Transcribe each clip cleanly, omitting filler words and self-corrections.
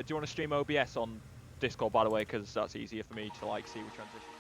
Do you want to stream OBS on Discord, by the way, because that's easier for me to like see with transition.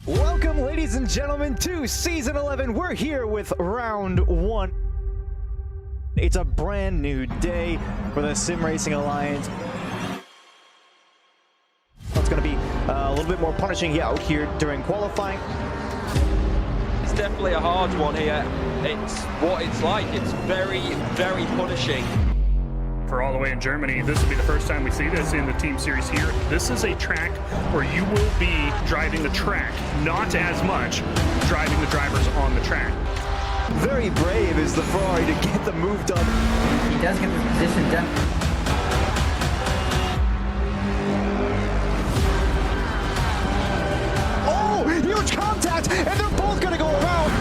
Welcome, ladies and gentlemen, to Season 11. We're here with Round 1. It's a brand new day for the Sim Racing Alliance. It's going to be a little bit more punishing out here during qualifying. It's definitely a hard one here. It's what it's like. It's very, very punishing. For all the way in Germany, this will be the first time we see this in the team series here. This is a track where you will be driving the track, not as much driving the drivers on the track. Very brave is the Ferrari to get the move done. He does get the position done. Oh, huge contact, and they're both going to go around.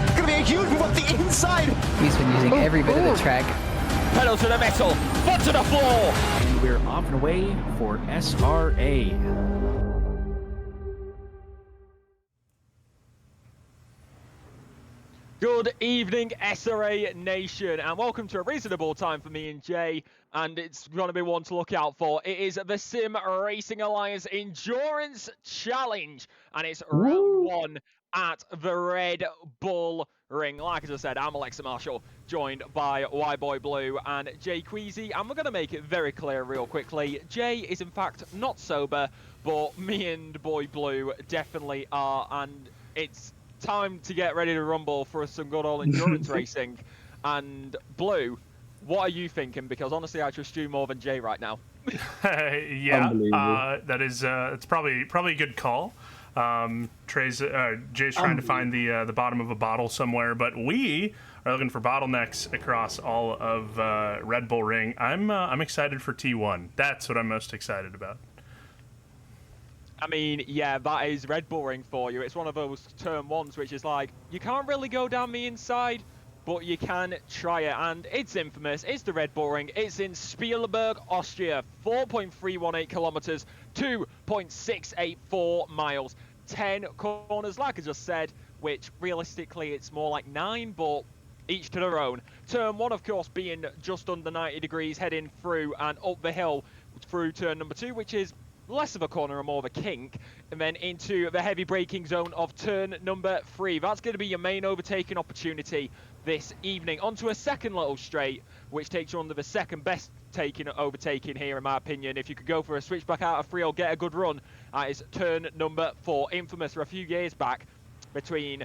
It's going to be a huge move up the inside. He's been using every bit of the track. Pedal to the metal, foot to the floor. we're off and away for SRA. Good evening, SRA Nation, and welcome to a reasonable time for me and Jay, and it's going to be one to look out for. It is the Sim Racing Alliance Endurance Challenge, and it's round one at the Red Bull Ring. Like as I said, I'm Alexa Marshall, joined by Y-Boy Blue and Jay Queasy, and we're going to make it very clear real quickly. Jay is in fact not sober, but me and Boy Blue definitely are, and it's time to get ready to rumble for some good old endurance racing. And Blue, what are you thinking? Because honestly, I trust you more than Jay right now. Yeah, that is it's probably a good call. Jay's trying to find the bottom of a bottle somewhere, but we are looking for bottlenecks across all of Red Bull Ring. I'm excited for T1. That's what I'm most excited about. I mean, yeah, that is Red Bull Ring for you. It's one of those turn ones which is like, you can't really go down the inside, but you can try it. And it's infamous. It's the Red Bull Ring. It's in Spielberg, Austria. 4.318 kilometers, 2.684 miles, 10 corners, like I just said, which realistically it's more like 9, but each to their own. Turn 1, of course, being just under 90 degrees, heading through and up the hill through turn number 2, which is less of a corner and more of a kink, and then into the heavy braking zone of turn number 3. That's going to be your main overtaking opportunity this evening. Onto a second little straight, which takes you under the second best overtaking here, in my opinion. If you could go for a switchback out of 3 or get a good run, is turn number 4. Infamous for a few years back between...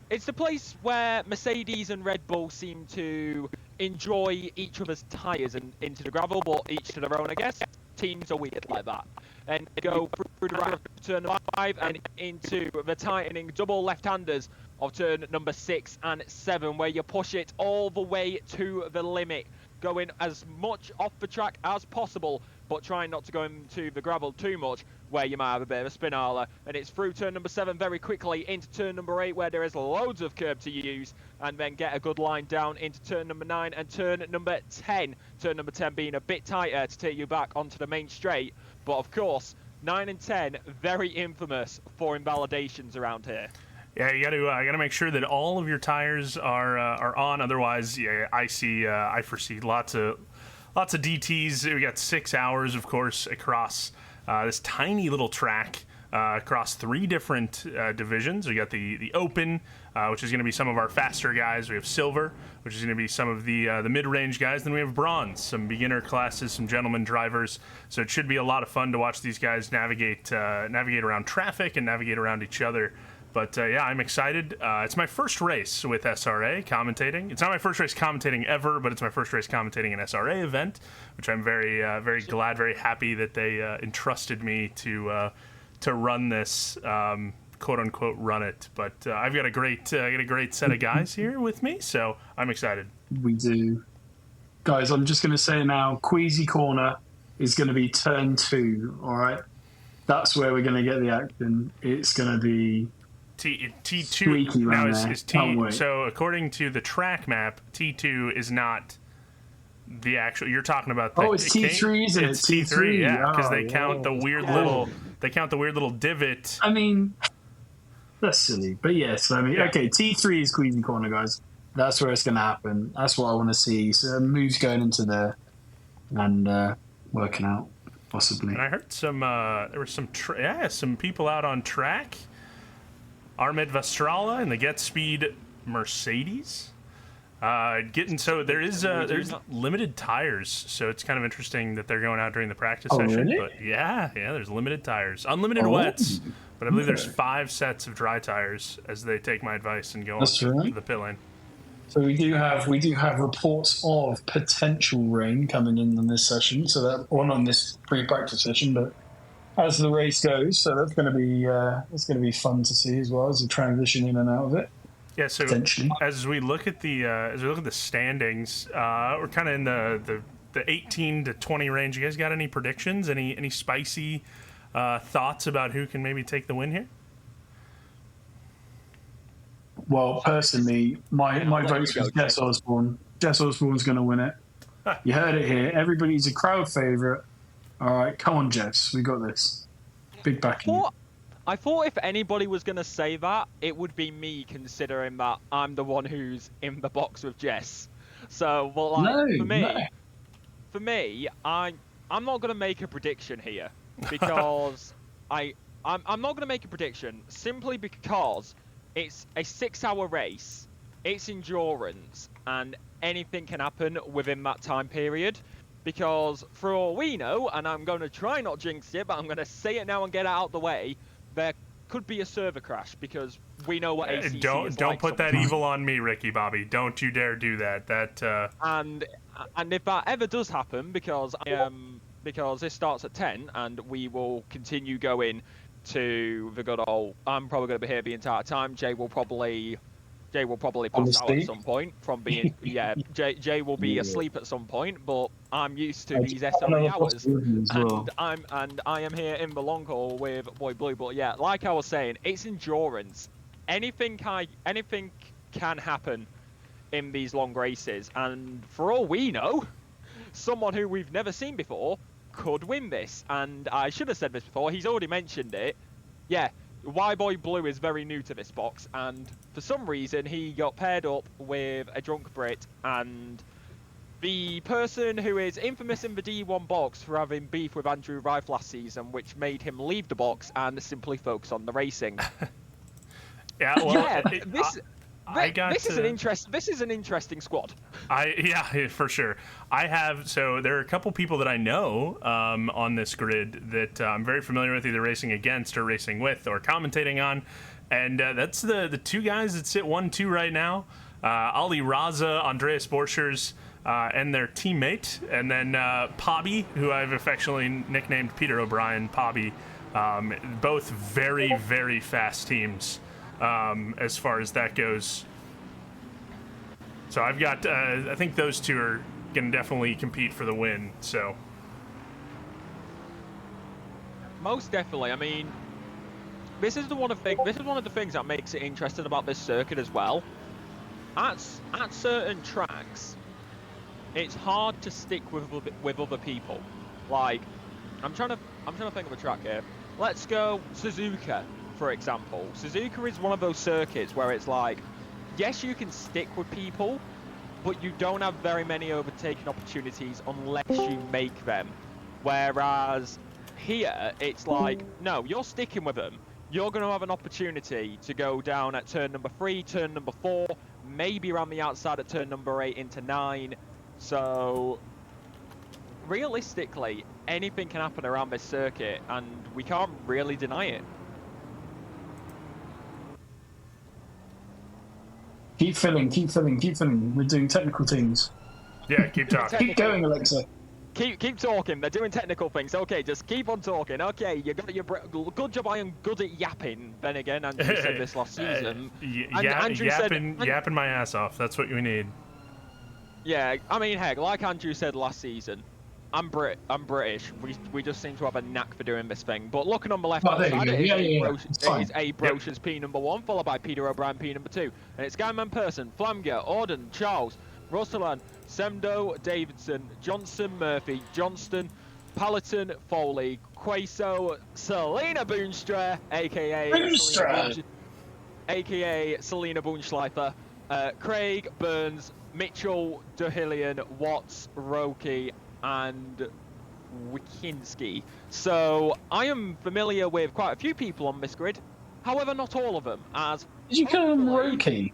It's the place where Mercedes and Red Bull seem to enjoy each other's tyres and into the gravel, but each to their own, I guess. Teams are weird like that. And go through the right of turn 5 and into the tightening double left-handers of turn number 6 and 7, where you push it all the way to the limit, going as much off the track as possible, but trying not to go into the gravel too much, where you might have a bit of a spinala. And it's through turn number 7 very quickly into turn number 8, where there is loads of curb to use, and then get a good line down into turn number 9 and turn number 10. Turn number 10 being a bit tighter to take you back onto the main straight. But of course, 9 and 10, very infamous for invalidations around here. Yeah, you gotta make sure that all of your tires are on. Otherwise, yeah, I foresee lots of DTs. We got 6 hours, of course, across this tiny little track, across 3 different divisions. We got the open, which is going to be some of our faster guys. We have silver, which is going to be some of the mid-range guys. Then we have bronze, some beginner classes, some gentleman drivers. So it should be a lot of fun to watch these guys navigate around traffic and navigate around each other. But yeah, I'm excited. It's my first race with SRA commentating. It's not my first race commentating ever, but it's my first race commentating an SRA event, which I'm very glad, very happy that they entrusted me to run this, quote unquote, run it. But I've got a great set of guys here with me, so I'm excited. We do, guys. I'm just going to say now, Queasy Corner is going to be turn 2. All right, that's where we're going to get the action. It's going to be T2 now is T. So according to the track map, T2 is not the actual. You're talking about. It's T3, isn't it? It's T3, yeah, because they count the weird little. They count the weird little divot. I mean, that's silly, but yes. I mean, okay, T3 is Queasy Corner, guys. That's where it's going to happen. That's what I want to see. So moves going into there and working out possibly. And I heard some. There were some people out on track. Armed Vestrala and the Get Speed Mercedes. There's limited tires, so it's kind of interesting that they're going out during the practice session. Really? But yeah, there's limited tires, unlimited wets, but I believe there's 5 sets of dry tires as they take my advice and go on to the pit lane. So we do have reports of potential rain coming in on this session, so that on this pre-practice session, but as the race goes, so that's going to be fun to see as well as a transition in and out of it. Yeah, so as we look at the standings, we're kind of in the 18 to 20 range. You guys got any predictions? Any spicy thoughts about who can maybe take the win here? Well, personally, my vote's for Jess Osborne. Jess Osborne's going to win it. You heard it here. Everybody's a crowd favourite. All right, come on, Jess. We got this. Big backing. I thought if anybody was going to say that, it would be me, considering that I'm the one who's in the box with Jess. So, well, like, for me, I'm not going to make a prediction here because I'm not going to make a prediction simply because it's a 6-hour race, it's endurance, and anything can happen within that time period. Because for all we know, and I'm going to try not jinx it, but I'm going to say it now and get it out the way, there could be a server crash because we know what ACC is don't like put that sometimes. evil on me, Ricky Bobby. Don't you dare do that. And if that ever does happen, because this starts at 10 and we will continue going to the good old. I'm probably going to be here the entire time. Jay will probably pass out at some point from being Jay will be asleep at some point, but I'm used to these SRA hours, and I am here in the long haul with Boy Blue. But yeah, like I was saying, it's endurance. Anything can happen in these long races, and for all we know, someone who we've never seen before could win this. And I should have said this before. He's already mentioned it. Yeah. Y-Boy Blue is very new to this box, and for some reason he got paired up with a drunk Brit, and the person who is infamous in the D1 box for having beef with Andrew Rife last season, which made him leave the box and simply focus on the racing. Yeah, well, this is an interesting squad. Yeah, for sure. There are a couple people that I know on this grid that I'm very familiar with, either racing against or racing with or commentating on, and that's the two guys that sit 1-2 right now. Ali Raza, Andreas Borchers, and their teammate, and then Pobby, who I've affectionately nicknamed Peter O'Brien, Pobby. Both very, very fast teams as far as that goes. So I've got, I think those two are going to definitely compete for the win. So most definitely. I mean, this is one of the things that makes it interesting about this circuit as well. At certain tracks, it's hard to stick with other people. Like, I'm trying to think of a track here. Let's go Suzuka, for example. Suzuka is one of those circuits where it's like, yes, you can stick with people, but you don't have very many overtaking opportunities unless you make them. Whereas here, it's like, no, you're sticking with them. You're going to have an opportunity to go down at turn number 3, turn number 4, maybe around the outside at turn number 8 into 9. So, realistically, anything can happen around this circuit, and we can't really deny it. Keep filling. We're doing technical things. Yeah, keep talking. Keep going, Alexa. Keep talking. They're doing technical things. Okay, just keep on talking. Okay, you got your good job. I am good at yapping. Then again, Andrew said this last season. Yapping my ass off. That's what you need. Yeah, I mean, heck, like Andrew said last season, I'm British. We just seem to have a knack for doing this thing. But looking on the left hand side, it is A Brochures P number 1, followed by Peter O'Brien P number 2. And it's Guyman Person, Flamger, Auden, Charles, Rossalan, Semdo, Davidson, Johnson, Murphy, Johnston, Palatine, Foley, Queso, Selena Boonstra, aka Selena Boonschleifer, Craig, Burns, Mitchell, Dohillian, Watts, Roki, and Wikinski. So I am familiar with quite a few people on this grid, however not all of them, as did you call him Roki?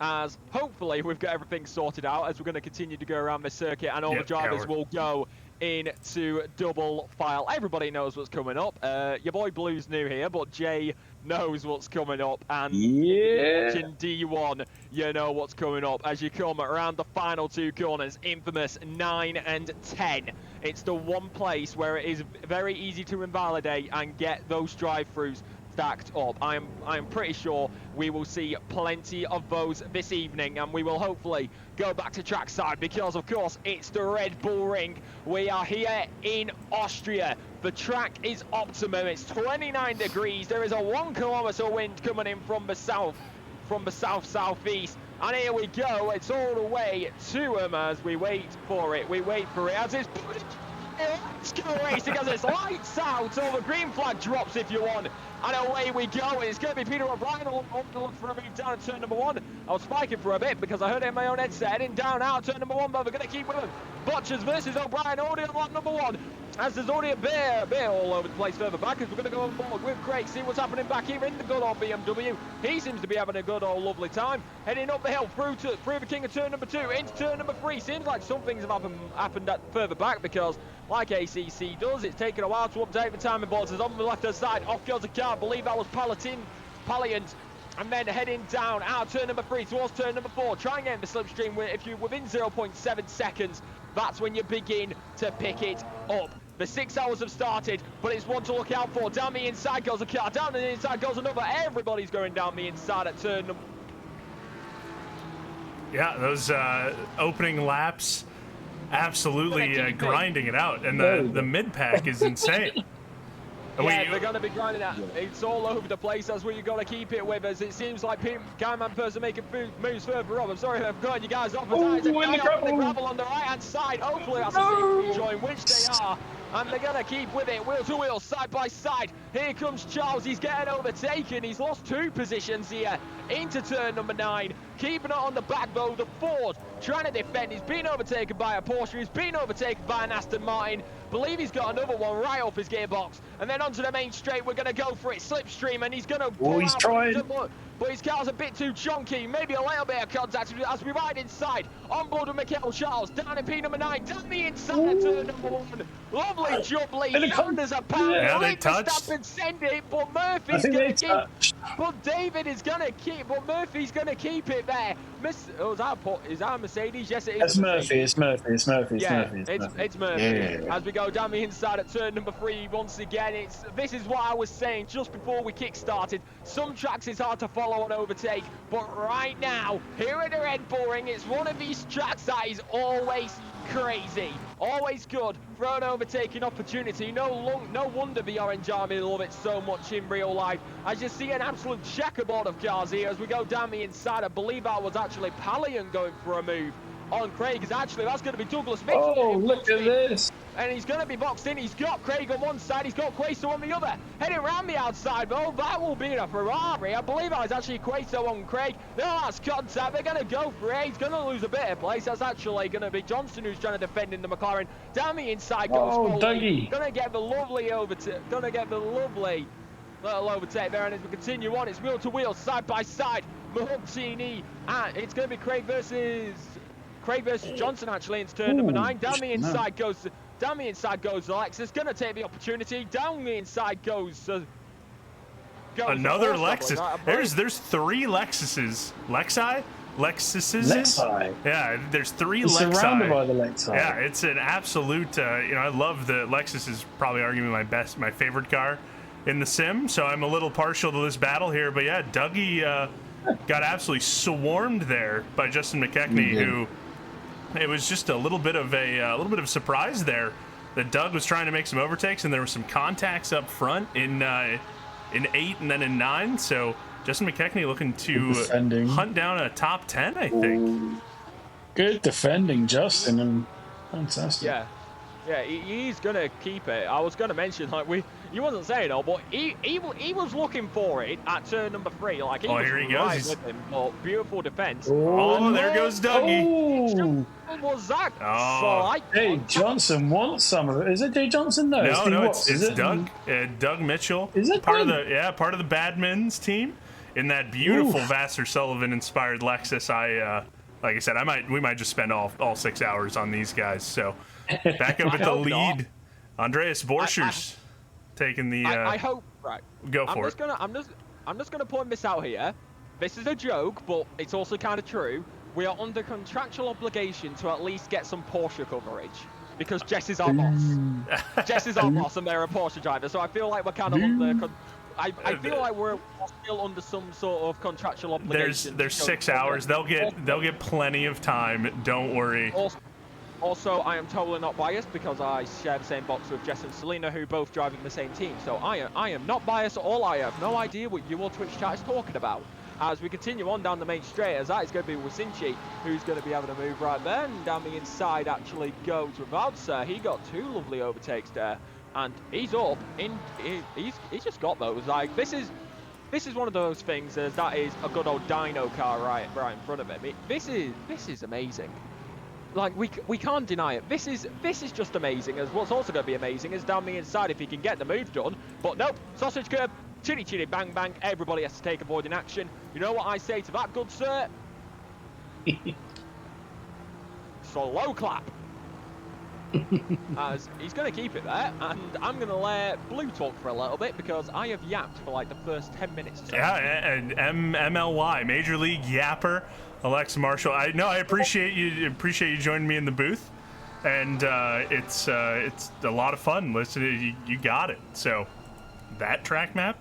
As hopefully we've got everything sorted out as we're going to continue to go around this circuit, and all the drivers will go into double file. Everybody knows what's coming up. Your boy Blue's new here, but Jay knows what's coming up, and watching D1, you know what's coming up as you come around the final 2 corners, infamous 9 and 10. It's the one place where it is very easy to invalidate and get those drive-throughs stacked up. I am pretty sure we will see plenty of those this evening, and we will hopefully go back to trackside because of course it's the Red Bull Ring. We are here in Austria. The track is optimum. It's 29 degrees. There is a 1 kilometer wind coming in from the south-southeast, and here we go. It's all the way to him as we wait for it. We wait for it as it's Let's go racing as it's lights out. Over green flag drops if you want. And away we go. It's going to be Peter O'Brien on the look for a move down at turn number 1. I was spiking for a bit because I heard it in my own headset. Heading down out turn number 1, but we're going to keep with him. Butchers versus O'Brien, already on lap number 1. As there's already a bear all over the place further back, as we're going to go on board with Craig, see what's happening back here in the good old BMW. He seems to be having a good old lovely time. Heading up the hill through the king of turn number 2 into turn number 3. Seems like some things have happened at further back because, like ACC does, it's taken a while to update the timing boards. As on the left-hand side, off goes a car. I believe that was Palliant. And then heading down out turn number 3 towards turn number 4. Try and get in the slipstream. If you're within 0.7 seconds, that's when you begin to pick it up. The 6 hours have started, but it's one to look out for. Down the inside goes a car, down the inside goes another. Everybody's going down the inside at turn number... Yeah, those opening laps, absolutely grinding it out. And the mid-pack is insane. Yeah, they're going to be grinding out. It's all over the place. That's what you've got to keep it with us. It seems like Guyman Purse are making moves further up. I'm sorry if I've got you guys off. Oh, in the gravel on the right-hand side. Hopefully that's a safety join, which they are. And they're going to keep with it, wheel to wheel, side by side. Here comes Charles, he's getting overtaken. He's lost 2 positions here into turn number 9. Keeping it on the back though, the Ford trying to defend. He's been overtaken by a Porsche, he's been overtaken by an Aston Martin. Believe he's got another one right off his gearbox. And then onto the main straight, we're going to go for it. Slipstream, and he's going to... Oh, he's trying. But his car's a bit too chunky. Maybe a little bit of contact as we ride inside. On board with Michael Charles. Down in P number 9. Down the inside of turn number 1. Lovely jubbly. Shoulders are pound. Yeah, they touched. Stop and send it, but Murphy's going to keep... But David is going to keep... But Murphy's going to keep it there. Is that Mercedes? Yes, it is. It's Murphy. It's Murphy. It's Murphy. Yeah, it's Murphy. it's Murphy. Yeah. As we go down the inside at turn number 3, once again, this is what I was saying just before we kick-started. Some tracks it's hard to follow and overtake, but right now, here at the Red Bull Ring, it's one of these tracks that is always crazy, always good for an overtaking opportunity. No wonder the Orange Army love it so much in real life. As you see an absolute checkerboard of cars here as we go down the inside. I believe that was actually Pallion going for a move on Craig. That's going to be Douglas Mixon. Oh, look at this. And he's going to be boxed in. He's got Craig on one side. He's got Quaso on the other. Heading around the outside. Oh, that will be a Ferrari. I believe that was actually Quaso on Craig. No, that's contact. They're going to go for it. He's going to lose a bit of place. That's actually going to be Johnson who's trying to defend in the McLaren. Down the inside goes Dougie. Going to get the lovely overtake. Going to get the lovely little overtake there. And as we continue on, it's wheel to wheel, side by side. Mahutini. And it's going to be Craig versus Johnson actually into turn number 9. Down the inside goes Alexis. Going to take the opportunity. Down the inside goes another Lexus. There's 3 Lexuses. Lexuses? Yeah, there's 3 Lexi. Surrounded by the Lexi. Yeah, it's an absolute. I love the Lexus. Is probably arguably my favorite car in the sim. So I'm a little partial to this battle here. But yeah, Dougie got absolutely swarmed there by Justin McKechnie, who. It was just a little bit of a surprise there that Doug was trying to make some overtakes, and there were some contacts up front in 8 and then in 9. So Justin McKechnie looking to hunt down a top 10, I think. Good defending, Justin, and fantastic. Yeah, he's gonna keep it. I was gonna mention he wasn't saying it, but he was looking for it at turn number 3. Like he was here he right goes. With him, but beautiful defense. Oh, there goes Dougie. Was that? Hey, Johnson wants some of it. Is it Jay Johnson? No, it's Doug. Doug Mitchell. Is it part of the Badmins team in that beautiful Vassar Sullivan inspired Lexus? Like I said, we might just spend all 6 hours on these guys. So back up at the lead, Andreas Borchers taking the. I hope right. Go for it. I'm just gonna point this out here. This is a joke, but it's also kind of true. We are under contractual obligation to at least get some Porsche coverage because Jess is our boss. Jess is our boss, and they're a Porsche driver. So I feel like we're kind of under. I feel like we're still under some sort of contractual obligation. There's 6 hours. They'll get plenty of time. Don't worry. Also, I am totally not biased because I share the same box with Jess and Selena, who both driving the same team. So I am not biased at all. I have no idea what you or Twitch chat is talking about. as we continue on down the main straight, as that is going to be Wasinchi, who's going to be having a move right there, and down the inside actually goes Ravalsa. He got 2 lovely overtakes there, and he's up. He's just got those. Like, this is one of those things, as that is a good old dyno car right in front of him. This is amazing. Like, we can't deny it. This is just amazing. As what's also going to be amazing is down the inside if he can get the move done. But nope, sausage curb, chitty chitty bang bang. Everybody has to take avoiding action. You know what I say to that, good sir? Slow clap. As he's going to keep it there, and I'm going to let Blue talk for a little bit because I have yapped for like the first 10 minutes or so. Yeah, and MLY, Major League Yapper, Alexa Marshall. I appreciate you joining me in the booth, and it's a lot of fun listening. You got it. So that track map.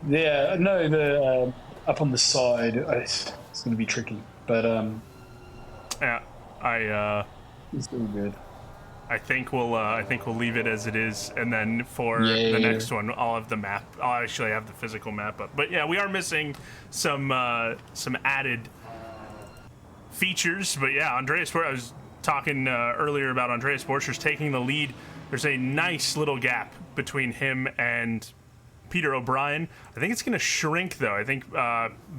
Yeah, no, the up on the side, it's going to be tricky, but yeah, it's all good. I think we'll leave it as it is, and then for the next one, I'll have the map. I'll actually have the physical map up. But yeah, we are missing some added features. But yeah, Andreas, I was talking earlier about Andreas Borchers taking the lead. There's a nice little gap between him and Peter O'Brien. I think it's going to shrink though. I think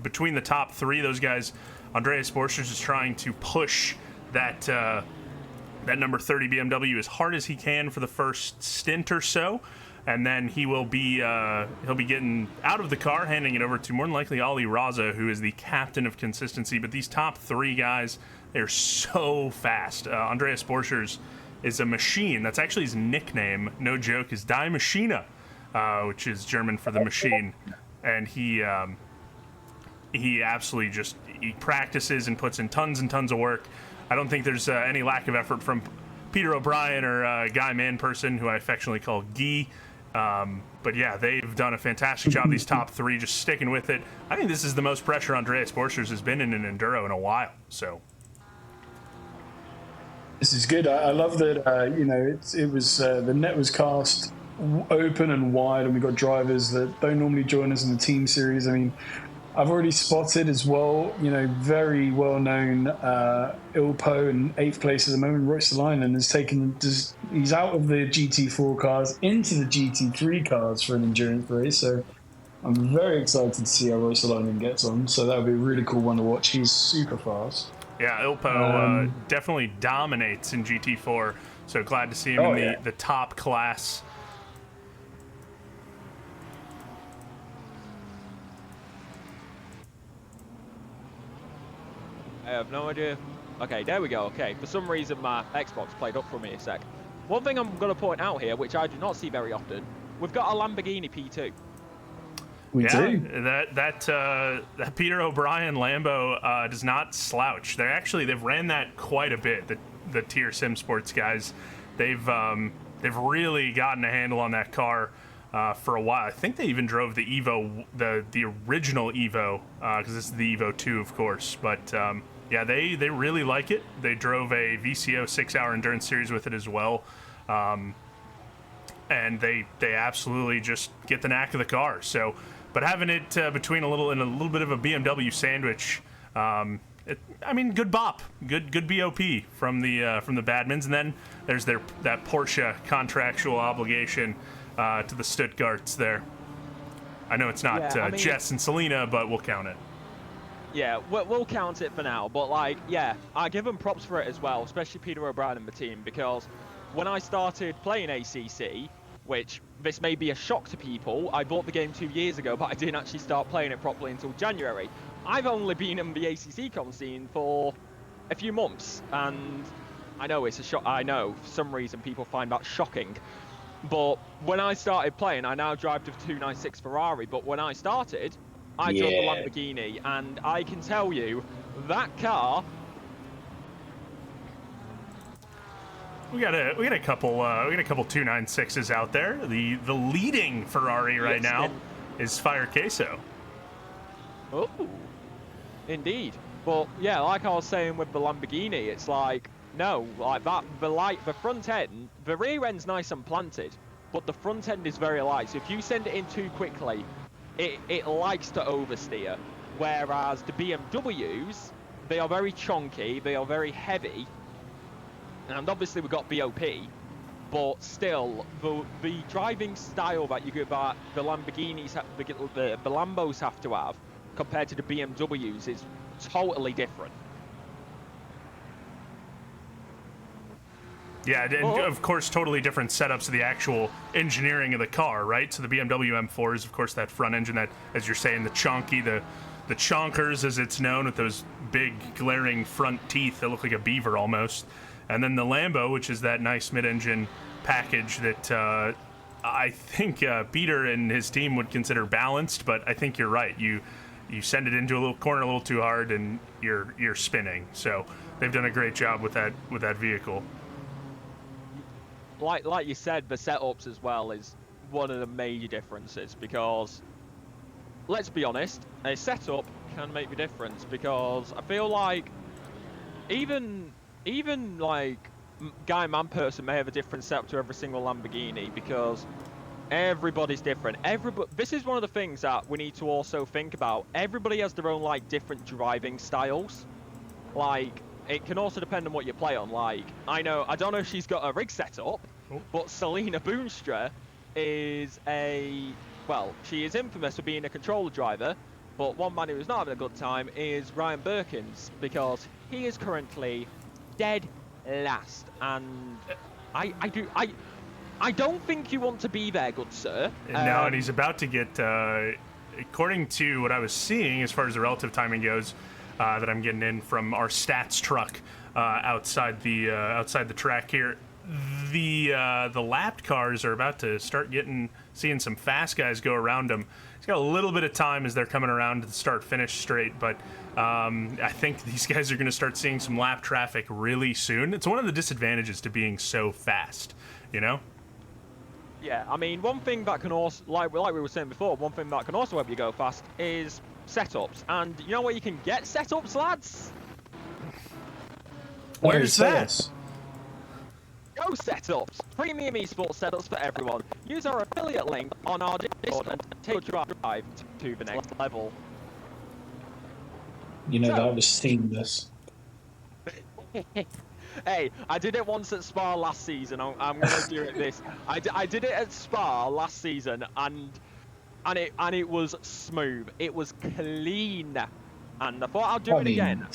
between the top 3, those guys, Andreas Borchers is trying to push that number 30 BMW as hard as he can for the first stint or so, and then he'll be getting out of the car, handing it over to more than likely Ali Raza, who is the captain of consistency. But these top 3 guys, they're so fast. Andreas Borchers is a machine. That's actually his nickname, no joke, is Die Maschine, which is German for the machine. And he absolutely he practices and puts in tons and tons of work. I don't think there's any lack of effort from Peter O'Brien or Guy Manperson, who I affectionately call Guy. But yeah, they've done a fantastic job, these top 3, just sticking with it. I think this is the most pressure Andreas Borchers has been in an Enduro in a while. So this is good. I love that, it was the net was cast open and wide, and we got drivers that don't normally join us in the team series. I mean, I've already spotted as well, very well-known Ilpo in 8th place at the moment. Royce Linen has he's out of the GT4 cars into the GT3 cars for an endurance race. So I'm very excited to see how Royce Linen gets on. So that'll be a really cool one to watch. He's super fast. Yeah, Ilpo definitely dominates in GT4. So glad to see him in the top class. I have no idea. Okay, there we go. Okay, for some reason my Xbox played up for me a sec. One thing I'm going to point out here, which I do not see very often, we've got a Lamborghini P2. We do. That Peter O'Brien Lambo does not slouch. They've ran that quite a bit. The Tier Sim Sports guys, they've really gotten a handle on that car for a while. I think they even drove the Evo, the original Evo, because this is the Evo 2, of course. But yeah, they really like it. They drove a VCO 6-hour endurance series with it as well, and they absolutely just get the knack of the car. So, but having it between a little bit of a BMW sandwich, good bop, good BOP from the Badmans, and then there's that Porsche contractual obligation to the Stuttgarts there. I know it's not Jess and Selena, but we'll count it. Yeah, we'll count it for now. But I give them props for it as well, especially Peter O'Brien and the team, because when I started playing ACC, which this may be a shock to people, I bought the game 2 years ago, but I didn't actually start playing it properly until January. I've only been in the ACC com scene for a few months, and I know it's a shock. I know for some reason people find that shocking. But when I started playing, I now drive the 296 Ferrari, but when I started, I drove the Lamborghini, and I can tell you, that car... We got a couple 296s out there. The leading Ferrari right now is Fire Queso. Oh, indeed. But yeah, like I was saying with the Lamborghini, it's like, no, like that, the front end, the rear end's nice and planted, but the front end is very light. So if you send it in too quickly, it likes to oversteer, whereas the BMWs, they are very chunky, they are very heavy, and obviously we've got BOP, but still, the driving style that the Lamborghinis, the Lambos have to have compared to the BMWs is totally different. Yeah, and of course, totally different setups of the actual engineering of the car, right? So the BMW M4 is, of course, that front engine that, as you're saying, the chunky, the chonkers, as it's known, with those big glaring front teeth that look like a beaver almost. And then the Lambo, which is that nice mid-engine package that I think Peter and his team would consider balanced, but I think you're right. You send it into a little corner a little too hard, and you're spinning. So they've done a great job with that vehicle. Like you said, the setups as well is one of the major differences, because let's be honest, a setup can make the difference, because I feel like even like Guy Manperson may have a different setup to every single Lamborghini, because everybody's different. This is one of the things that we need to also think about. Everybody has their own like different driving styles. Like, it can also depend on what you play on. Like, I don't know if she's got a rig set up, but Selena Boonstra is she is infamous for being a controller driver, but one man who is not having a good time is Ryan Birkins, because he is currently dead last, and I don't think you want to be there, good sir. No, and he's about to get, according to what I was seeing as far as the relative timing goes, that I'm getting in from our stats truck outside the track here. The lapped cars are about to start seeing some fast guys go around them. He's got a little bit of time as they're coming around to the start-finish straight, but I think these guys are going to start seeing some lap traffic really soon. It's one of the disadvantages to being so fast, you know? Yeah, I mean, one thing that can also, like we were saying before, one thing that can also help you go fast is setups. And you know where you can get setups, lads? Where's that? Go Setups! Premium esports setups for everyone. Use our affiliate link on our Discord and take your drive to the next level. You know, that was seamless. Hey, I did it once at Spa last season. I'm going to do it this. I did it at Spa last season, and it was smooth. It was clean, and I thought I'll do it again.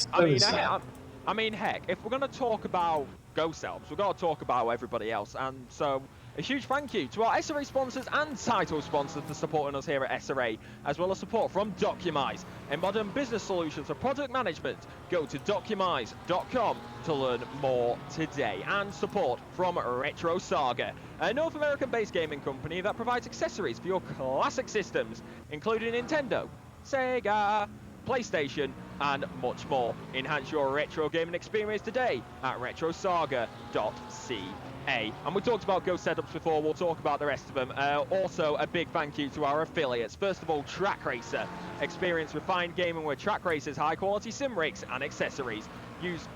I mean, heck, if we're going to talk about GoSelves, we've got to talk about everybody else. And so, a huge thank you to our SRA sponsors and title sponsors for supporting us here at SRA, as well as support from Documise, a modern business solution for product management. Go to documise.com to learn more today. And support from Retro Saga, a North American-based gaming company that provides accessories for your classic systems, including Nintendo, Sega, PlayStation, and much more. Enhance your retro gaming experience today at retrosaga.ca. And we talked about Go Setups before, we'll talk about the rest of them. Also, a big thank you to our affiliates. First of all, Track Racer. Experience refined gaming with Track Racer's high-quality sim rigs and accessories. Use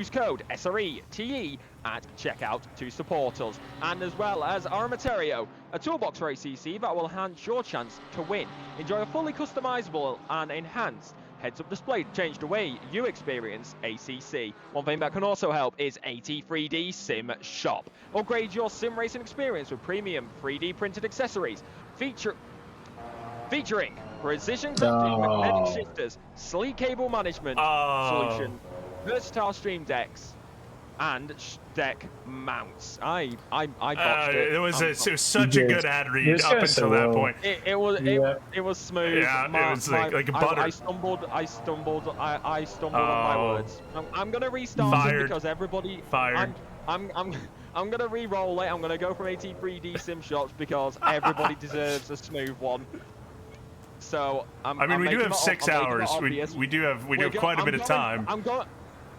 code SRETE at checkout to support us. And as well as Armaterio, a toolbox for ACC that will enhance your chance to win. Enjoy a fully customizable and enhanced heads-up display to change the way you experience ACC. One thing that can also help is AT3D Sim Shop. Upgrade your sim racing experience with premium 3D printed accessories featuring precision crafting magnetic shifters, sleek cable management solution, versatile stream decks, and deck mounts. I botched it. It was such a good ad read up until that point. It was smooth. Yeah, it was like butter. I stumbled on my words. I'm gonna restart it because everybody. Fired. I'm gonna re-roll it. I'm gonna go from AT3D Sim Shops because everybody deserves a smooth one. So we do have 6 hours. We do have quite a bit of time.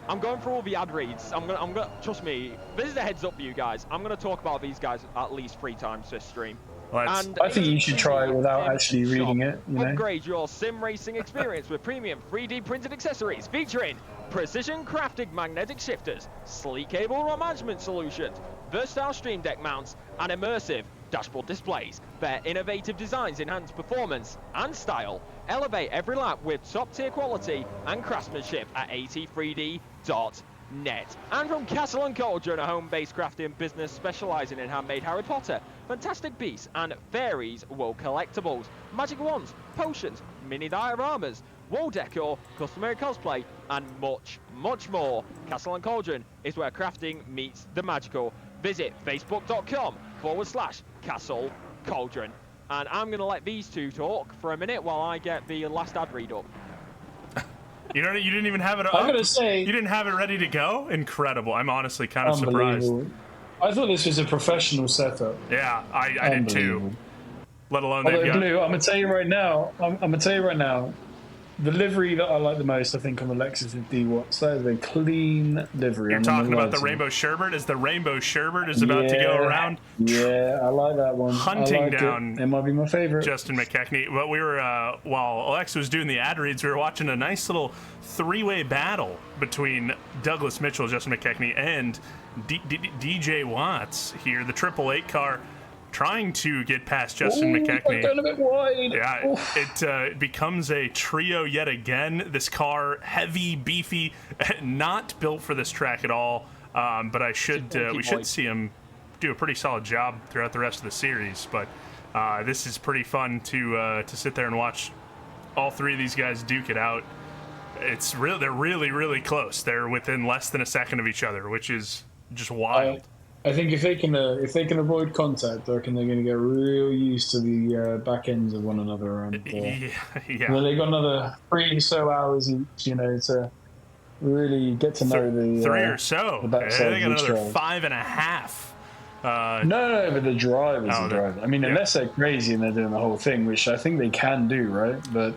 I'm going through all the ad reads. I'm gonna trust me. This is a heads up for you guys. I'm gonna talk about these guys at least 3 times this stream. I think you should try it without actually reading it. You know? Upgrade your sim racing experience with premium 3D printed accessories featuring precision crafted magnetic shifters, sleek cable management solutions, versatile stream deck mounts, and immersive dashboard displays. Their innovative designs enhance performance and style. Elevate every lap with top-tier quality and craftsmanship at at3d.net. And from Castle & Cauldron, a home-based crafting business specialising in handmade Harry Potter, Fantastic Beasts and Fairies wool collectibles, magic wands, potions, mini dioramas, wall decor, customary cosplay, and much, much more. Castle & Cauldron is where crafting meets the magical. Visit facebook.com/Castle Cauldron. And I'm going to let these two talk for a minute while I get the last ad read up. You didn't even have it up? I'm gonna say, you didn't have it ready to go? Incredible. I'm honestly kind of surprised. I thought this was a professional setup. Yeah, I did too. Let alone Although, they've got... Blue, I'm gonna tell you right now. The livery that I like the most, I think, on the Lexus is D-Watts. That is a clean livery. You're talking about the Rainbow Sherbet? As the Rainbow Sherbet is about to go around? Yeah, I like that one. Hunting down. It might be my favorite. Justin McKechnie. But we were, while Alexa was doing the ad reads, we were watching a nice little three-way battle between Douglas Mitchell, Justin McKechnie, and DJ Watts here, the 888 car, trying to get past Justin McKechnie. Going a bit wide. Yeah, it becomes a trio yet again. This car, heavy, beefy, not built for this track at all. But we should see him do a pretty solid job throughout the rest of the series. But this is pretty fun to sit there and watch all three of these guys duke it out. They're really, really close. They're within less than a second of each other, which is just wild. I think if they can avoid contact, I reckon they're going to get real used to the back ends of one another. And yeah. Well, they got another 3 or so hours each, to really get to know the 3 or so. The they got another drive. 5.5. No, but the drive is the drive. I mean, unless they're crazy and they're doing the whole thing, which I think they can do, right? But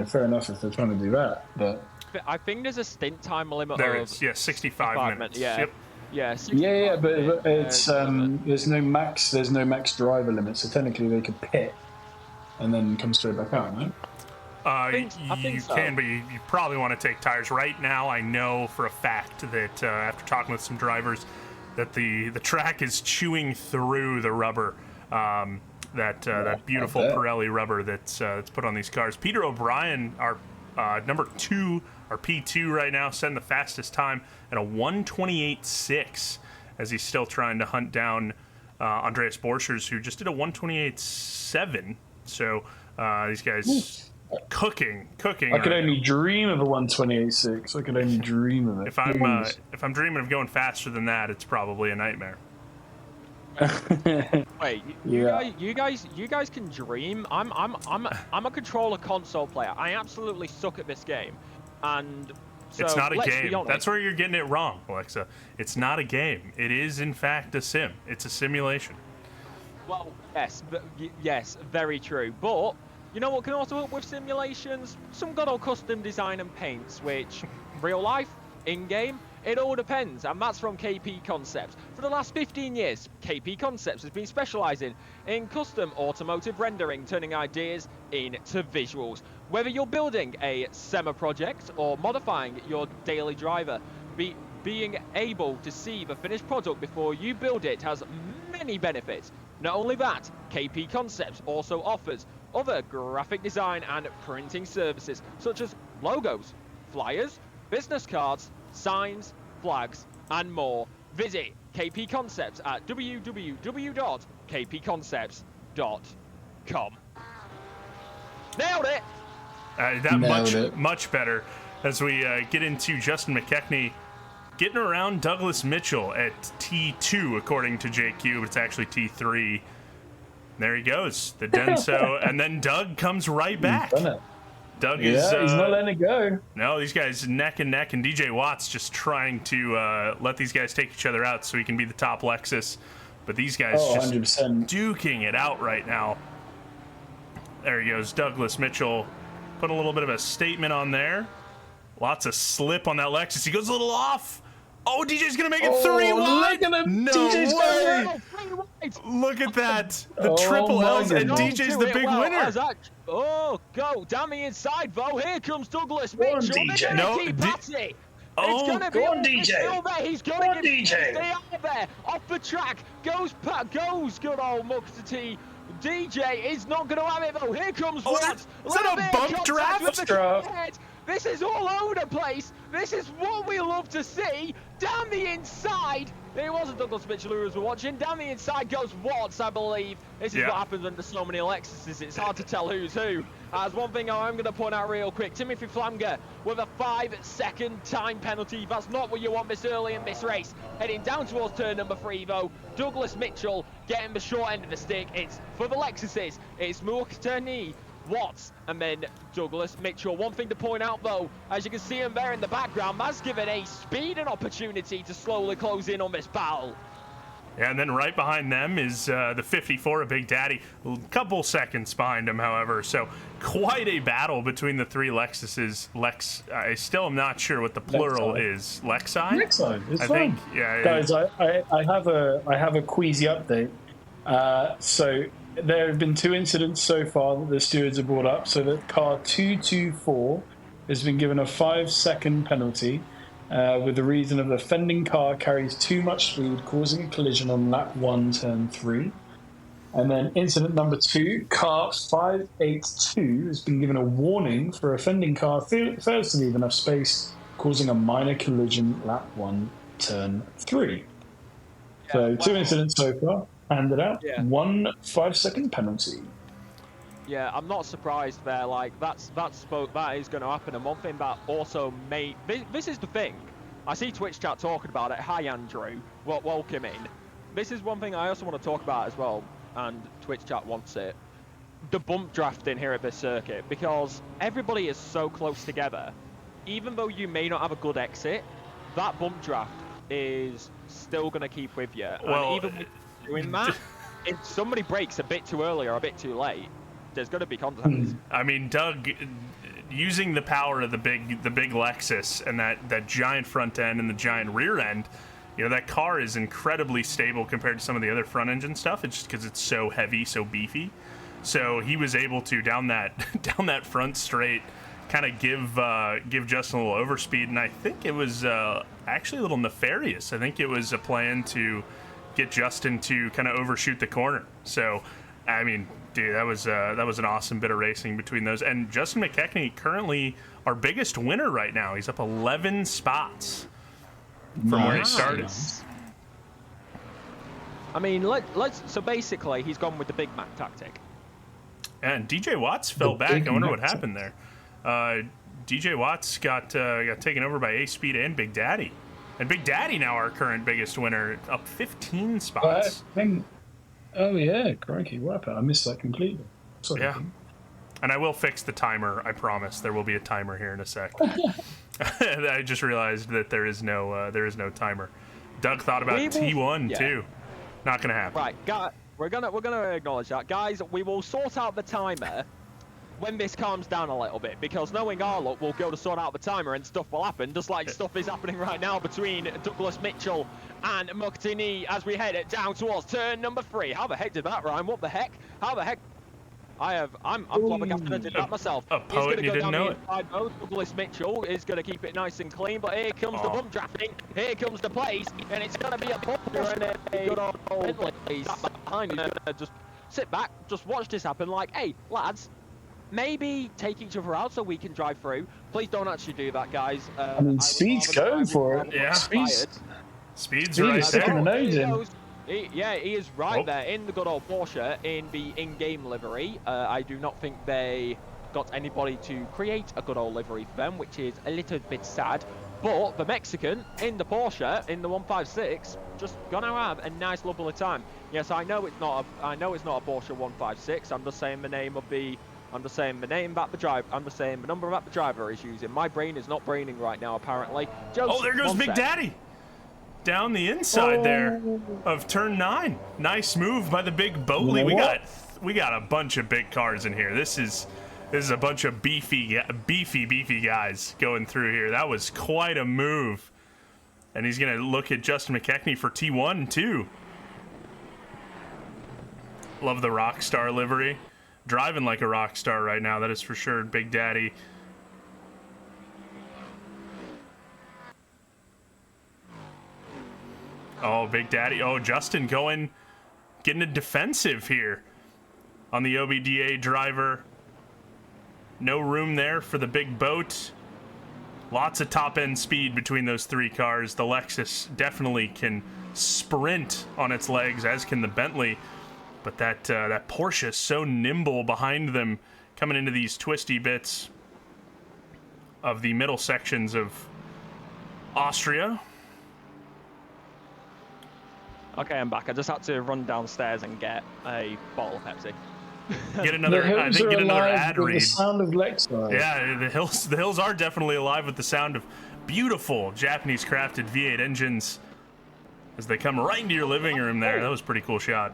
fair enough if they're trying to do that. But I think there's a stint time limit. There is, 65 minutes. Yeah. Yep. Yeah, but it's there's no max driver limit, so technically they could pit and then come straight back out, right? I think so. Can, but you probably want to take tires. Right now, I know for a fact that after talking with some drivers, that the track is chewing through the rubber, that beautiful Pirelli rubber that's put on these cars. Peter O'Brien, our number 2, our P2 right now, setting the fastest time at a 1:28.6, as he's still trying to hunt down Andreas Borchers, who just did a 1:28.7. So these guys cooking. I could only dream of a 1:28.6. I could only dream of it. If I'm dreaming of going faster than that, it's probably a nightmare. Wait, you guys can dream. I'm a controller console player. I absolutely suck at this game, and so it's not a let's game. be honest. That's where you're getting it wrong, Alexa. It's not a game. It is in fact a sim. It's a simulation. Well, yes, very true. But you know what can also help with simulations? Some good old custom design and paints, which real life, in game. It all depends, and that's from KP Concepts. For the last 15 years, KP Concepts has been specialising in custom automotive rendering, turning ideas into visuals. Whether you're building a SEMA project or modifying your daily driver, being able to see the finished product before you build it has many benefits. Not only that, KP Concepts also offers other graphic design and printing services, such as logos, flyers, business cards, signs, flags, and more. Visit KP Concepts at www.kpconcepts.com. Nailed it! Much better as we get into Justin McKechnie getting around Douglas Mitchell at T2, according to JQ, but it's actually T3. There he goes, the Denso, and then Doug comes right back. Doug is he's not letting it go. No, these guys neck and neck, and DJ Watts just trying to let these guys take each other out so he can be the top Lexus. But these guys just 100%. duking it out right now. There he goes, Douglas Mitchell. Put a little bit of a statement on there. Lots of slip on that Lexus. He goes a little off. Oh, DJ's going to make it 3 wide. No DJ's way. Look at that. The triple L's, and DJ's the big winner. Oh, go down the inside, though. Here comes Douglas Mitchell. DJ. No, It's gonna be go on, He's DJ. still there. He's Go gonna on, get DJ. stay out there. Off the track. Goes good old Mukta T. DJ is not going to have it though. Here comes Watts. Is that a bump draft? This is all over the place. This is what we love to see. Down the inside. It wasn't Douglas Mitchell who was watching. Down the inside goes Watts, I believe. This is what happens under so many Lexuses. It's hard to tell who's who. As one thing I'm going to point out real quick, Timothy Flamger with a 5-second time penalty. That's not what you want this early in this race. Heading down towards turn number 3 though. Douglas Mitchell getting the short end of the stick. It's for the Lexuses. It's Mukta, Watts, and then Douglas Mitchell. One thing to point out though, as you can see him there in the background, that's given a speed an opportunity to slowly close in on this battle. Yeah, and then right behind them is the 54 of Big Daddy. A couple seconds behind him, however. So quite a battle between the 3 Lexuses. I still am not sure what the plural is. Lexi? Lexi, it's I fine. think, yeah. Guys, I have a queasy update. So there have been 2 incidents so far that the stewards have brought up. So that car 224 has been given a 5-second penalty with the reason of the offending car carries too much speed, causing a collision on lap 1, turn 3. And then incident number 2, car 582 has been given a warning for offending car fails to leave enough space, causing a minor collision lap 1, turn 3. So 2 incidents so far. Handed out. 1 5-second penalty. Yeah, I'm not surprised there. Like that is going to happen. And one thing that also this is the thing. I see Twitch chat talking about it. Hi Andrew, welcome in. This is one thing I also want to talk about as well, and Twitch chat wants it. The bump drafting here at this circuit, because everybody is so close together. Even though you may not have a good exit, that bump draft is still going to keep with you. Well, and even with doing that, if somebody breaks a bit too early or a bit too late, there's going to be contact. I mean, Doug, using the power of the big Lexus and that giant front end and the giant rear end, you know, that car is incredibly stable compared to some of the other front engine stuff. It's just because it's so heavy, so beefy. So he was able to down that front straight, kind of give Justin a little overspeed, and I think it was actually a little nefarious. I think it was a plan to get Justin to kind of overshoot the corner. So, I mean, dude, that was an awesome bit of racing between those. And Justin McKechnie, currently our biggest winner right now. He's up 11 spots from where he started. I mean, so basically, he's gone with the Big Mac tactic. And DJ Watts fell back. I wonder what happened there. DJ Watts got taken over by A-Speed and Big Daddy. And Big Daddy now our current biggest winner, up 15 spots. Oh yeah, crikey, what happened? I missed that completely. Sorry. Yeah. And I will fix the timer, I promise. There will be a timer here in a sec. I just realized that there is no timer. Doug thought about T1 too. Not gonna happen. Right, guys, we're gonna acknowledge that. Guys, we will sort out the timer when this calms down a little bit, because knowing our luck, we'll go to sort out the timer and stuff will happen, just like stuff is happening right now between Douglas Mitchell and Mukta as we head it down towards turn number 3. How the heck did that rhyme? What the heck? How the heck? I'm flabbergasted. I did that myself. A poet, you didn't know it. Douglas Mitchell is going to keep it nice and clean, but here comes the bump drafting. Here comes the place, and it's going to be a Porsche and a good old Bentley behind. He's going to just sit back, just watch this happen. Like, hey, lads, maybe take each other out so we can drive through. Please don't actually do that, guys. I mean, Speed's going for it. Yeah. Speed's right sticking the there. nose in. He is right there in the good old Porsche in the in-game livery. I do not think they got anybody to create a good old livery for them, which is a little bit sad. But the Mexican in the Porsche in the 156 just gonna have a nice, lovely time. Yes, I know it's not a Porsche 156. I'm just saying the name that the driver. I'm just saying the number that the driver is using. My brain is not braining right now, apparently. Oh, there goes Big Daddy. Down the inside there of turn 9. Nice move by the big Boley. We got a bunch of big cars in here. This is a bunch of beefy guys going through here. That was quite a move. And he's gonna look at Justin McKechnie for T1 too. Love the Rockstar livery. Driving like a rock star right now, that is for sure. Big Daddy. Oh, Big Daddy. Oh, Justin getting a defensive here on the OBDA driver. No room there for the big boat. Lots of top-end speed between those three cars. The Lexus definitely can sprint on its legs, as can the Bentley. But that Porsche is so nimble behind them, coming into these twisty bits of the middle sections of Austria. Okay, I'm back. I just had to run downstairs and get a bottle of Pepsi. Get another. I think get another ad read. The sound of Lexus. Yeah, the hills are definitely alive with the sound of beautiful Japanese crafted V8 engines as they come right into your living room there. That was a pretty cool shot.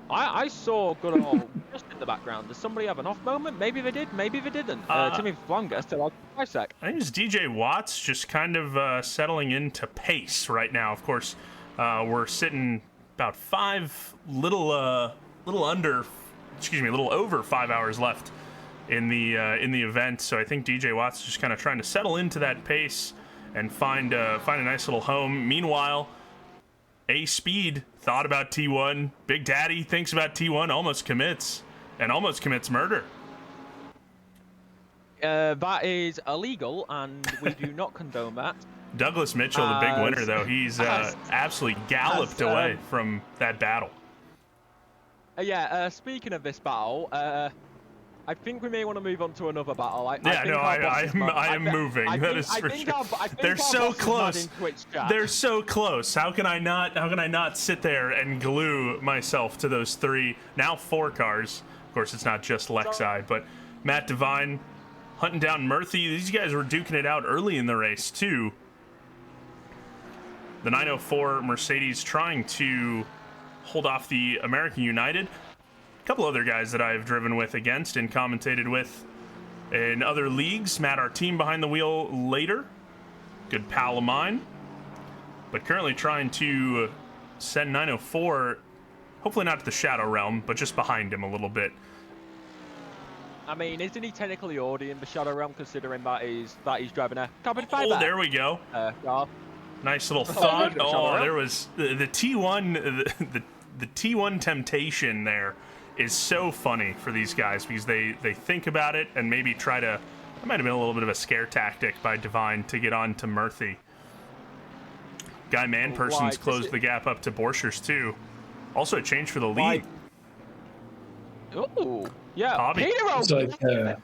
I saw good old just in the background. Does somebody have an off moment? Maybe they did, maybe they didn't. Timmy Flanga still on 5 sec. I think it's DJ Watts just kind of settling into pace right now. Of course, we're sitting about a little over 5 hours left in the event. So I think DJ Watts is just kind of trying to settle into that pace and find a nice little home. Meanwhile, A-Speed thought about T1. Big Daddy thinks about T1, almost commits murder. That is illegal, and we do not condone that. Douglas Mitchell, the big winner, though, he's absolutely galloped away from that battle. Speaking of this battle, I think we may want to move on to another battle. I am moving. That is for sure. They're so close. They're so close. How can I not sit there and glue myself to those three, now 4 cars? Of course, it's not just Lexi, but Matt Devine hunting down Murphy. These guys were duking it out early in the race too. The 904 Mercedes trying to hold off the American United. A couple other guys that I've driven with against and commentated with in other leagues. Matt, our team behind the wheel later. Good pal of mine. But currently trying to send 904, hopefully not to the Shadow Realm, but just behind him a little bit. I mean, isn't he technically already in the Shadow Realm, considering that he's driving a carbon fiber? Oh, there we go. Car. Nice little thought. Oh, there was the T1, the T1 temptation there is so funny for these guys because they think about it and maybe try to. That might have been a little bit of a scare tactic by Devine to get on to Murphy. Guy Manperson's closed the gap up to Borchers too. Also a change for the lead. Oh, yeah. Bobby. Peter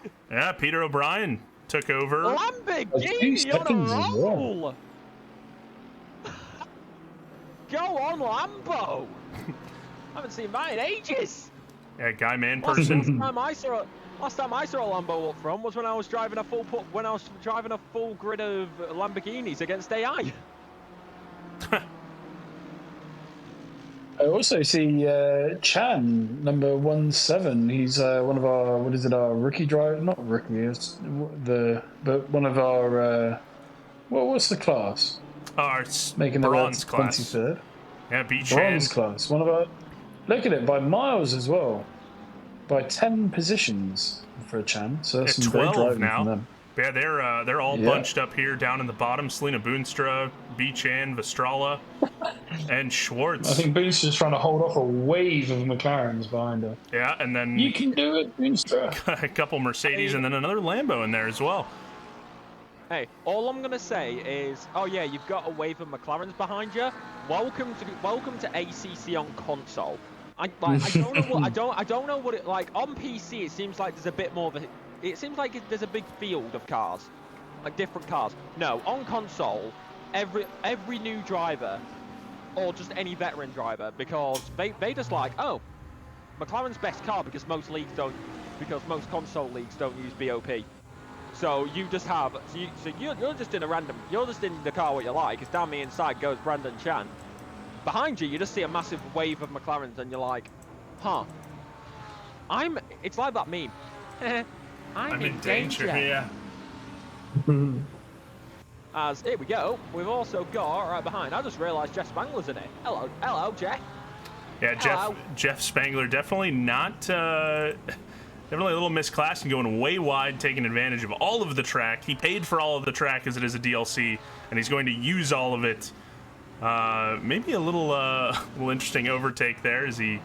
Peter O'Brien took over. Lamborghini on a roll. Go on, Lambo. Haven't seen that in ages. Yeah, Guy Manperson. Last time I saw a Lambo up front was when I was driving a full grid of Lamborghinis against AI. I also see Chan, number 17. He's one of our, our rookie driver? Not rookie, it's but one of our, what's the class? Making the bronze class. 23rd. Yeah, B bronze class. One of our, look at it, by miles as well. By 10 positions for Chan. So that's some great driving now. From them. Yeah, they're all bunched up here down in the bottom. Selena Boonstra, B-Chan, Vestrala, and Schwartz. I think Boonstra's trying to hold off a wave of McLarens behind her. Yeah, and then you can do it, Boonstra. A couple Mercedes and then another Lambo in there as well. Hey, all I'm gonna say is, oh yeah, you've got a wave of McLarens behind you. Welcome to ACC on console. I don't know what it like on PC. It seems like there's a bit more of a. It seems like there's a big field of cars, like different cars. No, on console, every new driver, or just any veteran driver, because they just like, oh, McLaren's best car because most console leagues don't use BOP. So you just have, you're just in the car what you like. It's down the inside goes Brandon Chan. Behind you just see a massive wave of McLarens and you're like, huh, it's like that meme. I'm in danger. Yeah. As here we go, we've also got right behind. I just realised Jeff Spangler's in it. Hello, Jeff. Yeah, Hello. Jeff Spangler definitely not. Definitely a little misclassed and going way wide, taking advantage of all of the track. He paid for all of the track as it is a DLC, and he's going to use all of it Maybe a little, little interesting overtake there as he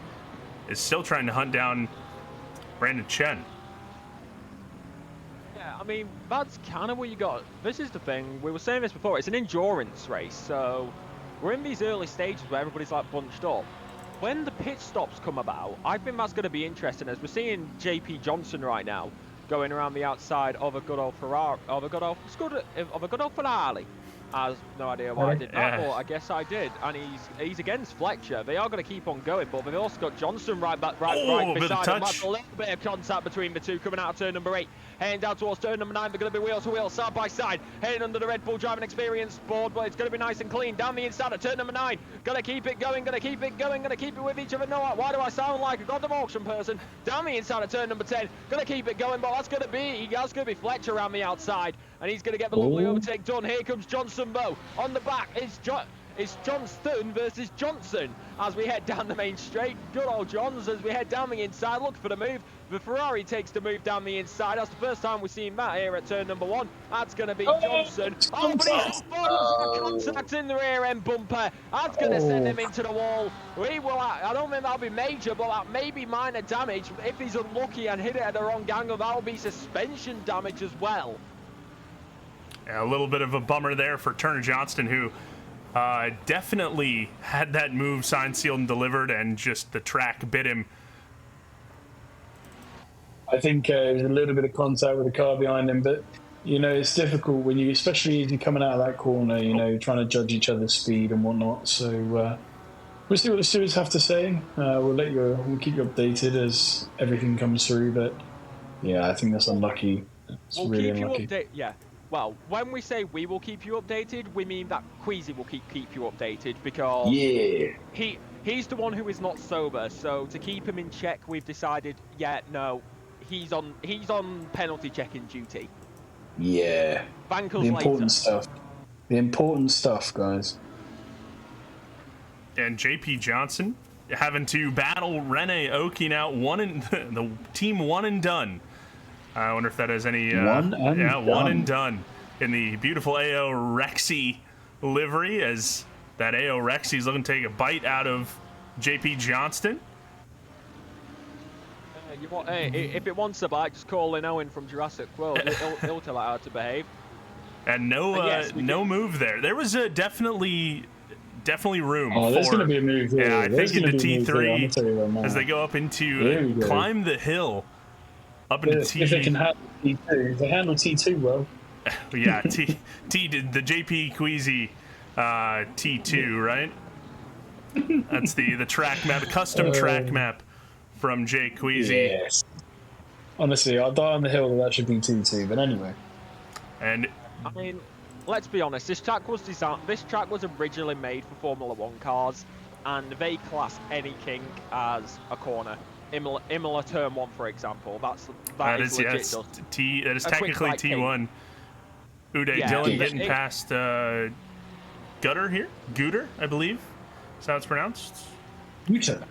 is still trying to hunt down Brandon Chen. Yeah, I mean, that's kind of what you got. This is the thing. We were saying this before. It's an endurance race, so we're in these early stages where everybody's like bunched up. When the pit stops come about, I think that's going to be interesting, as we're seeing JP Johnson right now going around the outside of a good old Ferrari, of a good old Ferrari. I have no idea why I did that, but I guess I did. And he's against Fletcher. They are going to keep on going, but they've also got Johnson right beside him. That's a little bit of contact between the two coming out of turn number 8. Heading down towards turn number 9, they're going to be wheel to wheel, side by side, heading under the Red Bull driving experience board, but it's going to be nice and clean. Down the inside of turn number 9, going to keep it going, going to keep it with each other. No, why do I sound like a goddamn auction person? Down the inside of turn number 10, going to keep it going, but that's going to be Fletcher around the outside, and he's going to get the lovely overtake done. Here comes Johnson Bow on the back. It's Johnston versus Johnson as we head down the main straight. Good old Johns as we head down the inside. Look for the move. The Ferrari takes the move down the inside. That's the first time we've seen that here at turn number 1. That's going to be Johnson. Oh, but he's contact in the rear end bumper. That's going to send him into the wall. I don't think that'll be major, but that may be minor damage. If he's unlucky and hit it at the wrong angle, that'll be suspension damage as well. Yeah, a little bit of a bummer there for Turner Johnston, who definitely had that move signed, sealed, and delivered, and just the track bit him. I think there's a little bit of contact with the car behind him, but you know it's difficult when especially as you're coming out of that corner, you know, trying to judge each other's speed and whatnot. So we'll see what the stewards have to say. We'll keep you updated as everything comes through. But yeah, I think that's unlucky. It's really unlucky. Well, when we say we will keep you updated, we mean that Queasy will keep you updated, because he's the one who is not sober. So to keep him in check, we've decided, he's on penalty checking duty. Yeah. Bankers the important later. stuff. The important stuff, guys. And JP Johnson having to battle Rene Oki now, the team one and done. I wonder if that has any... one and done in the beautiful AO Rexy livery, as that AO Rexy is looking to take a bite out of JP Johnston. If it wants a bite, just call in Owen from Jurassic World. He'll tell it how to behave. And no move there. There was definitely room. Oh, there's going to be a move there. Yeah, I think into T3 as they go up into climb the hill. Up into T. If they can handle T2, if they handle T2 well. Yeah, the JP Queasy T2, right? That's the track map, custom track map from Jay Queasy. Yes. Honestly, I'll die on the hill that should be T2, but anyway. And I mean, let's be honest. This track was originally made for Formula 1 cars, and they class any kink as a corner. Imola Turn 1, for example. That is legit. That is technically T1. Uday Dillon getting past Gutter here. Gooter, I believe. Is that how it's pronounced? Gooter.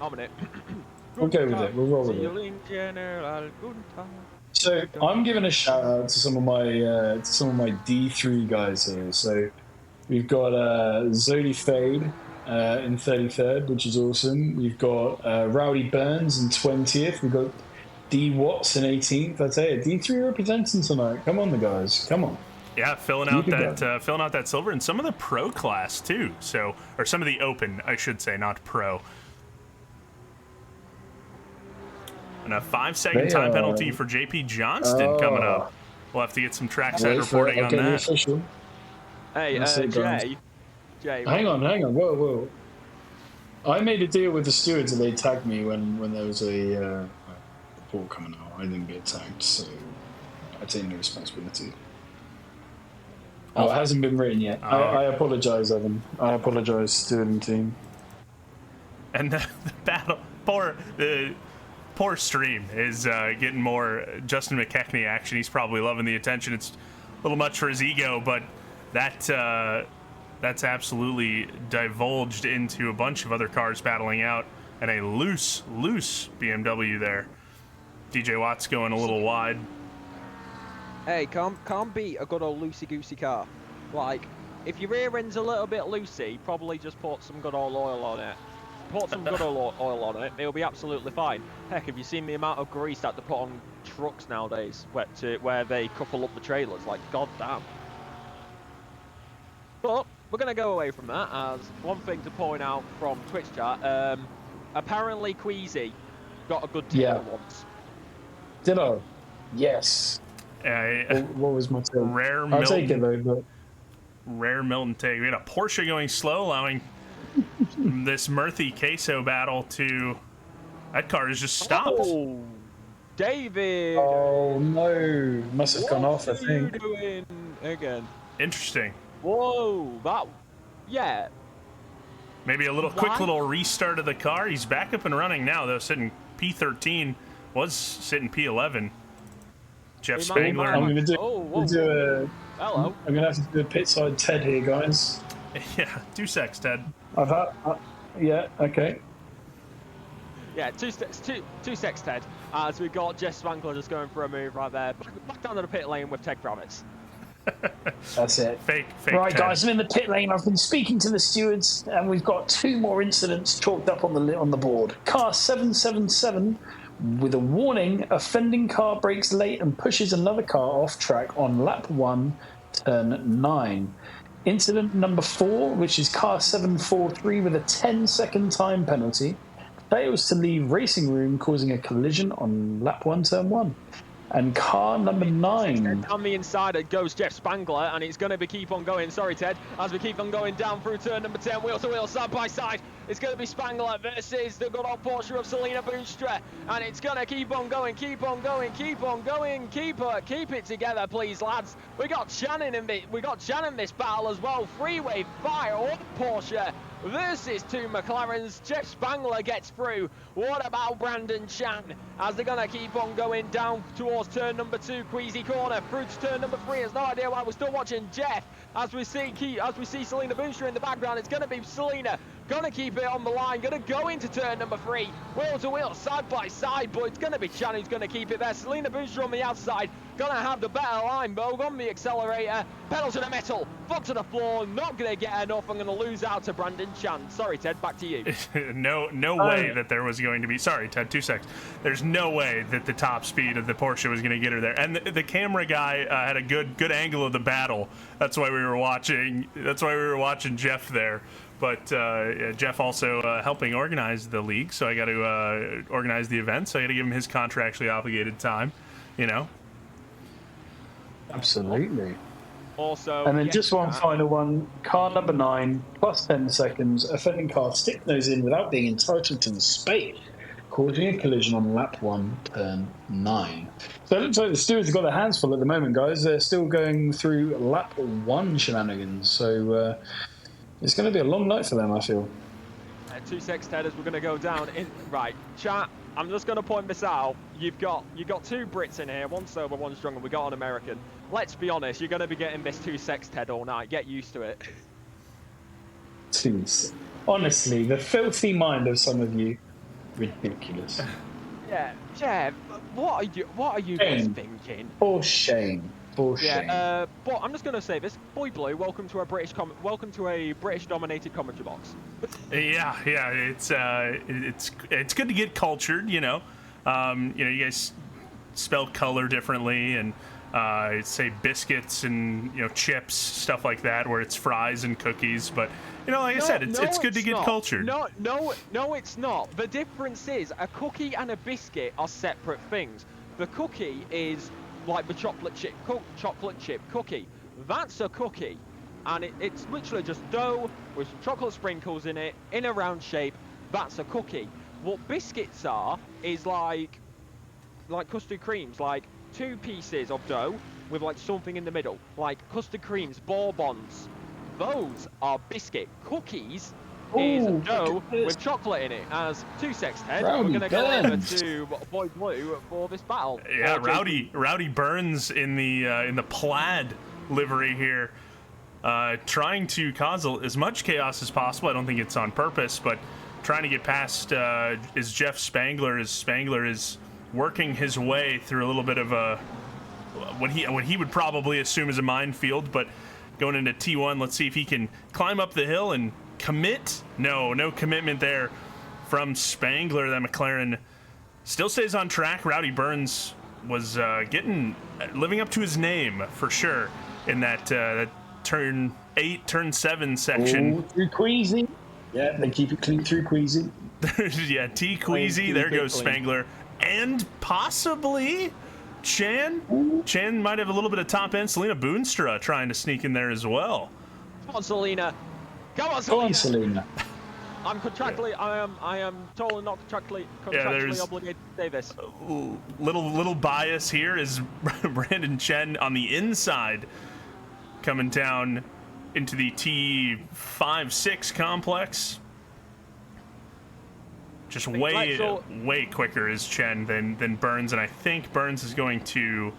I'm in it. We'll go with it. We'll roll with it. So I'm giving a shout out to some of my D3 guys here. So we've got Zodi Fade in 33rd, which is awesome. We've got Rowdy Burns in 20th. We've got D Watts in 18th. I'd say D3 representing tonight. Come on, the guys. Come on. Yeah, filling out that silver, and some of the pro class too. So, or some of the open, I should say, not pro. And a 5-second time penalty for JP Johnston coming up. We'll have to get some trackside reporting on that. Official. Hey, Jay. Hang on. Whoa. I made a deal with the stewards and they tagged me when there was a report coming out. I didn't get tagged, so I take no responsibility. Oh, it hasn't been written yet. I apologise, Evan. I apologise, steward and team. And the battle, poor stream is getting more Justin McKechnie action. He's probably loving the attention. It's a little much for his ego, but that's absolutely divulged into a bunch of other cars battling out, and a loose BMW there. DJ Watts going a little wide. Hey, can't beat a good old loosey-goosey car. Like, if your rear end's a little bit loosey, probably just put some good old oil on it. Put some good oil on it, it'll be absolutely fine. Heck, have you seen the amount of grease that they put on trucks nowadays where they couple up the trailers? Like, goddamn. But we're going to go away from that, as one thing to point out from Twitch chat, apparently Queasy got a good tail once. Did I? Yes. What was my take? Rare I'll Milton. take it though, but Rare Milton take. We had a Porsche going slow, allowing this Murthy Queso battle to. That car is just stopped. Oh, David! oh no, must have gone off. I What are think. you doing again? Interesting. Whoa, yeah. Maybe a quick little restart of the car. He's back up and running now, though, sitting P13. Was sitting P11. Jeff Spangler. I'm gonna do. Hello. I'm gonna have to do a pit side Ted here, guys. Yeah, 2 secs, Ted. I've had. Yeah. Okay. Yeah, two secs, Ted. As we've got Jeff Spangler just going for a move right there. Back down to the pit lane with Ted Kravitz. That's it. Fake Right, Ted. guys, I'm in the pit lane. I've been speaking to the stewards, and we've got 2 more incidents chalked up on the board. Car 777 with a warning: offending car brakes late and pushes another car off track on lap 1, turn 9. Incident number 4, which is car 743 with a 10-second time penalty, fails to leave racing room, causing a collision on lap 1, turn 1. And car number 9. On the inside goes Jeff Spangler, and it's going to keep on going. Sorry, Ted. As we keep on going down through turn number 10, wheel to wheel, side by side. It's going to be Spangler versus the good old Porsche of Selena Boonstra. And it's going to keep on going, keep on going, keep on going. Keep it together, please, lads. We got Shannon in this battle as well. Freeway fire up Porsche versus 2 McLarens. Jeff Spangler gets through. What about Brandon Chan? As they're going to keep on going down towards turn number 2, Queasy Corner, through to turn number 3. There's no idea why we're still watching Jeff. As we see Selena Boonstra in the background, it's going to be Selena. Going to keep it on the line. Going to go into turn number 3. Wheel to wheel, side by side, but it's going to be Chan who's going to keep it there. Selena Boonstra on the outside. Going to have the better line, Bogue on the accelerator. Pedal to the metal. Foot to the floor. Not going to get enough. I'm going to lose out to Brandon Chan. Sorry, Ted. Back to you. no way that there was going to be. Sorry, Ted. 2 secs. There's no way that the top speed of the Porsche was going to get her there. And the camera guy had a good angle of the battle. That's why we were watching. That's why we were watching Jeff there. But Jeff also helping organize the league, so I got to organize the event. So I got to give him his contractually obligated time. You know. Absolutely. Also, And then yes, just one final one. Car number 9, plus 10 seconds. Offending car stick nose in without being entitled to the space, causing a collision on lap 1, turn 9. So it looks like the stewards have got their hands full at the moment, guys. They're still going through lap 1 shenanigans. So it's going to be a long night for them, I feel. 2 secs, Ted, as we're going to go down in. Right, chat. I'm just going to point this out. You've got 2 Brits in here, 1 sober, 1 strong, and we got an American. Let's be honest, you're going to be getting this 2 secs, Ted, all night. Get used to it. Honestly, the filthy mind of some of you, ridiculous. Yeah. What are you guys thinking? For shame. Yeah. But I'm just going to say this, Boy Blue. Welcome to a British dominated commentary box. Yeah. It's good to get cultured. You know, you guys spell color differently and say biscuits and chips, stuff like that, where it's fries and cookies. But like I said, it's good to get cultured. No, it's not. The difference is a cookie and a biscuit are separate things. The cookie is like the chocolate chip cookie. That's a cookie, and it's literally just dough with some chocolate sprinkles in it in a round shape. That's a cookie. What biscuits are is like custard creams, like 2 pieces of dough with like something in the middle, like custard creams, bourbons. Those are biscuit. Cookies is dough with chocolate in it. As 2 secs, Ted, we're going to go over to Boy Blue for this battle. Yeah, Rowdy Burns in the plaid livery here, trying to cause as much chaos as possible. I don't think it's on purpose, but trying to get past is Jeff Spangler. As Spangler is working his way through a little bit of what he would probably assume is a minefield, but going into T1. Let's see if he can climb up the hill and commit. No commitment there from Spangler. That McLaren still stays on track. Rowdy Burns was living up to his name for sure in that turn 8, turn 7 section. Oh, through Queasy. Yeah, they keep it clean through Queasy. Yeah, T Queasy. There goes Spangler. And possibly Chan. Chan might have a little bit of top end. Selena Boonstra trying to sneak in there as well. Come on, Selena. Come on, Selena. Go on, Selena. I'm contractually, I am totally not contractually obligated to say this. Little bias here is Brandon Chen on the inside coming down into the T5-6 complex. Just way quicker is Chen than Burns, and I think Burns is going to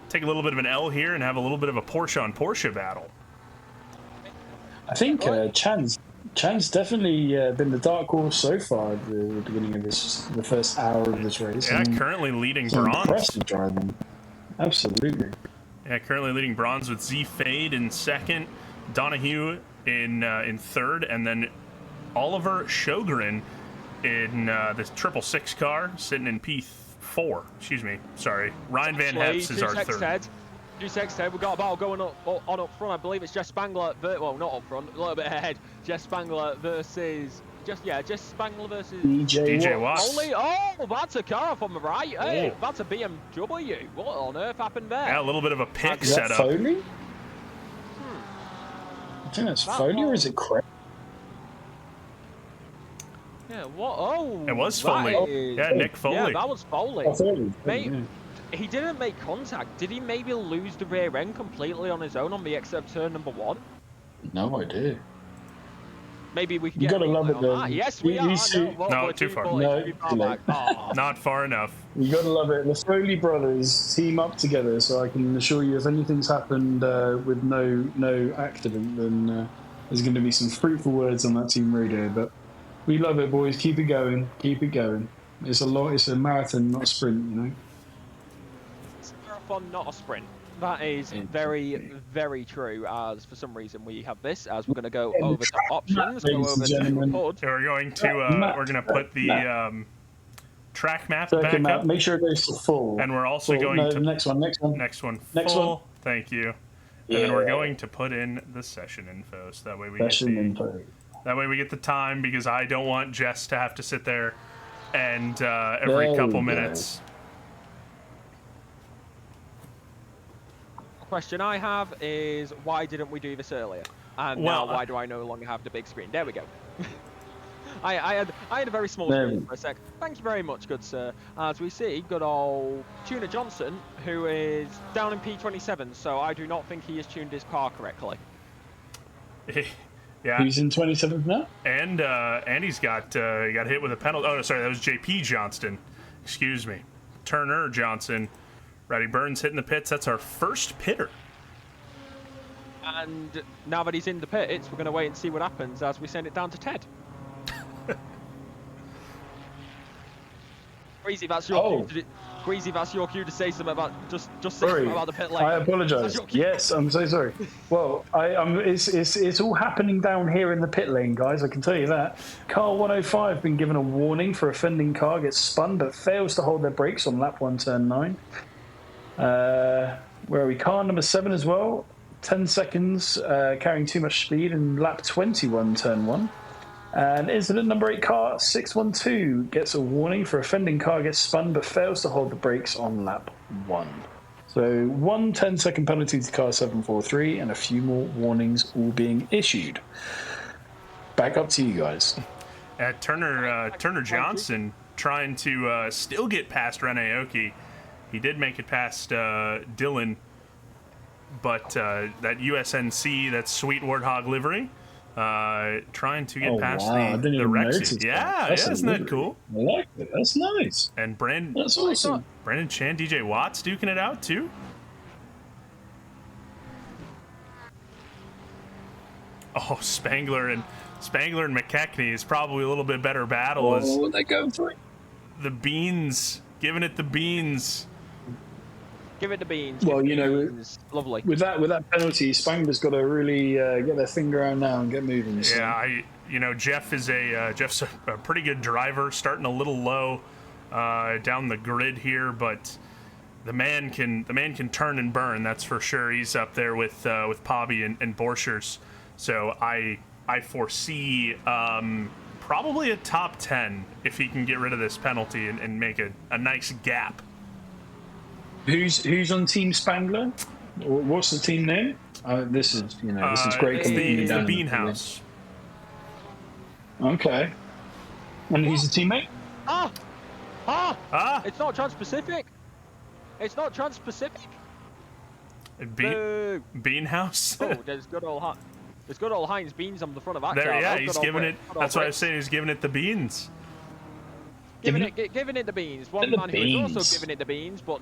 take a little bit of an L here and have a little bit of a Porsche on Porsche battle. I think Chan's definitely been the dark horse so far at the beginning of the first hour of this race. Yeah, currently leading bronze. Impressive driving. Absolutely. Yeah, currently leading bronze with Z Fade in second, Donahue in third, and then Oliver Sjogren in the 666 car, sitting in P4. Excuse me. Sorry. Ryan Van Heps is our third. 2-6 head. We've got a battle going on up front. I believe it's Jess Spangler. Well, not up front. A little bit ahead. Jess Spangler versus... Jess Spangler versus... DJ Watts. Oh, that's a car off on the right. Hey, that's a BMW. What on earth happened there? Yeah, a little bit of a pick Is that setup. Foley? I think that's Foley, or is it Craig? Yeah, what? Oh, it was Foley. Yeah, Nick Foley. Yeah, that was Foley. Oh, Foley. He didn't make contact. Did he maybe lose the rear end completely on his own on the except turn number 1? No idea. Maybe we can You get gotta love it, though. Yes, we are. No, too far. No, too far back. Oh. Not far enough. You gotta love it. The Foley brothers team up together, so I can assure you, if anything's happened with no accident, then there's going to be some fruitful words on that team radio. But we love it, boys. Keep it going. Keep it going. It's a marathon, not a sprint. You know. It's a marathon, not a sprint. That is very, very true. As for some reason we have this, as we're going to go over to options, go over to HUD. So we're going to put the track map back up. Make sure it goes to full. And we're also going to next one full. Thank you. And then we're going to put in the session info, so that way we get the time, because I don't want Jess to have to sit there and every couple minutes. Question I have is, why didn't we do this earlier? And now why do I no longer have the big screen? There we go. I had a very small screen for a sec. Thank you very much, good sir. As we see, good old Tuner Johnson, who is down in P27, so I do not think he has tuned his car correctly. Yeah. He's in 27th now? And he's got hit with a penalty. Oh, no, sorry, that was JP Johnston. Excuse me. Turner Johnson. Rowdy Burns hitting the pits. That's our first pitter. And now that he's in the pits, we're going to wait and see what happens as we send it down to Ted. Greasy, that's your cue. Greasy, that's your cue to say something about just say something about the pit lane. I apologise. Yes, I'm so sorry. Well, it's all happening down here in the pit lane, guys. I can tell you that. Car 105 been given a warning for offending car, gets spun but fails to hold their brakes on lap 1, turn 9. Where are we? Car number 7 as well. 10 seconds carrying too much speed in lap 21, turn 1. And incident number 8, car 612 gets a warning for offending car, gets spun but fails to hold the brakes on lap 1. So 1 10-second penalty to car 743 and a few more warnings all being issued. Back up to you guys. Turner Johnson trying to still get past Rene Aoki. He did make it past Dylan, but that USNC, that sweet Warthog livery, trying to get past the Rexy. Yeah, isn't that cool? I like it. That's nice. And that's awesome. Brandon Chan, DJ Watts duking it out too. Oh, Spangler and McKechnie is probably a little bit better battle. They go for it. The beans, giving it the beans. Give it the beans. Well, give it you the know, beans. Lovely. with that penalty, Spangler's got to really get their finger out now and get moving. So. Yeah, Jeff is Jeff's a pretty good driver, starting a little low down the grid here, but the man can turn and burn. That's for sure. He's up there with Pobby and Borchers. So I foresee probably a top 10 if he can get rid of this penalty and make a nice gap. Who's on Team Spangler? What's the team name? This is great. It's the Bean House. Okay. And he's a teammate? It's not Trans-Pacific. It's not Trans-Pacific. Bean House? Oh, there's good old Heinz Beans on the front of that car. Yeah, he's giving it. That's what I was saying. He's giving it the beans. Giving it the beans. One man who is also giving it the beans, but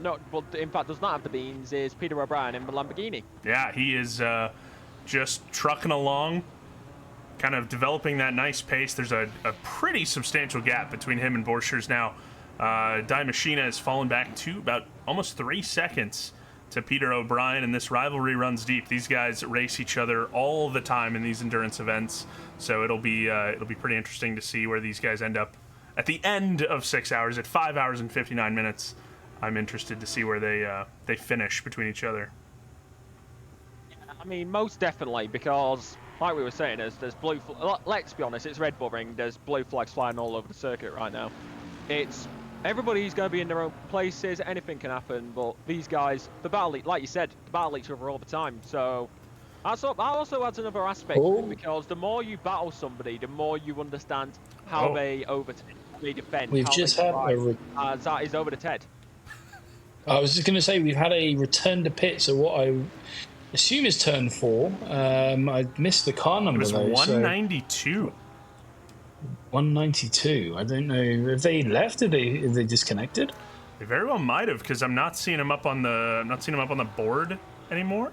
in fact does not have the beans, is Peter O'Brien in the Lamborghini. Yeah, he is just trucking along, kind of developing that nice pace. There's a pretty substantial gap between him and Borchers now. Die Machina has fallen back to about almost 3 seconds to Peter O'Brien, and this rivalry runs deep. These guys race each other all the time in these endurance events, so it'll be pretty interesting to see where these guys end up at the end of 6 hours, at 5 hours and 59 minutes. I'm interested to see where they finish between each other. I mean, most definitely, because like we were saying, there's blue. Let's be honest, it's Red Bull Ring. There's blue flags flying all over the circuit right now. Everybody's going to be in their own places. Anything can happen, but these guys, like you said, they battle each other all the time. So that also adds another aspect to it, because the more you battle somebody, the more you understand how they overtake. They defend. We've just had that is over the TED. I was just going to say we've had a return to pit. So what I assume is turn 4. I missed the car number. It was 192. 192. I don't know. Have they left? Have they disconnected? They very well might have, because I'm not seeing them up on the board anymore.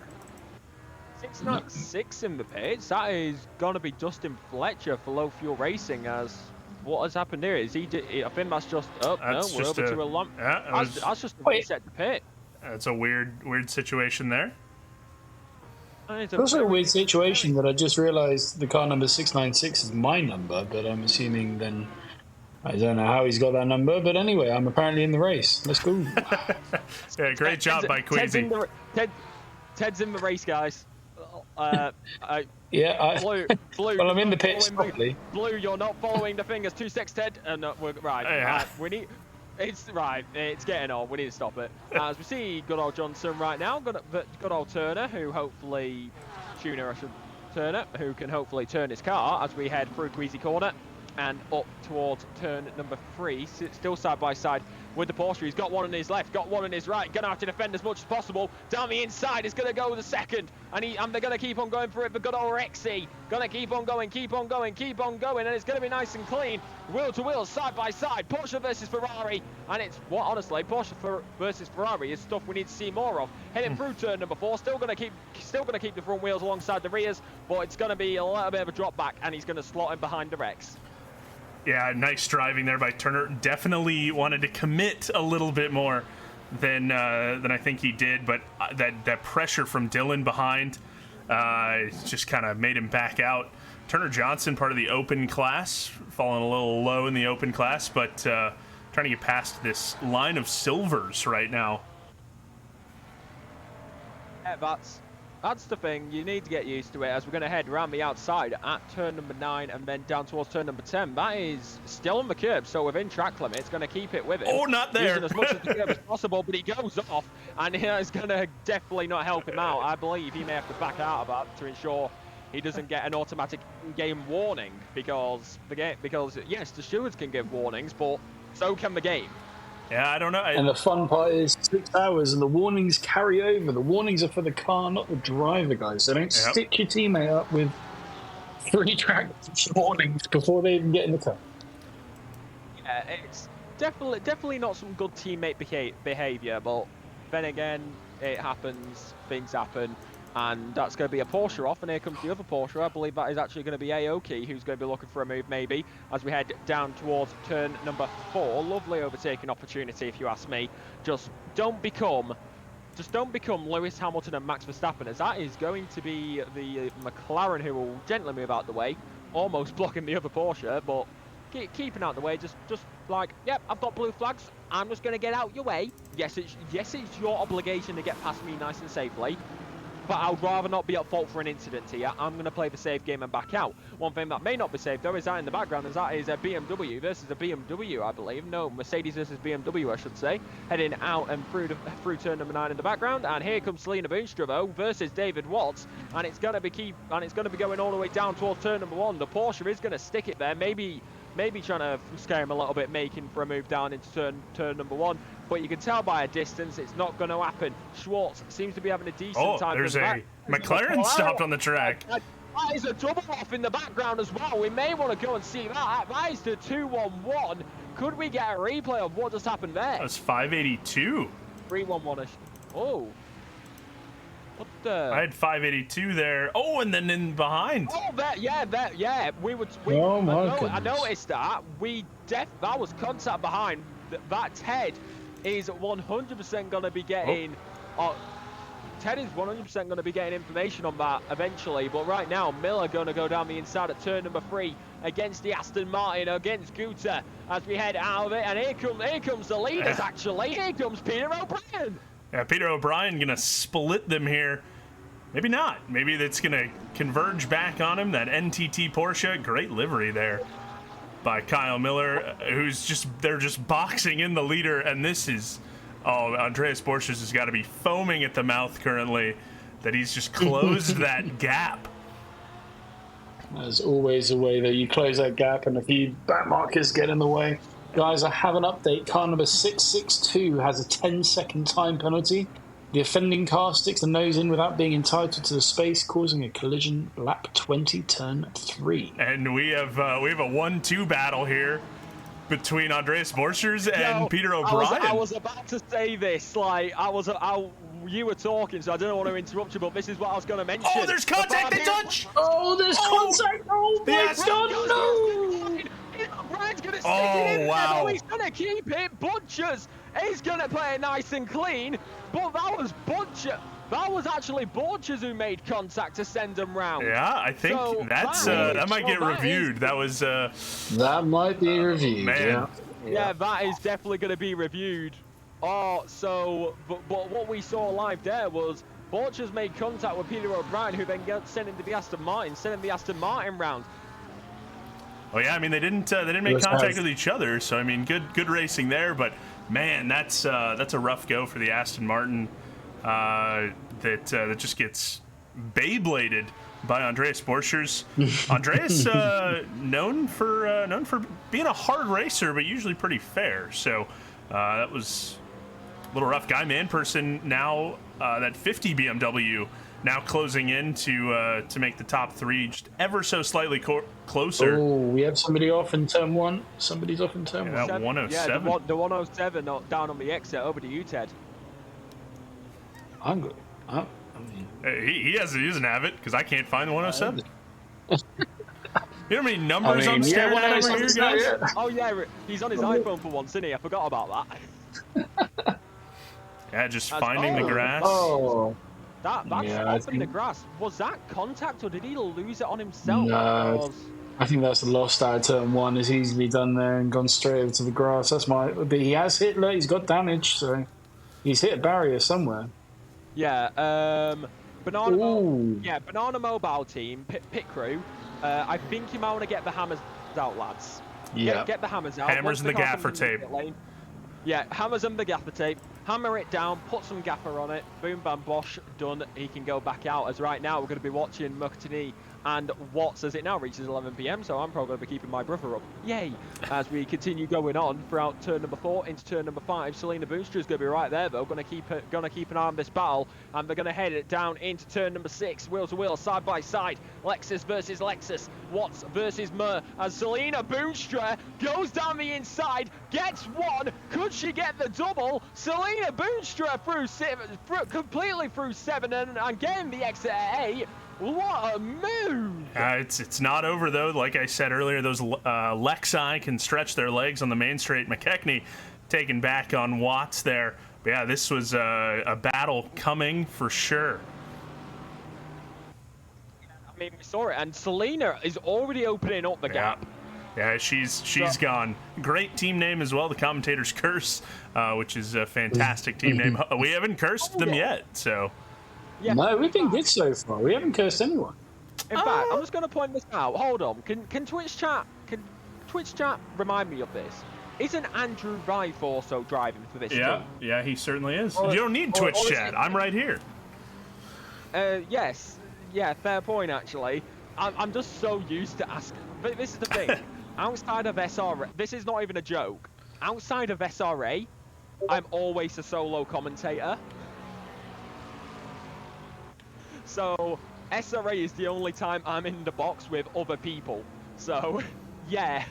696 in the pits. That is gonna be Dustin Fletcher for Low Fuel Racing. As what has happened here is I think that's just we're over to a lump. Yeah, that's just a reset the pit. That's a weird situation there. It's also a weird situation that I just realised the car number 696 is my number, but I'm assuming then I don't know how he's got that number. But anyway, I'm apparently in the race. Let's go. Yeah, great job by Queasy. Ted's in the race, guys. Blue. Well, I'm in the pits properly. Blue, you're not following the fingers. 2 seconds, Ted. We're right. Yeah. We need. It's right. It's getting on. We need to stop it. As we see, good old Johnson right now. Good old Turner, who hopefully Turner, who can hopefully turn his car as we head through Queasy Corner and up towards turn number 3. Still side by side with the Porsche. He's got one on his left, got one on his right. Gonna have to defend as much as possible. Down the inside is gonna go the second, and they're gonna keep on going for it. But good old Rexy gonna keep on going, and it's gonna be nice and clean. Wheel to wheel, side by side. Porsche versus Ferrari, and it's honestly, Porsche versus Ferrari is stuff we need to see more of. Heading through turn number 4, still gonna keep the front wheels alongside the rears, but it's gonna be a little bit of a drop back, and he's gonna slot in behind the Rex. Yeah, nice driving there by Turner. Definitely wanted to commit a little bit more than I think he did, but that pressure from Dylan behind just kind of made him back out. Turner Johnson, part of the open class, falling a little low in the open class, but trying to get past this line of silvers right now. Yeah, that's the thing. You need to get used to it as we're going to head around the outside at turn number 9 and then down towards turn number 10. That is still on the curb, so within track limit. It's going to keep it with it. Oh, not there. Using as much of the curb as possible, but he goes off, and it's going to definitely not help him out. I believe he may have to back out of that to ensure he doesn't get an automatic in-game warning, because yes, the stewards can give warnings, but so can the game. Yeah, I don't know. And the fun part is 6 hours, and the warnings carry over. The warnings are for the car, not the driver, guys. So don't stick your teammate up with 3 track warnings before they even get in the car. Yeah, it's definitely not some good teammate behaviour, but then again, it happens, things happen. And that's going to be a Porsche off, and here comes the other Porsche. I believe that is actually going to be Aoki, who's going to be looking for a move, maybe, as we head down towards turn number 4. Lovely overtaking opportunity, if you ask me. Just don't become just don't become Lewis Hamilton and Max Verstappen, as that is going to be the McLaren who will gently move out the way, almost blocking the other Porsche, but keeping out the way, just like, yep, I've got blue flags, I'm just going to get out your way. Yes, it's your obligation to get past me nice and safely, but I'd rather not be at fault for an incident here. I'm going to play the safe game and back out. One thing that may not be safe, though, is that in the background, is a BMW versus a BMW, I believe. No, Mercedes versus BMW, I should say. Heading out and through turn number 9 in the background, and here comes Selena Boonstra, though, versus David Watts, and it's going to be going all the way down towards turn number 1. The Porsche is going to stick it there, maybe trying to scare him a little bit, making for a move down into turn number 1. But you can tell by a distance it's not going to happen. Schwartz seems to be having a decent time. There's a McLaren stopped on the track. That is a double off in the background as well. We may want to go and see that. That is the 2-1-1. Could we get a replay of what just happened there? That was 582. 3-1-1-ish. Oh. What the? I had 582 there. Oh, and then in behind. Oh, yeah. Oh my I goodness. noticed that. That was contact behind. That Ted is 100% going to be getting. Ted is 100% going to be getting information on that eventually. But right now, Miller going to go down the inside at turn number 3 against the Aston Martin, against Guter as we head out of it. And here comes the leaders. Actually, here comes Peter O'Brien. Yeah, Peter O'Brien going to split them here. Maybe not. Maybe that's going to converge back on him. That NTT Porsche, great livery there by Kyle Miller, they're just boxing in the leader. And this is, Andreas Borchers has got to be foaming at the mouth currently that he's just closed that gap. There's always a way that you close that gap, and if you back markers get in the way. Guys, I have an update. Car number 662 has a 10-second time penalty. The offending car sticks the nose in without being entitled to the space, causing a collision lap 20, turn 3. And we have a 1-2 battle here between Andreas Borchers and Peter O'Brien. I was about to say this, like, you were talking, so I didn't want to interrupt you, but this is what I was going to mention. Oh, there's contact and touch! Oh, there's contact! Oh, my God, no! Brian's going to stick it in wow. there, he's going to keep it. Butchers is going to play it nice and clean, but that was Butcher. That was actually Borchers who made contact to send him round. Yeah, I think So that might get reviewed. That was that might be reviewed. man. Yeah, that is definitely going to be reviewed. But what we saw live there was Borchers made contact with Peter O'Brien, who then sent him to the Aston Martin round. Oh yeah, I mean they didn't make contact with each other, so I mean good racing there, but man, that's a rough go for the Aston Martin that just gets Beybladed by Andreas Borchers. Andreas known for being a hard racer, but usually pretty fair. So that was a little rough. Guy Manperson now that 50 BMW now closing in to make the top 3 just ever so slightly closer. Oh, we have somebody off in turn 1. Somebody's off in turn 1. That 107. Yeah, the 107 down on the exit. Over to you, Ted. I'm good. He doesn't have it because I can't find the 107. You know how many numbers I'm staring at over here, guys? Yeah. Oh yeah, he's on his iPhone for once, isn't he? I forgot about that. Yeah, just finding the grass. Oh. That's off in the grass. Was that contact, or did he lose it on himself? No, I think that's the lost out of turn 1. It's easily done there and gone straight over to the grass. But he has hit. Look, he's got damage, so he's hit a barrier somewhere. Yeah. Banana Mobile Team pit crew. I think you might want to get the hammers out, lads. Yeah. Get the hammers out. Hammers and the gaffer tape. Yeah, hammers and the gaffer tape. Hammer it down, put some gaffer on it. Boom, bam, bosh, done. He can go back out. As right now, we're going to be watching Mukhtini and Watts as it now reaches 11 PM, so I'm probably going to be keeping my brother up. Yay! As we continue going on throughout turn number 4 into turn number 5. Selena Boonstra is going to be right there, though. Going to keep an eye on this battle, and they're going to head it down into turn number 6. Wheel to wheel, side by side. Lexus versus Lexus. Watts versus Mur. As Selena Boonstra goes down the inside, gets one. Could she get the double? Selena Boonstra completely through 7 and getting the exit at 8. What a move! It's not over, though. Like I said earlier, those Lexi can stretch their legs on the main straight. McKechnie taken back on Watts there But yeah, this was a battle coming for sure. I mean, we saw it, and Selena is already opening up the gap. Yeah, she's gone. Great team name as well, the Commentator's Curse, which is a fantastic team name. We haven't cursed them yet, so. Yeah. No, we've been good so far. We haven't cursed anyone. In fact, I'm just going to point this out. Hold on. Can Twitch chat remind me of this? Isn't Andrew Rife also driving for this team? Yeah, he certainly is. You don't need Twitch chat. I'm right here. Yes. Yeah, fair point, actually. I'm just so used to asking. But this is the thing. Outside of SRA, this is not even a joke. Outside of SRA, I'm always a solo commentator. So, SRA is the only time I'm in the box with other people. So, yeah.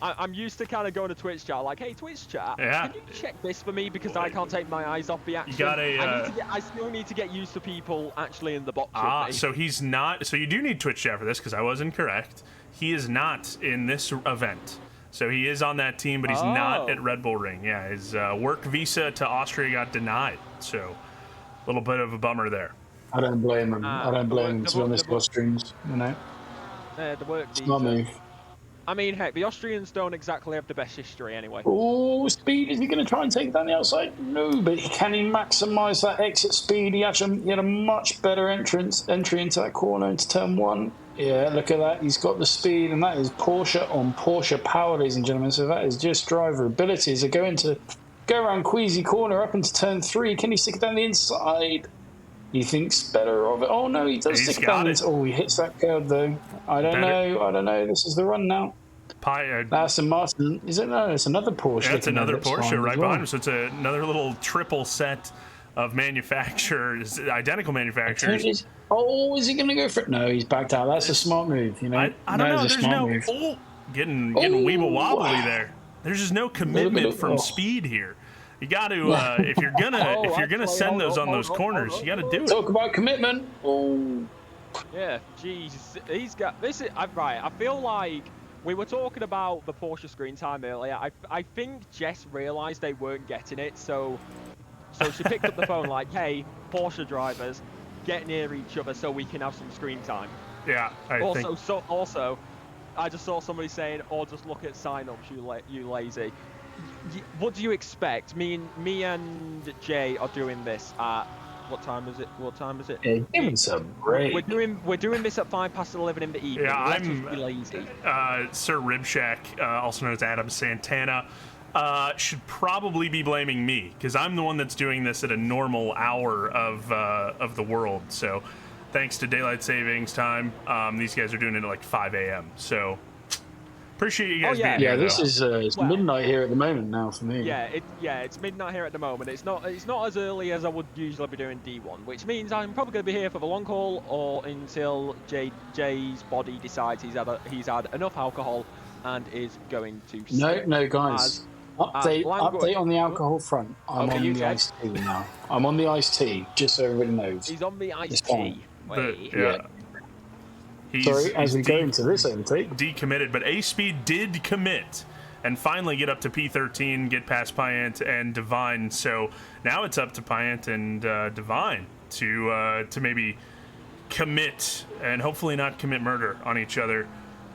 I'm used to kind of going to Twitch chat, like, hey, Twitch chat, can you check this for me because I can't take my eyes off the action? You gotta, I still need to get used to people actually in the box with me. So he's not, so you do need Twitch chat for this because I was incorrect. He is not in this event. So he is on that team, but he's not at Red Bull Ring. Yeah, his work visa to Austria got denied. So a little bit of a bummer there. I don't blame him. I don't blame him, to be honest, Austrians, you know. The work It's visa. not me. I mean, heck, the Austrians don't exactly have the best history anyway. Oh, speed. Is he going to try and take down the outside? No, but can he maximise that exit speed? He had a much better entry into that corner into turn one. Yeah, look at that. He's got the speed, and that is Porsche on Porsche power, ladies and gentlemen. So that is just driver abilities. They're going to go around Queasy corner up into turn 3. Can he stick it down the inside? He thinks better of it. Oh, no, he does stick it down. Oh, he hits that curve, though. I don't know. This is the run now. Aston Martin. Is it? No, it's another Porsche. Yeah, it's another Porsche right behind him. So it's another little triple set of manufacturers, identical manufacturers. Oh, is he going to go for it? No, he's backed out. That's a smart move, you know. I don't know. There's no getting weeble wobbly there. There's just no commitment from speed here. You got to if you're gonna send those on those corners, you got to do it. Talk about commitment. Oh. Yeah, jeez, he's got this. Right, I feel like we were talking about the Porsche screen time earlier. I think Jess realised they weren't getting it, so she picked up the phone like, hey, Porsche drivers, get near each other so we can have some screen time. Yeah. Also, I just saw somebody saying, "Oh, just look at sign-ups, you lazy." What do you expect? Me and Jay are doing this at what time is it? Yeah, give him some break. We're doing this at 11:05 in the evening. Yeah, Let's just be lazy. Sir Ribshack, also known as Adam Santana, should probably be blaming me because I'm the one that's doing this at a normal hour of the world. So, thanks to daylight savings time, these guys are doing it at like 5 a.m. So. Appreciate you guys being here. Yeah, this is it's midnight here at the moment now for me. Yeah, it's midnight here at the moment. It's not as early as I would usually be doing D1, which means I'm probably going to be here for the long haul or until Jay's body decides he's had enough alcohol and is going to. No, guys. Update on the alcohol front. I'm on the iced tea now. I'm on the iced tea, just so everybody knows. He's on the iced tea. Sorry, as we go into this overtake. Decommitted, but A-Speed did commit and finally get up to P13, get past Pyant and Divine. So now it's up to Pyant and Divine to maybe commit and hopefully not commit murder on each other.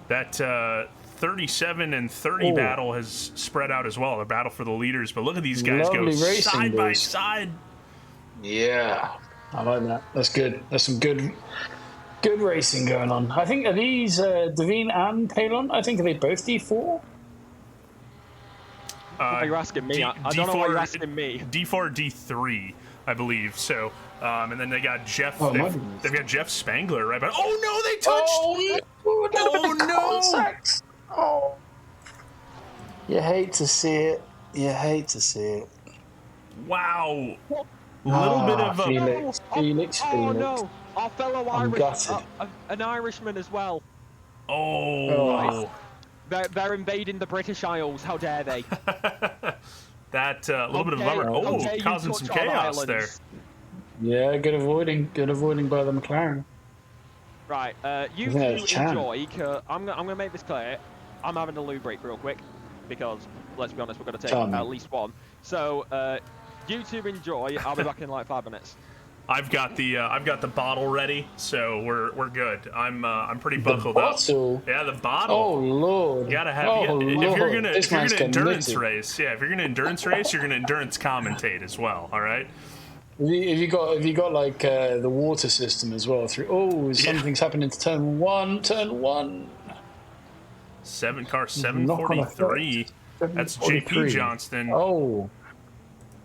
That 37 and 30 battle has spread out as well, a battle for the leaders. But look at these guys go side by side. Yeah, I like that. That's good. That's some good racing going on. I think, are these Devine and Palon? I think, are they both D4? You're asking me. I don't know why you're asking me. D4, D3, I believe. So, and then they got Jeff. They've got Jeff Spangler, right? But oh no, they touched. Oh no! Oh, you hate to see it. You hate to see it. Wow. Little bit of Felix. Oh no! Our fellow Irish, an Irishman as well. Oh. They're invading the British Isles. How dare they? That little bit of a bummer. Oh, causing some chaos there. Yeah, good avoiding by the McLaren. Right, you two enjoy. I'm gonna make this clear. I'm having a loo break real quick because let's be honest, we're gonna take at least one. So You two enjoy. I'll be back in like 5 minutes. I've got the bottle ready, so we're good. I'm pretty buckled bottle? up. Yeah, the bottle. Oh Lord! You gotta have. Oh, if you're Lord. gonna This man's endurance committed. race, if you're gonna endurance race, you're gonna endurance commentate as well. All right. Have you got like the water system as well? Something's happening to turn one. Turn one. 743. That's JP Johnston. Oh.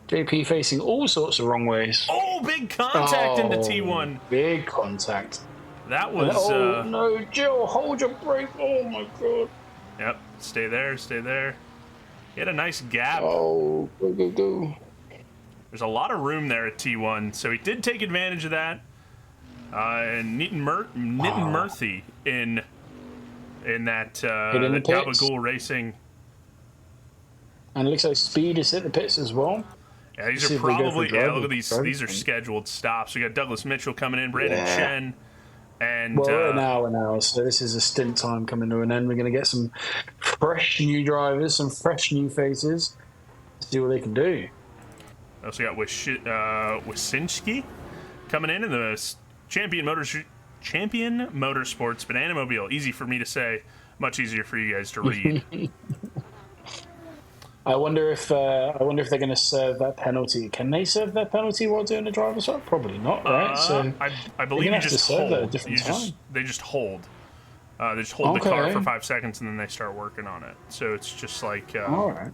JP facing all sorts of wrong ways. Oh, big contact into T1. Big contact. That was. No, Jill, hold your brake. Oh my God. Yep. Stay there. Stay there. He had a nice gap. Oh, go. There's a lot of room there at T1, so he did take advantage of that. And Nitin Murthy in that Gabagool Racing. And it looks like Speed is at the pits as well. Yeah, these are probably look at these. These are scheduled stops. We got Douglas Mitchell coming in, Brandon Chen, and we're an hour now, so this is a stint time coming to an end. We're going to get some fresh new drivers, some fresh new faces. See what they can do. Also got Wysinski coming in the Champion Motorsports Banana Mobile. Easy for me to say, much easier for you guys to read. I wonder if they're going to serve that penalty. Can they serve that penalty while doing the driver's swap? Probably not, right? So I believe you just hold. They just hold. They just hold the car for 5 seconds and then they start working on it. So it's just like. All right.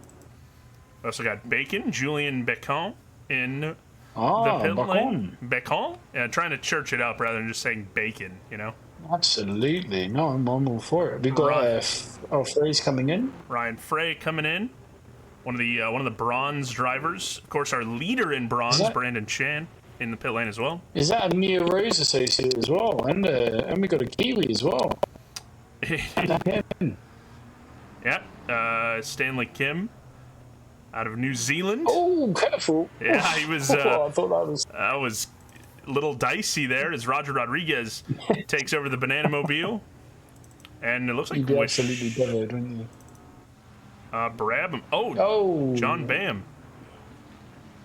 We also got Julian Becon in the pit lane. Becon? Yeah, trying to church it up rather than just saying bacon, you know? Absolutely. No, I'm all for it. We got Frey's coming in. Ryan Frey coming in. One of the bronze drivers. Of course, our leader in bronze, Brandon Chan, in the pit lane as well. Is that a Mia Rose associate as well? And we got a Kiwi as well. Yeah, Stanley Kim out of New Zealand. Oh, careful. Yeah, he was. I thought that was a little dicey there as Roger Rodriguez takes over the Banana Mobile. And it looks like... You'd be absolutely dead, wouldn't you? Brabham. Oh, John Bam.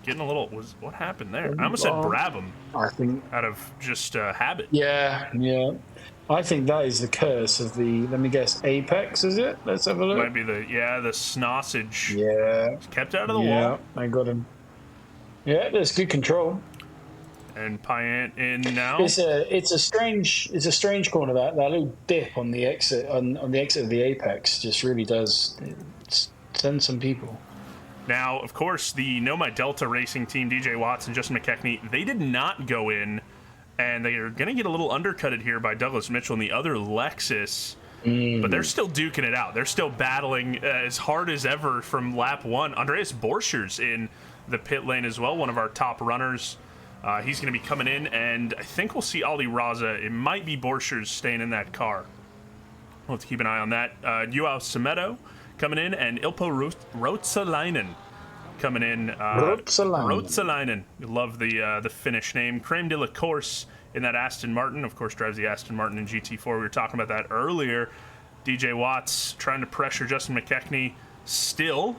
Getting a little... What happened there? I almost said Brabham. I think... Out of just habit. Yeah. I think that is the curse of the, let me guess, Apex, is it? Let's have a look. Might be the Snossage. Yeah. Kept out of the wall. Yeah, I got him. Yeah, there's good control. And Pyant in now. It's a strange corner. That little dip on the exit on the exit of the Apex just really does send some people. Now, of course, the Nomad Delta Racing team, DJ Watts and Justin McKechnie, they did not go in, and they are going to get a little undercutted here by Douglas Mitchell and the other Lexus. But they're still duking it out. They're still battling as hard as ever from lap one. Andreas Borchers in the pit lane as well, one of our top runners. He's going to be coming in, and I think we'll see Ali Raza. It might be Borchers staying in that car. We'll have to keep an eye on that. Joao Semedo coming in, and Ilpo Rotsalainen coming in. Rotsalainen. You love the Finnish name. Crème de la Course in that Aston Martin. Of course, drives the Aston Martin in GT4. We were talking about that earlier. DJ Watts trying to pressure Justin McKechnie still.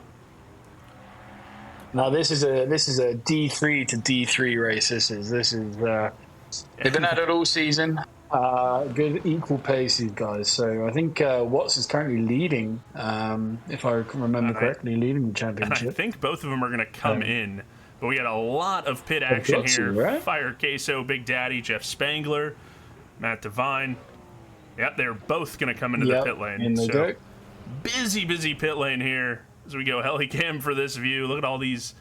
Now this is a D3 to D3 race. This is they've been at it all season. Good equal pace, these guys. So I think Watts is currently leading, if I remember correctly, leading the championship. And I think both of them are going to come in. But we got a lot of pit action here. Right? Fire Queso, Big Daddy, Jeff Spangler, Matt Devine. Yep, they're both going to come into the pit lane. In they go. Busy pit lane here as we go helicam for this view. Look at all these.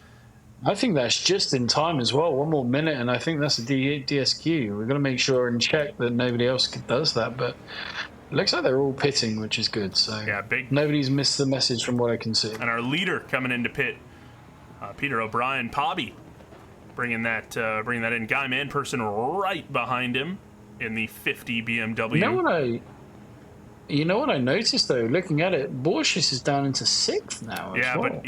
I think that's just in time as well. 1 more minute, and I think that's a DSQ. We're going to make sure and check that nobody else does that. But it looks like they're all pitting, which is good. So yeah, nobody's missed the message from what I can see. And our leader coming into pit, Peter O'Brien, Pobby, bringing that in. Guy Manperson right behind him in the 50 BMW. You know what I noticed though, looking at it, Borchers is down into 6th now. Yeah, well. but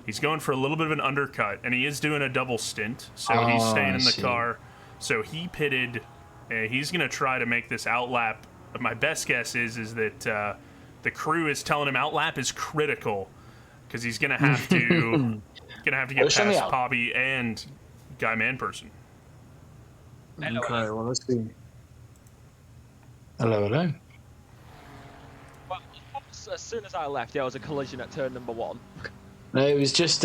he's going for a little bit of an undercut, and he is doing a double stint, so he's staying in the car. So he pitted. He's going to try to make this outlap. My best guess is that the crew is telling him outlap is critical because he's going to have to Gonna have to get Push on the past out. Poppy and Guy Manperson. Okay, well, let's see. Hello. Well, as soon as I left, there was a collision at turn number 1. No, it was just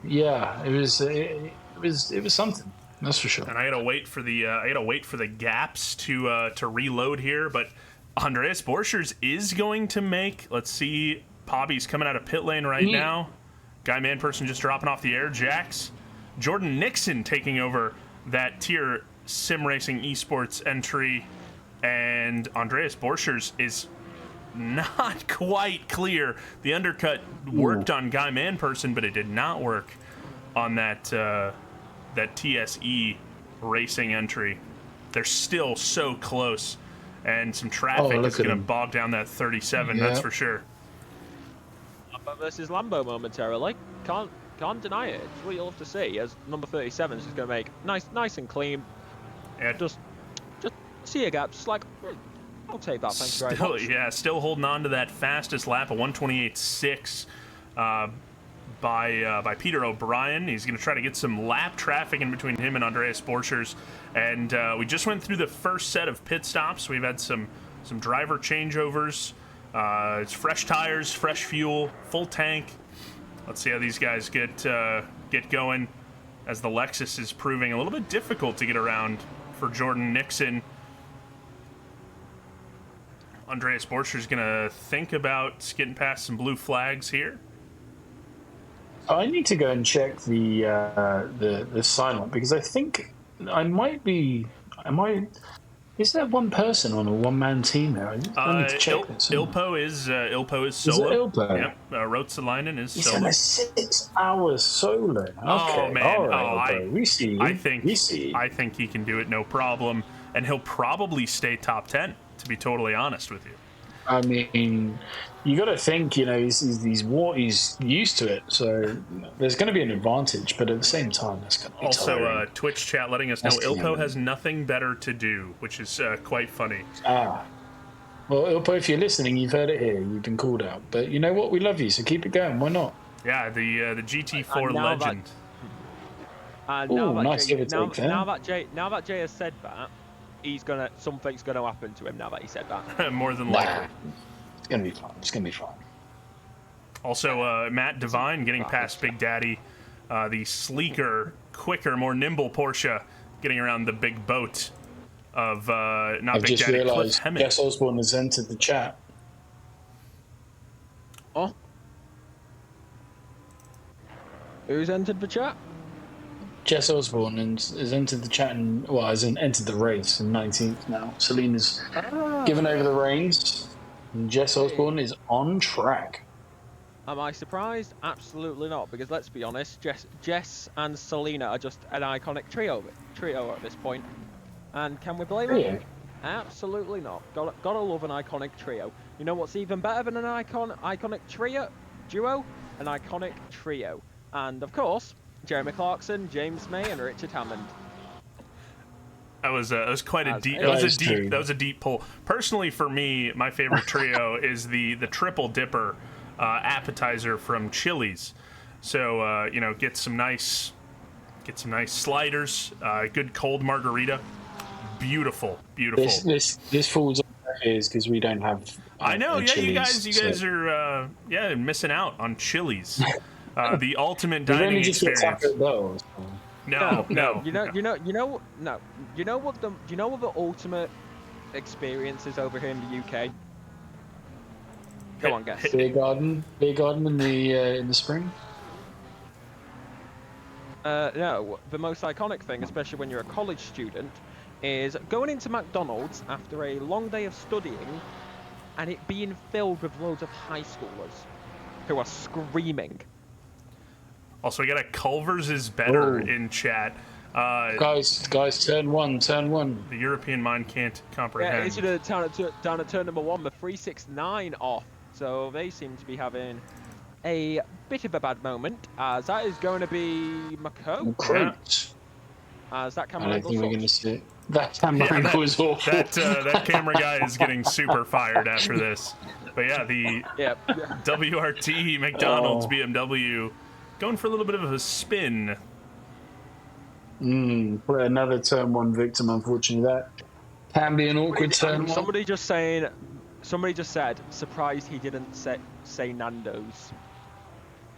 yeah, it was something. That's for sure. And I gotta wait for the gaps to reload here, but Andreas Borchers is going to make. Let's see, Poppy's coming out of pit lane right now. Guy Manperson just dropping off the air jacks. Jordan Nixon taking over that tier sim racing esports entry, and Andreas Borchers is not quite clear. The undercut worked on Guy Manperson, but it did not work on that TSE racing entry. They're still so close, and some traffic is going to bog down that 37. That's for sure. Lambo versus Lambo momentarily. Can't deny it. It's what you'll have to see, as number 37 is just going to make nice and clean. Yeah, Just see a gap, just like, I'll take that, thanks very much. Yeah, still holding on to that fastest lap, a 128.6 by Peter O'Brien. He's going to try to get some lap traffic in between him and Andreas Borchers. And we just went through the first set of pit stops. We've had some driver changeovers. It's fresh tires, fresh fuel, full tank. Let's see how these guys get going, as the Lexus is proving a little bit difficult to get around for Jordan Nixon. Andreas Borcher's going to think about getting past some blue flags here. I need to go and check the silent, because I think I might be. Is there one person on a one-man team there? I need to check this. Ilpo is solo. Is it Ilpo? Yep. Rotsalainen is He's solo. in a 6 hour solo. Okay. Oh man! All right, we see. I think he can do it no problem, and he'll probably stay top 10. To be totally honest with you. I mean, you got to think, he's used to it, so there's going to be an advantage, but at the same time, that's going to be also Twitch chat letting us know Ilpo has nothing better to do, which is quite funny. Well, Ilpo, if you're listening, you've heard it here. You've been called out, but you know what? We love you, so keep it going. Why not? Yeah, the GT4 legend. Now that Jay has said that, something's gonna happen to him now that he said that. More than likely. It's gonna be fun. Also, Matt Devine getting past Big Daddy, the sleeker, quicker, more nimble Porsche, getting around the big boat of I've Big just Daddy, Cliff realised Hemming. Jess Osborne has entered the chat. Oh, who's entered the chat? Jess Osborne has entered the chat and has entered the race in 19th now. Selena's given over the reins, and Jess Osborne is on track. Am I surprised? Absolutely not, because let's be honest, Jess and Selena are just an iconic trio at this point. And can we blame it? Absolutely not. Gotta love an iconic trio. You know what's even better than an iconic duo? An iconic trio. And of course, Jeremy Clarkson, James May, and Richard Hammond. That was quite a deep. That was a deep pull. Personally, for me, my favorite trio is the triple dipper appetizer from Chili's. So get some nice sliders, good cold margarita, beautiful. This falls on our ears because we don't have. I know. Yeah, Chili's, you guys are missing out on Chili's. The ultimate dining experience. No. You know what the ultimate experience is over here in the UK? Go on, guess. Beer garden in the spring. No, the most iconic thing, especially when you're a college student, is going into McDonald's after a long day of studying, and it being filled with loads of high schoolers who are screaming. Also, we got a Culver's is better in chat. Guys, turn one. The European mind can't comprehend. Yeah, it's down at turn number 1, the 369 off. So they seem to be having a bit of a bad moment, as that is going to be Mako. As that camera angle. I don't think we're going to see it. That camera angle is awful. That camera guy is getting super fired after this. But yeah, the WRT McDonald's BMW going for a little bit of a spin. Another turn one victim, unfortunately. That can be an awkward turn one. Somebody just said, surprised he didn't say Nando's.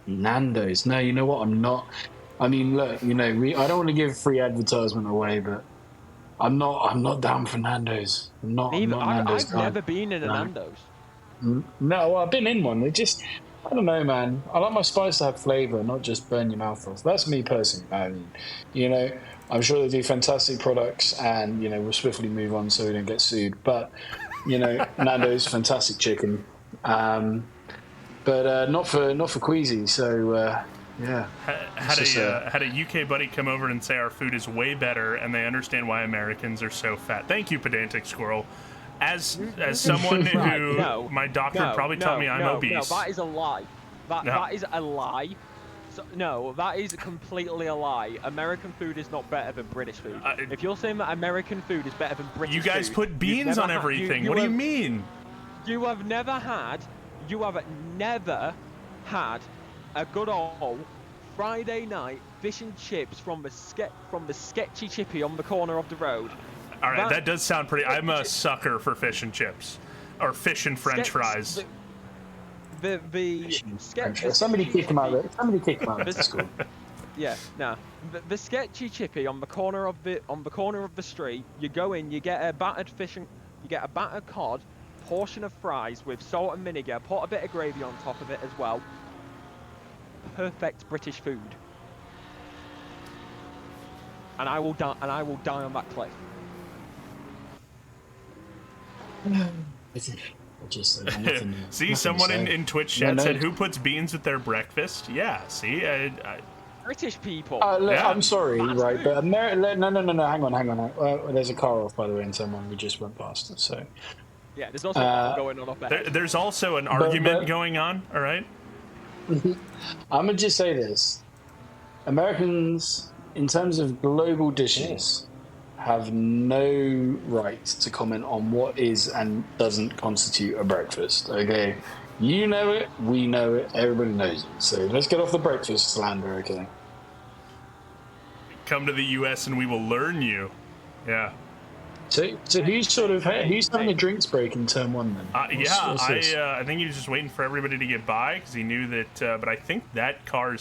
Nando's. No, you know what? I'm not. I mean, look, I don't want to give free advertisement away, but I'm not down for Nando's. I'm not Nando's I've never been in a Nando's. No, well, I've been in one. They just, I don't know, man. I like my spice to have flavour, not just burn your mouth off. That's me personally. I mean, I'm sure they do fantastic products, and we'll swiftly move on so we don't get sued. But Nando's, fantastic chicken, but not for Queasy. So yeah. Had a UK buddy come over and say our food is way better, and they understand why Americans are so fat. Thank you, pedantic squirrel. As someone who my doctor probably told me I'm obese. No, that is a lie. That is a lie. So, no, that is completely a lie. American food is not better than British food. If you're saying that American food is better than British food... You guys put beans on everything. What do you mean? You have never had a good old Friday night fish and chips from the sketchy chippy on the corner of the road. All right, that does sound pretty... I'm a sucker for fish and chips. Or fish and french fries. Somebody kick him out of the school. Yeah, nah. The sketchy chippy on the corner of the street. You go in, you get a battered fish and you get a battered cod, portion of fries with salt and vinegar, put a bit of gravy on top of it as well. Perfect British food. And I will die on that cliff. See, someone in Twitch chat said, "Who puts beans with their breakfast?" Yeah, see, British people. Look, I'm sorry, right? But no, hang on. There's a car off, by the way, and someone we just went past it. So yeah, there's also going on up there. There's also an argument going on. All right. I'm gonna just say this: Americans, in terms of global dishes, have no right to comment on what is and doesn't constitute a breakfast. Okay, you know it, we know it, everybody knows it. So let's get off the breakfast slander. Okay. Come to the U.S. and we will learn you. Yeah. So who's having a drinks break in turn one then? I think he was just waiting for everybody to get by because he knew that. But I think that car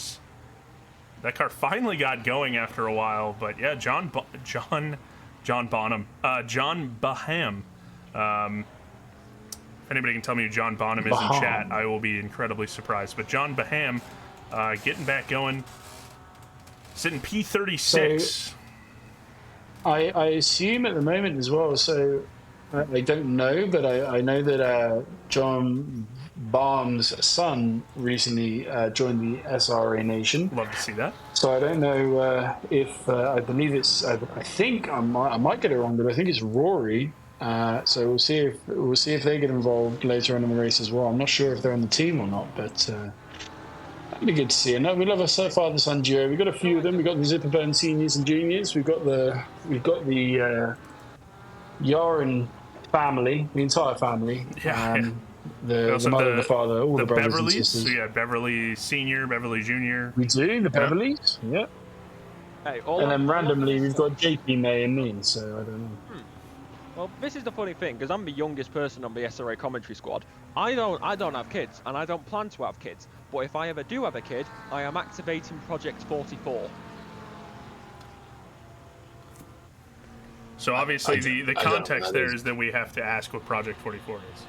finally got going after a while. But yeah, John Bonham. If anybody can tell me who John Bonham is in chat, I will be incredibly surprised. But John Baham getting back going. Sitting P36. So, I assume at the moment as well, so I don't know, but I know that John Baum's son recently joined the SRA Nation. Love to see that. So I don't know if I believe it's. I think I might get it wrong, but I think it's Rory. So we'll see if they get involved later on in the race as well. I'm not sure if they're on the team or not, but that'd be good to see. And we love our father-son duo. We've got a few of them. We've got the Zipperburn seniors and juniors. We've got the Yarin family, the entire family. The mother, the father, all the brothers Beverleys. and sisters. So yeah, Beverly Senior, Beverly Junior. We do the Beverleys. Yeah. Hey, and then randomly we've got JP, May, and me. So I don't know. Well, this is the funny thing, because I'm the youngest person on the SRA commentary squad. I don't have kids, and I don't plan to have kids. But if I ever do have a kid, I am activating Project 44. So obviously the context there is that we have to ask what Project 44 is.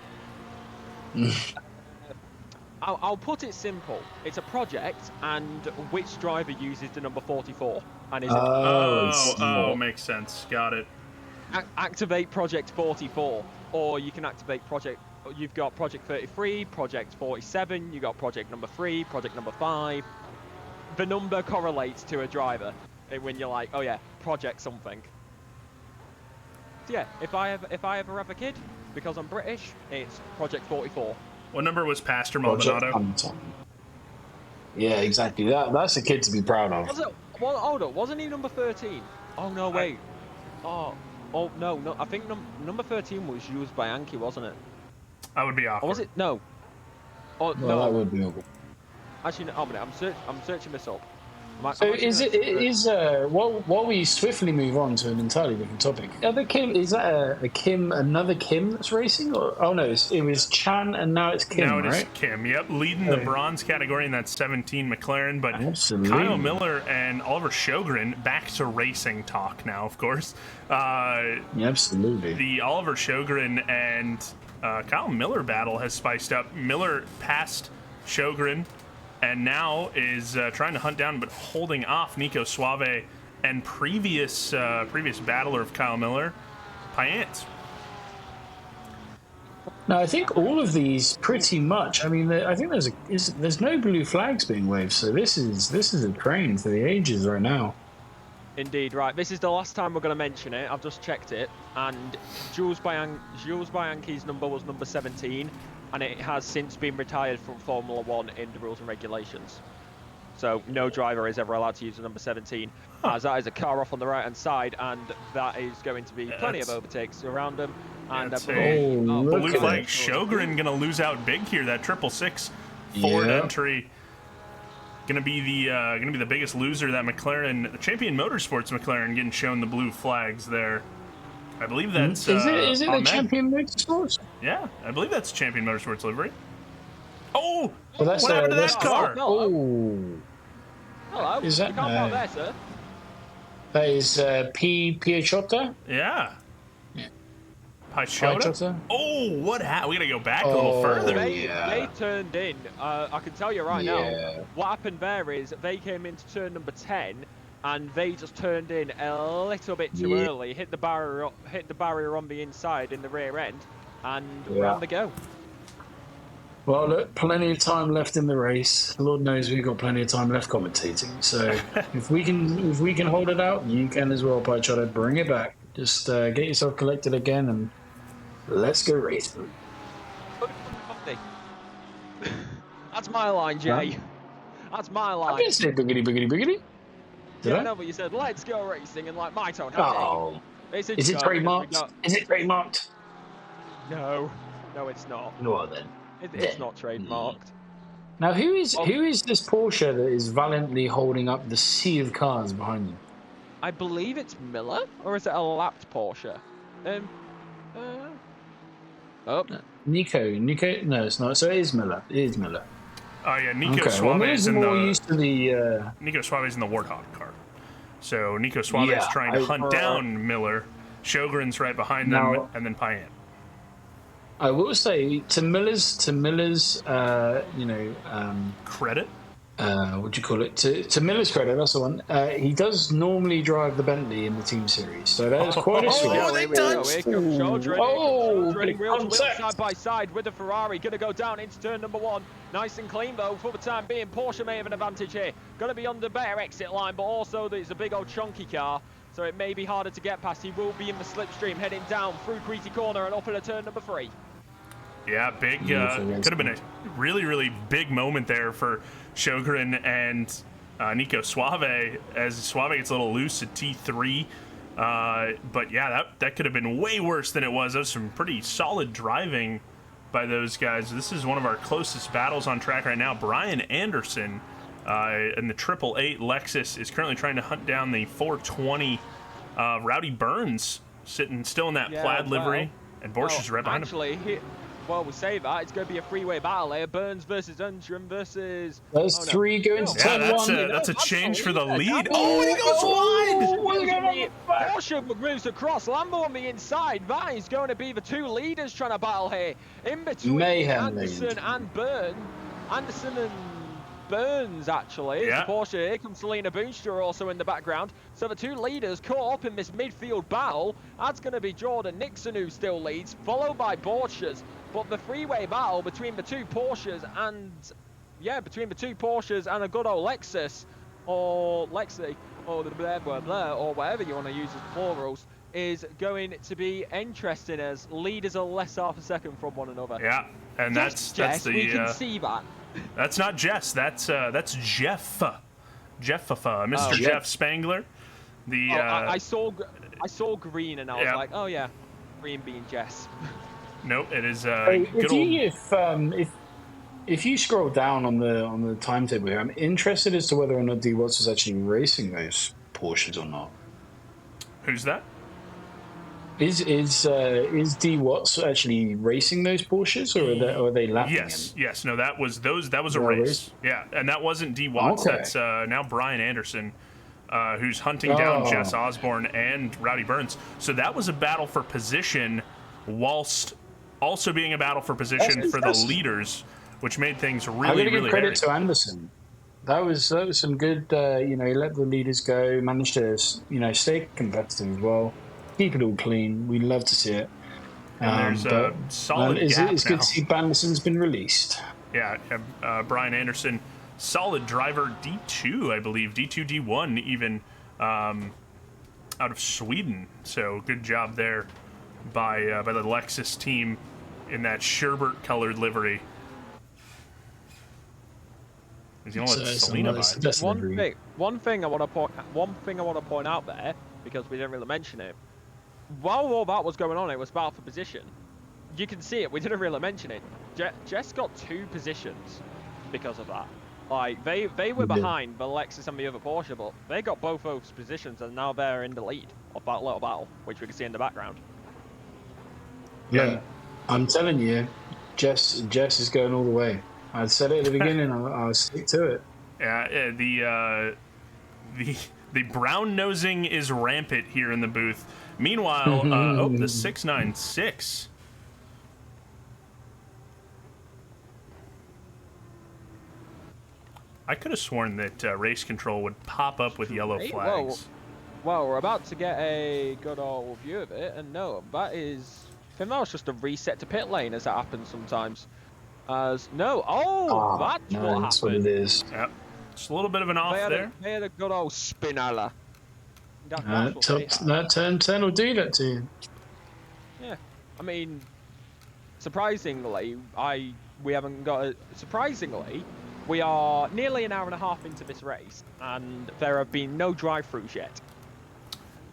I'll put it simple. It's a project, and which driver uses the number 44? And is it... makes sense. Got it. Activate Project 44, or you can activate Project... You've got Project 33, Project 47, you've got Project number 3, Project number 5. The number correlates to a driver when you're like, oh yeah, Project something. So yeah, if I ever have a kid, because I'm British, it's Project 44. What number was Pastor Maldonado? Yeah, exactly. That's a kid to be proud of. Well, hold on, wasn't he number 13? Oh no, wait. Oh no. I think number 13 was used by Anki, wasn't it? That would be awkward. Or was it? No. Oh, no, that would be awkward. Actually, no, I'm searching this up. So while we swiftly move on to an entirely different topic, is that another Kim that's racing? Or it was Chan and now it's Kim, now it is right? Kim, yep, leading the bronze category in that 17 McLaren, but Absolutely. Kyle Miller and Oliver Sjogren back to racing talk now, of course. Absolutely. The Oliver Sjogren and Kyle Miller battle has spiced up. Miller passed Sjogren and now is trying to hunt down but holding off Nico Suave and previous battler of Kyle Miller, Payant. Now, I think all of these pretty much. I mean, I think there's no blue flags being waved, so this is a train for the ages right now. Indeed, right. This is the last time we're going to mention it. I've just checked it, and Jules Bianchi's number was number 17, and it has since been retired from Formula 1 in the rules and regulations. So no driver is ever allowed to use the number 17, as that is a car off on the right-hand side, and that is going to be plenty of overtakes around them. And blue flag. Sjogren going to lose out big here. That 666 Ford entry going to be the biggest loser. That McLaren, the Champion Motorsports McLaren, getting shown the blue flags there. I believe that's is it the Champion Motorsports? Yeah, I believe that's Champion Motorsports livery. Oh, well, that's what happened to that car? Hello. Is that you can't park there, sir. That is Piechota? Yeah. Piechota? Oh, what happened? We gotta go back a little further. They turned in. I can tell you right now. What happened there is they came into turn number 10, and they just turned in a little bit too early. Hit the barrier on the inside in the rear end, and round they go. Well, look, plenty of time left in the race. Lord knows we've got plenty of time left commentating. So if we can hold it out, you can as well, Piechota. Bring it back. Just get yourself collected again and let's go racing. That's my line, Jay. Huh? That's my line. I didn't say boogity. Yeah, I know, but you said let's go racing and like my tone. Oh. Is it trademarked? Is it trademarked? No, it's not. No, then. It's not trademarked. Now, who is this Porsche that is valiantly holding up the sea of cars behind them? I believe it's Miller, or is it a lapped Porsche? Nico. No, it's not. So it is Miller. Oh yeah, Nico Suave is in the. Nico Suave is in the Warthog car. So Nico Suave is trying to hunt down Miller. Sjogren's right behind them, and then Payant. I will say to Miller's, credit. What do you call it? To Miller's credit, that's the one. He does normally drive the Bentley in the team series, so that is quite a switch. Here comes Sjogren, wheel to wheel, side by side with the Ferrari. Going to go down into turn number 1. Nice and clean though for the time being. Porsche may have an advantage here. Going to be on the better exit line, but also it's a big old chunky car, so it may be harder to get past. He will be in the slipstream, heading down through Creasy Corner and up into turn number 3. Yeah, big. Could have been a really, really big moment there for Sjogren and Nico Suave, as Suave gets a little loose at T3. But yeah, that could have been way worse than it was. That was some pretty solid driving by those guys. This is one of our closest battles on track right now. Brian Anderson in the 888 Lexus is currently trying to hunt down the 420 Rowdy Burns, sitting still in that plaid livery, and Borsch is right behind him. Well, we say that. It's going to be a freeway battle here. Burns versus Undrum versus... There's 3 going to turn 1. That's a change for the lead. Oh, and he goes wide! Porsche moves across. Lambo on the inside. That is going to be the 2 leaders trying to battle here. In between Anderson and Burns. Anderson and Burns, actually. Yeah. Porsche. Here comes Selena Boonstra also in the background. So the 2 leaders caught up in this midfield battle. That's going to be Jordan Nixon, who still leads, followed by Porsches. But the freeway battle between the 2 Porsches and a good old Lexus, or Lexi, or the blah blah blah, or whatever you want to use as plurals, is going to be interesting as leaders are less half a second from one another. Yeah, and that's the we can see that. That's not Jess. That's Jeff. Mr. Jeff Spangler. I saw green and I was like, oh yeah, green being Jess. Nope, it is if if you scroll down on the timetable here, I'm interested as to whether or not D Watts is actually racing those Porsches or not. Who's that? Is D Watts actually racing those Porsches, or are they lapping him? Yes. No, that was a Yeah, race. Yeah, and that wasn't D Watts. Okay. That's now Brian Anderson, who's hunting down Oh. Jess Osborne and Rowdy Burns. So that was a battle for position, whilst also being a battle for position That's for the impressive. leaders, which made things I'm really, going to give really credit hairy. to Anderson. That was some good. He let the leaders go, managed to stay competitive as well, keep it all clean. We love to see it. And there's a solid it's gap good now. to see Anderson's been released. Yeah, Brian Anderson, solid driver, D2, I believe, D2, D1 even, out of Sweden. So good job there by the Lexus team in that sherbet-colored livery. You know what Selena buys? One thing I want to point out there, because we didn't really mention it. While all that was going on, it was battle for position. You can see it. We didn't really mention it. Jess got 2 positions because of that. Like they were behind the Lexus and the other Porsche, but they got both those positions, and now they're in the lead of that little battle, which we can see in the background. Yeah, I'm telling you, Jess is going all the way. I said it at the beginning. I'll stick to it. Yeah, the brown nosing is rampant here in the booth. Meanwhile, the 696. I could have sworn that race control would pop up with yellow flags. Well, we're about to get a good old view of it, and no, I think that was just a reset to pit lane, as that happens sometimes. That's what happened. That's what it is. Yep. Just a little bit of an off there. They had a good old spinella. That turn 10 will do that to you. Yeah, I mean, surprisingly, we are nearly an hour and a half into this race, and there have been no drive-throughs yet.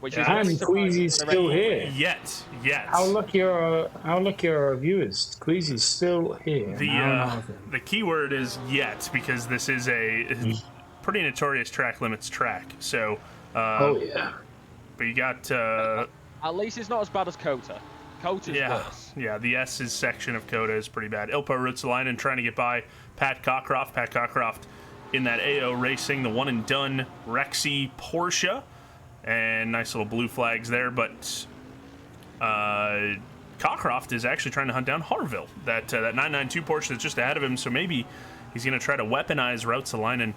Which is and Queasy's still here. Yet. How lucky are our viewers? Queasy's still here. The key word is yet, because this is a pretty notorious track limits track. So. Oh yeah. But you got. At least it's not as bad as Kota. Kota's worse. Yeah, the S's section of Kota is pretty bad. Ilpo Ruotsalainen trying to get by Pat Cockcroft. Pat Cockcroft in that AO Racing, the one and done Rexy Porsche. And nice little blue flags there, but Cockcroft is actually trying to hunt down Harville, that 992 Porsche that's just ahead of him. So maybe he's going to try to weaponize Ruotsalainen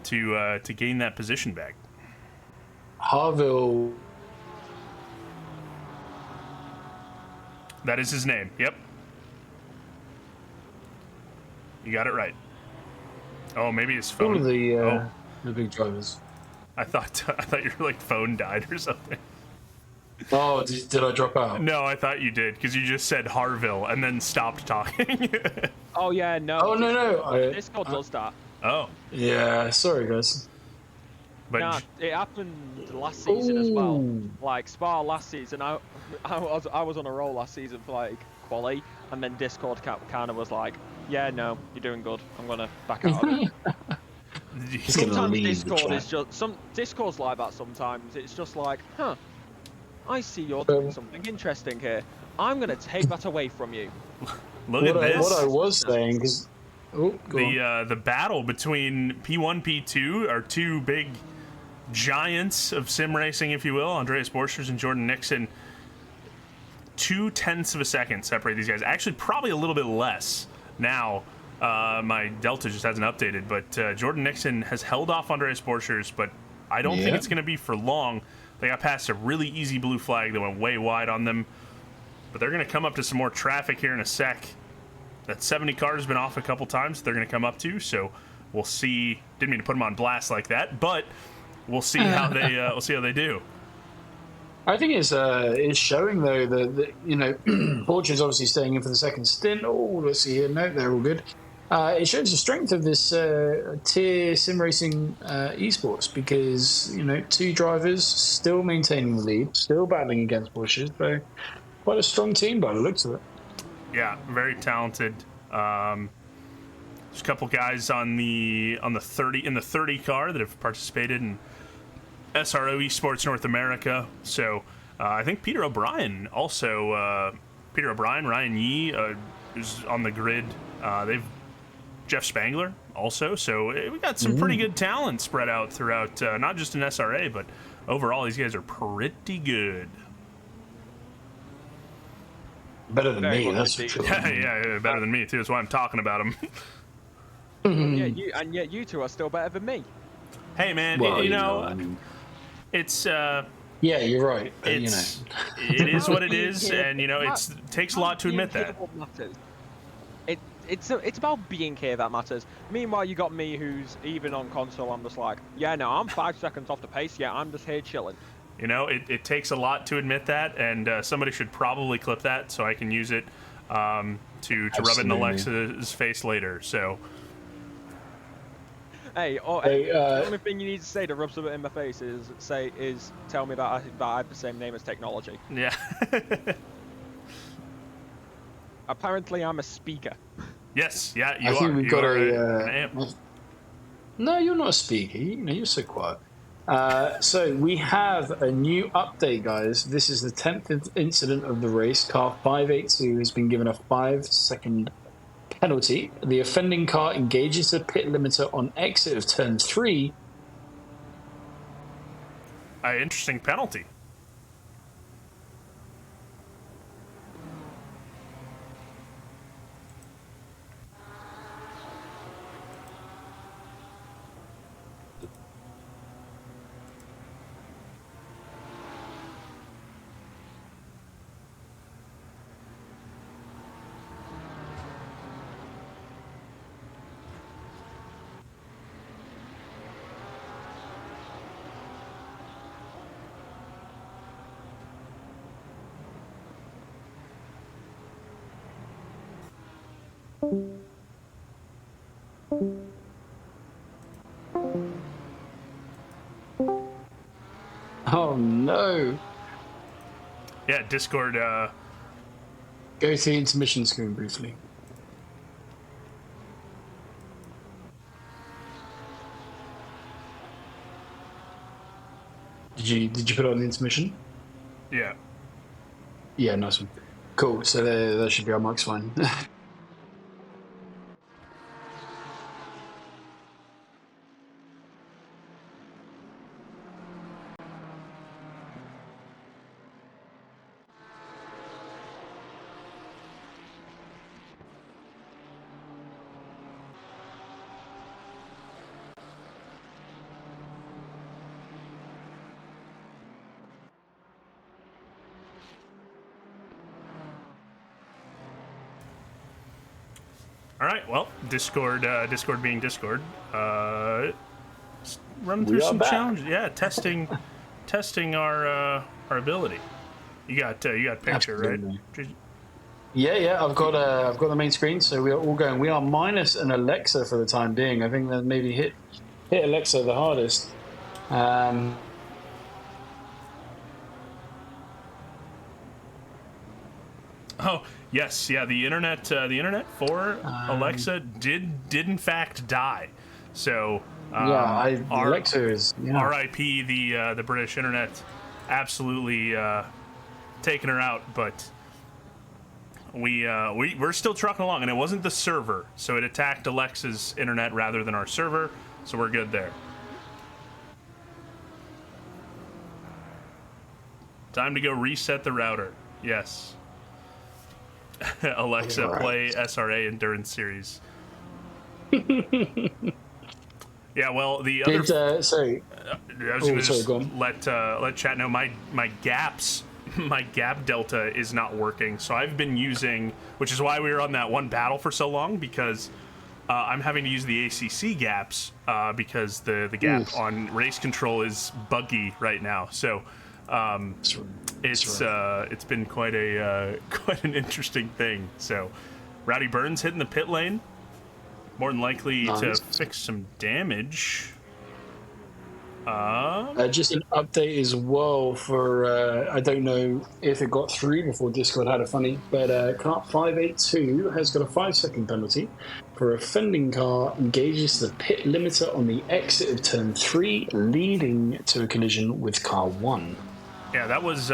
to gain that position back. Harville. That is his name. Yep. You got it right. Oh, maybe his phone. All of the big drivers. I thought your phone died or something. Oh, did I drop out? No, I thought you did, because you just said Harville and then stopped talking. Oh yeah, no. Oh no. Discord does that. Oh. Yeah, sorry guys. But nah, it happened last season as well. Like Spa last season, I was on a roll last season for like quali, and then Discord kind of was like, yeah, no, you're doing good. I'm gonna back out of it. Sometimes Discord is just Discord's like that. Sometimes it's just like, I see you're doing something interesting here. I'm gonna take that away from you. Look at this. What I was saying is, the battle between P1, P2 are two big giants of sim racing, if you will. Andreas Borchers and Jordan Nixon. 0.2 of a second separate these guys. Actually, probably a little bit less now. My Delta just hasn't updated, but Jordan Nixon has held off Andreas Borchers, but I don't think it's going to be for long. They got past a really easy blue flag that went way wide on them, but they're going to come up to some more traffic here in a sec. That 70 car has been off a couple times. They're going to come up to, so we'll see. Didn't mean to put them on blast like that, but we'll see how they do. I think it's showing though that Borchers obviously staying in for the second stint. Oh, let's see here. No, they're all good. It shows the strength of this tier sim racing esports, because 2 drivers still maintaining the lead, still battling against Borchers. So quite a strong team by the looks of it. Yeah, very talented. There's a couple guys on the 30 car that have participated in SRO Esports North America. So I think Peter O'Brien also. Peter O'Brien, Ryan Yee is on the grid. They've Jeff Spangler also. So we got some pretty good talent spread out throughout, not just in SRA, but overall these guys are pretty good. Better than Very me, much that's for indeed. sure. Yeah, better than me too. That's why I'm talking about them. Yet you two are still better than me. Hey man, Well, you know, I mean, it's yeah, you're right. But, it's it is what it is, and you know it takes a lot to admit that. It's about being here that matters. Meanwhile, you got me, who's even on console. I'm just like, yeah, no, I'm 5 seconds off the pace. Yeah, I'm just here chilling. You know, it takes a lot to admit that, and somebody should probably clip that so I can use it to rub it in Absolutely. Alexa's face later. So. Hey, the only thing you need to say to rub something in my face is tell me that I have the same name as technology. Yeah. Apparently, I'm a speaker. Yes. Yeah. You I are. think we've You got are a. an amp. No, you're not a speaker. You're so quiet. So we have a new update, guys. This is the 10th incident of the race. Car 582 has been given a 5-second penalty. The offending car engages the pit limiter on exit of turn 3. Interesting penalty. Oh no! Yeah. Discord. Go to the intermission screen briefly. Did you put it on the intermission? Yeah. Yeah, nice one. Cool. So there should be our marks fine. All right. Well, Discord being Discord. Run through We are some back. challenges. Yeah, testing our ability. You got picture, Absolutely. right? Yeah. I've got the main screen, so we are all going. We are minus an Alexa for the time being. I think that maybe hit Alexa the hardest. Oh yes, yeah. The internet for Alexa did in fact die. So Alexa is R.I.P. the British internet, absolutely taking her out. But we're still trucking along, and it wasn't the server, so it attacked Alexa's internet rather than our server. So we're good there. Time to go reset the router. Yes. Alexa, Right. play SRA Endurance Series. Yeah, well, the other. Sorry. I was going to sorry, just go on. let chat know my gaps, my gap delta is not working. So I've been using, which is why we were on that one battle for so long, because I'm having to use the ACC gaps because the gap on race control is buggy right now. So. It's been quite an interesting thing. So, Rowdy Burns hitting the pit lane, more than likely to fix some damage. Just an update as well for, I don't know if it got through before Discord had a funny, but Kart 582 has got a 5-second penalty for a fending car engages the pit limiter on the exit of turn 3, leading to a collision with car 1. Yeah, that was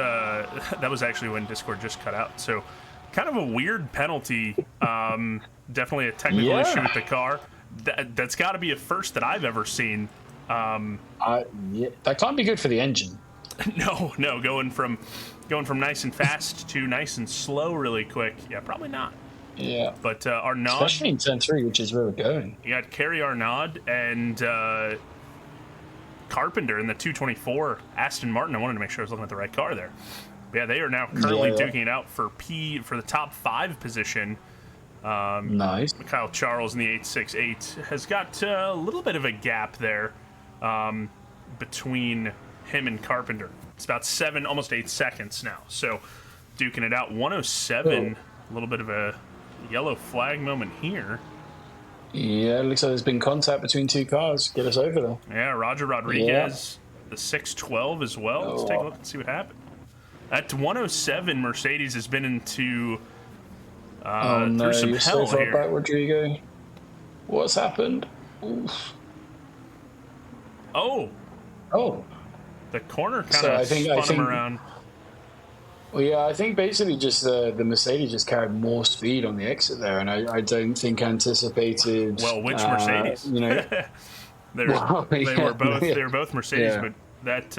actually when Discord just cut out. So kind of a weird penalty. Definitely a technical issue with the car. That's got to be a first that I've ever seen. That can't be good for the engine. No, going from nice and fast to nice and slow really quick. Yeah, probably not. Yeah. But Arnaud, especially in turn 3, which is where we're going. You got Kerry Arnaud and Carpenter in the 224 Aston Martin. I wanted to make sure I was looking at the right car there. But yeah, they are now currently duking it out for the top 5 position. Nice. Kyle Charles in the 868 has got a little bit of a gap there between him and Carpenter. It's about 7, almost 8 seconds now. So duking it out. 107. A little bit of a yellow flag moment here. Yeah, it looks like there's been contact between 2 cars. Get us over there. Yeah, Roger Rodriguez, the 612 as well. Let's take a look and see what happened. At 107, Mercedes has been into through some hell so here. Back, Rodrigo. What's happened? Oof. Oh, the corner kind of spun him around. Well, yeah, I think basically just the Mercedes just carried more speed on the exit there, and I don't think anticipated. Well, which Mercedes? They were both Mercedes, but that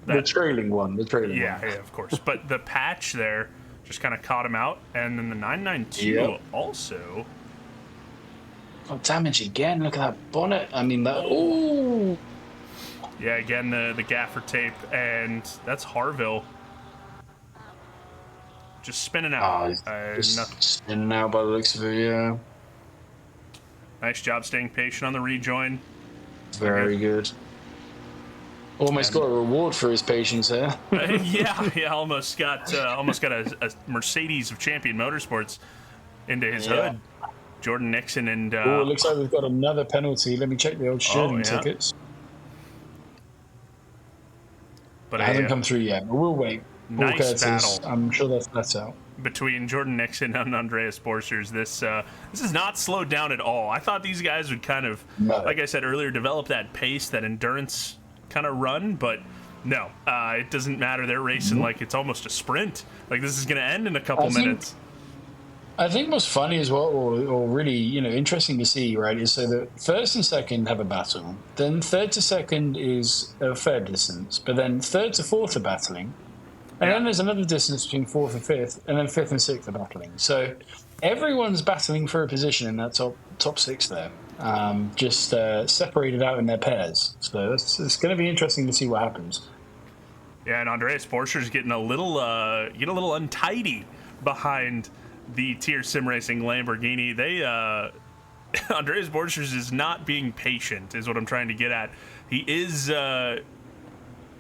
the trailing one, yeah, of course. But the patch there just kind of caught him out, and then the 992 also. Oh, damage again! Look at that bonnet. I mean that. Ooh. Yeah, again the gaffer tape, and that's Harville. Just spinning out. Spinning out by the looks of it, yeah. Nice job staying patient on the rejoin. Very good. Almost got a reward for his patience there. yeah, almost got a Mercedes of Champion Motorsports into his hood. Jordan Nixon and. It looks like we've got another penalty. Let me check the old shooting tickets. But it hasn't come through yet, but we'll wait. Nice battle. I'm sure that's out. Between Jordan Nixon and Andreas Borchers, this is not slowed down at all. I thought these guys would kind of, like I said earlier, develop that pace, that endurance kind of run, but no, it doesn't matter. They're racing like it's almost a sprint. Like this is going to end in a couple minutes. I think what's funny as well, or really interesting to see, right, is so that first and second have a battle, then third to second is a fair distance, but then third to fourth are battling. And then there's another distance between 4th and 5th, and then 5th and 6th are battling. So everyone's battling for a position in that top 6 there, just separated out in their pairs. So it's going to be interesting to see what happens. Yeah, and Andreas Borcher's getting a little untidy behind the Tier Sim Racing Lamborghini. Andreas Borchers is not being patient, is what I'm trying to get at. He is.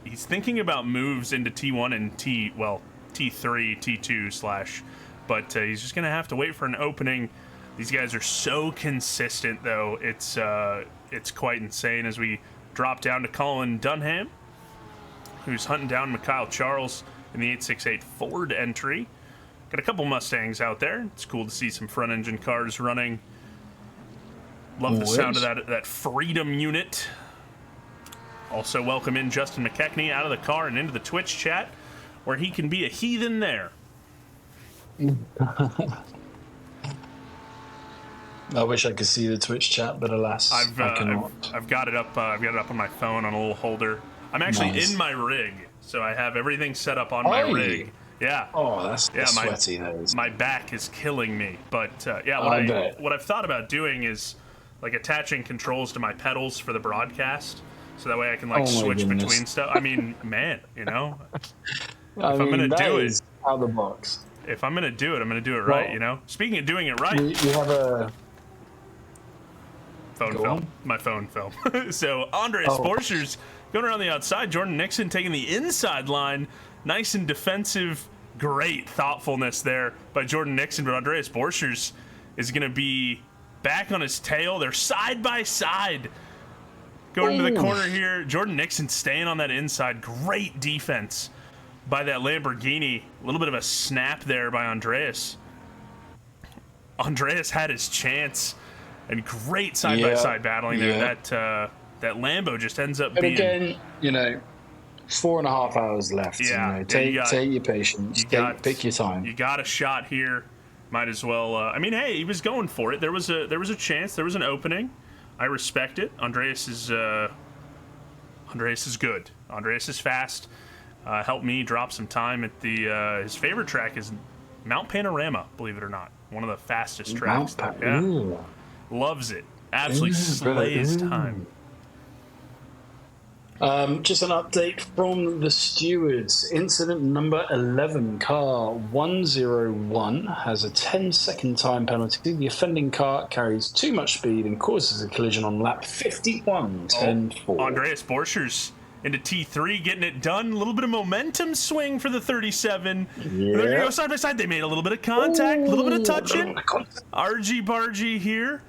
He's thinking about moves into T1 and T3, T2 / but he's just going to have to wait for an opening. These guys are so consistent, though. It's quite insane as we drop down to Colin Dunham, who's hunting down Mikhail Charles in the 868 Ford entry. Got a couple Mustangs out there. It's cool to see some front-engine cars running. Love the sound of that Freedom unit. Also welcome in Justin McKechnie out of the car and into the Twitch chat, where he can be a heathen there. I wish I could see the Twitch chat, but alas, I cannot. I've got it up. I've got it up on my phone on a little holder. I'm actually in my rig, so I have everything set up on my rig. Yeah. Oh, that's sweaty. My back is killing me, but what I've thought about doing is like attaching controls to my pedals for the broadcast. So that way I can switch between stuff. I mean, man, if I'm gonna do it, out of the box. If I'm gonna do it, I'm gonna do it right. Speaking of doing it right, you have a phone film. My phone film. So Andreas Borchers going around the outside. Jordan Nixon taking the inside line. Nice and defensive. Great thoughtfulness there by Jordan Nixon. But Andreas Borchers is gonna be back on his tail. They're side by side. going into the corner here. Jordan Nixon staying on that inside. Great defense by that Lamborghini. A little bit of a snap there by Andreas. Andreas had his chance, and great side-by-side battling there. That Lambo just ends up being... Again, 4.5 hours left. Yeah. Take your patience. Pick your time. You got a shot here. Might as well... hey, he was going for it. There was a chance. There was an opening. I respect it. Andreas is good. Andreas is fast. Helped me drop some time at the... his favorite track is Mount Panorama, believe it or not. One of the fastest tracks. Loves it. Absolutely slays time. Just an update from the stewards. Incident number 11, car 101 has a 10-second time penalty. The offending car carries too much speed and causes a collision on lap 51, 10-4. Andreas Borchers into T3, getting it done. A little bit of momentum swing for the 37. Yeah. They're going to go side by side. They made a little bit of contact, a little bit of touching. Argy-bargy here.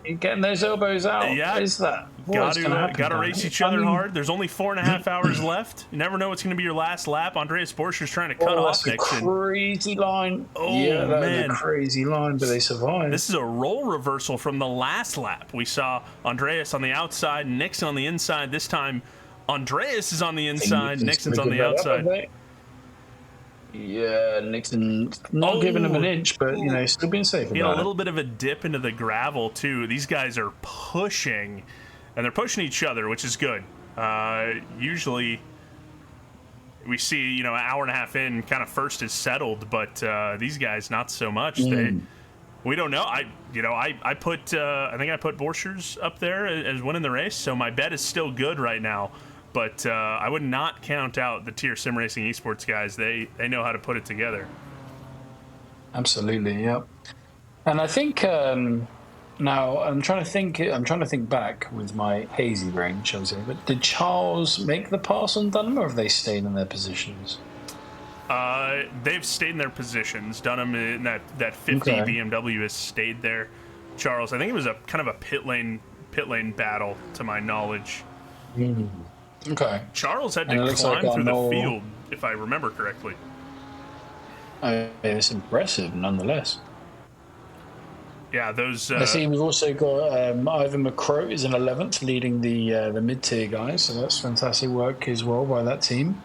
You're getting those elbows out. Yeah. What is that? Got to race each other hard. There's only 4.5 hours left. You never know what's going to be your last lap. Andreas Borcher's trying to cut off That's a crazy line. Oh, yeah, that man. was a crazy line, but they survived. This is a role reversal from the last lap. We saw Andreas on the outside, Nixon on the inside. This time, Andreas is on the inside, Nixon's on the outside. Yeah, Nixon not giving him an inch, but still being safe. He had a little bit of a dip into the gravel too. These guys are pushing, and they're pushing each other, which is good. Usually, we see an hour and a half in, kind of first is settled, but these guys not so much. We don't know. I think I put Borchers up there as winning the race, so my bet is still good right now. But I would not count out the tier sim racing esports guys. They know how to put it together. Absolutely, yep. And I think now I'm trying to think back with my hazy brain, shall we say. But did Charles make the pass on Dunham, or have they stayed in their positions? They've stayed in their positions. Dunham in that 50 BMW has stayed there. Charles, I think it was a kind of a pit lane battle, to my knowledge. Okay. Charles had to climb through the field, if I remember correctly. It's impressive, nonetheless. Yeah, those... I see we've also got Ivan McCrow is in 11th, leading the mid-tier guys, so that's fantastic work as well by that team.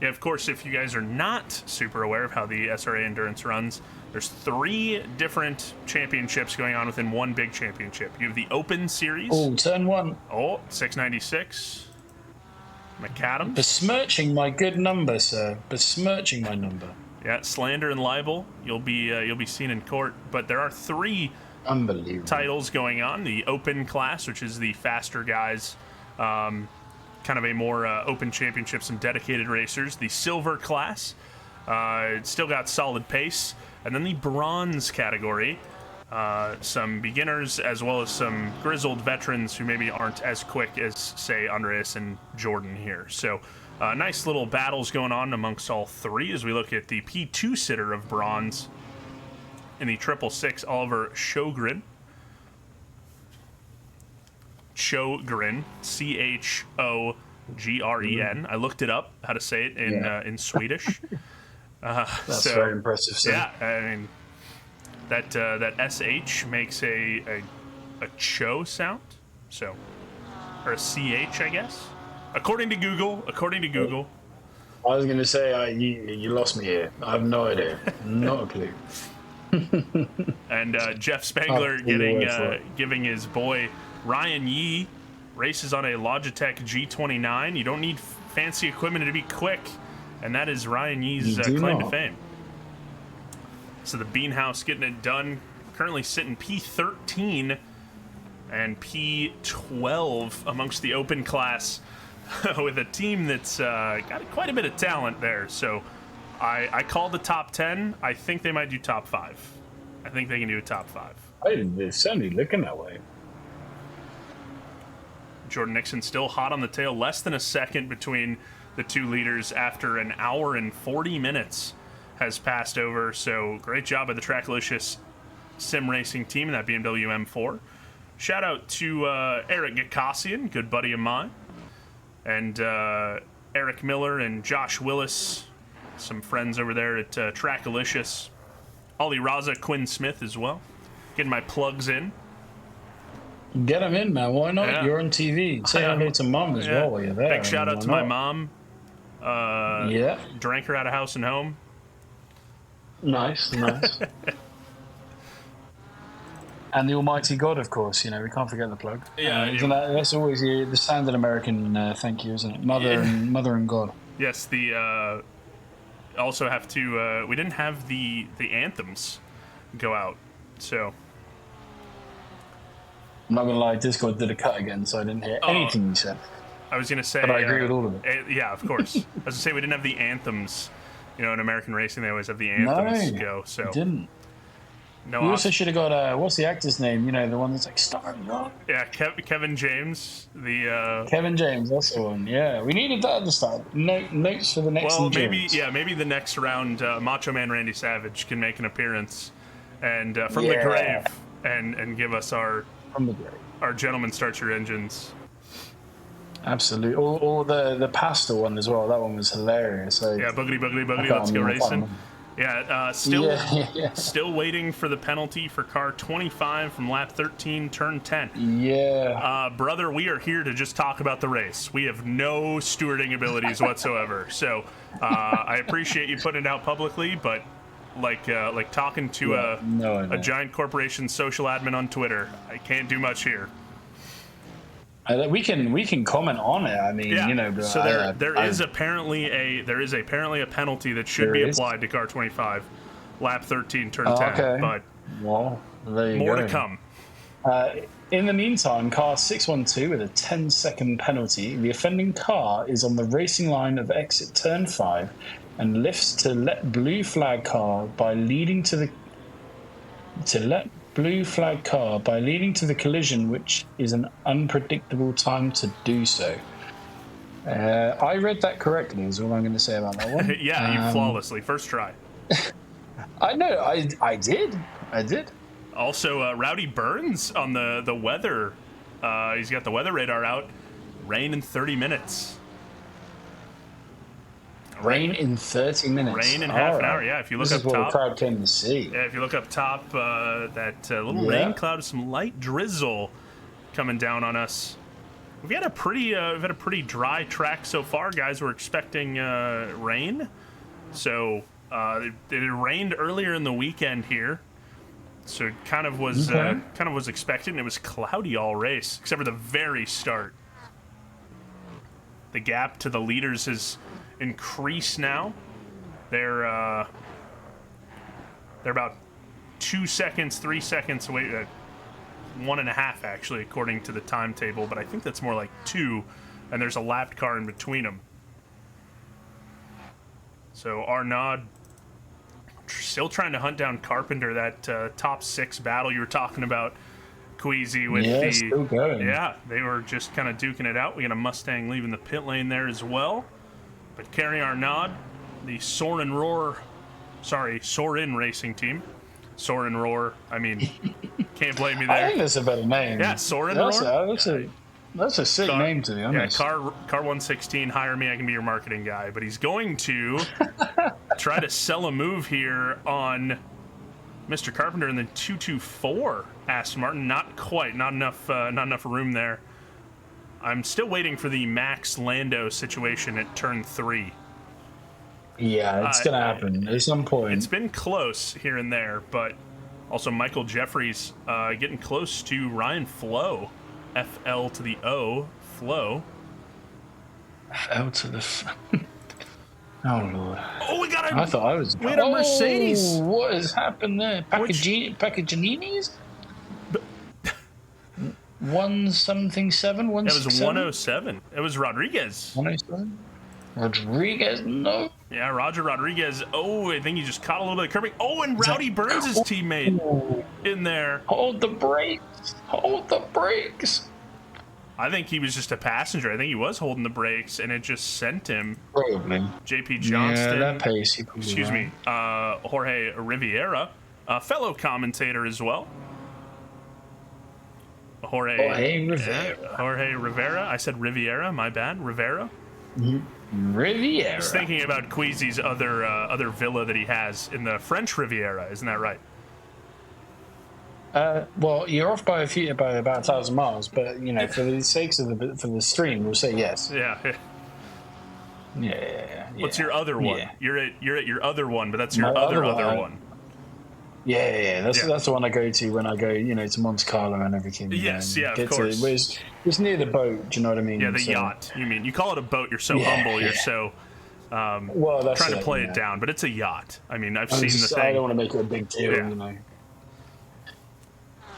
Yeah, of course, if you guys are not super aware of how the SRA Endurance runs, there's 3 different championships going on within one big championship. You have the Open Series. Oh, turn 1. 696. McAdams. Besmirching my good number, sir. Besmirching my number. Yeah, slander and libel. You'll be seen in court. But there are 3 titles going on. The Open class, which is the faster guys, kind of a more open championship, some dedicated racers. The Silver class, still got solid pace. And then the Bronze category, some beginners as well as some grizzled veterans who maybe aren't as quick as, say, Andreas and Jordan here. So nice little battles going on amongst all 3 as we look at the P2 sitter of Bronze in the 666, Oliver Sjogren. Sjogren, Chogren. I looked it up, how to say it in Swedish. That's very impressive, sir. Yeah, I mean, that SH makes a cho sound, so, or a CH, I guess, according to Google. I was going to say, you lost me here. I have no idea. Not a clue. And Jeff Spangler giving his boy Ryan Yee races on a Logitech G29. You don't need fancy equipment to be quick, and that is Ryan Yee's claim to fame. So the Bean House getting it done. Currently sitting P13 and P12 amongst the open class with a team that's got quite a bit of talent there. So I called the top 10. I think they might do top 5. I think they can do a top 5. They're certainly looking that way. Jordan Nixon still hot on the tail. Less than a second between the 2 leaders after an hour and 40 minutes has passed over. So great job by the Tracklicious sim racing team in that BMW M4. shout out to Eric Gakassian, good buddy of mine, and Eric Miller and Josh Willis, some friends over there at Trackalicious. Ollie Raza, Quinn Smith as well. Getting my plugs in. Get them in, man. Why not? Yeah. You're on TV. Say hello to mom as well while you're there. Big shout out to my mom. Drank her out of house and home. Nice. And the Almighty God, of course. You know, we can't forget the plug. Yeah, that's always the standard American thank you, isn't it? Mother and God. Yes, the also have to. We didn't have the anthems go out, so. I'm not gonna lie, Discord did a cut again, so I didn't hear anything you said. I was gonna say, but I agree with all of it. Yeah, of course. I was gonna say we didn't have the anthems. You know, in American racing, they always have the anthems go. So I didn't. No. We also should have got what's the actor's name? You know, the one that's like Star Wars. Yeah, Kevin James. Kevin James, that's the one. Yeah, we needed that at the start. Notes for the next. Well, maybe the next round, Macho Man Randy Savage can make an appearance, and from the grave, and give us our gentleman start your engines. Absolutely. Or the pasta one as well. That one was hilarious. So yeah, boogity, let's go racing. Yeah, still waiting for the penalty for car 25 from lap 13, turn 10. Yeah. Brother, we are here to just talk about the race. We have no stewarding abilities whatsoever. So I appreciate you putting it out publicly, but like talking to a giant corporation social admin on Twitter, I can't do much here. We can comment on it. I mean, you know. But so there is apparently a penalty that should be applied to car 25, lap 13, turn 10. Okay. But there you more go. to come. In the meantime, car 612 with a 10-second penalty. The offending car is on the racing line of exit turn 5 and lifts to let blue flag car by leading to the collision, which is an unpredictable time to do so. I read that correctly is all I'm going to say about that one. Yeah, you flawlessly. First try. I know, I did. Also, Rowdy Burns on the weather. He's got the weather radar out. Rain in 30 minutes. Rain in 30 minutes. Rain in half an hour, yeah. If you look up top. This is what the crowd came to see. Yeah, if you look up top, that little rain cloud with some light drizzle coming down on us. We've had a pretty dry track so far, guys. We're expecting rain. So it rained earlier in the weekend here. So it kind of was expected, and it was cloudy all race, except for the very start. The gap to the leaders has increased now. They're about 2 seconds, 3 seconds away. 1.5 actually, according to the timetable, but I think that's more like 2, and there's a lapped car in between them. So Arnaud still trying to hunt down Carpenter, that top 6 battle you were talking about, Queasy, with still going. Yeah, they were just kind of duking it out. We got a Mustang leaving the pit lane there as well. But Kerry Arnaud, the Sorin racing team. Sorin Roar, I mean, can't blame me there. I think that's a better name. Yeah, Sorin Roar. That's a sick name, to be honest. Yeah, car 116, hire me, I can be your marketing guy. But he's going to try to sell a move here on Mr. Carpenter in the 224 Aston Martin. Not quite, not enough room there. I'm still waiting for the Max Lando situation at turn 3. Yeah, it's going to happen at some point. It's been close here and there, but also Michael Jeffries getting close to Ryan Flo. FL to the O, Flo. FL to the... Oh, Lord. Oh, we got I thought I was... We had a Mercedes. What has happened there? Packagininis? 177? It was 107. It was Rodriguez. 107? Rodriguez? No. Yeah, Roger Rodriguez. Oh, I think he just caught a little bit of curbing. Oh, and Rowdy Burns' teammate in there. Hold the brakes. Hold the brakes. I think he was just a passenger. I think he was holding the brakes, and it just sent him. Probably. JP Johnston. Yeah, that pace. Excuse me. Jorge Riviera, a fellow commentator as well. Jorge Rivera. Jorge Rivera. I said Riviera. My bad. Rivera. Riviera. I was thinking about Queasy's other villa that he has in the French Riviera. Isn't that right? Well, you're off by about 1,000 miles, but for the sakes of the stream, we'll say yes. Yeah. Yeah. What's your other one? Yeah. You're at your other one, but that's your My other other one. Yeah. That's the one I go to when I go, to Monte Carlo and everything. Yes, and of course. It's near the boat. Do you know what I mean? Yeah, the yacht. You mean you call it a boat? You're so humble. You're so well, that's trying to play it down, but it's a yacht. I mean, I've seen the thing. I don't want to make it a big deal,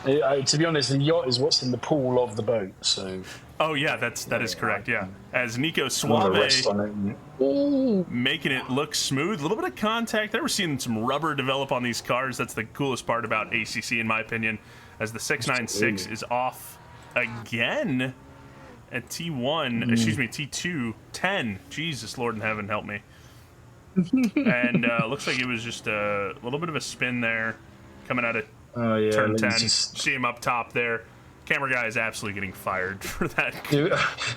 to be honest, the yacht is what's in the pool of the boat. So. Oh yeah, that is correct. Yeah, as Nico Suave making it look smooth, a little bit of contact there. We're seeing some rubber develop on these cars. That's the coolest part about ACC, in my opinion. As the 696 is off again at T1, excuse me, T2, 10. Jesus, Lord in heaven, help me. And looks like it was just a little bit of a spin there, coming out of turn 10. See him up top there. Camera guy is absolutely getting fired for that.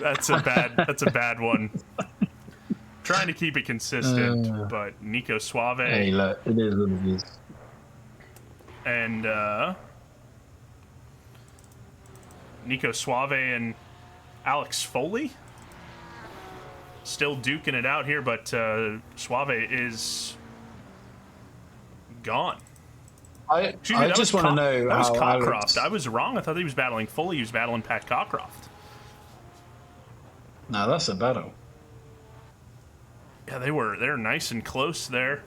That's a bad one. Trying to keep it consistent, but Nico Suave. Hey, look, it is what it is. And Nico Suave and Alex Foley still duking it out here, but Suave is gone. I just want to know that was how Cockcroft. Alex... I was wrong. I thought he was battling Foley. He was battling Pat Cockcroft. No, that's a battle. Yeah, they're nice and close there.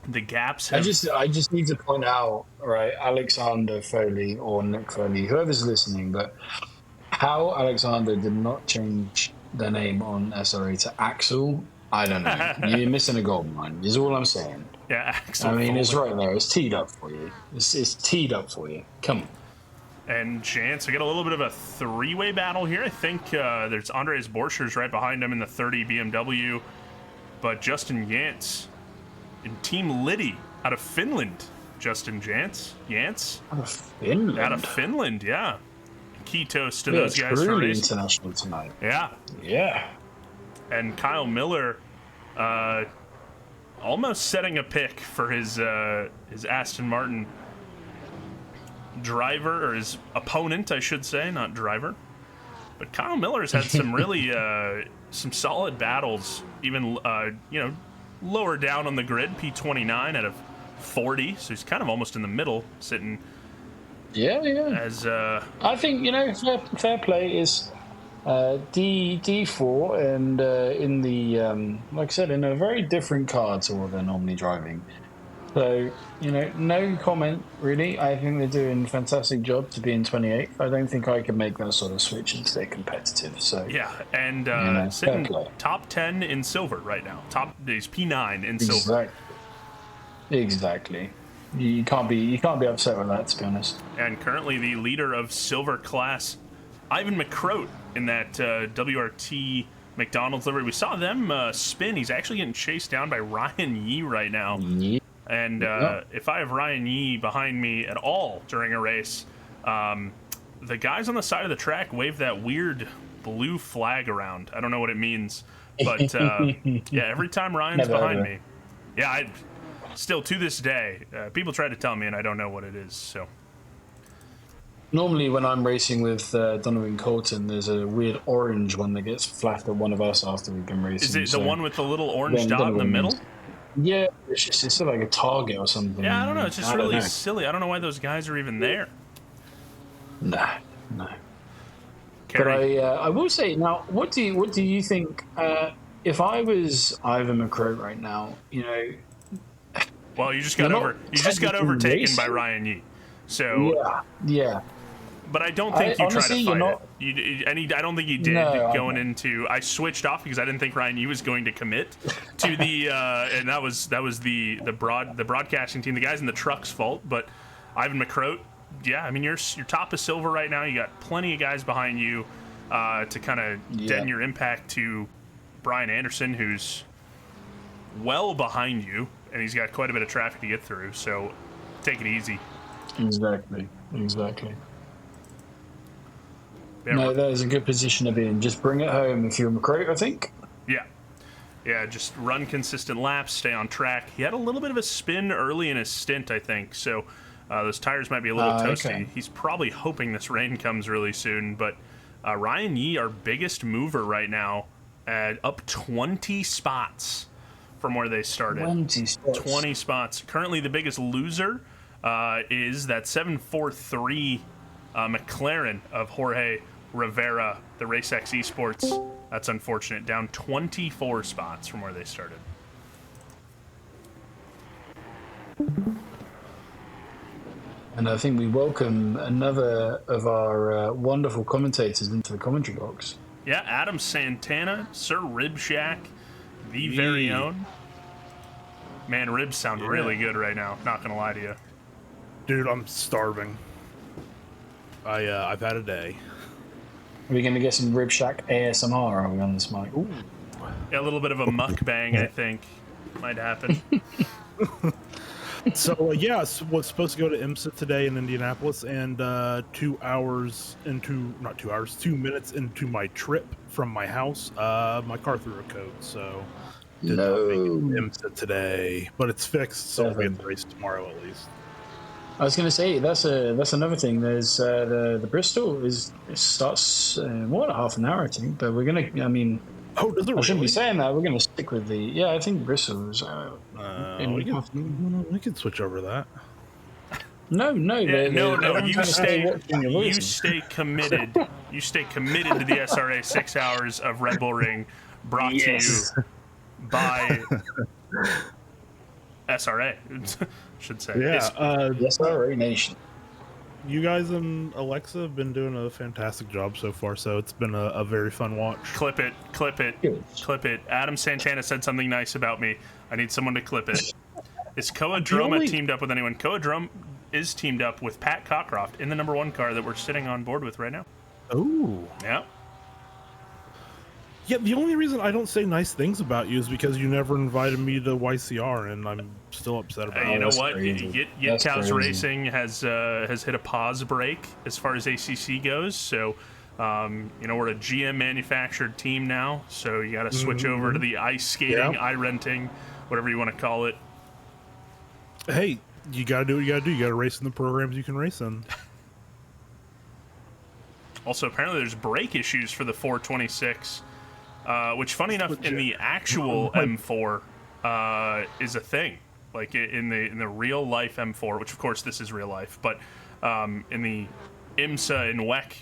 The gaps have... I just need to point out, right, Alexander Foley or Nick Foley, whoever's listening, but how Alexander did not change their name on SRA to Axel, I don't know. You're missing a gold mine, is all I'm saying. Yeah, Axel I mean, Foley. it's right there. It's teed up for you. It's teed up for you. Come on. And Chance, we got a little bit of a three-way battle here. I think there's Andres Borchers right behind him in the 30 BMW. But Justin Yance and Team Liddy out of Finland. Justin Yance. Out of Finland? Out of Finland, yeah. Key toast to those guys for for really racing. international tonight. Yeah. And Kyle Miller almost setting a pick for his Aston Martin driver, or his opponent, I should say, not driver. But Kyle Miller's had some really some solid battles, even lower down on the grid, P29 out of 40, so he's kind of almost in the middle, sitting. Yeah. As I think fair play is D4 and in the like I said, in a very different car to what they're normally driving. So no comment really. I think they're doing a fantastic job to be in 28th. I don't think I can make that sort of switch and stay competitive. So yeah, and sitting top 10 in silver right now. He's P9 in silver. Exactly. You can't be upset with that, to be honest. And currently the leader of silver class, Ivan McCroat, in that WRT McDonald's livery. We saw them spin. He's actually getting chased down by Ryan Yee right now. Yeah. And if I have Ryan Yee behind me at all during a race, the guys on the side of the track wave that weird blue flag around. I don't know what it means, but yeah, every time Ryan's behind me, yeah, still to this day, people try to tell me and I don't know what it is. So normally when I'm racing with Donovan Colton, there's a weird orange one that gets flashed at one of us after we've been racing. Is it the one with the little orange dot in the middle? Yeah, it's like a target or something. Yeah, I don't know. It's just really silly. I don't know why those guys are even there. No. Carrie. But I will say now, what do you think? If I was Ivan McCroat right now, well, you just got overtaken by Ryan Yee. So yeah. But I don't think you tried to fight it. I don't think you did going into. I switched off because I didn't think Ryan Yee was going to commit to the, and that was the broadcasting team, the guys in the truck's fault. But Ivan McCroat, yeah, I mean you're top of silver right now. You got plenty of guys behind you to kind of deaden your impact to Brian Anderson, who's well behind you, and he's got quite a bit of traffic to get through. So take it easy. Exactly. No, that is a good position to be in. Just bring it home if you're a recruit, I think. Yeah, just run consistent laps, stay on track. He had a little bit of a spin early in his stint, I think, so those tires might be a little toasty. Okay. He's probably hoping this rain comes really soon, but Ryan Yee, our biggest mover right now, up 20 spots from where they started. 20 spots. 20 spots. Currently, the biggest loser is that 743 McLaren of Jorge Rivera, the RaceX Esports. That's unfortunate. Down 24 spots from where they started. And I think we welcome another of our wonderful commentators into the commentary box. Yeah, Adam Santana, Sir Rib Shack, the very own. Man, ribs sound really good right now. Not gonna lie to you. Dude, I'm starving. I've had a day. Are we going to get some Rib Shack ASMR? Are we on this mic? Ooh. Yeah, a little bit of a mukbang, I think, might happen. So, was supposed to go to IMSA today in Indianapolis, and 2 minutes into my trip from my house, my car threw a code, so did not make it to IMSA today. But it's fixed, so I'll be at the race tomorrow at least. I was going to say that's another thing. There's the Bristol starts half an hour, I think. But we're gonna. I mean, does it I shouldn't really? be saying that. We're going to stick with the. Yeah, I think Bristol is. We can switch over that. No. Yeah, no. You stay stay committed. You stay committed to the SRA 6 hours of Red Bull Ring, brought to you by SRA. Should say. Yeah, SRA Nation. You guys and Alexa have been doing a fantastic job so far, so it's been a very fun watch. Clip it. Adam Santana said something nice about me. I need someone to clip it. Is Koa Droma teamed up with anyone? Koa Drum is teamed up with Pat Cockcroft in the number 1 car that we're sitting on board with right now. Oh. Yeah. Yeah, the only reason I don't say nice things about you is because you never invited me to YCR, and I'm still upset about it. You know what? Crazy. Cows Racing has hit a pause break as far as ACC goes. So, we're a GM manufactured team now. So you got to switch over to the ice skating, renting, whatever you want to call it. Hey, you got to do what you got to do. You got to race in the programs you can race in. Also, apparently there's brake issues for the 426. Which, funny enough, in the actual M4 is a thing. Like in the real life M4, which of course this is real life, but in the IMSA and WEC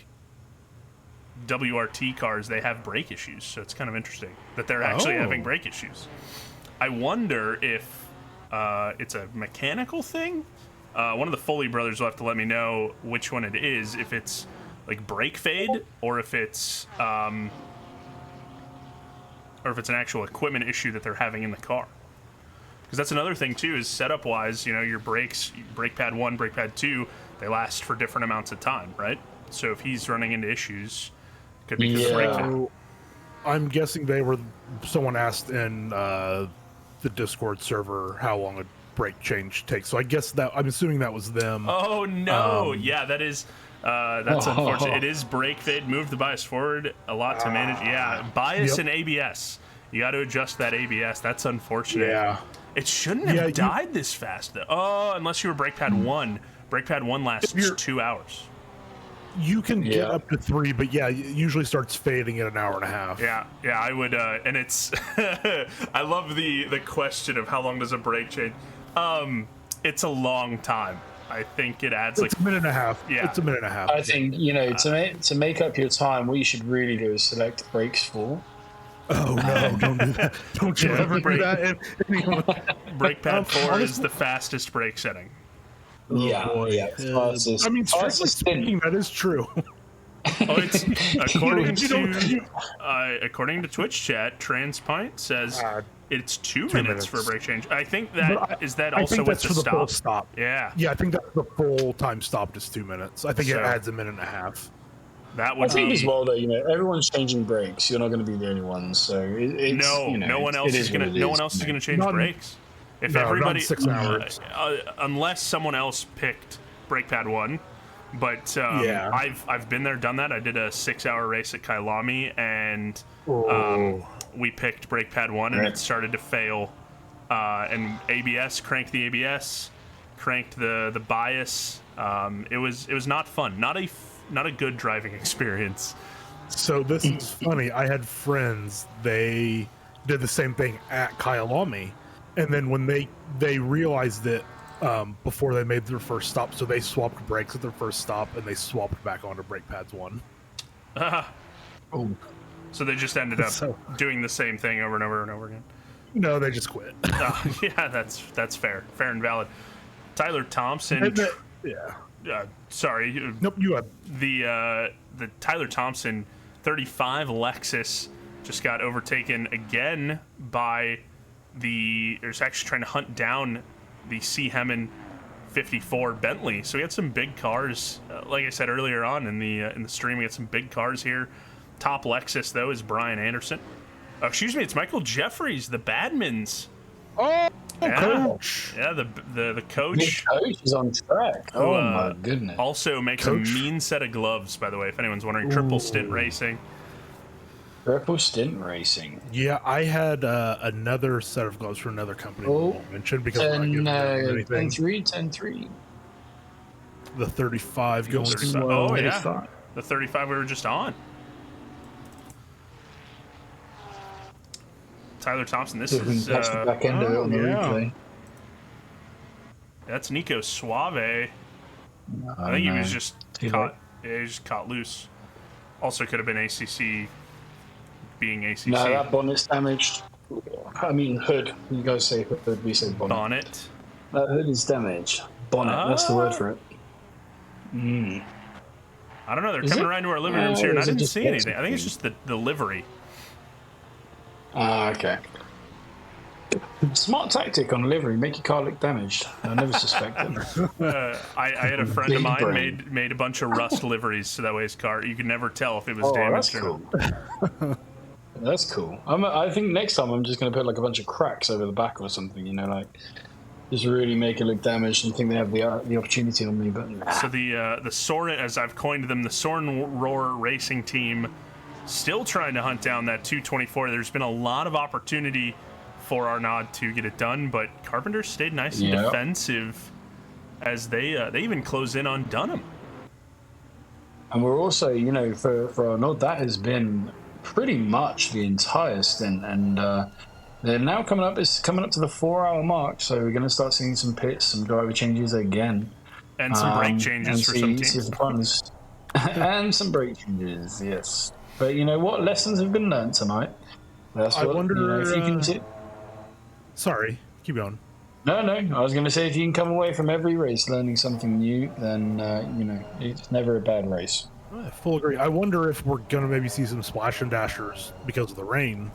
WRT cars, they have brake issues. So it's kind of interesting that they're actually having brake issues. I wonder if it's a mechanical thing. One of the Foley brothers will have to let me know which one it is. If it's like brake fade, or if it's an actual equipment issue that they're having in the car. Because that's another thing too, is setup wise, your brakes, brake pad 1, brake pad 2, they last for different amounts of time, right? So if he's running into issues, it could be because of brake pad. I'm guessing someone asked in the Discord server how long a brake change takes. So I guess I'm assuming that was them. Oh no, yeah, that's unfortunate. It is brake fade, move the bias forward a lot to manage. Yeah, bias and ABS. You got to adjust that ABS. That's unfortunate. Yeah. It shouldn't have died this fast, though. Oh, unless you were brake pad 1. Brake pad 1 lasts 2 hours. You can get up to 3, but it usually starts fading at an hour and a half. Yeah, I would, and it's, I love the question of how long does a brake change. It's a long time. I think it adds it's a minute and a half. Yeah. It's a minute and a half. I think, to make up your time, what you should really do is select brakes 4. Oh, no, don't do that. Don't you ever do that. Brake pad 4 is the fastest brake setting. Yeah. I mean, strictly speaking, that is true. It's according to Twitch chat, Transpint says it's 2 minutes for a brake change. I think that also with the stop. Full stop. Yeah, I think that's the full time stop is 2 minutes. I think it adds a minute and a half. That would I think as well, though, everyone's changing brakes. You're not going to be the only one, so no one else is going to change brakes. If everybody, 6 hours, unless someone else picked brake pad 1, But Yeah. I've been there, done that. I did a 6-hour race at Kailami, and we picked brake pad 1, and it started to fail. And ABS, cranked the ABS, cranked the bias. It was not fun. Not a good driving experience. So this is funny. I had friends, they did the same thing at Kailami, and then when they realized it before they made their first stop, so they swapped brakes at their first stop and they swapped back onto brake pads 1. So they just ended up doing the same thing over and over and over again. No, they just quit. Yeah, that's fair and valid. Tyler Thompson. Sorry. Nope, you had The Tyler Thompson 35 Lexus just got overtaken again by there's actually trying to hunt down the C. Hemmen 54 Bentley. So we had some big cars. Like I said earlier on in the stream, we had some big cars here. Top Lexus though is Brian Anderson. Excuse me, it's Michael Jeffries, the Badmans. Oh, Yeah, coach. yeah, the The coach. coach is on track. Who, Oh my goodness. Also makes Coach. a mean set of gloves, by the way, if anyone's wondering. Triple stint racing. Triple stint racing. Yeah, I had another set of gloves for another company Oh, I won't mention because we're not 10, giving them anything. 10-3, 10-3. The 35 going 35. to Oh, yeah. 35. The 35 we were just on. Tyler Thompson, this So we is can catch the back end of it on the replay. that's Nico Suave. I Oh, think he no. was just Too caught. Yeah, he was just caught loose. Also could have been ACC being ACC. No, that bonnet's damaged. I mean, hood. You guys say hood, we say bonnet. Bonnet. That hood is damaged. Bonnet, that's the word for it. I don't know. They're Is coming it? around to our living rooms here, and I Is it didn't just see anything. I think it's something? just the livery. Ah, okay. Smart tactic on livery, make your car look damaged. I never suspected. I had a friend of Big mine brain. made a bunch of rust liveries, so that way his car, you could never tell if it was Oh, damaged that's or cool. not. That's cool. I think next time I'm just going to put like a bunch of cracks over the back or something, you know, like just really make it look damaged and think they have the opportunity on me, but nah. So the Soren, as I've coined them, the Soren Roar Racing Team, still trying to hunt down that 224. There's been a lot of opportunity for Arnaud to get it done, but Carpenter stayed nice and defensive as they even close in on Dunham. And we're also, you know, for Arnaud, that has been pretty much the entire stint, and they're now coming up to the 4-hour mark, so we're going to start seeing some pits, some driver changes again, And some brake changes for some see if teams. the partners and some brake changes, yes. But you know what lessons have been learned tonight? That's what, I wonder. you know, if you can Sorry, keep going. No, I was going to say if you can come away from every race learning something new, then you know it's never a bad race. I full agree. I wonder if we're gonna maybe see some splash and dashers because of the rain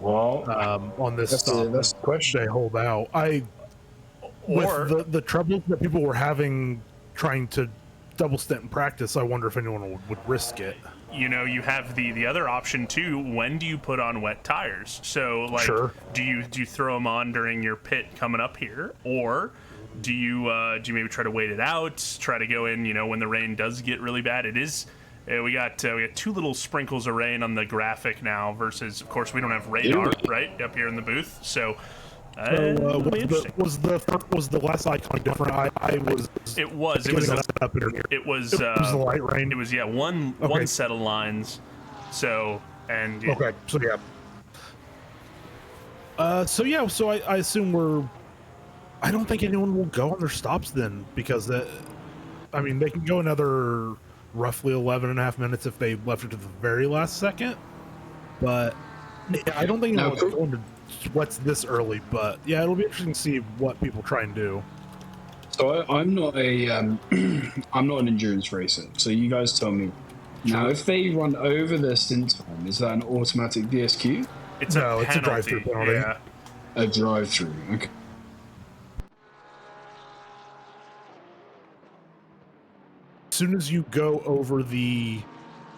Well, on this that's stop. the question. They hold out. With the trouble that people were having trying to double stint in practice, I wonder if anyone would risk it. You know, you have the other option too. When do you put on wet tires? So, like, Sure. do you throw them on during your pit coming up here, or do you maybe try to wait it out, try to go in, you know, when the rain does get really bad? It is. We got 2 little sprinkles of rain on the graphic now. Versus, of course, we don't have radar right up here in the booth. So, it'll be interesting. Was the last icon different? It was the light rain. It was one set of lines. So and yeah. Okay, so yeah. So I assume I don't think anyone will go on their stops then, because they can go another roughly 11 and a half minutes if they left it to the very last second. But I don't think anyone's going to sweats this early. But yeah, it'll be interesting to see what people try and do. So I'm not I'm not an endurance racer. So you guys tell me. Now, if they run over their stint time, is that an automatic DSQ? It's a penalty. drive-through penalty. Yeah. A drive-through. Okay. As soon as you go over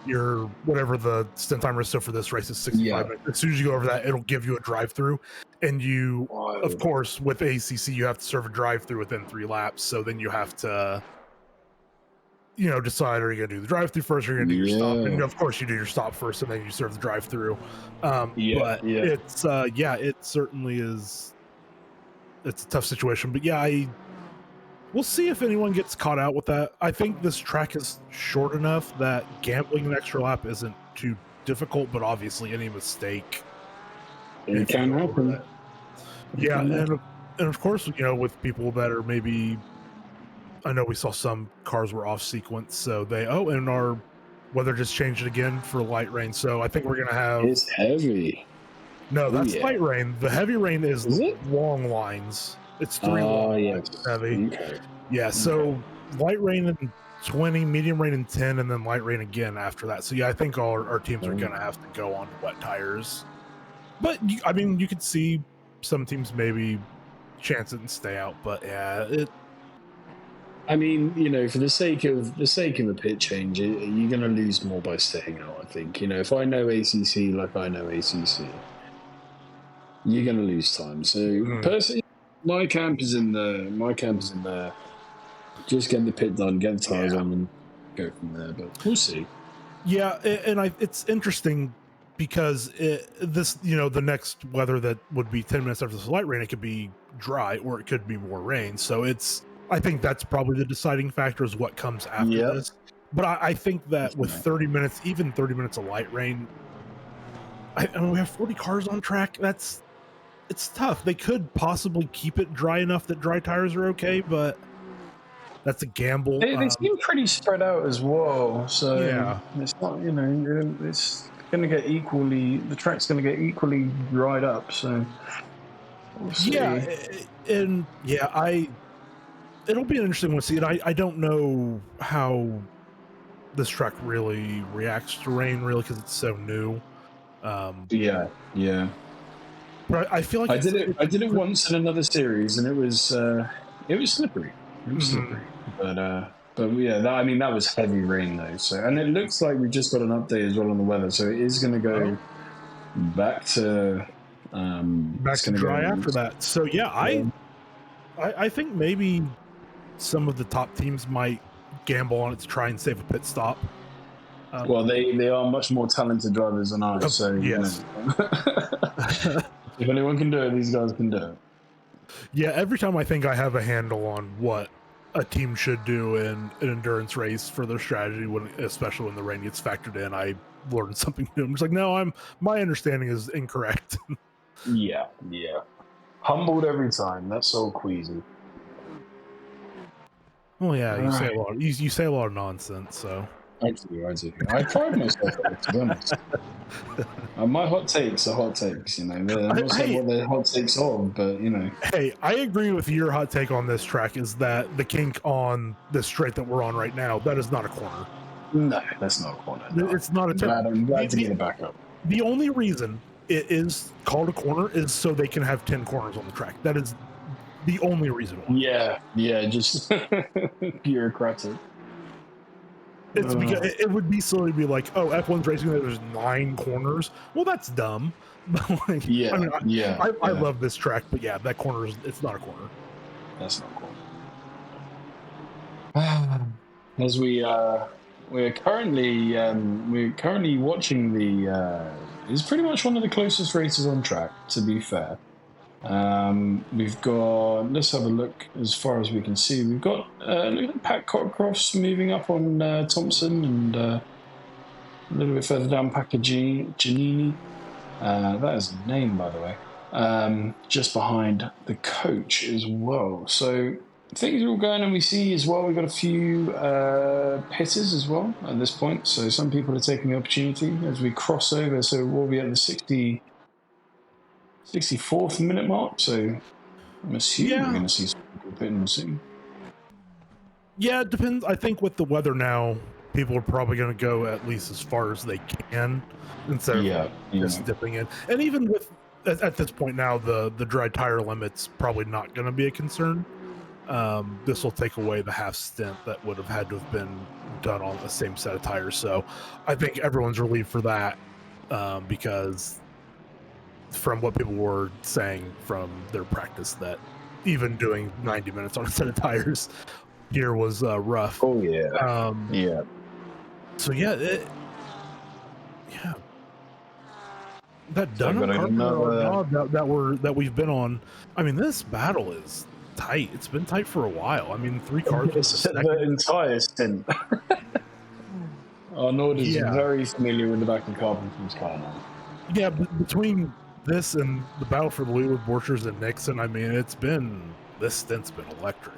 your whatever the stint timer is, so for this race is 65 minutes. As soon as you go over that, it'll give you a drive-through, and you, of course, with ACC, you have to serve a drive-through within 3 laps. So then you have to decide, are you going to do the drive-through first, or are you going to do your stop? And of course, you do your stop first, and then you serve the drive-through. But it's it certainly is. It's a tough situation, but we'll see if anyone gets caught out with that. I think this track is short enough that gambling an extra lap isn't too difficult, but obviously any mistake it can happen. Yeah, and of course, with people that are maybe, I know we saw some cars were off sequence, so and our weather just changed again for light rain. So I think we're gonna have. It's heavy. No, that's light rain. The heavy rain is long lines. It's 3 long lines heavy. Okay. Yeah, so light rain in 20, medium rain in 10, and then light rain again after that. So I think our teams are gonna have to go on wet tires. But you could see some teams maybe chance it and stay out. But for the sake of the pit change, you're going to lose more by staying out. I think. If I know ACC like I know ACC, you're going to lose time. So personally, my camp is in there. Just get the pit done, get the tires on, and go from there. But we'll see. Yeah, and it's interesting. Because the next weather that would be 10 minutes after this light rain, it could be dry or it could be more rain. So I think that's probably the deciding factor is what comes after this. But I think that with 30 minutes, even 30 minutes of light rain, I mean, we have 40 cars on track. It's tough. They could possibly keep it dry enough that dry tires are okay, but that's a gamble. They seem pretty spread out as well. So it's not, it's going to get the track's going to get equally dried up, so we'll see. It'll be an interesting one to see. And I don't know how this track really reacts to rain, really, because it's so new. But I feel like I did it once in another series, and it was slippery. But that was heavy rain though. So, and it looks like we just got an update as well on the weather. So it is going to go back to dry after that. So I think maybe some of the top teams might gamble on it to try and save a pit stop. Well, they are much more talented drivers than I. So yes, if anyone can do it, these guys can do it. Yeah, every time I think I have a handle on what a team should do in an endurance race for their strategy, especially when the rain gets factored in, I learn something new. I'm just like, no, my understanding is incorrect. Yeah. Humbled every time. That's so queasy. Well, yeah, you say a lot of nonsense, so. I do. I pride myself on it, to be honest. My hot takes are hot takes, I'm not saying what they're hot takes of, but, Hey, I agree with your hot take on this track is that the kink on this straight that we're on right now, that is not a corner. No, that's not a corner. No. It's not a I'm glad to get it back up. The only reason it is called a corner is so they can have 10 corners on the track. That is the only reason why. Yeah, just bureaucratic. It's because it would be silly to be like, oh, F1's racing, there's 9 corners. Well, that's dumb. I love this track, but that corner it's not a corner. That's not a corner. As we're currently watching it's pretty much one of the closest races on track, to be fair. We've got, let's have a look as far as we can see. We've got Pat Cockcroft's moving up on Thompson, and a little bit further down Packer Giannini. That is a name, by the way. Just behind the coach as well. So things are all going, and we see as well we've got a few pitters as well at this point. So some people are taking the opportunity as we cross over. So we'll be at the 64th minute mark, so I'm assuming we're going to see some people pitting soon. Yeah, it depends. I think with the weather now, people are probably going to go at least as far as they can instead of just dipping in. And even with at this point now, the dry tire limit's probably not going to be a concern. This will take away the half stint that would have had to have been done on the same set of tires. So I think everyone's relieved for that because from what people were saying from their practice that even doing 90 minutes on a set of tires here was rough. Oh yeah. Yeah. So yeah, yeah. That So I've got Dunham another- Carpenter that we've been on. I mean, this battle is tight. It's been tight for a while. I mean, 3 cars. It's the entire stint. Arnaud is very familiar with the back of Carpenter's car now. Yeah, between this and the battle for the lead with Borchers and Nixon, I mean, this stint's been electric.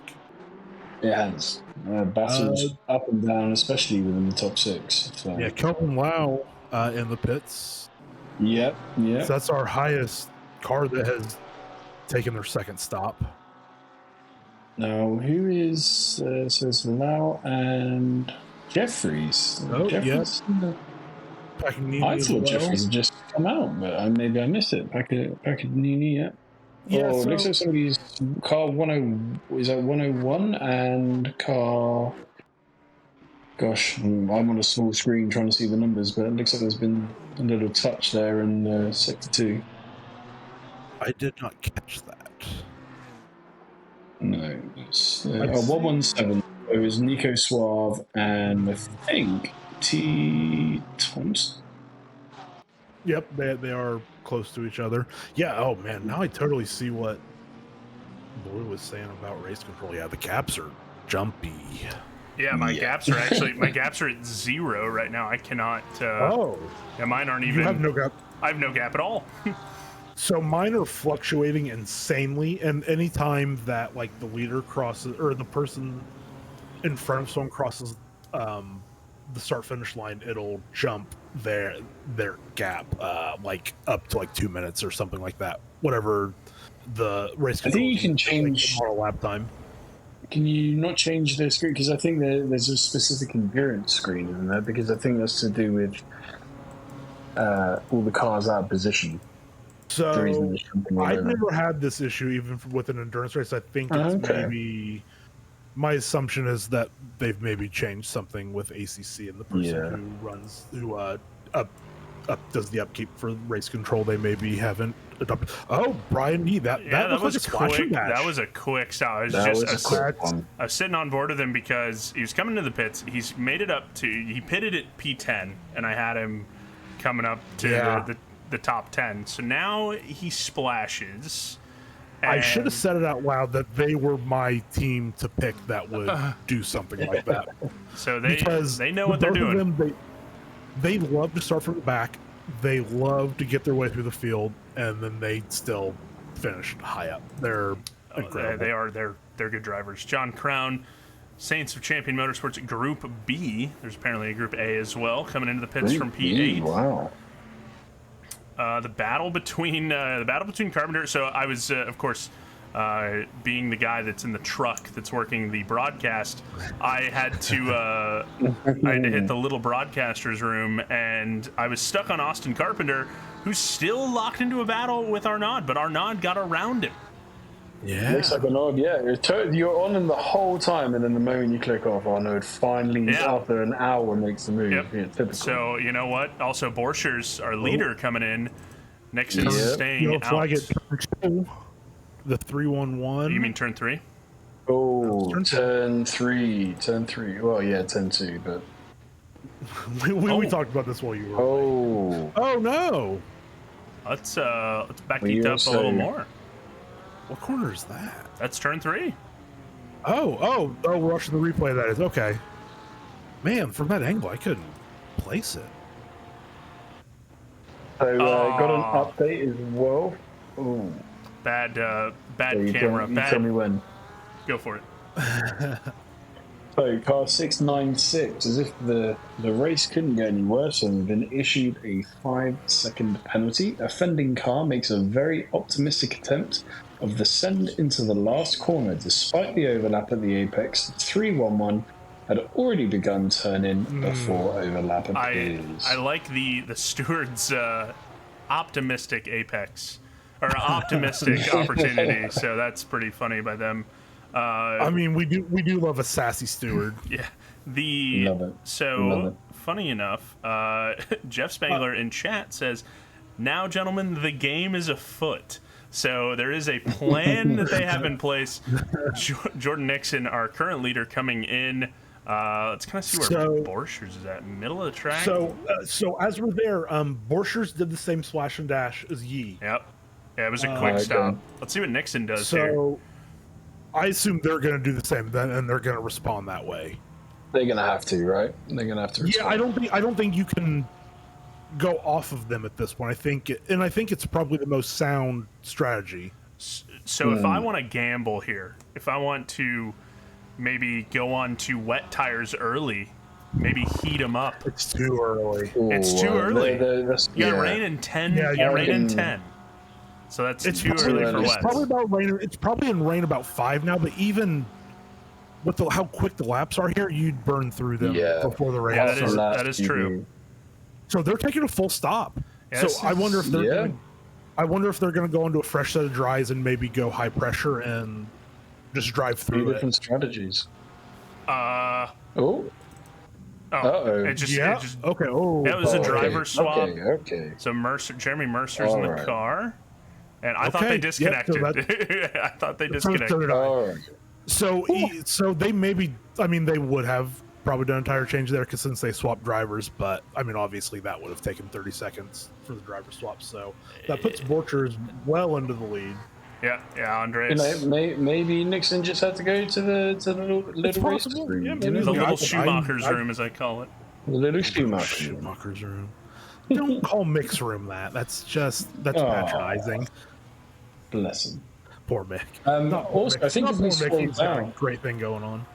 It has. Battles up and down, especially within the top 6. So. Yeah, Kelvin Lau in the pits. Yep. So that's our highest car that has taken their second stop. Now, who is so it's Lau and Jeffries? Oh, Jeffries. I thought Jeffries had just come out, but maybe I missed it. Back at Nini, yeah. Yeah, Oh, so, looks like somebody's car 101 and car. Gosh, I'm on a small screen trying to see the numbers, but it looks like there's been a little touch there in Sector 2. I did not catch that. No, it's 117. It was Nico Suave and I think T. Thompson. Yep, they are close to each other. Yeah, oh man, now I totally see what Boy was saying about race control. Yeah, the gaps are jumpy. Yeah, my gaps are at 0 right now. I cannot. Yeah, mine aren't even. You have no gap. I have no gap at all. So mine are fluctuating insanely, and anytime that like the leader crosses or the person in front of someone crosses the start finish line, it'll jump their gap like up to like 2 minutes or something like that. Whatever the race. I think you can change more lap time. Can you not change the screen? Because I think there's a specific endurance screen in there, because I think that's to do with all the cars out of position. So I've never had this issue even with an endurance race. I think it's maybe my assumption is that they've maybe changed something with ACC and the person who does the upkeep for race control. They maybe haven't adopted. Oh, Brian D, that was like quick. That was a quick stop. I was sitting on board with him because he was coming to the pits. He's made it up to. He pitted at P10, and I had him coming up to the top 10. So now he splashes. I should have said it out loud that they were my team to pick that would do something like that. So they know what they're doing. They love to start from the back. They love to get their way through the field, and then they still finish high up. They're incredible. They're good drivers. John Crown, Saints of Champion Motorsports Group B. There's apparently a Group A as well coming into the pits from P8. Wow. The battle between Carpenter. So I was, of course, being the guy that's in the truck that's working the broadcast. I had to hit the little broadcaster's room, and I was stuck on Austin Carpenter, who's still locked into a battle with Arnaud, but Arnaud got around him. Yeah, looks like Arnaud. Yeah, you're on him the whole time, and then the moment you click off, Arnaud finally, after an hour, makes the move. Yep. Yeah, typical. So you know what? Also, Borchers, our leader, coming in. Nixon's staying out. Flag it. The 311. You mean turn 3? Oh, turn 3. Well, yeah, turn 2, but we talked about this while you were. Oh no! Let's back it up a little more. What corner is that? That's turn 3. Oh, we're watching the replay. That is okay. Man, from that angle, I couldn't place it. So got an update as well. Ooh. Bad camera. You tell me when. Go for it. So car 696, as if the race couldn't get any worse, and been issued a 5-second penalty. Offending car makes a very optimistic attempt of descent into the last corner despite the overlap at the apex. 311 had already begun turning before overlap appears. I like the steward's optimistic apex or optimistic opportunity. So that's pretty funny by them. I mean, we do love a sassy steward. Yeah. Love it. So funny enough, Jeff Spangler in chat says, "Now, gentlemen, the game is afoot." So there is a plan that they have in place. Jordan Nixon, our current leader, coming in. Let's kind of see where Borchers is at. Middle of the track. So as we're there, Borchers did the same splash and dash as Yee. Yep. Yeah, it was a quick stop. Let's see what Nixon does here. So I assume they're going to do the same, and they're going to respond that way. They're going to have to, right? They're going to have to respond. Yeah, I don't think you can go off of them at this point. I think it's probably the most sound strategy. So if I want to gamble here, if I want to maybe go on to wet tires early, maybe heat them up. It's too early. It's too early. You got rain in 10. Yeah, you got rain in 10. So that's too early for wet. It's probably in rain about 5 now, but even with how quick the laps are here, you'd burn through them before the rain starts. That is true. So they're taking a full stop. Yeah, so I wonder if they're going to go into a fresh set of dries and maybe go high pressure and just drive through it. Different strategies. It just okay. Oh, that was a driver swap. Okay. So Jeremy Mercer's in the car, and I thought they disconnected. I thought they disconnected. So they maybe. I mean, they would have probably done a tire change there because since they swapped drivers, but I mean, obviously that would have taken 30 seconds for the driver swap. So that puts Borchers well into the lead. Yeah, Andres. Maybe Nixon just had to go to the little race room. Yeah, the little Schumacher's room, as I call it. The little Schumacher's room. Don't call mix room that. That's patronizing. Bless him. Poor Mick. Also, I think if we scroll down, a great thing going on.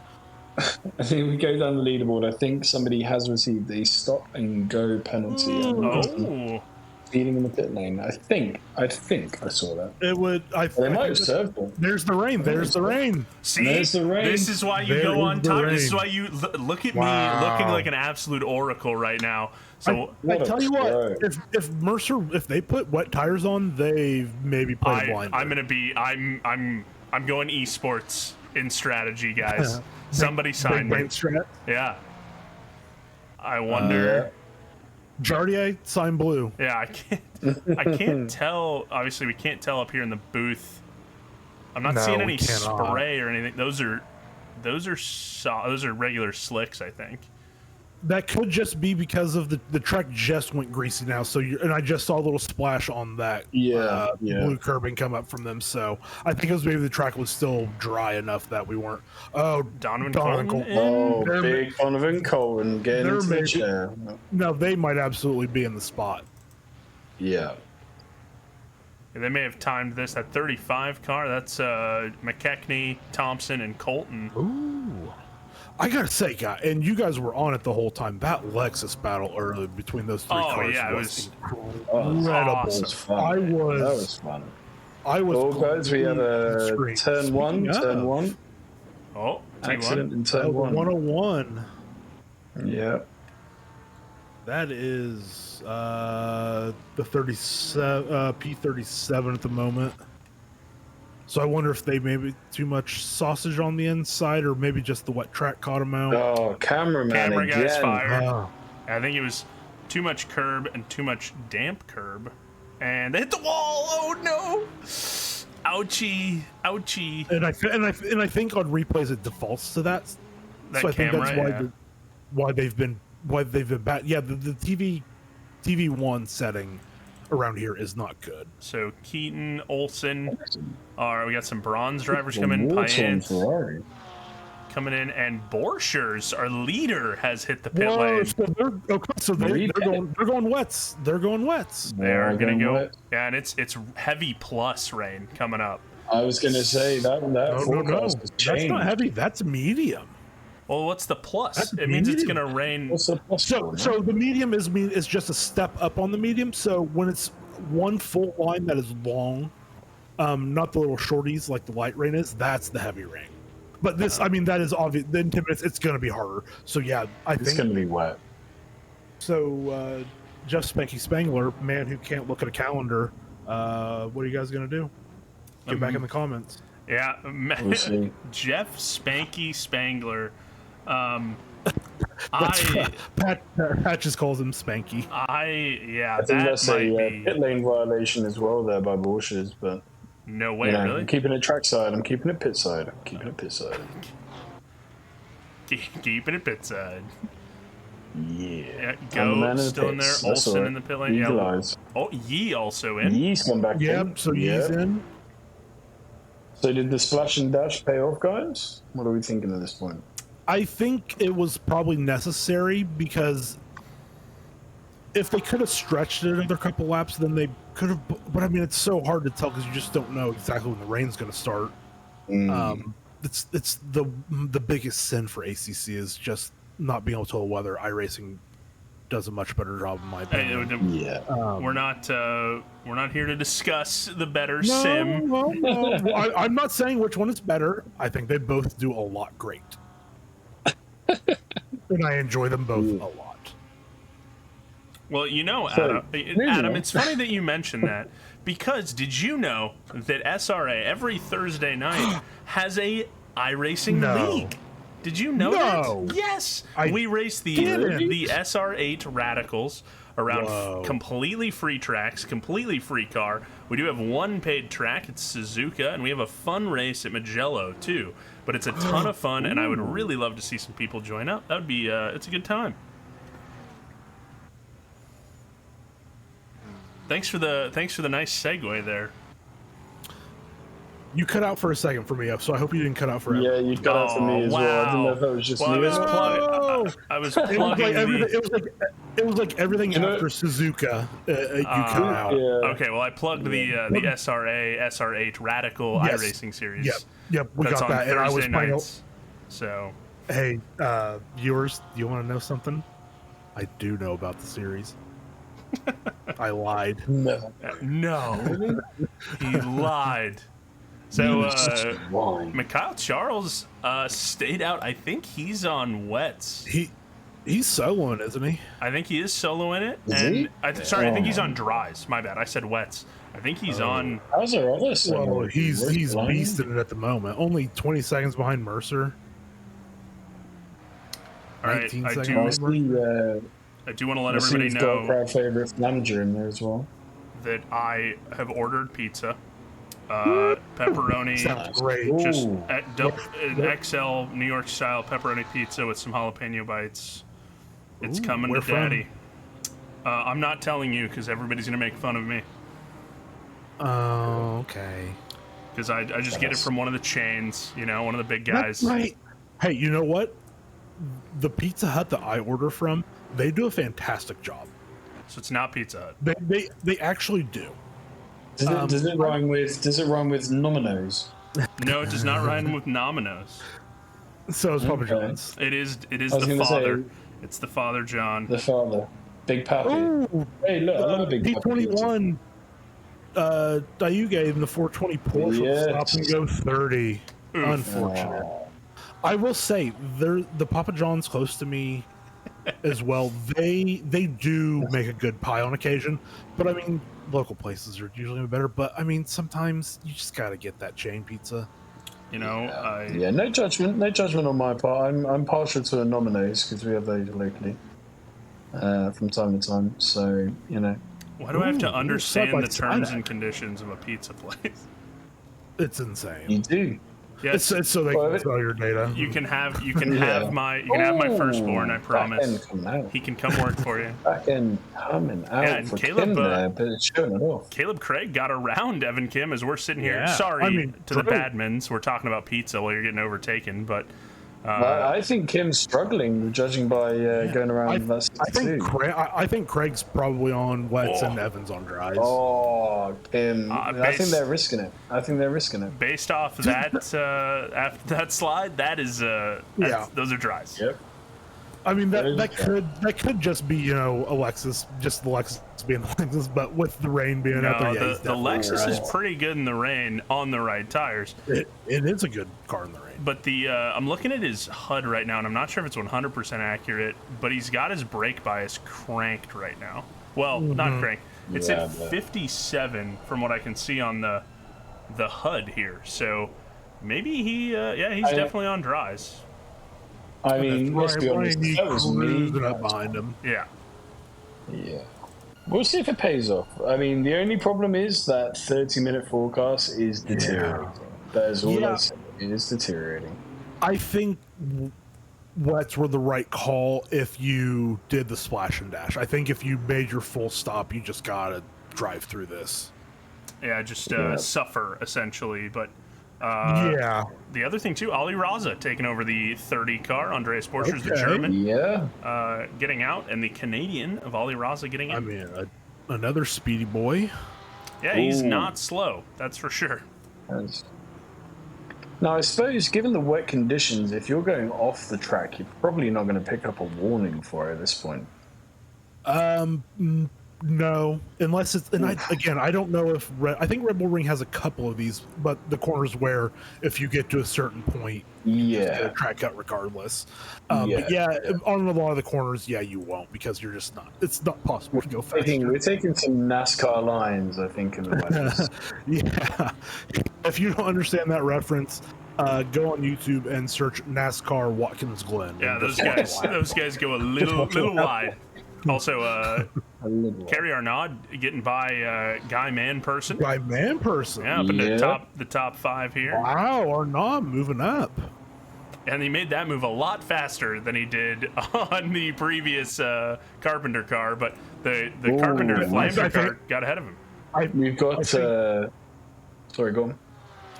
I think we go down the leaderboard. I think somebody has received a stop and go penalty. Speeding in the pit lane. I think I saw that. It would. They might have served them. There's the rain. There's the rain. See, there's the rain. This is why you go on time. This is why you look at me looking like an absolute oracle right now. So I tell you what, if Mercer, if they put wet tires on, they maybe play blind. I'm going esports in strategy, guys. Somebody sign me. Yeah. I wonder. Jardier, sign blue. Yeah, I can't tell. Obviously, we can't tell up here in the booth. I'm not seeing any spray or anything. Those are regular slicks, I think. That could just be because of the track just went greasy now. So and I just saw a little splash on that blue curbing come up from them. So I think it was maybe the track was still dry enough that we weren't. Oh, Donovan Colton. Oh, big Donovan Colton getting into the chair. No, they might absolutely be in the spot. Yeah. They may have timed this at 35 car. That's McKechnie, Thompson, and Colton. Ooh. I gotta say, guys, and you guys were on it the whole time. That Lexus battle early between those three cars was incredible. Awesome. That was fun. I was. Guys, we had a turn one. Oh, accident in turn 101. Yeah. That is the 37 P37 at the moment. So I wonder if they maybe too much sausage on the inside, or maybe just the wet track caught him out. Oh, camera guy's fired. I think it was too much curb and too much damp curb, and they hit the wall. Oh no! Ouchie! And I think on replays it defaults to that. So I think that's why they've been bad. Yeah, the TV1 setting around here is not good. So Keaton, Olsen, we got some bronze drivers coming in. Payen's coming in, and Borchers, our leader, has hit the pit lane. So they're going wets. They're going wets. They're gonna go wet. Yeah, and it's heavy plus rain coming up. I was gonna say that forecast has changed. That's not heavy. That's medium. Well, what's the plus? It means it's gonna rain. So the medium is just a step up on the medium. So when it's one full line that is long, not the little shorties like the light rain is, that's the heavy rain. But this, that is obvious. Then 10 minutes, it's gonna be harder. So yeah, I think it's gonna be wet. So Jeff Spanky Spangler, man who can't look at a calendar, what are you guys gonna do? Get back in the comments. Yeah, Jeff Spanky Spangler. Pat just calls him Spanky. I think that's a pit lane violation as well there by Borchers, but No way, You know, really? I'm keeping it trackside. I'm keeping it pit side. I'm keeping it pit side. Keeping it pit side. Yeah. Go still in there. Olsen in the pit lane. Eagle Yeah. eyes. Oh, Yee also in. Yee's come back in. Yep, so he's in. So did the splash and dash pay off, guys? What are we thinking at this point? I think it was probably necessary because if they could have stretched it another couple laps, then they could have. But I mean, it's so hard to tell because you just don't know exactly when the rain's going to start. It's the biggest sin for ACC is just not being able to tell the weather. iRacing does a much better job, in my opinion. Yeah. We're not here to discuss the better sim. No. Well, I'm not saying which one is better. I think they both do a lot great, and I enjoy them both a lot. Well, you know, So, Adam, it's funny that you mentioned that because did you know that SRA every Thursday night has a iRacing league? Did you know that? Yes, we race the SR8 Radicals around completely free tracks, completely free car. We do have one paid track. It's Suzuka, and we have a fun race at Magello too. But it's a ton of fun, and I would really love to see some people join up. That would be it's a good time. Thanks for the nice segue there. You cut out for a second for me, so I hope you didn't cut out forever. Yeah, you cut out for me as well. I didn't know if that was just me. I was plugging It was like everything after Suzuka. You cut out. Yeah. Okay, well, I plugged the SRA SR8 Radical iRacing series. Yep, we That's got on that. And I was Thursday playing. nights. So, Hey, viewers, do you want to know something? I do know about the series. I lied. No. He lied. So, Mikhail Charles stayed out. I think he's on wets. He's soloing, isn't he? I think he is soloing it. Is and he? I think he's on dries. My bad. I said wets. I think he's on. How's our other solo? Well, he's beasting it at the moment. Only 20 seconds behind Mercer. All right, 19 I seconds. do want to let everybody Got a know crowd favorite manager in there as well. that I have ordered pizza. Pepperoni. Sounds great. Just Ooh. an XL New York style pepperoni pizza with some jalapeno bites. It's coming where to daddy. I'm not telling you because everybody's gonna make fun of me. Oh, okay. Because I just get it from one of the chains, you know, one of the big guys. That's right. Hey, you know what? The Pizza Hut that I order from, they do a fantastic job. So it's not Pizza Hut. They actually do. Does it rhyme with Nominos? No, it does not rhyme with Nominos. So it's Papa John's. It is I was the gonna father. say- It's the father, John. The father, Big Pappy. Ooh, Hey, look, I love a Big Pappy. P21 Dayuge in the 420 Porsche Yes. stop and go 30. Unfortunate. I will say, the Papa John's close to me as well. They do make a good pie on occasion, but I mean, local places are usually better. But I mean, sometimes you just gotta get that chain pizza. You know, Yeah, no judgment on my part. I'm partial to a Nominos because we have those locally from time to time. So you know, why do I have to understand the side by terms side. and conditions of a pizza place? It's insane. you do. Yes, It's so they Well, can sell your data. you can have Yeah. my firstborn. I promise. Back end coming out. He can come work for you. Back end coming out Yeah, and for Caleb, Kim there, but it's showing it off. Caleb Craig got around Evan Kim as we're sitting here. Yeah. Sorry I mean, to the true. Badmans. We're talking about pizza while you're getting overtaken, but I think Kim's struggling, judging by going around that I 62. think Craig's probably on wets and Evans on dries. Oh, Kim! I think they're risking it. based off that after that slide, that is those are dries. Yep. I mean That that could just be Alexis being Alexis, but with the rain being out there, No, he's the definitely Lexus right. is pretty good in the rain on the right tires. It is a good car in the rain. But the I'm looking at his HUD right now, and I'm not sure if it's 100% accurate, but he's got his brake bias cranked right now. Well, not cranked. It's Yeah, at but- 57 from what I can see on the HUD here. So maybe he's definitely on dries. I mean, let's be honest. Ryan That was me. cruising up behind him. Yeah. Yeah. We'll see if it pays off. I mean, the only problem is that 30-minute forecast is deteriorating. That is all I say. It is deteriorating. I think wets were the right call if you did the splash and dash. I think if you made your full stop, you just gotta drive through this. Yeah, just suffer essentially. But yeah, the other thing too, Ali Raza taking over the 30 car. Andreas Borcher's the German. Yeah. Getting out, and the Canadian of Ali Raza getting in. I mean, another speedy boy. Yeah, he's not slow. That's for sure. Now, I suppose, given the wet conditions, if you're going off the track, you're probably not going to pick up a warning for it at this point. No, unless it's, and I don't know if I think Red Bull Ring has a couple of these, but the corners where if you get to a certain point, you just get a track cut regardless. But on a lot of the corners, you won't, because you're just not. It's not possible to go faster. We're taking some NASCAR lines, I think, in the weather. Yeah, if you don't understand that reference, go on YouTube and search NASCAR Watkins Glen. Yeah, those guys go a little wide. Also, Kerry Arnaud getting by Guy Manperson. Guy Manperson. Yeah, up in the top 5 here. Wow, Arnaud moving up. And he made that move a lot faster than he did on the previous Carpenter car, but the Carpenter Flander car got ahead of him. We've got... sorry, go on.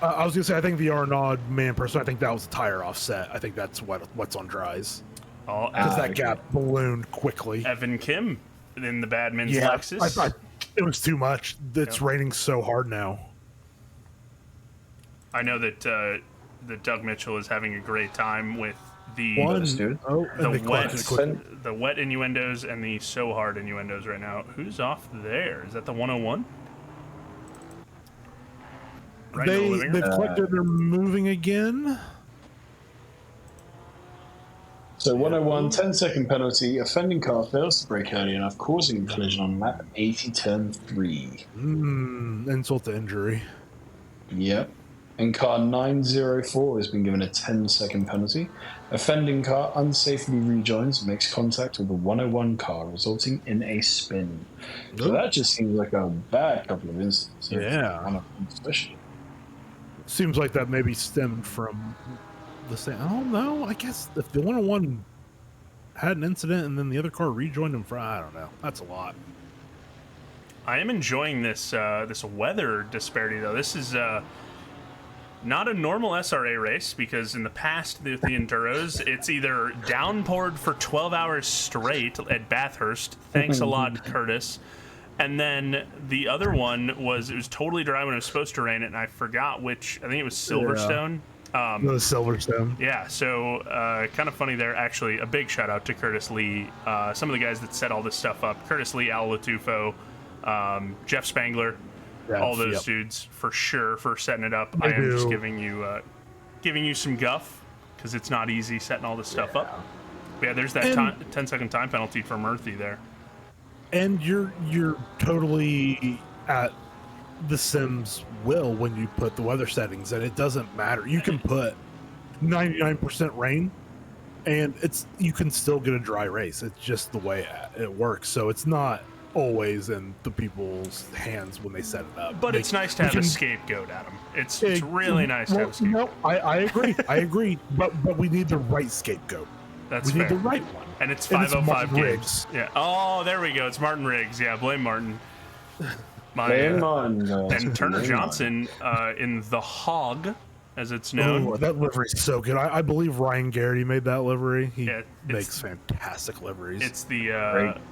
I was going to say, I think the Arnaud Manperson, I think that was a tire offset. I think that's what's on dries. Because that gap ballooned quickly. Evan Kim in the Badman's Lexus. It was too much. It's raining so hard now. I know that Doug Mitchell is having a great time with the wet innuendos and the so hard innuendos right now. Who's off there? Is that the 101? They've collected. They're moving again. So 101, 10-second penalty. Offending car fails to brake early enough, causing a collision on lap 80, turn 3. Insult to injury. Yep. And car 904 has been given a 10-second penalty. Offending car unsafely rejoins and makes contact with the 101 car, resulting in a spin. So that just seems like a bad couple of instances. Yeah. Especially. Seems like that maybe stemmed from... Oh no! I guess if the 101 had an incident and then the other car rejoined him, I don't know. That's a lot. I am enjoying this this weather disparity though. This is not a normal SRA race, because in the past the Enduros, it's either downpoured for 12 hours straight at Bathurst. Thanks a lot, Curtis. And then the other one it was totally dry when it was supposed to rain, and I forgot which. I think it was Silverstone. The Silverstone. Yeah, so kind of funny there. Actually, a big shout out to Curtis Lee. Some of the guys that set all this stuff up: Curtis Lee, Al Latufo, Jeff Spangler, all those dudes for sure for setting it up. I am just giving you some guff, because it's not easy setting all this stuff up. But yeah, there's that 10-second time penalty for Murphy there. And you're totally at the Sim's will when you put the weather settings, and it doesn't matter. You can put 99% rain, and you can still get a dry race. It's just the way it works. So it's not always in the people's hands when they set it up. But it's nice to have a scapegoat, Adam. It's really nice to have a scapegoat. No, I agree. I agree. But we need the right scapegoat. That's we fair. need the right one. And it's 505 games. Riggs. Yeah. Oh, there we go. It's Martin Riggs. Yeah, blame Martin. And Turner Johnson in the Hog, as it's known. Oh, that livery's so good. I believe Ryan Garrity made that livery. He makes fantastic liveries. It's the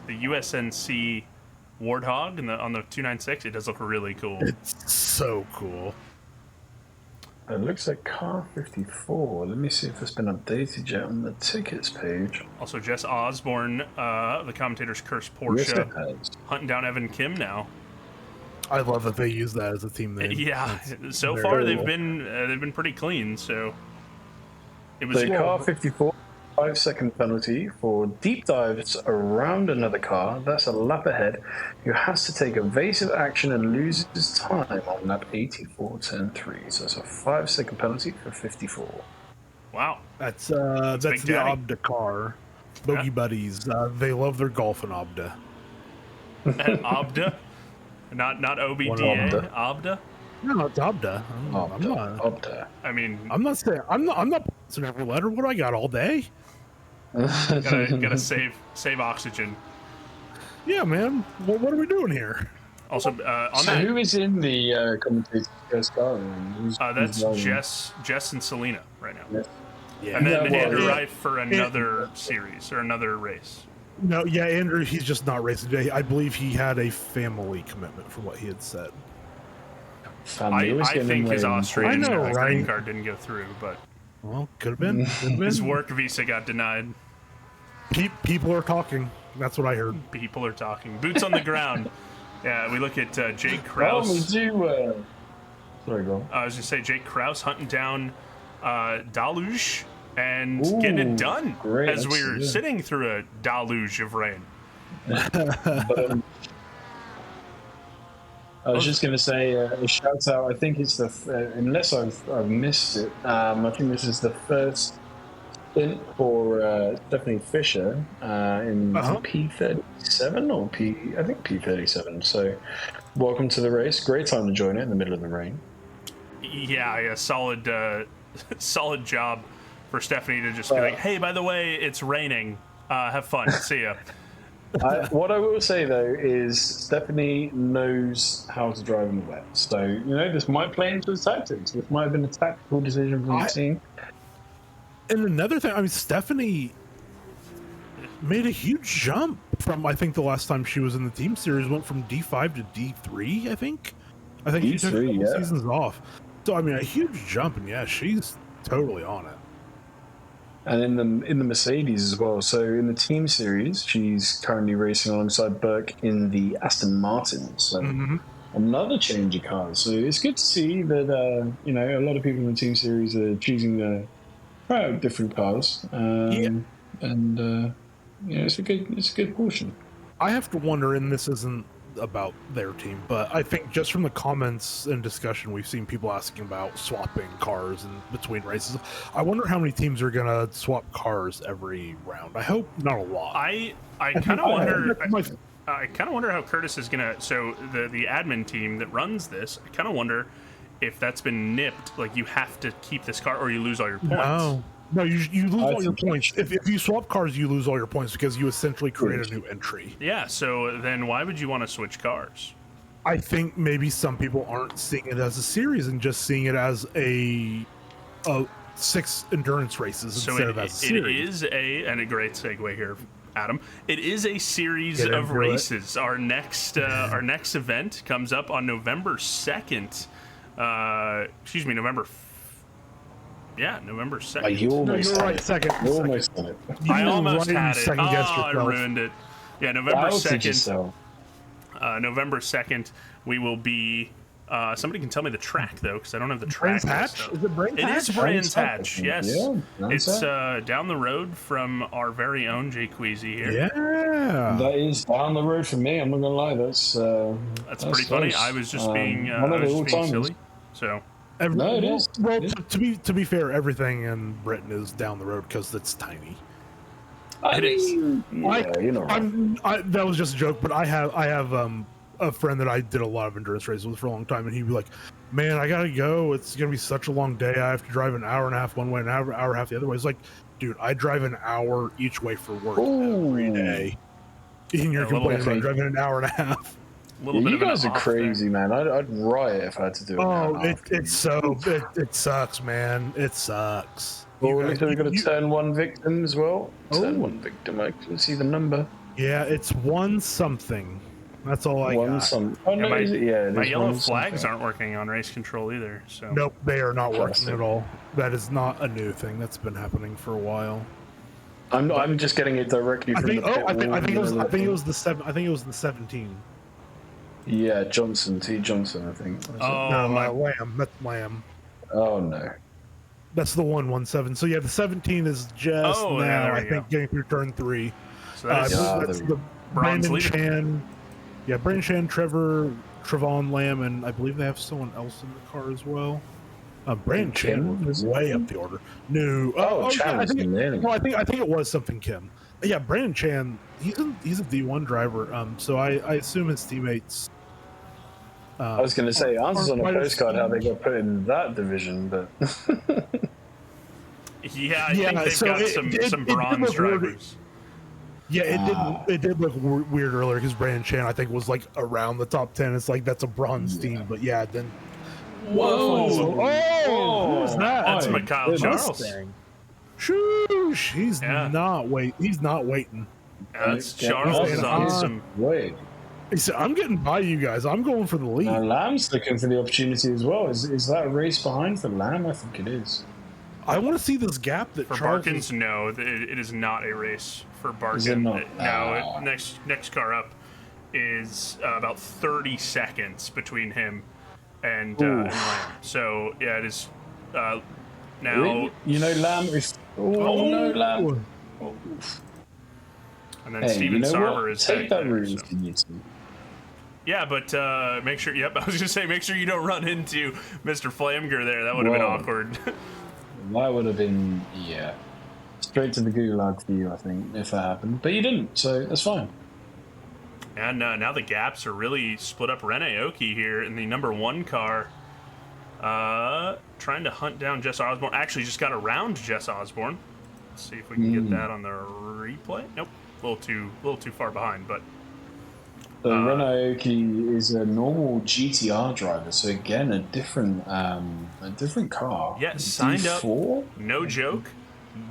USNC Warthog on the 296. It does look really cool. It's so cool. It looks like car 54. Let me see if it's been updated yet on the tickets page. Also, Jess Osborne, the commentator's Curse Porsche, hunting down Evan Kim now. I love that they use that as a team name. Yeah, so far they've been pretty clean. So it was car 54, 5-second penalty for deep dives around another car. That's a lap ahead, who has to take evasive action and loses time on lap 84, turn 3. So it's a 5-second penalty for 54. Wow, that's the Obda car. Bogey Buddies. They love their golf in Obda. Obda, not OBDA. Obda. No, it's Obda. I'm not. Obda. I mean, I'm not saying. I'm not passing every letter. What do I got all day? gotta save oxygen. Yeah, man. What are we doing here? Also, on So that, who is in the commentator's first car? that's Jess and Selena right now. Yeah. And then Yeah, well, Andrew yeah. Reif for another series or another race. No, yeah, Andrew. He's just not racing today. I believe he had a family commitment, from what he had said. I think his Australian I know, green right? card didn't go through, but Well, could have been. his work visa got denied. People are talking. That's what I heard. People are talking. Boots on the ground. Yeah, we look at Jake Well, we Krause. do. Sorry, go on. I was gonna say Jake Krause hunting down Deluge and getting it Ooh, done great, as that's- we're yeah. sitting through a deluge of rain. But, I was just going to say a shout out. I think it's unless I've missed it. I think this is the first stint for Stephanie Fisher in P37 or I think P37. So, welcome to the race. Great time to join it in the middle of the rain. Yeah, solid, solid job for Stephanie to just be like, "Hey, by the way, it's raining. Have fun. See ya." What I will say though is Stephanie knows how to drive in the wet. So this might play into the tactics. This might have been a tactical decision from the team. And another thing, I mean, Stephanie made a huge jump from, I think the last time she was in the team series, went from D5 to D3, I think she took a D3, couple yeah. seasons off. So, I mean, a huge jump, and yeah, she's totally on it. And in the Mercedes as well. So in the team series, she's currently racing alongside Burke in the Aston Martin. So another change of cars. So it's good to see that a lot of people in the team series are choosing to try out different cars. And it's a good portion. I have to wonder, and this isn't about their team, but I think just from the comments and discussion, we've seen people asking about swapping cars in between races. I wonder how many teams are gonna swap cars every round. I hope not a lot. I kind of wonder. I kind of wonder how Curtis is gonna. So the admin team that runs this, I kind of wonder if that's been nipped. Like you have to keep this car, or you lose all your points. No, you lose all your points. If you swap cars, you lose all your points because you essentially create a new entry. Yeah, so then why would you want to switch cars? I think maybe some people aren't seeing it as a series and just seeing it as a 6 endurance races instead of as a series. It is and a great segue here, Adam. It is a series of races. Our next event comes up on November 2nd. November 2nd. You almost you're right. Second. You almost done it. I almost had it. Second guess I yourself. ruined it. Yeah, November How did you 2nd. sell? November 2nd, we will be. Somebody can tell me the track though, because I don't have the track. Brands Hatch? Is it Brands Hatch? It is Brands Hatch. Yes, Yeah, Brands it's Hatch. down the road from our very own Jay Queasy here. Yeah. That is down the road from me. I'm not gonna lie. That's pretty funny. close. I was just being one of the all-timers. silly. So No, it is. Well, It is. to be fair, everything in Britain is down the road because it's tiny. It is. Yeah, you know. Right. That was just a joke, but I have a friend that I did a lot of endurance races with for a long time, and he'd be like, "Man, I gotta go. It's gonna be such a long day. I have to drive an hour and a half one way, an hour and a half the other way." It's like, dude, I drive an hour each way for work every day. And you're complaining about driving an hour and a half. You guys are crazy, man. I'd riot if I had to do it. Oh, it sucks, man. It sucks. Well, we're going to turn one victim as well. Turn one victim. I can see the number. Yeah, it's one something. That's all I got. Oh, no, my there's yellow one flags something. aren't working on race control either. So Nope, they are not working Classic. at all. That is not a new thing. That's been happening for a while. I'm just getting it directly from the pit I think wall. it was the 17. Yeah, Johnson, T. Johnson, I think. Oh, No, my Lamb. That's Lamb. Oh no. That's the 117. So yeah, the 17 is just Oh, yeah, now. there we I think go. getting through turn 3. So that is, That's the Bronze Brandon leader. Chan. Yeah, Brandon Chan, Trevon Lamb, and I believe they have someone else in the car as well. Brandon Chan was way up the order. No, Chan was really. Well, I think it was something Kim. Yeah, Brandon Chan. He's a D1 driver. So I assume his teammates. I was going to say answers on a postcard how they got put in that division, but yeah, I think they've got some bronze drivers. Yeah, it did look weird earlier because Brandon Chan I think was like around the top 10. It's like that's a bronze team, but yeah, then. Whoa! Who was that? That's Mikhail Charles. Shoosh! He's not waiting. That's Charles is on some. Wait. He said, "I'm getting by you guys. I'm going for the lead." Lamb's looking for the opportunity as well. Is that a race behind for Lamb? I think it is. I want to see this gap that For Charles Barkins, no, it is not a race for Barkins. No, next car up is about 30 seconds between him and Lamb. So yeah, it is now. Really? You know, Lamb is. No, Lamb. Oh. And then Steven Sarver is take that route so. if you need to. Yeah, but make sure. Yep, I was gonna say make sure you don't run into Mr. Flamger there. That would have been awkward. That would have been straight to the gulag for you, I think, if that happened. But you didn't, so that's fine. And now the gaps are really split up. Rene Aoki here in the number 1 car, trying to hunt down Jess Osborne. Actually, just got around Jess Osborne. Let's see if we can get that on the replay. Nope, a little too far behind, but. So Rene Aoki is a normal GTR driver, so again a different car. Yeah, signed D4? up. No joke.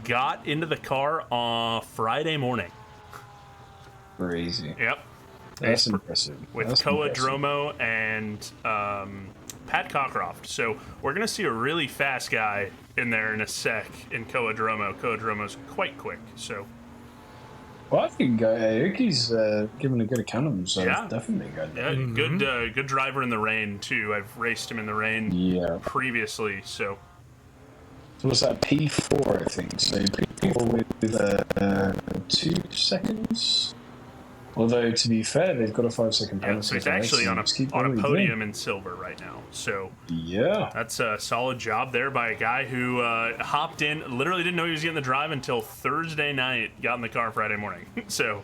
Got into the car on Friday morning. Crazy. Yep. That's impressive. With Koa Dromo and Pat Cockcroft. So we're going to see a really fast guy in there in a sec in Koa Dromo. Koa Dromo's quite quick, so... Well, I think Aoki's given a good account of himself. Yeah. Definitely good. Yeah, good driver in the rain, too. I've raced him in the rain previously, so... So what's that, P4, I think. So P4 with 2 seconds? Although, to be fair, they've got a 5-second penalty. Yeah, so he's actually on a podium in silver right now. So that's a solid job there by a guy who hopped in, literally didn't know he was getting the drive until Thursday night, got in the car Friday morning. So,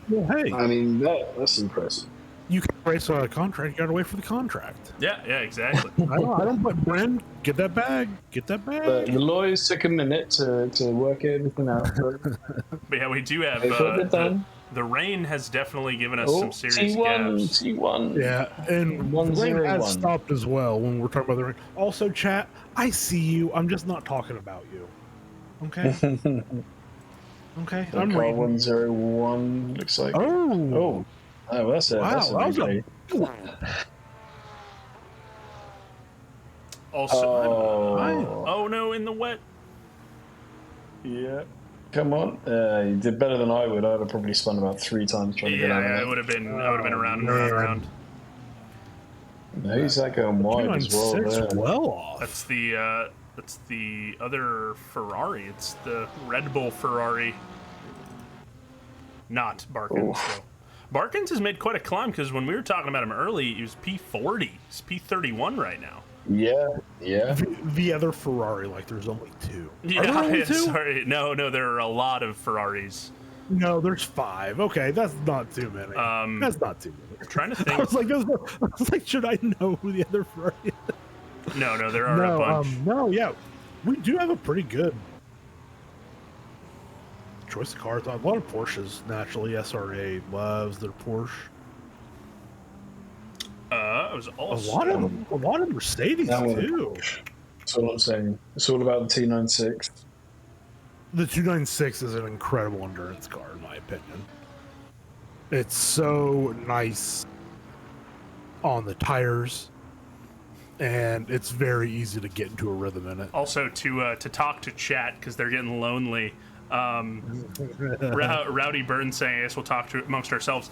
well, hey, I mean, that's impressive. You can race on a contract, you gotta wait for the contract. Yeah, exactly. I don't but Bren, get that bag. But the lawyers took a minute to work everything out. But yeah, we do have the rain has definitely given us some serious gaps. T1. Yeah, and the rain has stopped as well when we're talking about the rain. Also, chat, I see you. I'm just not talking about you. Okay? Okay, I'm reading. 101 looks like. Oh, that's it. Wow, that was a... Also, oh no, in the wet. Yeah. Come on. You did better than I would. I'd have probably spun about 3 times trying to get out of it. I would have been around and around. Who's that going wide as well there? Well off. That's the other Ferrari. It's the Red Bull Ferrari. Not Barkins. So. Barkins has made quite a climb because when we were talking about him early, he was P40. He's P31 right now. Yeah. The other Ferrari, like there's only 2. Yeah, are there only 2? Sorry. No, there are a lot of Ferraris. No, there's 5. Okay, that's not too many. That's not too many. I'm trying to think. I was like, should I know who the other Ferrari is? No, there are a bunch. We do have a pretty good choice of cars. A lot of Porsches, naturally. SRA loves their Porsche. It was also a lot of Mercedes too. That's all I'm saying. It's all about the 296. The 296 is an incredible endurance car, in my opinion. It's so nice on the tires, and it's very easy to get into a rhythm in it. Also, to talk to chat because they're getting lonely. Rowdy Burns saying, I guess we'll talk to amongst ourselves.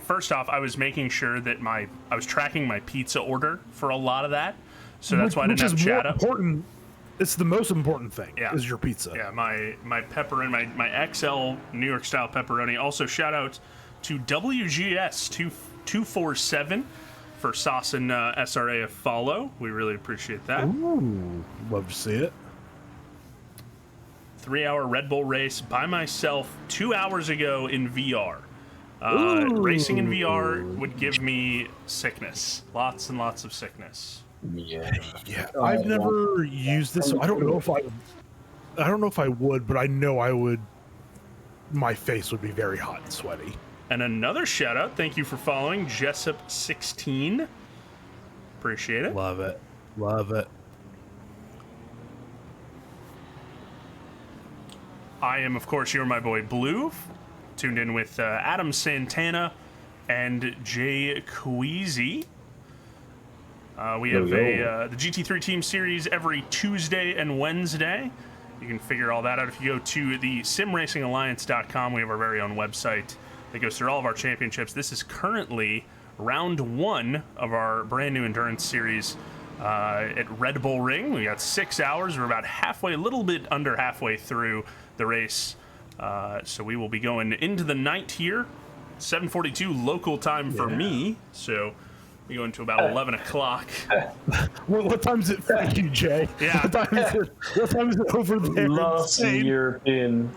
First off, I was making sure that I was tracking my pizza order for a lot of that, so that's why I didn't have chat up. Important. It's the most important thing. Yeah. Is your pizza. Yeah, my pepperoni, my XL New York style pepperoni. Also, shout out to WGS 247 for Sauce and SRA a follow. We really appreciate that. Ooh, love to see it. 3-hour Red Bull race by myself 2 hours ago in VR. Racing in VR would give me sickness. Lots and lots of sickness. Yeah. I've never used this, so I don't know if I would, but I know I would. My face would be very hot and sweaty. And another shout out. Thank you for following Jessup16. Appreciate it. Love it. Love it. I am, of course, you're my boy Blue, tuned in with Adam Santana and Jay Queasy. We have the GT3 Team Series every Tuesday and Wednesday. You can figure all that out if you go to the simracingalliance.com. We have our very own website that goes through all of our championships. This is currently round 1 of our brand new endurance series at Red Bull Ring. We got 6 hours. We're about halfway, a little bit under halfway through the race. So we will be going into the night here. 7:42 local time for me. So we go into about 11 o'clock. What time is it for you, Jay? Yeah. What time is it over there? Last in European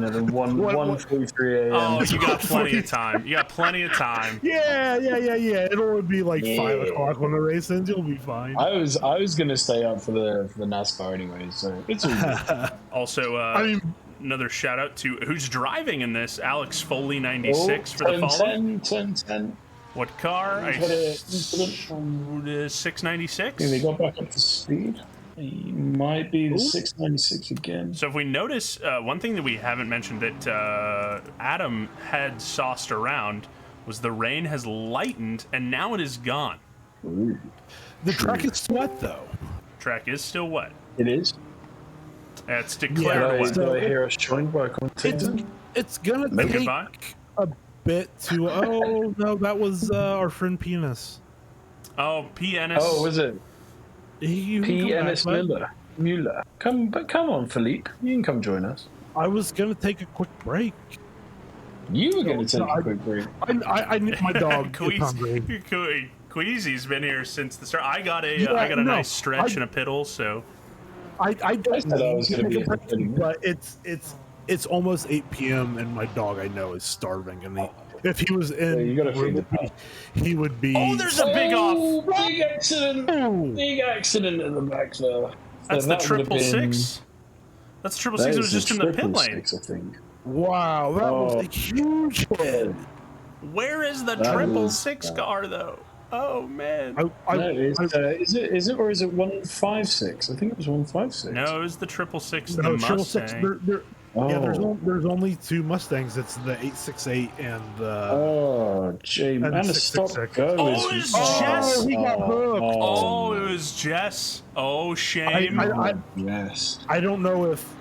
at 1:43 a.m. Oh, you got plenty of time. You got plenty of time. Yeah. It'll only be like 5 o'clock when the race ends. You'll be fine. I was gonna stay up for the NASCAR anyway, so it's all good. Also, I mean, another shout out to who's driving in this, Alex Foley 96 for the follow. 10. What car? He's had an incident from 696. they got back up to speed. He might be the 696 again. So if we notice, one thing that we haven't mentioned that Adam had sauced around was the rain has lightened and now it is gone. Ooh. the track is wet though. Track is still wet. It is. It's declared wet. Do I hear us joined by a commentator? It's gonna No, take goodbye. a bit to. Oh no, that was our friend Penis. Oh, PNS. Oh, was it? You can P. come Ennis back, bud. Mueller. Come on, Philippe. You can come join us. I was gonna take a quick break. You were going to take a quick break. I need my dog. Is hungry. Queasy's been here since the start. I got a nice stretch and a piddle, so I don't said I was need gonna to be take a break, a- but it's almost 8 p.m. and my dog I know is starving, and if he was in, you gotta feed it. he would be. Oh, there's a big off. Big accident! Big accident in the back there. That's So the that would have been- 666. That's 666. It was just in the pit lane. 666, I think. Wow, that was a huge hit. Where is the That 666 car though? Oh man. No, is it or is it 156? I think it was 156. No, it was the 666. The No, Mustang. 666. Yeah, there's only 2 Mustangs. It's the 868 and the. Oh, gee, And man, a 666. stop go. Oh, is- it's Jess. Oh, he got hooked. Oh, it was Jess. Oh, shame. Yes. I don't know if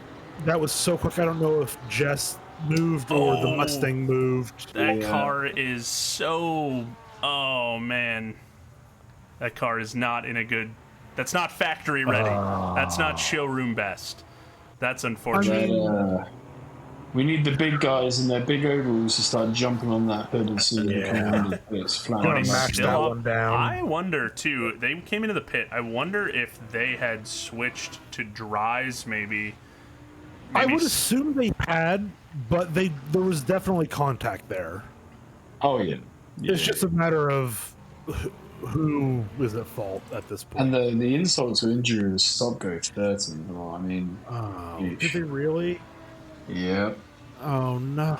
that was so quick. I don't know if Jess moved or the Oh. Mustang moved. That Yeah. car is so. Oh man, that car is not in a good. That's not factory ready. That's not showroom best. That's unfortunate. We need the big guys in their big overalls to start jumping on that hood and see them coming into the pits. flat Gonna on mash that. Still that up. one down. I wonder too. They came into the pit. I wonder if they had switched to dries, maybe. I would assume they had, but there was definitely contact there. Oh, yeah. It's just a matter of who is at fault at this point. And the insult to injury was stop go 30. Well, I mean, Oh, Yeesh. did they really? yeah. Oh no.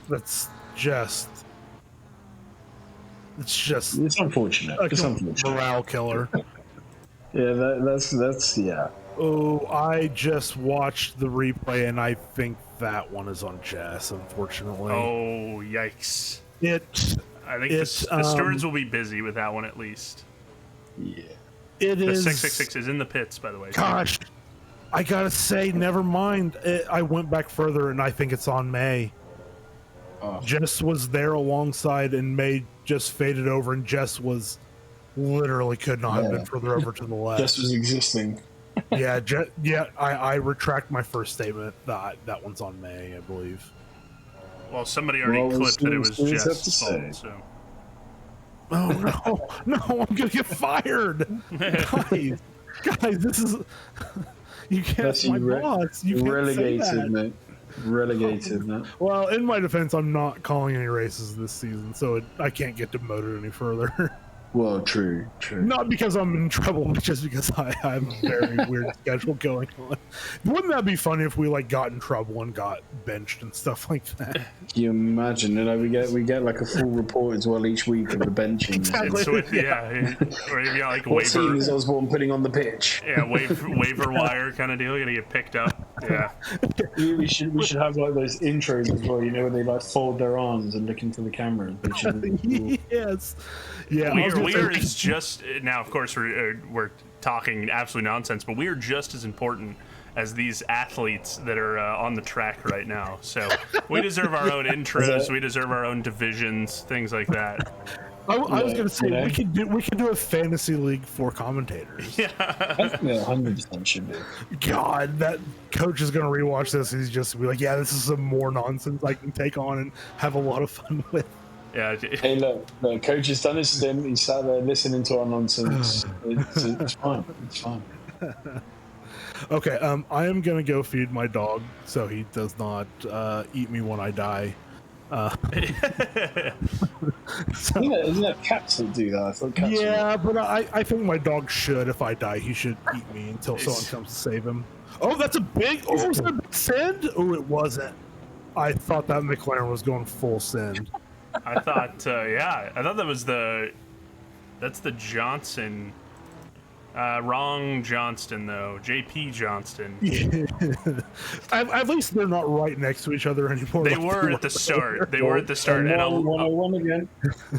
That's just. It's just It's unfortunate. a It's unfortunate. morale killer. Yeah, that's yeah. Oh, I just watched the replay and I think that one is on Jess, unfortunately. Oh yikes! I think It's, the stewards will be busy with that one at least. Yeah. It The is. 666 is in the pits, by the way. Gosh, I gotta say, never mind. I went back further and I think it's on May. Oh. Jess was there alongside and May just faded over and Jess was literally could not have been further over to the left. Just was existing. I retract my first statement. That one's on May, I believe. Well, somebody already Well, clipped that it was we'll have to Jeff's say. fault, so. Oh no, no! I'm gonna get fired, guys. This is you can't. That's My you boss. You can't say relegated, that. mate. Relegated, man. Well, in my defense, I'm not calling any races this season, so I can't get demoted any further. Well, true. Not because I'm in trouble, but just because I have a very weird schedule going on. Wouldn't that be funny if we like got in trouble and got benched and stuff like that? Can you imagine? You know, we get like a full report as well each week of the benching. Exactly. So or you got like What team waiver, is Osborne putting on the pitch? yeah, waiver wire kind of deal. You're gonna get picked up. Yeah. We should have like those intros as well. You know, where they like fold their arms and look into the camera. They should Yes. Yeah. I was gonna Weir say- is just now. Of course, we're talking absolute nonsense, but we are just as important as these athletes that are on the track right now. So we deserve our own intros. We deserve our own divisions, things like that. I was gonna say yeah. we could do a fantasy league for commentators. Yeah, 100% should be. God, that coach is gonna rewatch this and he's just be like, yeah, this is some more nonsense I can take on and have a lot of fun with. Yeah. Hey, look, coach has done his stint. He sat there listening to our nonsense. It's fine. It's fine. Okay, I am gonna go feed my dog so he does not eat me when I die. So, Isn't that cats that do that? I thought cats. yeah, but I think my dog should. If I die, he should eat me until someone comes to save him. Oh, that's a big. Oh, was that a big send? Oh, it wasn't. I thought that McLaren was going full send. I thought, I thought that was that's the Johnson. Wrong Johnston though. JP Johnston. At least they're not right next to each other anymore. They were at the start. They were at the start. And 101 again.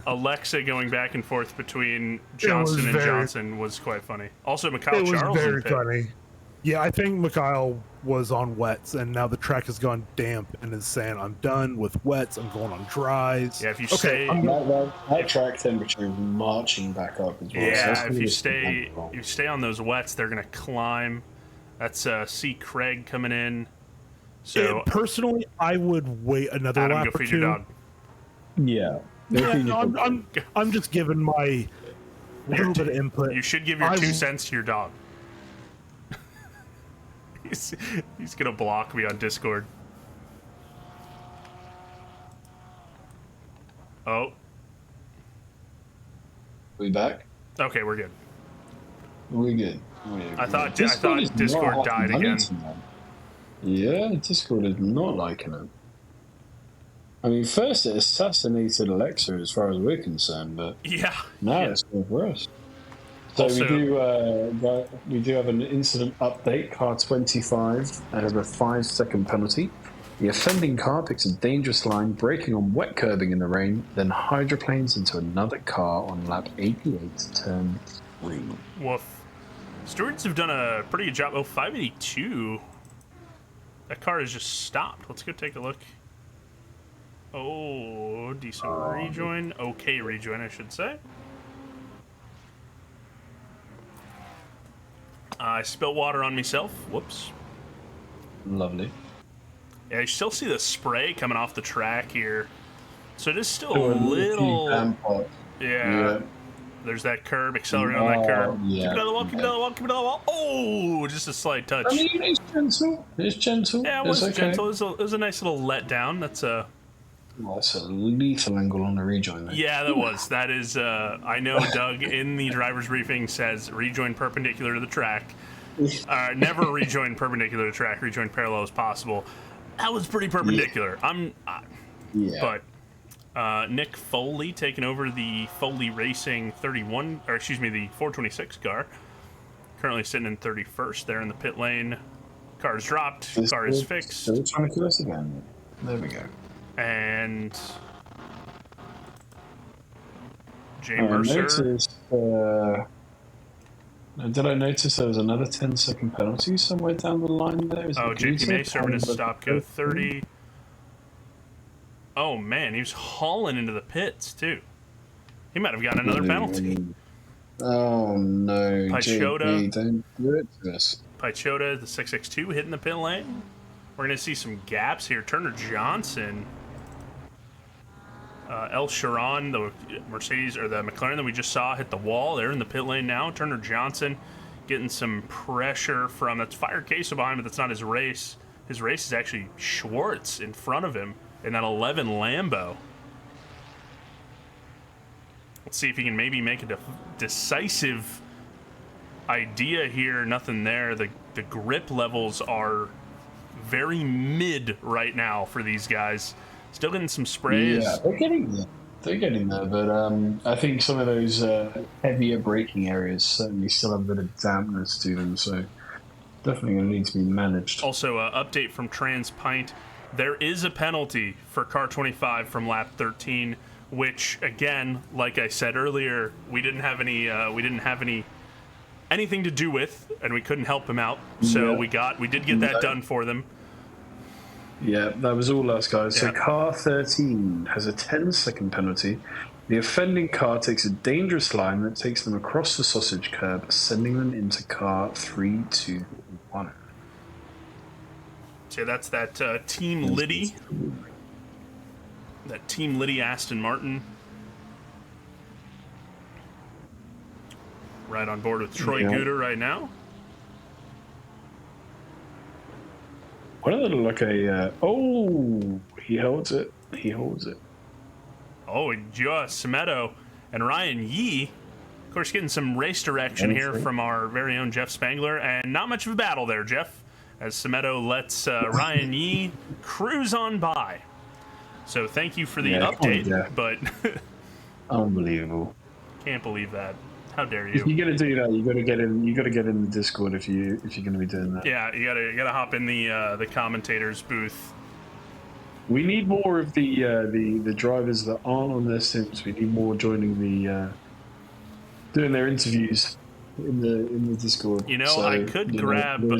Alexa going back and forth between Johnston and Johnson was quite funny. Also, Mikhail It was Charles in very the pit. funny. Yeah, I think Mikhail was on wets, and now the track has gone damp and is saying, I'm done with wets, I'm going on dries. Yeah, if you stay, That track temperature is marching back up as well. yeah, So if you stay on those wets, they're gonna climb. That's C. Craig coming in. So Personally, I would wait another Adam, lap go or feed two. your dog. Yeah. Yeah, no, I'm just giving my little bit of input. You should give your 2 cents to your dog. He's gonna block me on Discord. Oh. We back? Okay, we're good. We good. I thought is Discord not died having again. tonight. Yeah, Discord is not liking it. I mean, first it assassinated Alexa as far as we're concerned, but Yeah. now yeah. it's going for us. So Also- we do have an incident update. Car 25 has a 5-second penalty. The offending car picks a dangerous line, braking on wet curbing in the rain, then hydroplanes into another car on lap 88, turn 3. Woof. Stewards have done a pretty good job. Oh, 582. That car has just stopped. Let's go take a look. Oh, decent rejoin. Okay rejoin, I should say. I spilled water on myself. Whoops. Lovely. Yeah, you still see the spray coming off the track here. So it is still Oh, a little... Rampart. Yeah. There's that curb, accelerating on that curb. yeah. Keep it on the wall, keep it on the wall, keep it on the wall. Oh, just a slight touch. I mean, it's gentle. It's gentle. Yeah, it was It's okay. gentle. It was a nice little letdown. That's a... Well, that's a lethal angle on the rejoin there. Yeah, that was. That is, I know Doug in the driver's briefing says rejoin perpendicular to the track. Never rejoin perpendicular to track, rejoin parallel as possible. That was pretty perpendicular. Yeah. But Nick Foley taking over the Foley Racing 31, or excuse me, the 426 car. Currently sitting in 31st there in the pit lane. Car's dropped, car is fixed. Still trying to kill us again. There we go. And Jay Mercer. Did I notice there was another 10-second penalty somewhere down the line there? JP May serving his stop go 30. Oh man, he was hauling into the pits too. He might have gotten another penalty. Oh no, Pichota. JP, don't do it to us. Pichota, the 662, hitting the pit lane. We're gonna see some gaps here. Turner Johnson El Sharon, the Mercedes or the McLaren that we just saw hit the wall. They're in the pit lane now. Turner Johnson getting some pressure from, that's Fire Queso behind, but that's not his race. His race is actually Schwartz in front of him in that 11 Lambo. Let's see if he can maybe make a decisive idea here. Nothing there. The grip levels are very mid right now for these guys. Still getting some sprays. Yeah, they're getting there. They're getting there, but I think some of those heavier braking areas certainly still have a bit of dampness to them, so definitely going to need to be managed. Also, update from TransPint. There is a penalty for car 25 from lap 13, which, again, like I said earlier, we didn't have anything to do with, and we couldn't help him out. So yeah. we did get that done for them. Yeah, that was all us, guys. So Yeah. car 13 has a 10-second penalty. The offending car takes a dangerous line that takes them across the sausage curb, sending them into car 3, 2, 1. So that's that Team Liddy. That Team Liddy Aston Martin. Right on board with Troy Guter right now. What a look a... he holds it. He holds it. Oh, Joa Semedo and Ryan Yee, of course, getting some race direction here from our very own Jeff Spangler, and not much of a battle there, Jeff, as Semedo lets Ryan Yee cruise on by. So thank you for the update, but unbelievable. Can't believe that. How dare you? If you're gonna do that, you gotta get in. You gotta get in the Discord if you're gonna be doing that. Yeah, you gotta hop in the commentators booth. We need more of the drivers that aren't on their sims. We need more joining the doing their interviews in the Discord. You know, so, I could grab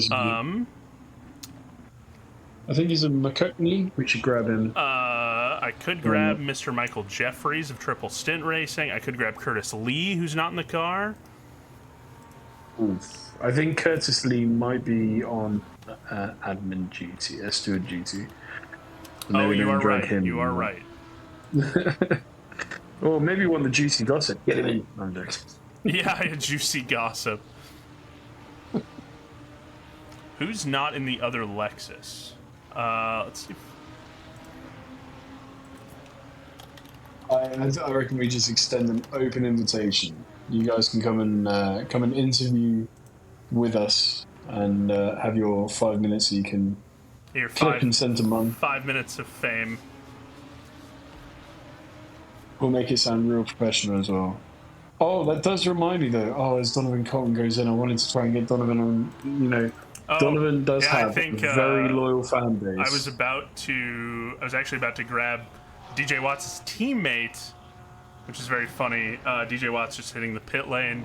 I think he's a McCutney. We should grab him. I could grab Mr. Michael Jeffries of Triple Stint Racing. I could grab Curtis Lee, who's not in the car. Oof. I think Curtis Lee might be on admin duty, steward duty. Oh, you are right. You are right. Or maybe one of the juicy gossip. Get him in. I'm joking. Yeah, juicy gossip. Who's not in the other Lexus? Let's see. I reckon we just extend an open invitation. You guys can come and interview with us and have your 5 minutes so you can flip and send a month. 5 minutes of fame. We'll make it sound real professional as well. Oh, that does remind me though. Oh, as Donovan Colton goes in, I wanted to try and get Donovan on. You know, Donovan does have a very loyal fan base. I was actually about to grab DJ Watts' teammate, which is very funny. DJ Watts just hitting the pit lane,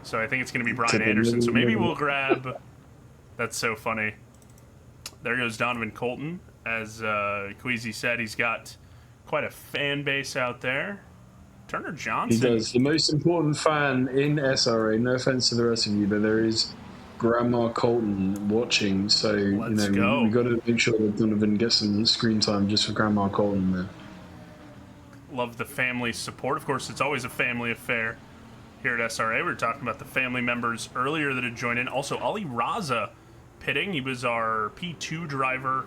so I think it's going to be Brian Anderson. So maybe we'll grab. That's so funny. There goes Donovan Colton. As Queasy said, he's got quite a fan base out there. Turner Johnson. He does. The most important fan in SRA. No offense to the rest of you, but there is Grandma Colton watching. So Let's we got to make sure that Donovan gets some screen time just for Grandma Colton there. Love the family support. Of course, it's always a family affair here at SRA. We were talking about the family members earlier that had joined in. Also, Ali Raza pitting. He was our P2 driver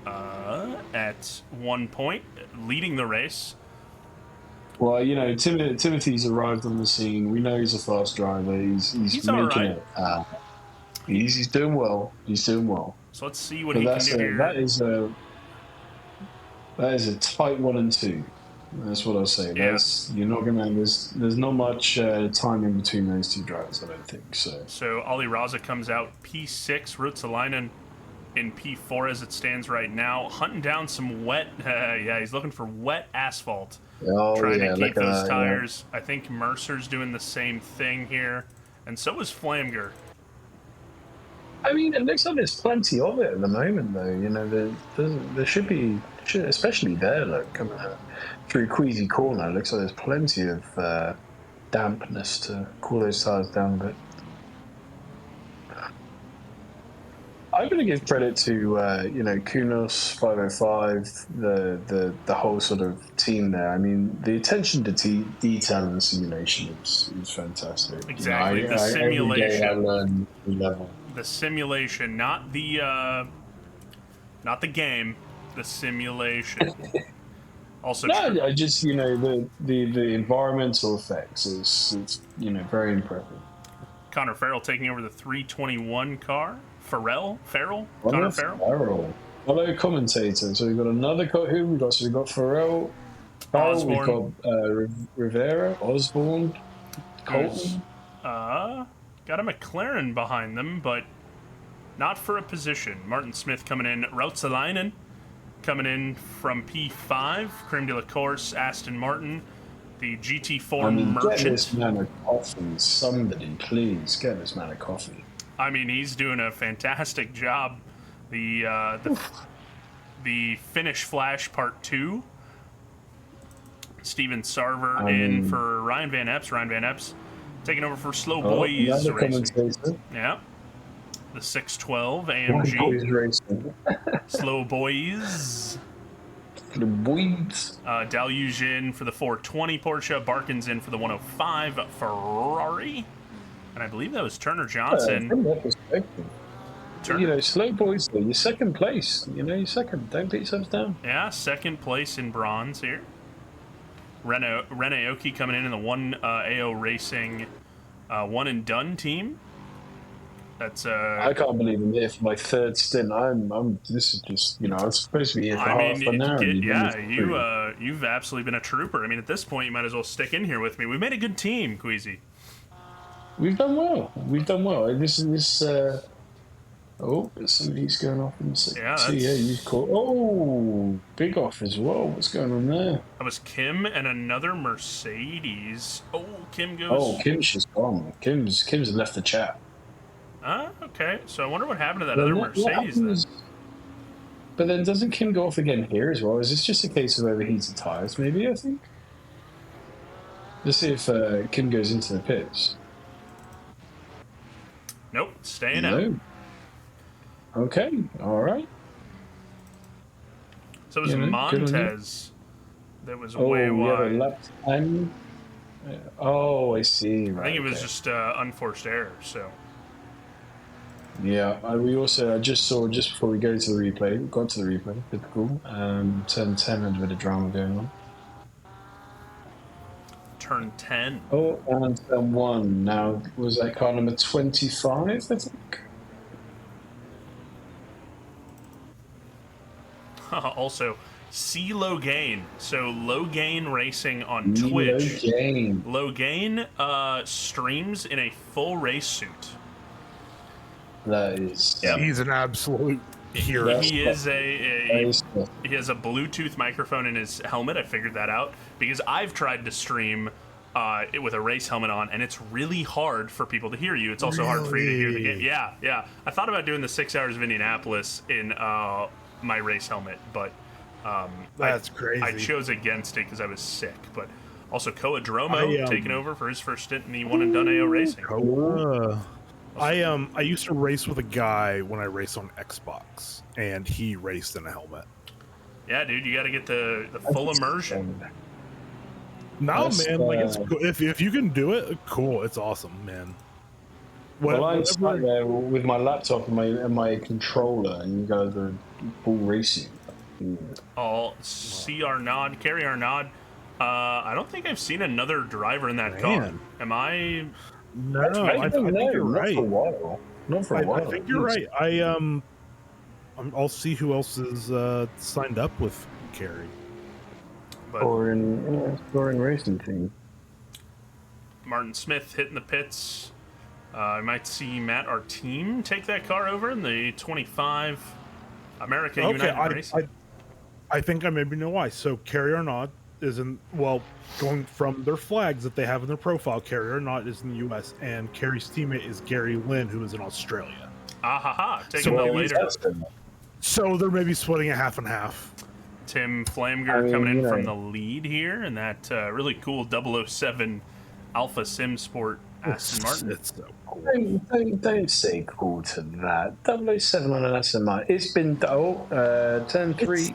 at one point, leading the race. Well, you know, Timothy's arrived on the scene. We know he's a fast driver. He's making it. He's doing well. He's doing well. So let's see what he can do here. That is a tight 1 and 2. That's what I'll say. Yeah. You're not gonna. There's not much time in between those two drivers. I don't think so. So Ali Raza comes out P6, Ruotsalainen in P4 as it stands right now, hunting down some wet. Yeah, he's looking for wet asphalt. Trying to keep those tires. Yeah. I think Mercer's doing the same thing here, and so is Flamger. I mean, it looks like there's plenty of it at the moment, though. You know, there should be, especially there. Look, coming out through Queasy Corner, it looks like there's plenty of dampness to cool those tires down a bit. I'm going to give credit to Kunos 505, the whole sort of team there. I mean, the attention to detail in the simulation is fantastic. Exactly, the simulation. Every day I learn a level. The simulation, not the game, the simulation. Also, no, I just the environmental effects is very impressive. Connor Farrell taking over the 321 car. Farrell? Connor Farrell? Fellow commentator. So we've got another who we got? So we've got Farrell, Osborne. We've got Rivera, Osborne, Colton. Got a McLaren behind them, but not for a position. Martin Smith coming in. Rautzalainen coming in from P5. Creme de la Course, Aston Martin. The GT4 Merchant. Get this man a coffee. Somebody, please, get this man a coffee. I mean, he's doing a fantastic job. The Finish Flash Part 2. Steven Sarver in for Ryan Van Epps. Ryan Van Epps taking over for Slow Boys Racing. Yeah. The 612 AMG. Slow Boys. The Boys. Deluge in for the 420 Porsche. Barkins in for the 105 Ferrari. And I believe that was Turner Johnson. From that perspective. Slow Boys, though, you're second place. You're second. Don't beat yourself down. Yeah, second place in bronze here. Rene Aoki coming in the 1 AO Racing one and done team. That's I can't believe I'm here for my third stint. This is just I was supposed to be here for half an hour. You've absolutely been a trooper. I mean, at this point, you might as well stick in here with me. We've made a good team, Queasy. We've done well. Somebody's going off in the second. Yeah, you caught. Oh, big off as well. What's going on there? That was Kim and another Mercedes. Oh, Kim goes. Oh, Kim's just gone. Kim's left the chat. Okay. So I wonder what happened to that other Mercedes then. But then doesn't Kim go off again here as well? Is this just a case of overheated tires? Maybe I think. Let's see if Kim goes into the pits. Nope, staying out. Okay, all right. So it was Montez that was way wide. Left hand. Oh, I see. Right, I think it was just unforced error. So. Yeah, I just saw just before we got to the replay. Typical. Turn 10 had a bit of drama going on. Turn 10. Oh, and turn 1. Now, was that car number 25, I think? Also, see Low Gain. So Low Gain Racing on Twitch. Low Gain streams in a full race suit. That is. Yeah. He's an absolute hero. He has a Bluetooth microphone in his helmet. I figured that out because I've tried to stream with a race helmet on, and it's really hard for people to hear you. It's also hard for you to hear the game. Yeah. I thought about doing the 6 hours of Indianapolis in my race helmet, but that's crazy. I chose against it because I was sick. But also Koa Dromo taking over for his first stint in the one and done AO Racing. I used to race with a guy when I raced on Xbox, and he raced in a helmet. Yeah, dude, you got to get the full immersion. No, man, like it's cool. If you can do it, cool. It's awesome, man. Well, I'm sat there with my laptop and my controller, and you guys are full racing. Oh, see Arnaud, Kerry Arnaud. I don't think I've seen another driver in that car. Am I? No, I think you're right. Not for a while. I think you're right. I'll see who else is signed up with Kerry. Or in racing team. Martin Smith hitting the pits. I might see Matt, our team, take that car over in the 25 America United Racing. I think I maybe know why. So Kerry Arnaud is going from their flags that they have in their profile, Kerry Arnaud is in the U.S., and Kerry's teammate is Gary Lynn, who is in Australia. Taking that later. So they're maybe splitting it half and half. Tim Flamger coming in from the lead here, and that really cool 007 Alpha Sim Sport Aston Martin. It's so cool. Don't say cool to that. 007 on an Aston Martin. It's been turn 3.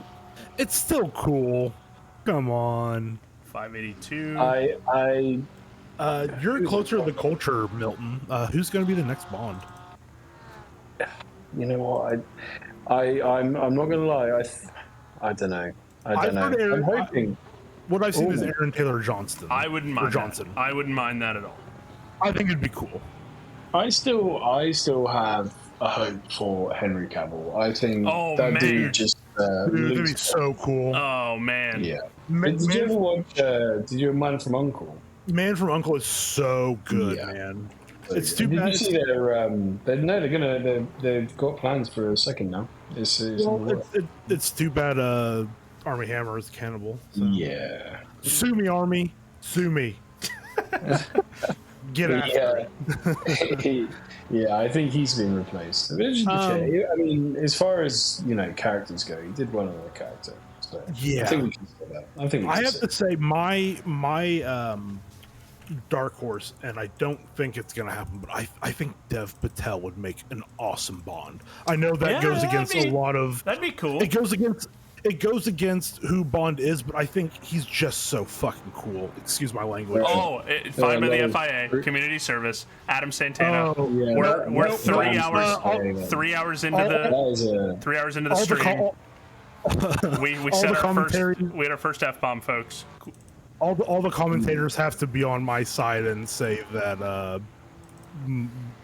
It's still cool. Come on. 582. You're closer to the culture, Milton. Who's going to be the next Bond? You know what? I'm not gonna lie. I don't know. I don't know. I'm hoping. What I've seen is Aaron Taylor Johnston. I wouldn't mind Johnson. that. I wouldn't mind that at all. I think it'd be cool. I still have a hope for Henry Cavill. I think dude just Dude, that'd be so cool. Oh man. Yeah. Did you ever watch? Did you Man from U.N.C.L.E.? Man from U.N.C.L.E. is so good, man. It's too bad. Did you see they've got plans for a second now. It's too bad. Army Hammer is cannibal. So. Yeah. Sue me, Army. Sue me. Get after it. Yeah, I think he's been replaced. I mean, as far as characters go, he did well on the character. So yeah, I think we can say that. I have to say my dark horse, and I don't think it's going to happen, but I think Dev Patel would make an awesome Bond. I know that goes against a lot of. That'd be cool. It goes against who Bond is, but I think he's just so fucking cool. Excuse my language. Fine by the FIA, community service, Adam Santana. Oh, yeah. We're 3 hours. 3 hours into the 3 hours into the stream. We said we had our first F-bomb, folks. All the commentators have to be on my side and say that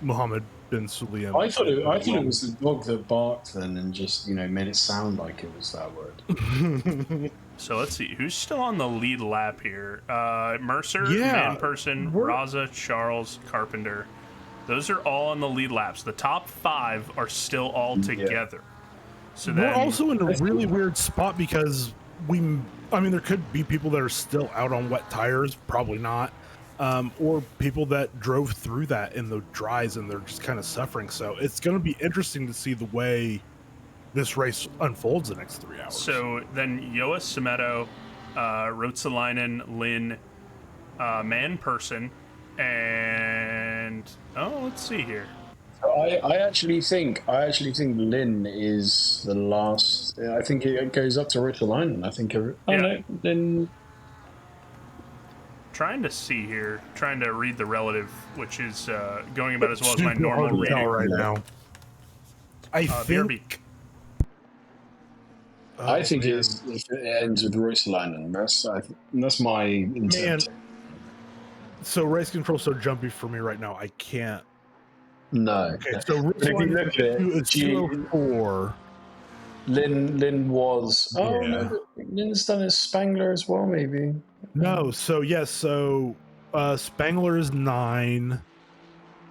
Mohammed bin Sulayem. I thought it was the dog that barked then and just made it sound like it was that word. So let's see who's still on the lead lap here. Mercer, Manperson, Raza, Charles, Carpenter. Those are all on the lead laps. The top 5 are still all together. So we're also in a really weird spot because there could be people that are still out on wet tires, probably not. Or people that drove through that in the dries and they're just kind of suffering. So it's going to be interesting to see the way this race unfolds the next 3 hours. So then Yoa Semedo, Ruotsalainen, Lynn, Manperson, and let's see here. I actually think Lynn is the last. I think it goes up to Ruotsalainen. I think. Lynn. Trying to see here, trying to read the relative, which is going about as well as my normal reading right now. I think it ends with Ruotsalainen. That's my intent. So race control so jumpy for me right now. I can't. No. Okay, so Ruotsalainen is 204. Lynn was. No, Lynn's done his Spangler as well, maybe. No, so yes, Spangler is 9.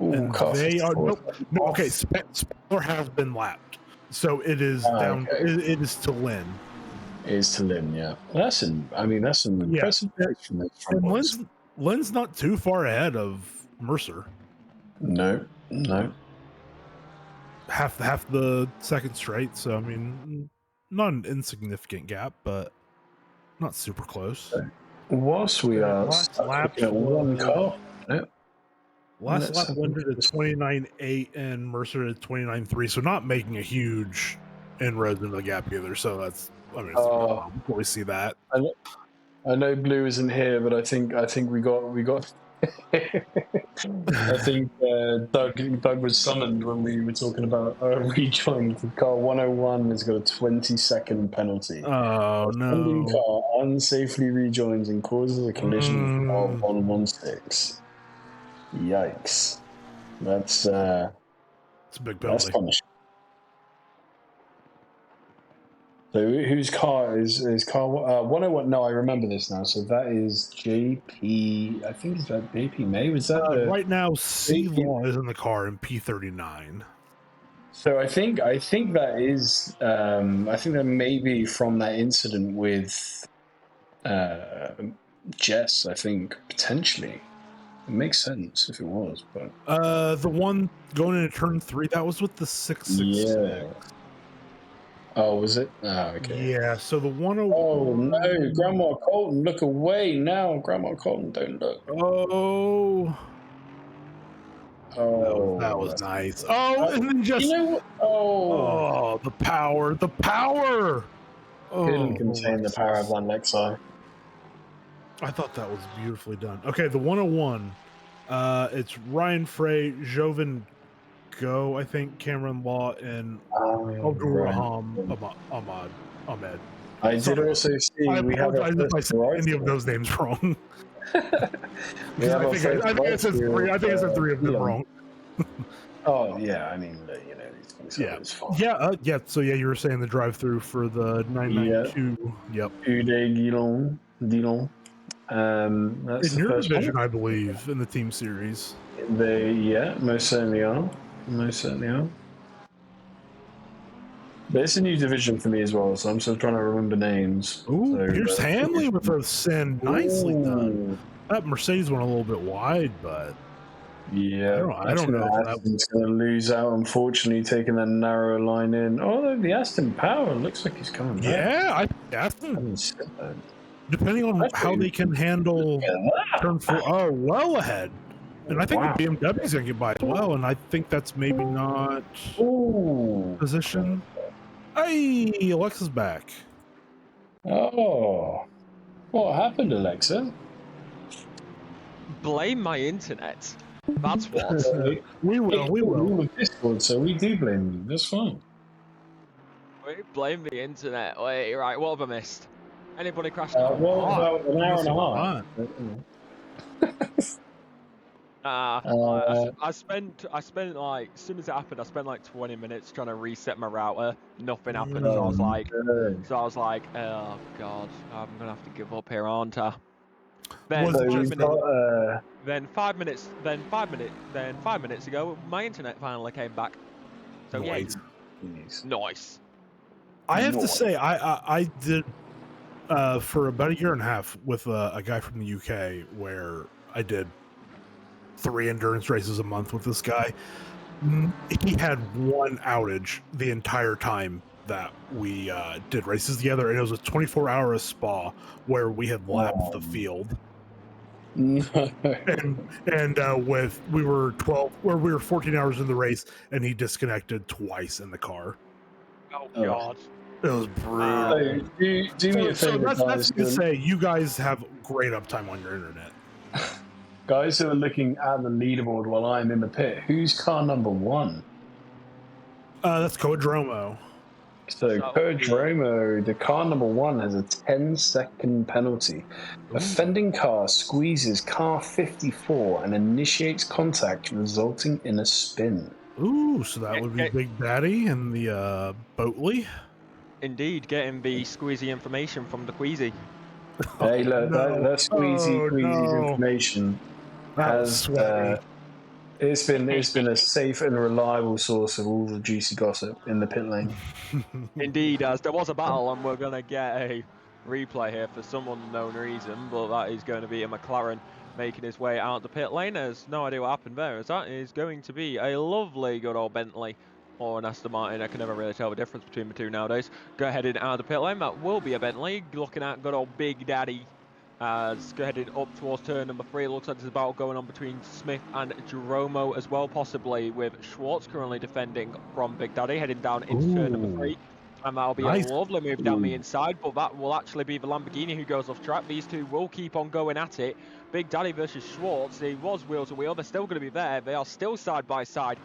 Ooh, and they are okay. Spangler has been lapped, so it is down. Okay. It is to Lynn. It is to Lynn, yeah. That's an impressive race from this. And Lynn's not too far ahead of Mercer. No. Half the second straight, so not an insignificant gap, but not super close. Whilst we are looking at one car, last lap ended at 29.8 and Mercer at 29.3, so not making a huge inroads into the gap either. So that's we see that. I know Blue isn't here, but I think we got. I think Doug was summoned when we were talking about rejoin. Car 101 has got a 20-second penalty. Oh no! Car unsafely rejoins and causes a collision of 116. Yikes! That's a big penalty. That's punishing. So whose car is car 101? No, I remember this now. So that is JP. I think it's that JP May. Was that right now? C-Law is in the car in P39. So I think that is. I think that may be from that incident with Jess. I think potentially it makes sense if it was, but the one going into turn 3 that was with the 666. Yeah. Oh, was it? Oh, okay. Yeah, so the 101... Oh, no. Grandma Colton, look away now. Grandma Colton, don't look. Oh. Oh, That was that's nice. Oh, and then just you know what? Oh, the power, the power. couldn't Oh, contain the power of that Lexi. I thought that was beautifully done. Okay, the 101. It's Ryan Frey, Joven Go, I think, Cameron Law, and Abdul Right. Raham Ahmed. I did Sorry. also see I we have a apologize if I first said any of variety. those names wrong. We have I think I said three. I think I said three of them Elon. wrong. Oh yeah, I mean, you know, these things happen. It's fine. Yeah. So yeah, you were saying the drive-through for the 992. Yep. Ude Gilon. That's In the your first division, one. I believe, in the team series. They most certainly are. Most certainly are. But it's a new division for me as well, so I'm still trying to remember names. Ooh, So, Pierce Hanley with a send. Nicely done. Ooh. That Mercedes went a little bit wide, but Yeah, I don't know if that Aston's going to lose out, unfortunately, taking that narrow line in. Oh, the Aston Power looks like he's coming back. Yeah, I I haven't said that. depending on That's how they can handle turn four. Oh, well ahead. And I think Wow. the BMW's going to get by as well, and I think that's maybe not Ooh. position. Hey, Alexa's back. Oh. What happened, Alexa? Blame my internet. That's what. We will. With Discord, so we do blame you. That's fine. We blame the internet. Wait, right, what have I missed? Anybody crashed? Well, about an hour and a half. I spent like, as soon as it happened, I spent like 20 minutes trying to reset my router. Nothing happened, so I was like, oh god, I'm gonna have to give up here, aren't I? Then five minutes ago, my internet finally came back. So Nice. nice. I have to say, I did for about a year and a half with a guy from the UK where I did 3 endurance races a month with this guy. He had one outage the entire time that we did races together, and it was a 24-hour spa where we had lapped the field. and we were 14 hours in the race, and he disconnected twice in the car. Oh god. It was brutal. Do me a favor, that's to say, you guys have great uptime on your internet. Guys who are looking at the leaderboard while I'm in the pit, who's car number 1? That's Codromo. So Codromo, the car number 1 has a 10-second penalty. Offending car squeezes car 54 and initiates contact, resulting in a spin. Ooh, so that would be Big Daddy and the Boatley. Indeed, getting the squeezy information from the Queasy. Hey, look, that squeezy's information has it's been a safe and reliable source of all the juicy gossip in the pit lane. Indeed, as there was a battle, and we're gonna get a replay here for some unknown reason, but that is going to be a McLaren making his way out the pit lane. There's no idea what happened there, as that is going to be a lovely good old Bentley or an Aston Martin. I can never really tell the difference between the two nowadays. Go ahead and out of the pit lane. That will be a Bentley. Looking at good old Big Daddy. As go heading up towards turn number 3. It looks like there's a battle going on between Smith and Jeromo as well, possibly with Schwartz currently defending from Big Daddy, heading down into turn number 3. And that'll be a lovely move down the inside, but that will actually be the Lamborghini who goes off track. These two will keep on going at it. Big Daddy versus Schwartz. He was wheel to wheel. They're still going to be there. They are still side by side,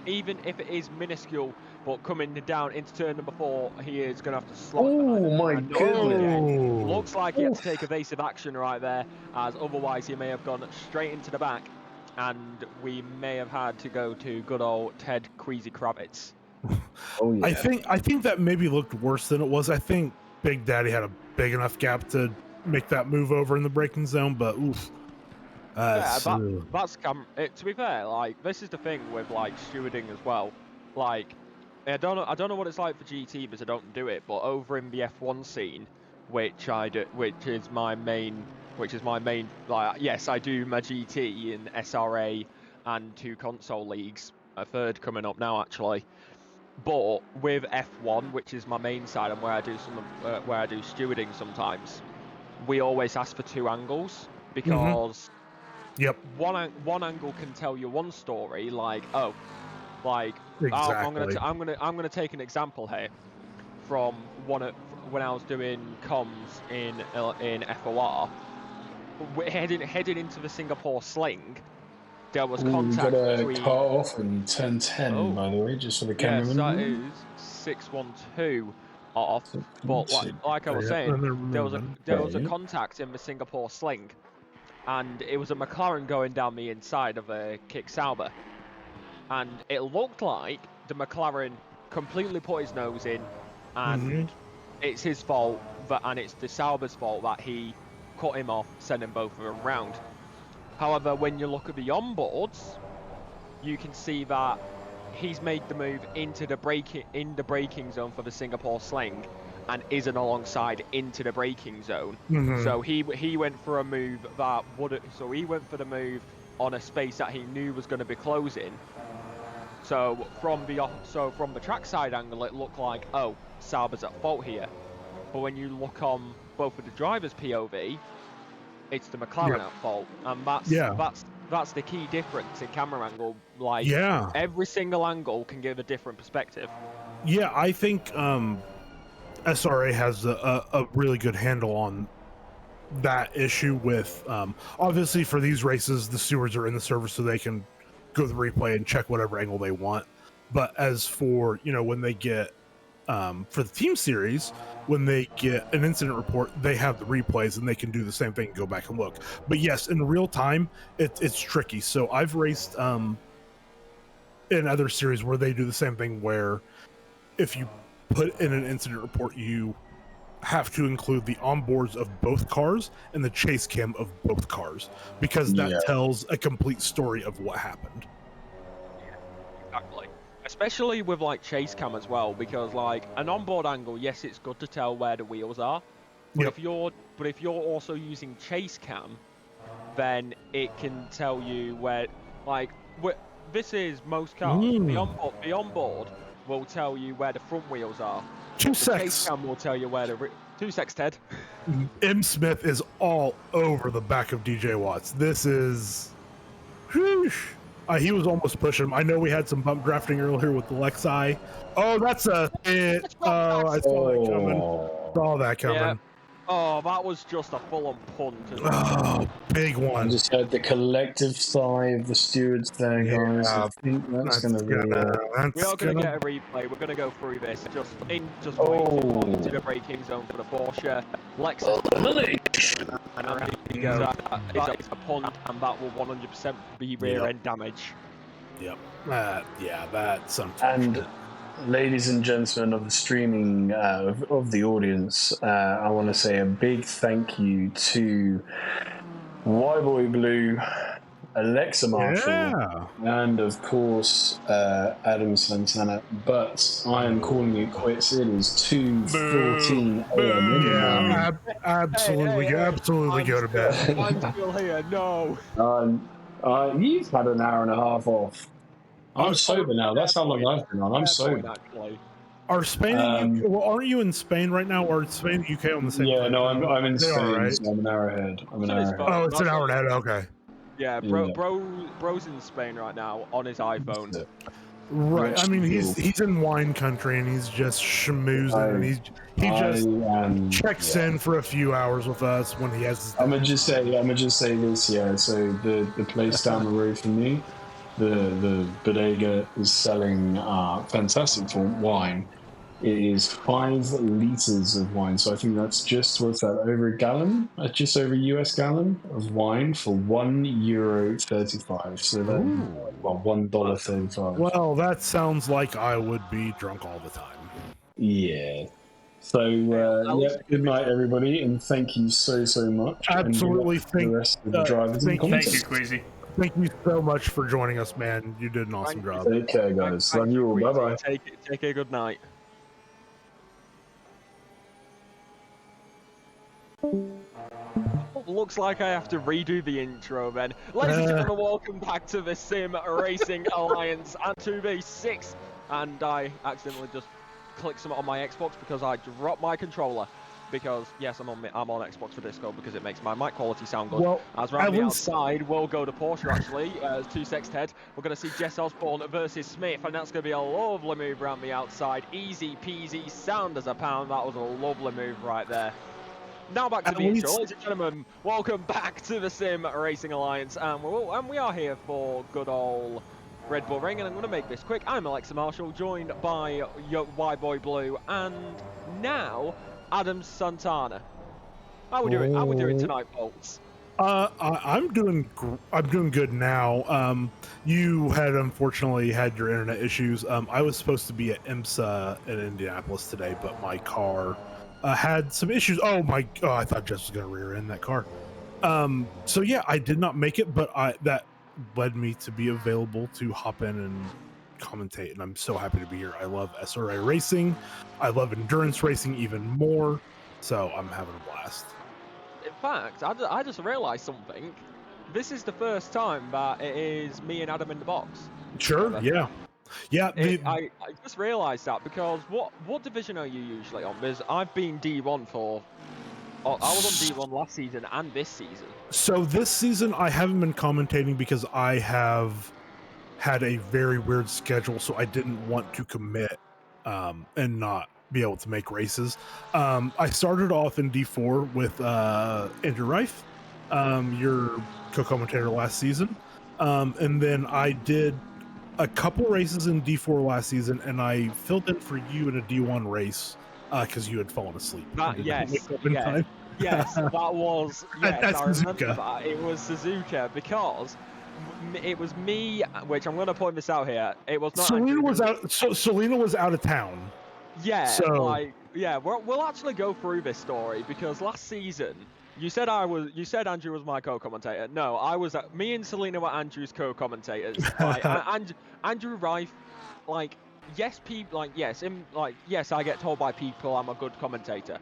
even if it is minuscule. But coming down into turn number 4, he is going to have to slot. Oh my goodness. Looks like he had to take evasive action right there, as otherwise he may have gone straight into the back, and we may have had to go to good old Ted Queasy Kravitz. Oh yeah. I think that maybe looked worse than it was. I think Big Daddy had a big enough gap to make that move over in the braking zone, but oof. That's to be fair, like, this is the thing with like stewarding as well. Like, I don't know what it's like for GT because I don't do it, but over in the F1 scene, which is my main. Like, yes, I do my GT in SRA and 2 console leagues. A 3rd coming up now, actually. But with F1, which is my main side and where I do stewarding sometimes, we always ask for 2 angles because Yep. One angle can tell you one story, like, oh, like Exactly. I'm gonna take an example here from when I was doing comms in FOR. Heading into the Singapore sling, there was We've contact got to between. cut off and turn 10, by the way, just for the Yes, cameraman. that is 612 off. But like I was Yeah, saying, and they're there was a Yeah. contact in the Singapore sling, and it was a McLaren going down the inside of a kick Sauber, and it looked like the McLaren completely put his nose in, and it's his fault and it's the Sauber's fault that he cut him off, sending both of them round. However, when you look at the onboards, you can see that he's made the move into the braking zone for the Singapore sling, and isn't alongside into the braking zone. So he went for a move that would. So he went for the move on a space that he knew was going to be closing. So from the trackside angle, it looked like, oh, Sauber's at fault here. But when you look on both of the drivers' POV, it's the McLaren at fault, and that's the key difference in camera angle. Like, every single angle can give a different perspective. Yeah, I think SRA has a really good handle on that issue with, obviously for these races, the stewards are in the server so they can go to the replay and check whatever angle they want. But as for, when they get, for the team series, when they get an incident report, they have the replays and they can do the same thing and go back and look. But yes, in real time, it's tricky. So I've raced in other series where they do the same thing, where if you put in an incident report, you have to include the onboards of both cars and the chase cam of both cars, because that tells a complete story of what happened. Exactly. Especially with like chase cam as well, because like an onboard angle, yes, it's good to tell where the wheels are, but if you're also using chase cam, then it can tell you where, like, this is most cars. The onboard will tell you where the front wheels are. The chase cam will tell you where the 2 secs, Ted. M. Smith is all over the back of DJ Watts. This is, whoosh. He was almost pushing him. I know we had some bump drafting earlier with the Lexi. Oh, that's a hit. Oh, I saw that coming. Saw that coming. Yeah. Oh, that was just a full-on punt. Oh, big one. I just heard the collective sigh of the stewards there, guys. I think that's going to be... We are going to get a replay. We're going to go through this. Just waiting into the braking zone for the Porsche. Lexus. It's a punt, and that will 100% be rear-end damage. Yep. That's something. And ladies and gentlemen of the streaming, of the audience, I want to say a big thank you to Y-Boy Blue, Alexa Marshall, and of course Adam Santana. But I am calling it quits. It is 2:14 a.m. Yeah, absolutely go to bed. I'm still here. No. You've had an hour and a half off. I'm sober now. That's how long I've been on. I'm sober. Are Spain and UK, well, aren't you in Spain right now, or Spain and UK on the same time? No, I'm in Spain, right? so I'm an hour ahead. Oh, it's an hour ahead, okay. Yeah, bro's in Spain right now on his iPhone. Right, I mean, he's in wine country, and he's just schmoozing, and he just checks in for a few hours with us when he has... I'm gonna just say this, so the place down the road from me, the bodega is selling fantastic wine. It is 5 liters of wine, so I think that's just, what's that, over a gallon? Just over a US gallon of wine for €1.35. So that, well, $1.35. Well, that sounds like I would be drunk all the time. Yeah. So, good night, everybody, and thank you so much. Absolutely. Thank the rest of the drivers. Thank you, Queasy. Thank you so much for joining us, man. You did an awesome job. Take care, guys. Love you all. Bye-bye. Take a good night. Looks like I have to redo the intro then. Ladies and gentlemen, welcome back to the Sim Racing Alliance and 2v6. And I accidentally just clicked something on my Xbox because I dropped my controller. because yes, I'm on Xbox for Discord because it makes my mic quality sound good. Well, As round at the least- outside, we'll go to Porsche actually. 2-6 Ted. We're going to see Jess Osborne versus Smith, and that's going to be a lovely move around the outside. Easy peasy, sound as a pound. That was a lovely move right there. Now back to At the intro, least- ladies and gentlemen. Welcome back to the Sim Racing Alliance, and we are here for good old Red Bull Ring, and I'm going to make this quick. I'm Alexa Marshall, joined by White Boy Blue, and now Adam Santana. How we doing? How we doing tonight, folks? I'm doing good now. You had unfortunately had your internet issues. I was supposed to be at IMSA in Indianapolis today, but my car had some issues. Oh my god! I thought Jess was gonna rear end that car. So yeah, I did not make it, but that led me to be available to hop in and commentate, and I'm so happy to be here. I love SRA racing. I love endurance racing even more. So I'm having a blast. In fact, I just realised something. This is the first time that it is me and Adam in the box. Sure. Yeah. Yeah. I just realised that because what division are you usually on? Because I've been D1 for. I was on D1 last season and this season. So this season I haven't been commentating because I have had a very weird schedule, so I didn't want to commit and not be able to make races. I started off in D4 with Andrew Reif, your co-commentator last season, and then I did a couple races in D4 last season, and I filled in for you in a D1 race because you had fallen asleep. Yes, that was. Yes, I remember that. It was Suzuka because it was me, which I'm going to point this out here. It was not. Selena Andrew, was out. So Selena was out of town. Yeah, So we'll actually go through this story because last season you said Andrew was my co-commentator. No, me and Selena were Andrew's co-commentators. And Andrew Reif, yes, I get told by people I'm a good commentator,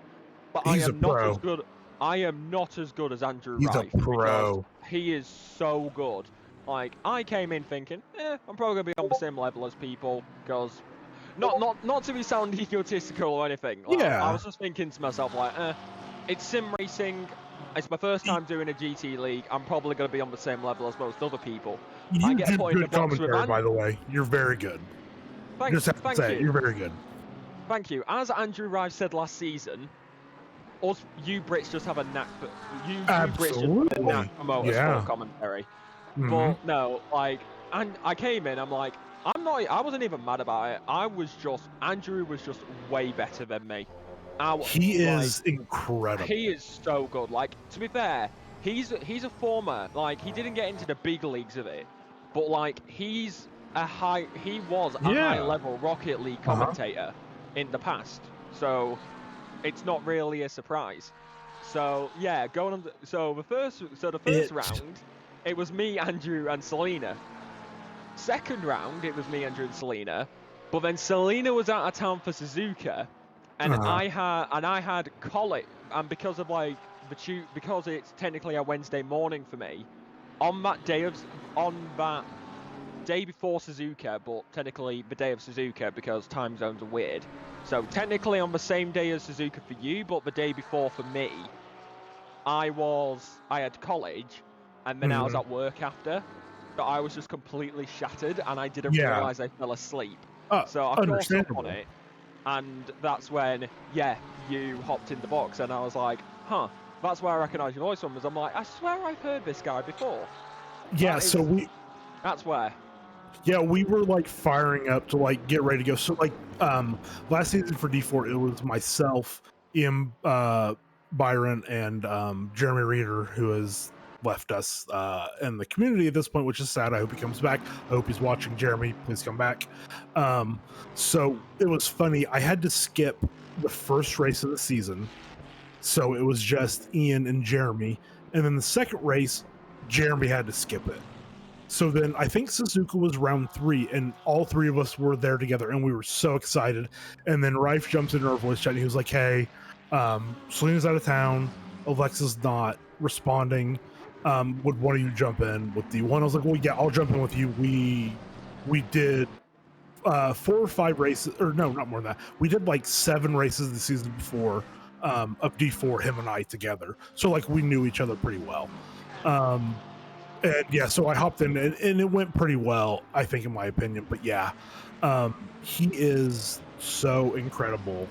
but I am not as good. I am not as good as Andrew Reif. He's a pro. He is so good. I came in thinking, I'm probably gonna be on the same level as people because. Not to be sound egotistical or anything. I was just thinking to myself, it's sim racing. It's my first time doing a GT League. I'm probably going to be on the same level as most other people. You do good commentary, by the way. You're very good. Thank you. You're very good. Thank you. As Andrew Rive said last season, you Brits just have a knack for motorsport commentary. Mm-hmm. But no, and I came in. I'm like. I wasn't even mad about it. Andrew was just way better than me. He is incredible. He is so good. To be fair, he's a former, he didn't get into the big leagues of it, but he was a high level Rocket League commentator in the past. So it's not really a surprise. So yeah, the first round, it was me, Andrew, and Selena. Second round, it was me, Andrew, and Selena, but then Selena was out of town for Suzuka, and I had college, and because of because it's technically a Wednesday morning for me, on that day before Suzuka, but technically the day of Suzuka because time zones are weird. So technically on the same day as Suzuka for you, but the day before for me, I had college, and then I was at work after. But I was just completely shattered, and I didn't realize I fell asleep. So I caught up on it, and that's when, you hopped in the box, and I was like, that's where I recognise your voice from. I'm like, I swear I've heard this guy before. Yeah, That's where. Yeah, we were firing up to get ready to go. So last season for D4, it was myself, Ian Byron, and Jeremy Reeder, who is. Left us in the community at this point, which is sad. I hope he comes back. I hope he's watching. Jeremy, please come back. So it was funny. I had to skip the first race of the season, so it was just Ian and Jeremy, and then the second race, Jeremy had to skip it. So then I think Suzuka was round 3, and all 3 of us were there together, and we were so excited. And then Rife jumps into our voice chat, and he was like, "Hey, Selena's out of town. Alexa's not responding. Would one of you jump in with D1?" I was like, "Well, yeah, I'll jump in with you." We did 4 or 5 races, or no, not more than that. We did 7 races the season before. of D4, him and I together. So like we knew each other pretty well. And yeah, so I hopped in and it went pretty well, I think, in my opinion. But yeah, he is so incredible.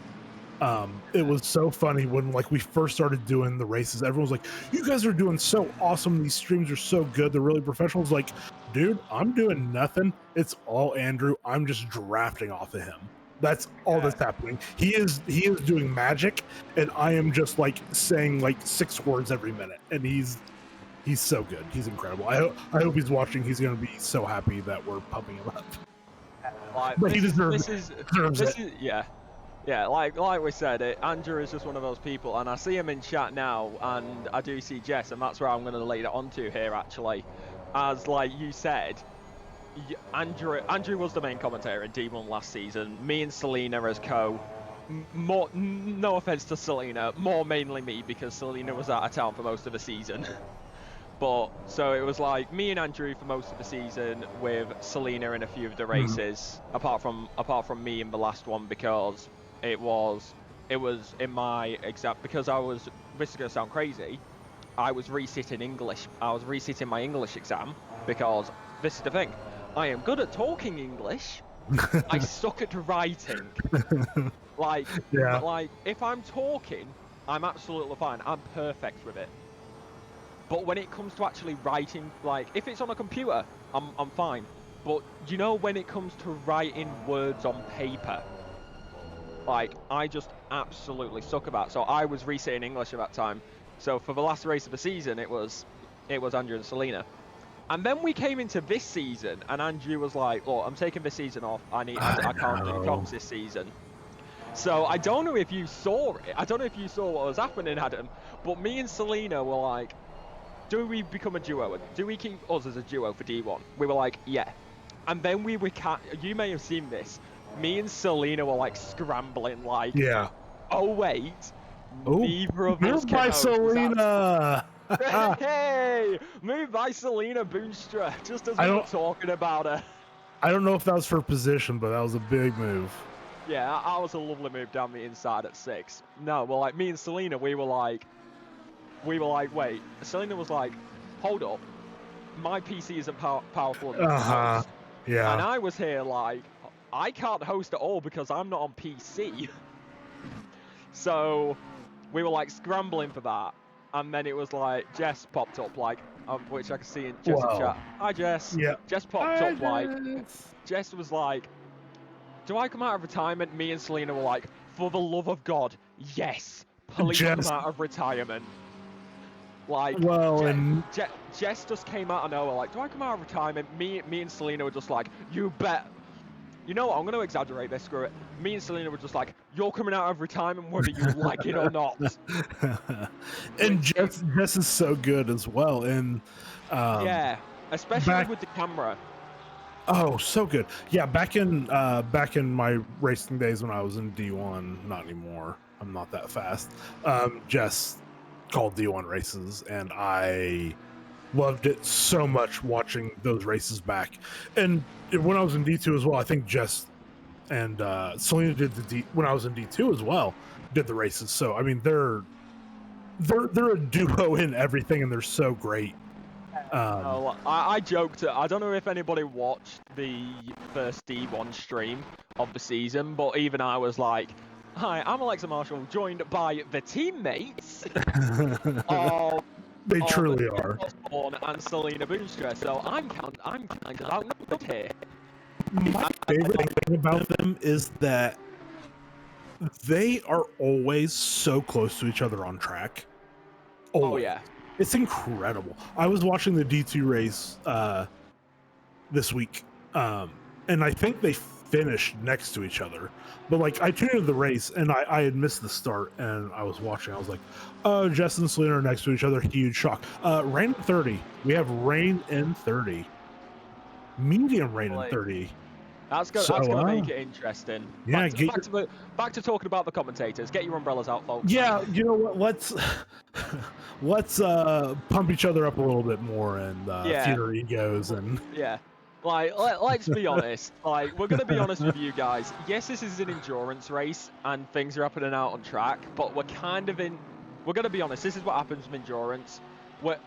It was so funny when like we first started doing the races. Everyone was like, "You guys are doing so awesome. These streams are so good. They're really professional." It's like, dude, I'm doing nothing. It's all Andrew. I'm just drafting off of him. That's all that's happening. He is doing magic, and I am just like saying like 6 words every minute, and he's so good. He's incredible. I hope he's watching. He's going to be so happy that we're pumping him up. But he deserves it. Yeah, like we said, Andrew is just one of those people, and I see him in chat now, and I do see Jess, and that's where I'm going to lead it onto here, actually. As like you said, Andrew was the main commentator in D1 last season. Me and Selena as co. More, no offense to Selena, more mainly me, because Selena was out of town for most of the season. But so it was like me and Andrew for most of the season, with Selena in a few of the races, apart from me in the last one, because it was in my exam, because this is gonna sound crazy, I was resitting English. I was resitting my English exam, because this is the thing, I am good at talking English, I suck at writing. Like if I'm talking, I'm absolutely fine, I'm perfect with it. But when it comes to actually writing, like if it's on a computer, I'm fine. But you know, when it comes to writing words on paper, like I just absolutely suck about it. So I was resitting English at that time. So for the last race of the season, it was Andrew and Selena. And then we came into this season, and Andrew was like, "Oh, I'm taking this season off. I can't do comps this season." So I don't know if you saw it. I don't know if you saw what was happening, Adam. But me and Selena were like, do we become a duo? Do we keep us as a duo for D1? We were like, yeah. And then you may have seen this. Me and Selena were like scrambling, like, yeah. Oh wait, neither of us can host. Selena. Hey, move by Selena Boonstra, just as we were talking about her. I don't know if that was for position, but that was a big move. Yeah, that was a lovely move down the inside at 6. No, well, like me and Selena, we were like, wait. Selena was like, hold up, my PC isn't powerful enough to host. Yeah. And I was here like, I can't host at all because I'm not on PC. So we were like scrambling for that. And then it was like, Jess popped up, like, which I can see in Jess' chat. Hi, Jess. Yeah. Jess popped up, like, Jess was like, do I come out of retirement? Me and Selena were like, for the love of God, yes, please come out of retirement. Like, Jess just came out of nowhere, like, do I come out of retirement? Me and Selena were just like, you bet. You know what, I'm going to exaggerate this, screw it. Me and Selena were just like, you're coming out of retirement whether you like it or not. And Jess is so good as well. And yeah, especially with the camera. Oh, so good. Yeah, back in my racing days when I was in D1, not anymore. I'm not that fast. Jess called D1 races, and I loved it so much watching those races back. And when I was in D2 as well, I think Jess and Selena did when I was in D2 as well, did the races. So I mean, they're a duo in everything, and they're so great. I joked. I don't know if anybody watched the first D1 stream of the season, but even I was like, "Hi, I'm Alexa Marshall, joined by the teammates of." They truly are. And Selena Boonstra, so I'm kind of outnumbered here. My favorite thing about them is that they are always so close to each other on track. Always. Oh yeah. It's incredible. I was watching the D2 race this week, and I think they finished next to each other. But like, I tuned into the race, and I had missed the start, and I was watching. I was like, "Oh, Jess and Selena are next to each other." Huge shock. Rain in 30. We have rain in 30. Medium rain in 30. That's gonna make it interesting. Yeah, back to talking about the commentators. Get your umbrellas out, folks. Yeah, you know what? Let's pump each other up a little bit more and feed our egos and. Yeah. Like, let's be honest. Like, we're gonna be honest with you guys. Yes, this is an endurance race, and things are happening out on track. But we're kind of in. We're gonna be honest. This is what happens with endurance.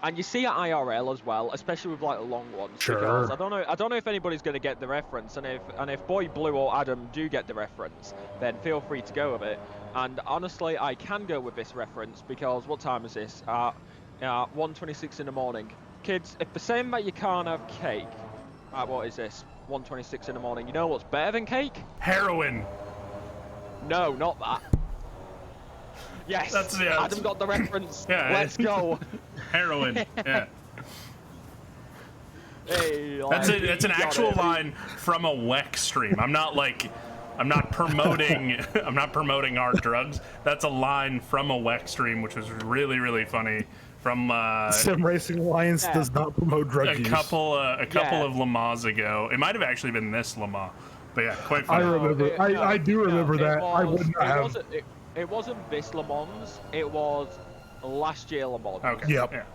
And you see at IRL as well, especially with like the long ones. Sure. Because I don't know if anybody's gonna get the reference, and if Boy Blue or Adam do get the reference, then feel free to go with it. And honestly, I can go with this reference because what time is this? 1:26 in the morning. Kids, if they're saying that you can't have cake. What is this? 1:26 in the morning. You know what's better than cake? Heroin. No, not that. Yes, Adam got the reference. Yeah, Let's go. Heroin. Yeah. Hey, That's an actual line from a WEC stream. I'm not promoting our drugs. That's a line from a WEC stream, which was really, really funny. From Sim Racing Alliance does not promote drug use. A couple of Le Mans ago. It might have actually been this Le Mans, but yeah, quite funny. I remember. I do remember that. I wouldn't have. It wasn't this Le Mans. It was last year Le Mans. Okay. Yep.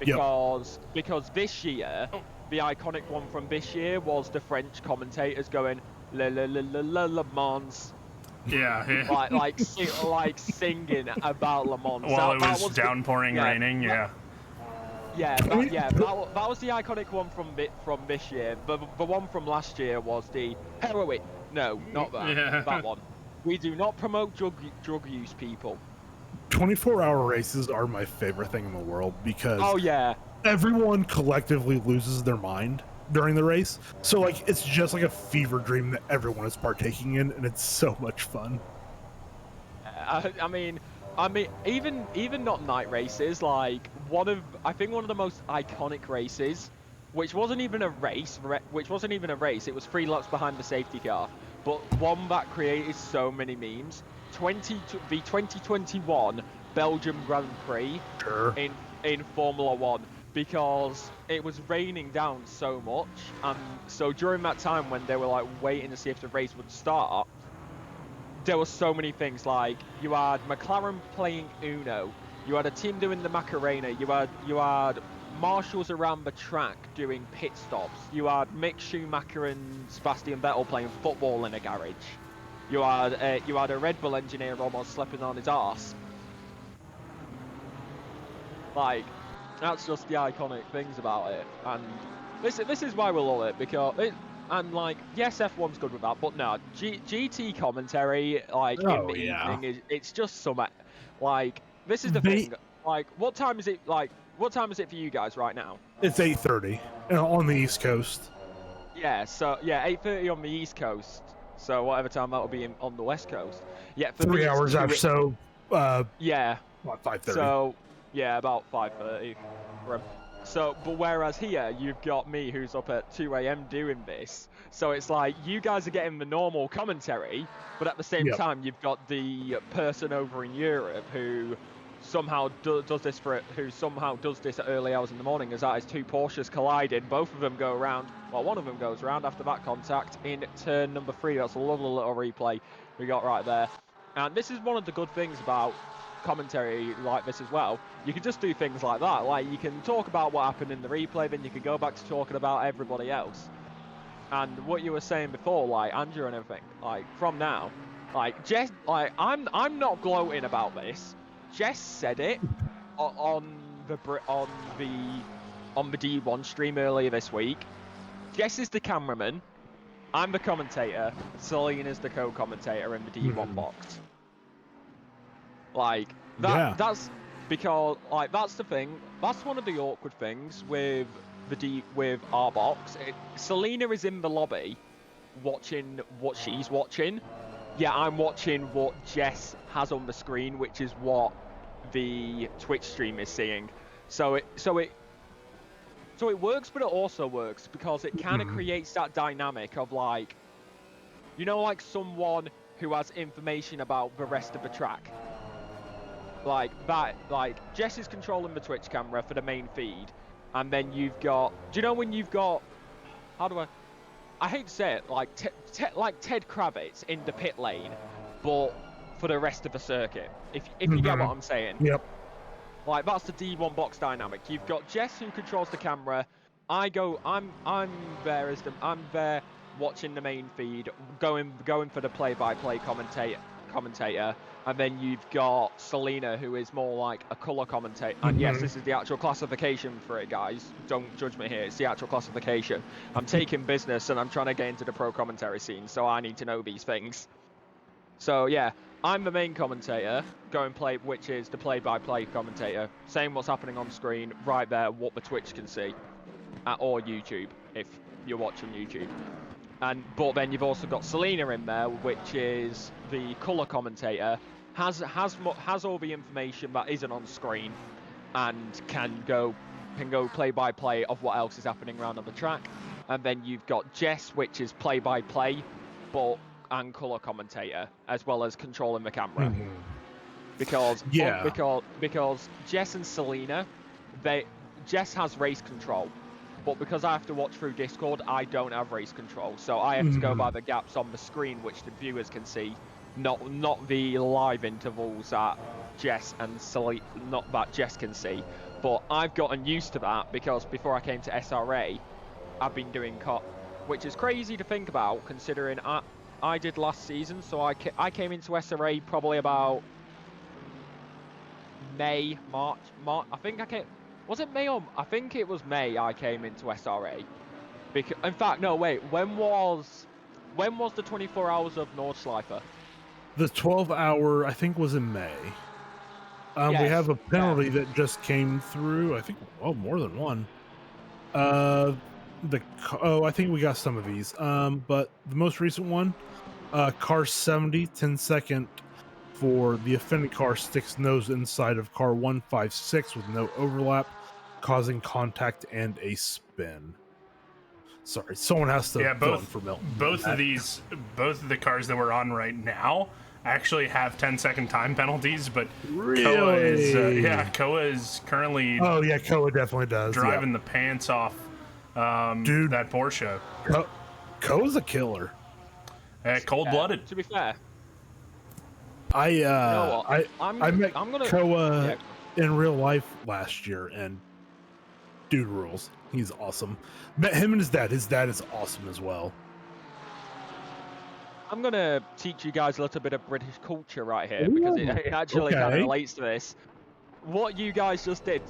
Because this year, the iconic one from this year was the French commentators going Le Mans. Yeah. like singing about Le Mans. While it was downpouring, raining. Yeah. That was the iconic one from this year. The one from last year was the heroin. No, not that. Yeah. That one. We do not promote drug use, people. 24-hour races are my favorite thing in the world because everyone collectively loses their mind during the race. So like it's just like a fever dream that everyone is partaking in, and it's so much fun. I mean, even not night races, like I think one of the most iconic races, which wasn't even a race, it was 3 laps behind the safety car, but one that created so many memes. The 2021 Belgium Grand Prix in Formula 1, because it was raining down so much, and so during that time when they were like waiting to see if the race would start, there were so many things. Like you had McLaren playing Uno, you had a team doing the Macarena, you had marshals around the track doing pit stops, you had Mick Schumacher and Sebastian Vettel playing football in a garage, you had a Red Bull engineer almost slipping on his arse. Like, that's just the iconic things about it, and this is why we love it, because and like, yes, F1's good with that, but no, GT commentary, like, in the evening, it's just some, like, this is the thing, like, what time is it for you guys right now? It's 8:30 on the East Coast. Yeah, so, 8:30 on the East Coast, so whatever time that'll be on the West Coast. Yeah, for 3 hours after, so, yeah. What, 5:30? So, yeah, about 5:30. So, but whereas here, you've got me who's up at 2 a.m. doing this. So it's like, you guys are getting the normal commentary, but at the same time, you've got the person over in Europe who somehow does this at early hours in the morning, as that is 2 Porsches colliding. Both of them go around, well, one of them goes around after that contact in turn number 3. That's a lovely little replay we got right there. And this is one of the good things about commentary like this as well. You can just do things like that, like you can talk about what happened in the replay, then you can go back to talking about everybody else. And what you were saying before, like Andrew and everything, like from now, like Jess, like I'm not gloating about this. Jess said it on the D1 stream earlier this week. Jess is the cameraman, I'm the commentator, Celine is the co-commentator in the D1 box. Like that's because, like, that's the thing. That's one of the awkward things with our box. Selena is in the lobby, watching what she's watching. Yeah, I'm watching what Jess has on the screen, which is what the Twitch stream is seeing. So it works, but it also works because it kind of creates that dynamic of, like, you know, like someone who has information about the rest of the track. Like that, like Jess is controlling the Twitch camera for the main feed, and then you've got, do you know when you've got, I hate to say it, like like Ted Kravitz in the pit lane, but for the rest of the circuit, if you get what I'm saying. Yep. Like, that's the D1 box dynamic. You've got Jess who controls the camera, I'm there I'm there watching the main feed, going for the play-by-play commentator, and then you've got Selena, who is more like a color commentator. And yes, this is the actual classification for it, guys. Don't judge me here. It's the actual classification. I'm taking business and I'm trying to get into the pro commentary scene, so I need to know these things. So yeah, I'm the main commentator, which is the play-by-play commentator, saying what's happening on screen right there, what the Twitch can see, or YouTube if you're watching YouTube. But then you've also got Selena in there, which is the color commentator, has all the information that isn't on screen, and can go play-by-play of what else is happening around on the track. And then you've got Jess, which is play-by-play, and color commentator, as well as controlling the camera. Because Jess and Selena, Jess has race control, but because I have to watch through Discord, I don't have race control, so I have to go by the gaps on the screen which the viewers can see, not the live intervals that Jess and Selena, not that Jess can see. But I've gotten used to that because before I came to SRA, I've been doing which is crazy to think about considering I did last season, so I came into SRA probably about March. I think I came. Was it May or I think it was May? I came into SRA. Because in fact, no, wait. When was the 24 hours of Nordschleifer? The 12-hour, I think, was in May. Yes, we have a penalty that just came through. I think, more than one. I think we got some of these. But the most recent one, car 70, 10-second for the offending car sticks nose inside of car 156 with no overlap, causing contact and a spin. Sorry, someone has to fill in for Milton. Both of the cars that we're on right now actually have 10-second time penalties, but really? Koa is currently Koa definitely does driving the pants off that Porsche. Koa's a killer. Cold-blooded. To be fair, I met Koa in real life last year, and dude rules. He's awesome. Met him and his dad. His dad is awesome as well. I'm gonna teach you guys a little bit of British culture right here because it actually kind of relates to this. What you guys just did,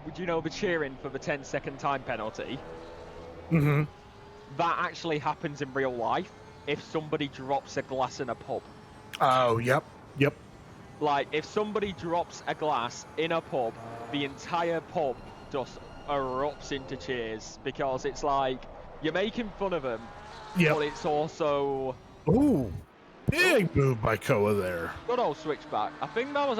would you know the cheering for the 10-second time penalty? Mm-hmm. That actually happens in real life if somebody drops a glass in a pub. Oh, yep. Like, if somebody drops a glass in a pub, the entire pub just erupts into cheers because it's like, you're making fun of them, but it's also... Ooh, big move by Koa there. Good old switchback. I think that was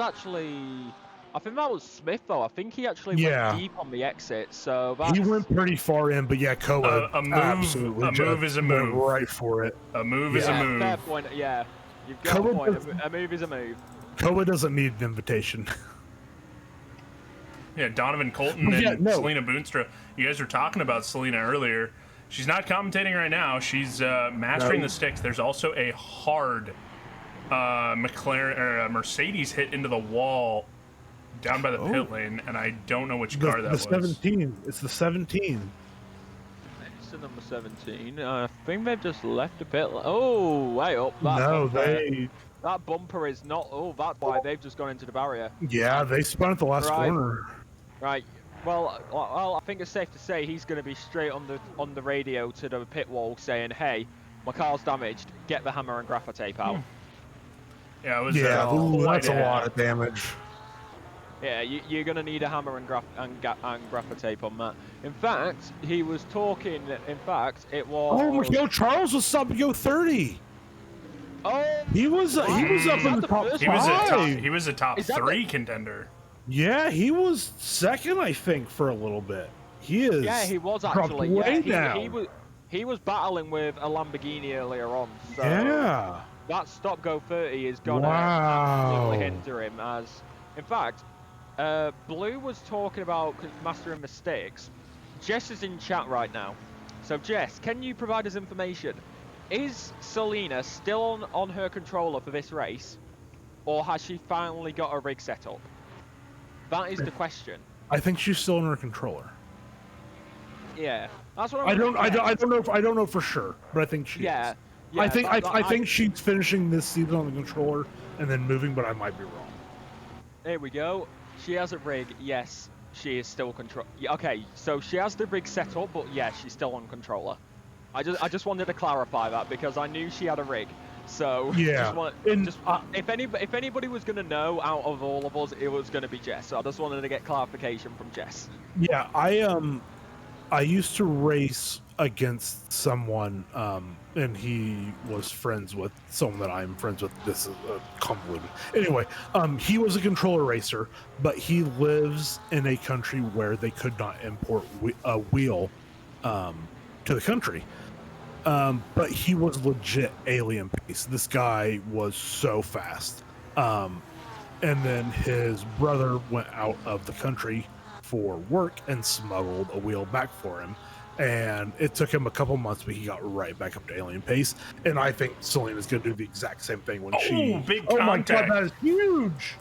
Smith, though. I think he actually went deep on the exit, so that's... He went pretty far in, but Koa a move is a move. Right for it. A move is a move. Fair point, yeah. You've got a point. A move is a move. Koa doesn't need an invitation. Yeah, Donovan Colton and Selena Boonstra. You guys were talking about Selena earlier. She's not commentating right now. She's mastering the sticks. There's also a hard Mercedes hit into the wall down by the pit lane, and I don't know which car that was. 17. It's the 17. It's the number 17. I think they've just left the pit lane. Oh, way up. That bumper is not... Oh, that's why they've just gone into the barrier. Yeah, they spun at the last corner. Right. Well, I think it's safe to say he's going to be straight on the radio to the pit wall saying, "Hey, my car's damaged. Get the hammer and grapher tape out." Yeah, it was. That's a lot of damage. Yeah, you're going to need a hammer and grapher tape on that. In fact, he was talking. In fact, it was. Oh, Miguel Charles was sub Go 30. Oh, he was up in the top 5. He was a top 3 contender. Yeah, he was second, I think, for a little bit. He is. Yeah, he was actually. He was battling with a Lamborghini earlier on. So that stop go 30 is gonna absolutely hinder him. As, in fact, Blue was talking about mastering mistakes. Jess is in chat right now. So Jess, can you provide us information? Is Selena still on her controller for this race, or has she finally got a rig set up? That is the question. I think she's still in her controller. Yeah, that's what I don't know. I don't know for sure, but I think she Yeah, is. yeah. I think she's finishing this season on the controller and then moving, but I might be wrong. Here we go. She has a rig. Yes, she is still control. Yeah, okay, so she has the rig set up, but yes, she's still on controller. I just wanted to clarify that because I knew she had a rig. So Yeah, if anybody was gonna know out of all of us, it was gonna be Jess. So I just wanted to get clarification from Jess. Yeah, I used to race against someone, and he was friends with someone that I'm friends with. This is convoluted. Anyway, he was a controller racer, but he lives in a country where they could not import a wheel to the country. But he was legit alien pace. This guy was so fast. And then his brother went out of the country for work and smuggled a wheel back for him. And it took him a couple months, but he got right back up to alien pace. And I think Selena's going to do the exact same thing when she... Big Oh my contact. god, that is huge!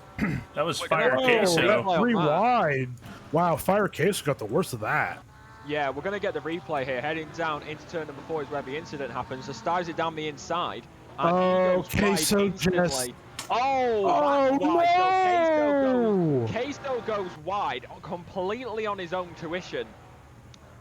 That was Fire Oh, Queso. yeah. 3 wide. Wow, Fire Queso got the worst of that. Yeah, we're gonna get the replay here. Heading down into turn number 4 is where the incident happens. So styles it down the inside. And he goes Okay, wide so instantly. just... Oh, that's wide. no! So Queso goes wide, completely on his own tuition.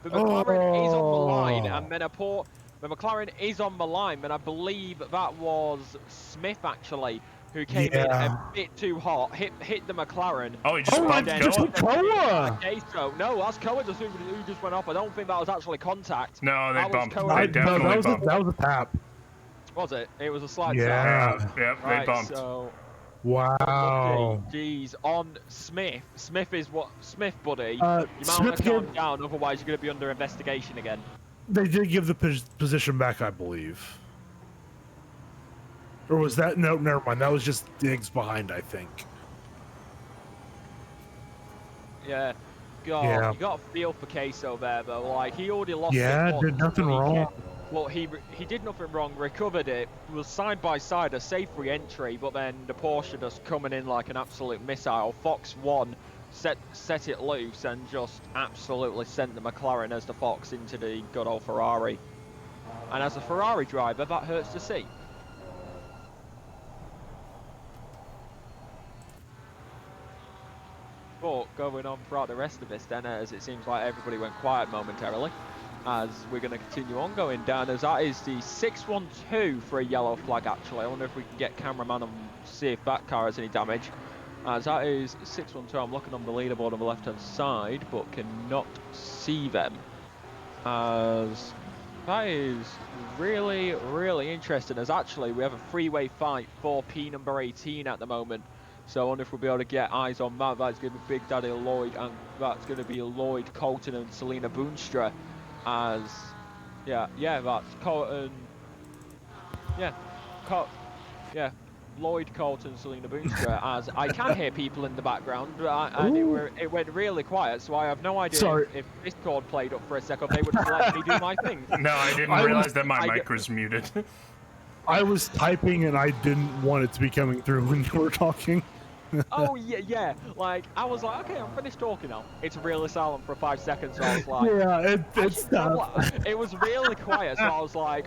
The McLaren is on the line, and then the McLaren is on the line, and I believe that was Smith actually, who came in a bit too hot, hit the McLaren. Oh, he just bumped Koa. Queso. No, that's Koa who just went off. I don't think that was actually contact. No, they That was bumped. Koa. They definitely bumped. That was a tap. Was it? It was a slight Yeah. tap. Yep, they Right, bumped. So, Wow. Jeez, on Smith. Smith is what? Smith, buddy. You might Smith want to calm gave- down, otherwise you're going to be under investigation again. They did give the position back, I believe. Or was that... No, never mind. That was just Diggs behind, I think. Yeah. God, Yeah. you got a feel for Queso there, though. Like, he already lost Yeah, it once, did nothing but he wrong. kept- Well, he did nothing wrong, recovered it, was side by side, a safe re-entry, but then the Porsche just coming in like an absolute missile. Fox 1 set it loose and just absolutely sent the McLaren as the Fox into the good old Ferrari. And as a Ferrari driver, that hurts to see. But going on throughout the rest of this then, as it seems like everybody went quiet momentarily, as we're going to continue on going down, as that is the 612 for a yellow flag actually. I wonder if we can get cameraman and see if that car has any damage. As that is 612, I'm looking on the leaderboard on the left hand side, but cannot see them. As that is really, really interesting, as actually we have a three-way fight for P number 18 at the moment. So I wonder if we'll be able to get eyes on that. That's going to be Big Daddy Lloyd, and that's going to be Lloyd, Colton, and Selena Boonstra. As, that's Colton. Lloyd, Colton, Selena Boonstra. As I can hear people in the background, and it went really quiet. So I have no idea if Discord played up for a second. They would let me do my thing. No, I didn't realize that my mic was muted. I was typing and I didn't want it to be coming through when you were talking. Oh yeah. Like I was like, okay, I'm finished talking now. It's really silent for 5 seconds. So I was like, yeah, it's tough. It was really quiet. So I was like,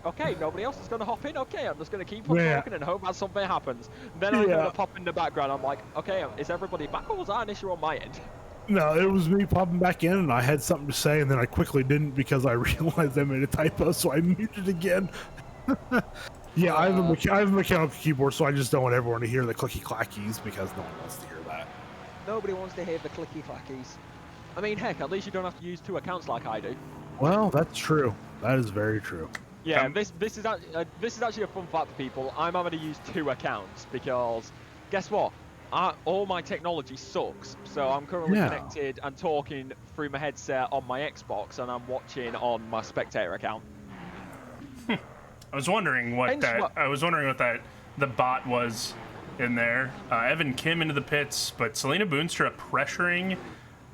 okay, nobody else is gonna hop in. Okay, I'm just gonna keep on talking and hope that something happens. Then I'm gonna pop in the background. I'm like, okay, is everybody back, or was that an issue on my end? No, it was me popping back in, and I had something to say, and then I quickly didn't because I realized I made a typo, so I muted again. Yeah, I have a mechanical keyboard, so I just don't want everyone to hear the clicky clackies because no one wants to hear that. Nobody wants to hear the clicky clackies. I mean, heck, at least you don't have to use 2 accounts like I do. Well, that's true. That is very true. Yeah, this is actually a fun fact for people. I'm having to use 2 accounts because, guess what? All my technology sucks. So I'm currently connected and talking through my headset on my Xbox, and I'm watching on my spectator account. I was wondering what the bot was in there. Evan Kim into the pits, but Selena Boonstra pressuring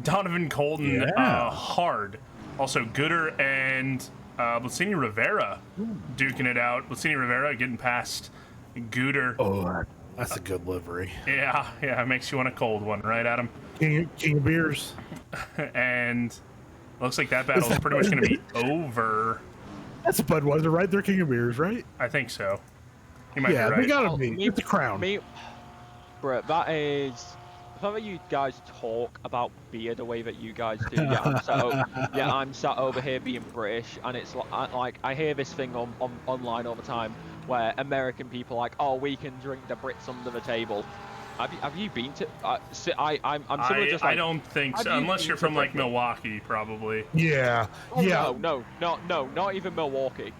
Donovan Colton hard. Also Gooder and Blasini Rivera duking it out. Blasini Rivera getting past Gooder. Oh, that's a good livery. Yeah, it makes you want a cold one, right, Adam? King of beers. And Looks like that battle is pretty much going to be over. That's a Budweiser, right? They're King of Beers, right? I think so. You might be Yeah, right. they gotta be. It's a crown. Bro, that is. The fact that you guys talk about beer the way that you guys do, I'm sat over here being British, and it's like I hear this thing online all the time where American people are like, oh, we can drink the Brits under the table. Have you been to? I'm sort of just like, I don't think so, unless you're from like Milwaukee, probably. Yeah, yeah. No, not even Milwaukee.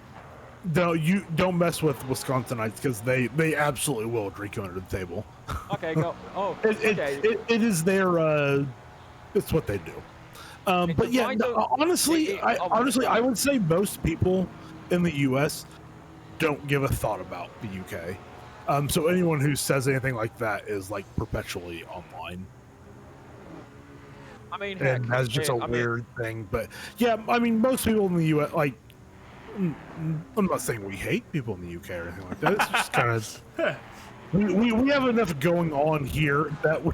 No, you don't mess with Wisconsinites because they absolutely will drink you under the table. Okay, go. Oh, okay. It is their. It's what they do. But yeah, honestly, I would say most people in the U.S. don't give a thought about the UK. So anyone who says anything like that is like perpetually online. I mean, and that's just a weird thing. But yeah, I mean, most people in the U.S. like. I'm not saying we hate people in the UK or anything like that. It's just kind of we have enough going on here that we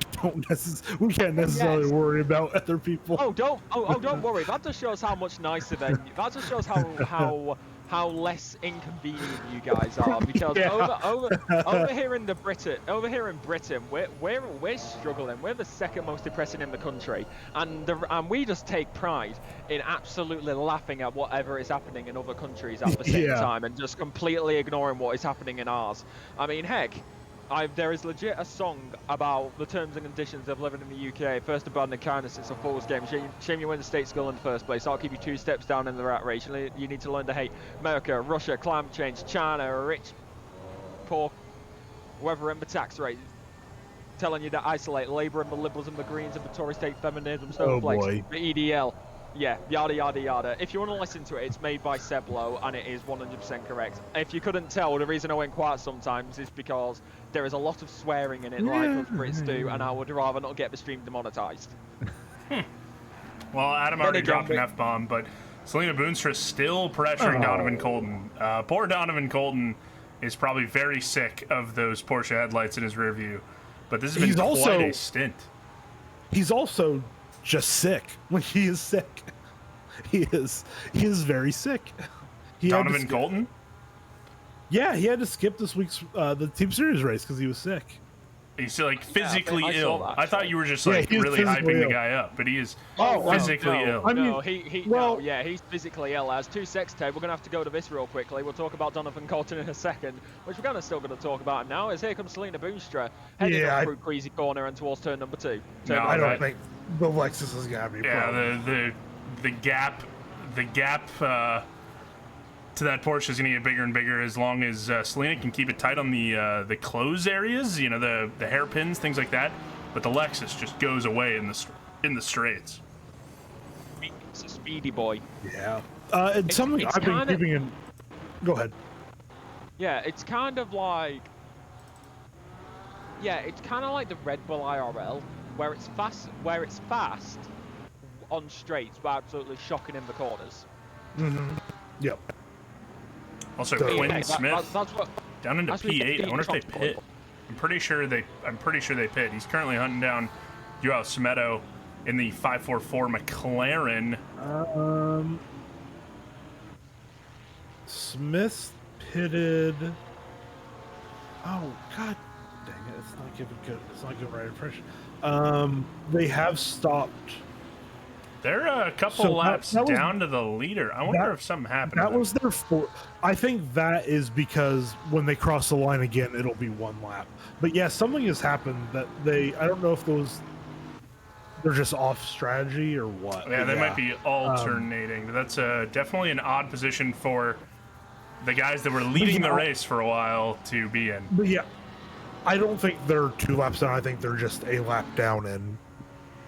can't necessarily worry about other people. Don't worry. That just shows how much nicer that just shows how less inconvenient you guys are, because over here in Britain, we're struggling. We're the second most depressing in the country, and we just take pride in absolutely laughing at whatever is happening in other countries at the same time, and just completely ignoring what is happening in ours. I mean, heck, there is legit a song about the terms and conditions of living in the UK. First abandon kindness, it's a fool's game. Shame you went to state school in the first place. I'll keep you 2 steps down in the rat race. You need to learn to hate America, Russia, climate change, China, rich, poor, whoever in the tax rate. Telling you to isolate Labour and the Liberals and the Greens and the Tory state feminism, snowflakes, the EDL. Yeah, yada yada yada. If you want to listen to it, it's made by Seb Lowe, and it is 100% correct. If you couldn't tell, the reason I went quiet sometimes is because there is a lot of swearing in it, like us Brits do, and I would rather not get the stream demonetized. Well, Adam already dropped an F-bomb, but Selena Boonstra still pressuring Donovan Colton. Poor Donovan Colton is probably very sick of those Porsche headlights in his rear view, but this has been quite a stint. He's also just sick. Like, he is sick. He is very sick. Donovan Colton? Yeah, he had to skip this week's the Team Series race because he was sick. He's like physically ill. I thought you were just like really hyping the guy up, but he is physically ill. I mean, he's physically ill. As 2 secs, Ted, we're gonna have to go to this real quickly. We'll talk about Donovan Colton in a second, which we're still gonna talk about now. Is here comes Selena Boonstra heading up through Greasy Corner and towards turn number 2. I don't think the Lexus is gonna be. Yeah, the gap to that Porsche is going to get bigger and bigger as long as Selena can keep it tight on the close areas, you know, the hairpins, things like that. But the Lexus just goes away in the straights. It's a speedy boy. Yeah. It's something I've been keeping in. Go ahead. Yeah, it's kind of like. Yeah, it's kind of like the Red Bull IRL, where it's fast on straights, but absolutely shocking in the corners. Mm-hmm. Yep. Also, Quinn Smith down into P8. I wonder if they pit. I'm pretty sure they pit. He's currently hunting down Joao Smedo in the 544 McLaren. Smith pitted. Oh God, dang it! It's not giving good. It's not giving right impression. They have stopped. They're a couple laps down to the leader. I wonder if something happened. That was their I think that is because when they cross the line again, it'll be 1 lap. But yeah, something has happened that I don't know if they're just off strategy or what. Yeah, they might be alternating. That's definitely an odd position for the guys that were leading the race for a while to be in. But yeah, I don't think they're 2 laps down. I think they're just a lap down, and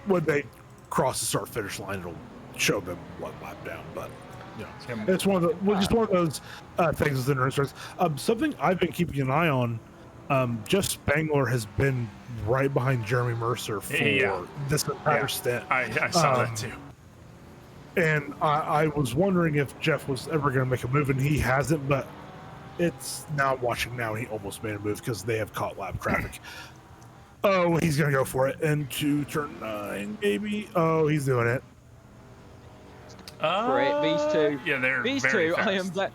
when they cross the start finish line, it'll show them 1 lap down. But you know, it's one of those things that's interesting. Something I've been keeping an eye on. Just Spangler has been right behind Jeremy Mercer for this entire stint. I saw that too. And I was wondering if Jeff was ever going to make a move, and he hasn't. But it's now watching now, he almost made a move because they have caught lap traffic. Oh, he's going to go for it into turn 9, maybe. Oh, he's doing it. for it. These two. Yeah, they're These very two, fast. I am.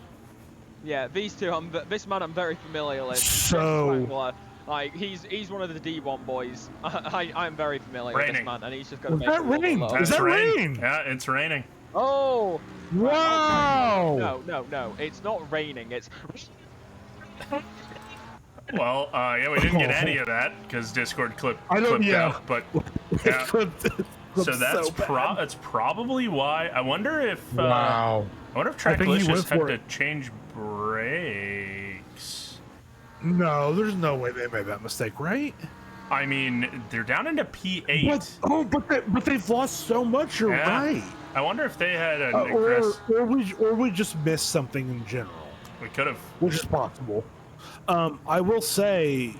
Yeah, these two. This man I'm very familiar with. So- Like he's one of the D1 boys. I'm very familiar with this Raining. man, and he's just got to Is make that a little rain? low. Is That's that rain? Yeah, it's raining. Oh! Wow! No, it's not raining. It's Well, yeah, we didn't get any of that because Discord clipped yeah. out. But yeah, so that's bad. that's probably why. I wonder if Wow. I wonder if I think he went Tracklicious had for to it. change brakes. No, there's no way they made that mistake, right? I mean, they're down into P8. But they've lost so much. You're Yeah. right. I wonder if they had an Or we just missed something in general, We could have. which is possible. I will say,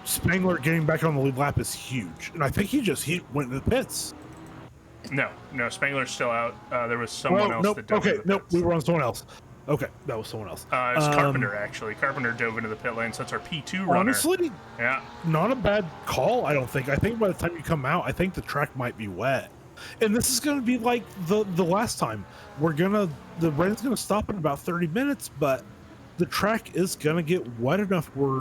Spangler getting back on the lead lap is huge, and I think he went to the pits. No, Spangler's still out. There was someone else nope. that dove Okay, into the nope. pits. We were on someone else. Okay, that was someone else. It's Carpenter, actually. Carpenter dove into the pit lane, so that's our P2 runner. Honestly, Yeah. not a bad call. I don't think. I think by the time you come out, I think the track might be wet, and this is going to be like the last time. The rain's gonna stop in about 30 minutes, but the track is gonna get wet enough where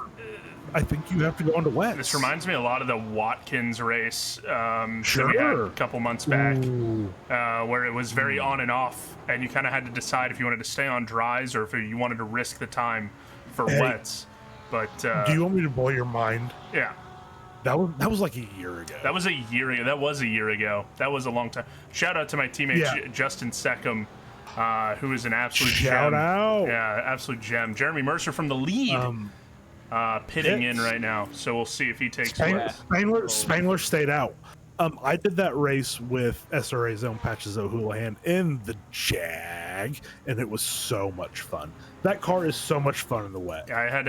I think you have to go onto wet. This reminds me a lot of the Watkins race that we had Sure. a couple months back, Ooh. where it was very on and off, and you kind of had to decide if you wanted to stay on dries or if you wanted to risk the time for Hey. wets. But Do you want me to blow your mind? yeah, That was like a year ago. that was a year ago. That was a year ago. That was a long time. Shout out to my teammate Yeah. Justin Seckham, who is an absolute Shout gem. out. Yeah, absolute gem. Jeremy Mercer from the lead. Pitting in Pits. right now, so we'll see if he takes Spangler, place. Spangler stayed out. I did that race with SRA's own Patches O'Houlihan in the Jag, and it was so much fun. That car is so much fun in the wet. I had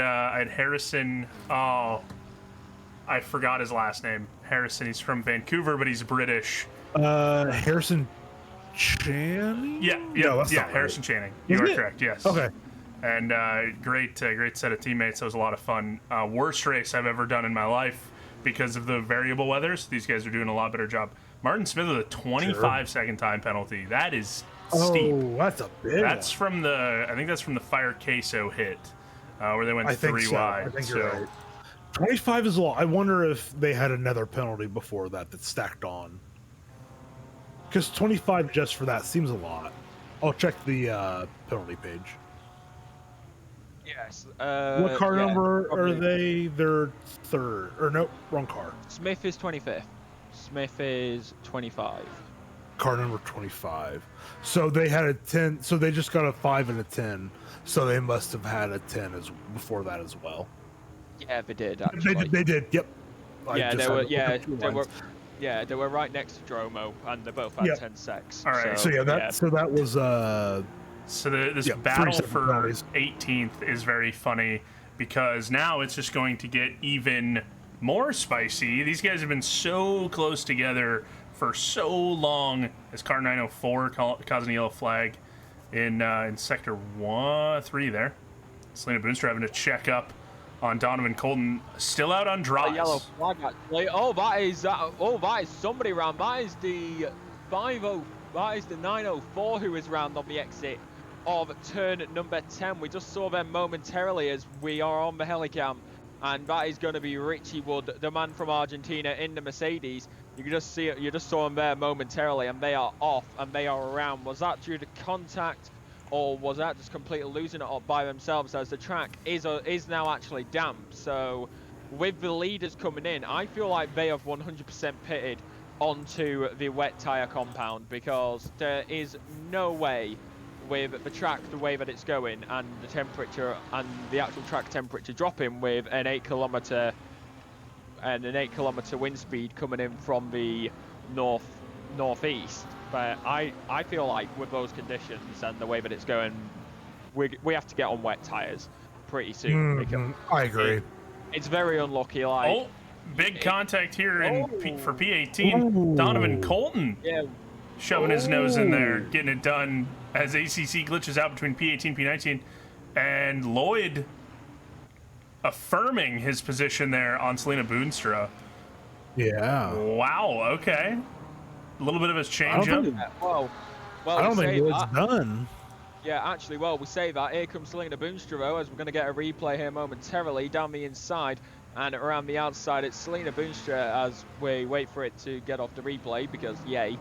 Harrison. Oh, I forgot his last name. Harrison. He's from Vancouver, but he's British. Harrison Channing? Yeah, No, that's yeah. not Harrison right. Channing. You Is are it? correct. Yes. Okay. And great set of teammates. That was a lot of fun. Worst race I've ever done in my life because of the variable weathers. These guys are doing a lot better job. Martin Smith with a 25-second time penalty. That is steep. Oh, that's a big That's from I think that's from the Fire Queso hit, where they went one. I think 3 so. wide. I think so, you're right. 25 is a lot. I wonder if they had another penalty before that stacked on. Because 25 just for that seems a lot. I'll check the penalty page. yes. What car yeah, number are probably. they? They're third. Or no, wrong car. Smith is 25th. Smith is 25. Car number 25. So they had a 10. So they just got a 5 and a 10. So they must have had a 10 before that as well. Yeah, they did actually. They did. Yep. I Yeah, just they had were. to look Yeah, up two they were. lines. Yeah, they were right next to Dromo, and they both had Yeah. 10 secs. All right, So yeah, that was So this Yeah, battle 37 for penalties. 18th is very funny because now it's just going to get even more spicy. These guys have been so close together for so long. As car 904 causing a yellow flag in sector 3 there. Selena Boonstra having to check up on Donovan Colton, still out on A dries. yellow flag actually. Oh, that is somebody round. That is the 50. That is the 904 who is round on the exit of turn number 10. We just saw them momentarily as we are on the helicam, and that is going to be Richie Wood, the man from Argentina in the Mercedes. You can just see it. You just saw him there momentarily, and they are off and they are around. Was that due to contact, or was that just completely losing it up by themselves? As the track is now actually damp. So with the leaders coming in, I feel like they have 100% pitted onto the wet tyre compound, because there is no way, with the track the way that it's going and the temperature and the actual track temperature dropping with an 8 kilometer wind speed coming in from the northeast. But I feel like with those conditions and the way that it's going, we have to get on wet tyres pretty soon. Because I agree. it's very unlucky. Like, Oh, big contact here for P18. Ooh. Donovan Colton yeah, shoving his nose in there, getting it done as ACC glitches out between P18 and P19. And Lloyd affirming his position there on Selena Boonstra. Yeah. Wow, okay. A little bit of his change up. well, Well, I don't we think say Lloyd's that. done. Yeah, actually, well, we say that. Here comes Selena Boonstra, though, as we're going to get a replay here momentarily down the inside and around the outside. It's Selena Boonstra as we wait for it to get off the replay because, yay,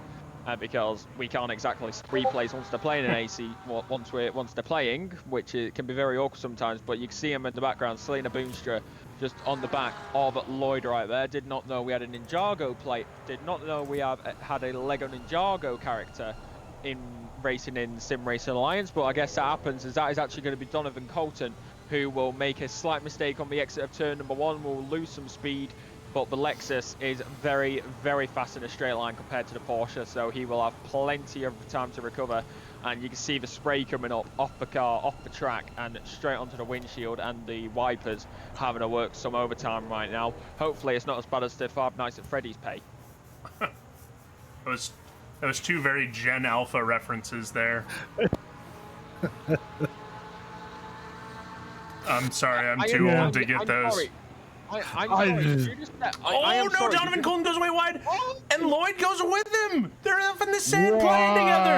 because we can't exactly replays once they're playing an AC once they're playing, which it can be very awkward sometimes. But you can see him in the background, Selena Boonstra, just on the back of Lloyd right there. Did not know we had a Ninjago plate. Did not know we had a Lego Ninjago character in racing in Sim Racing Alliance, but I guess that happens as that is actually going to be Donovan Colton, who will make a slight mistake on the exit of turn number 1, will lose some speed, but the Lexus is very, very fast in a straight line compared to the Porsche, so he will have plenty of time to recover. And you can see the spray coming up off the car, off the track, and straight onto the windshield, and the wipers having to work some overtime right now. Hopefully it's not as bad as the Five Nights at Freddy's pay. That was 2 very Gen Alpha references there. I'm sorry, I'm too old to get those. Sorry. I'm sorry. Oh no, Donovan Colton goes way wide, and Lloyd goes with him. They're up in the sand playing together.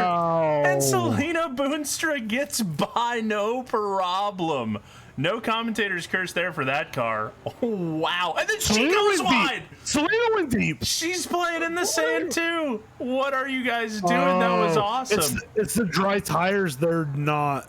And Selena Boonstra gets by, no problem. No commentator's curse there for that car. Oh, wow. And then she goes wide. Selena went deep. She's playing in the sand, too. What are you guys doing? That was awesome. It's the dry tires. They're not.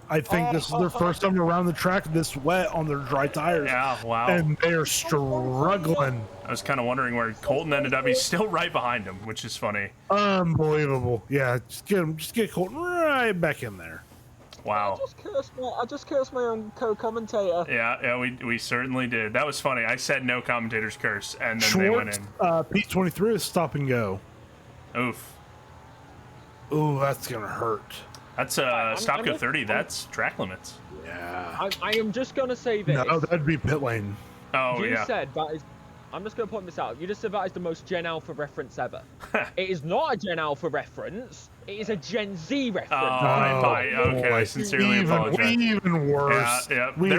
I think this is their first time around the track this wet on their dry tires. Yeah, wow. And they are struggling. I was kind of wondering where Colton ended up. He's still right behind him, which is funny. Unbelievable. Yeah, just get Colton right back in there. Wow. I just cursed my own co-commentator. Yeah, we certainly did. That was funny. I said no commentator's curse, and then they went in. P23 is stop and go. Oof. Ooh, that's gonna hurt. That's stop go 30. That's track limits. Yeah. I am just gonna say this. No, that'd be pit lane. Oh You yeah. said that is. I'm just going to point this out. You just said that is the most Gen Alpha reference ever. It is not a Gen Alpha reference. It is a Gen Z reference. Okay, I sincerely apologize. Even worse. Yeah. We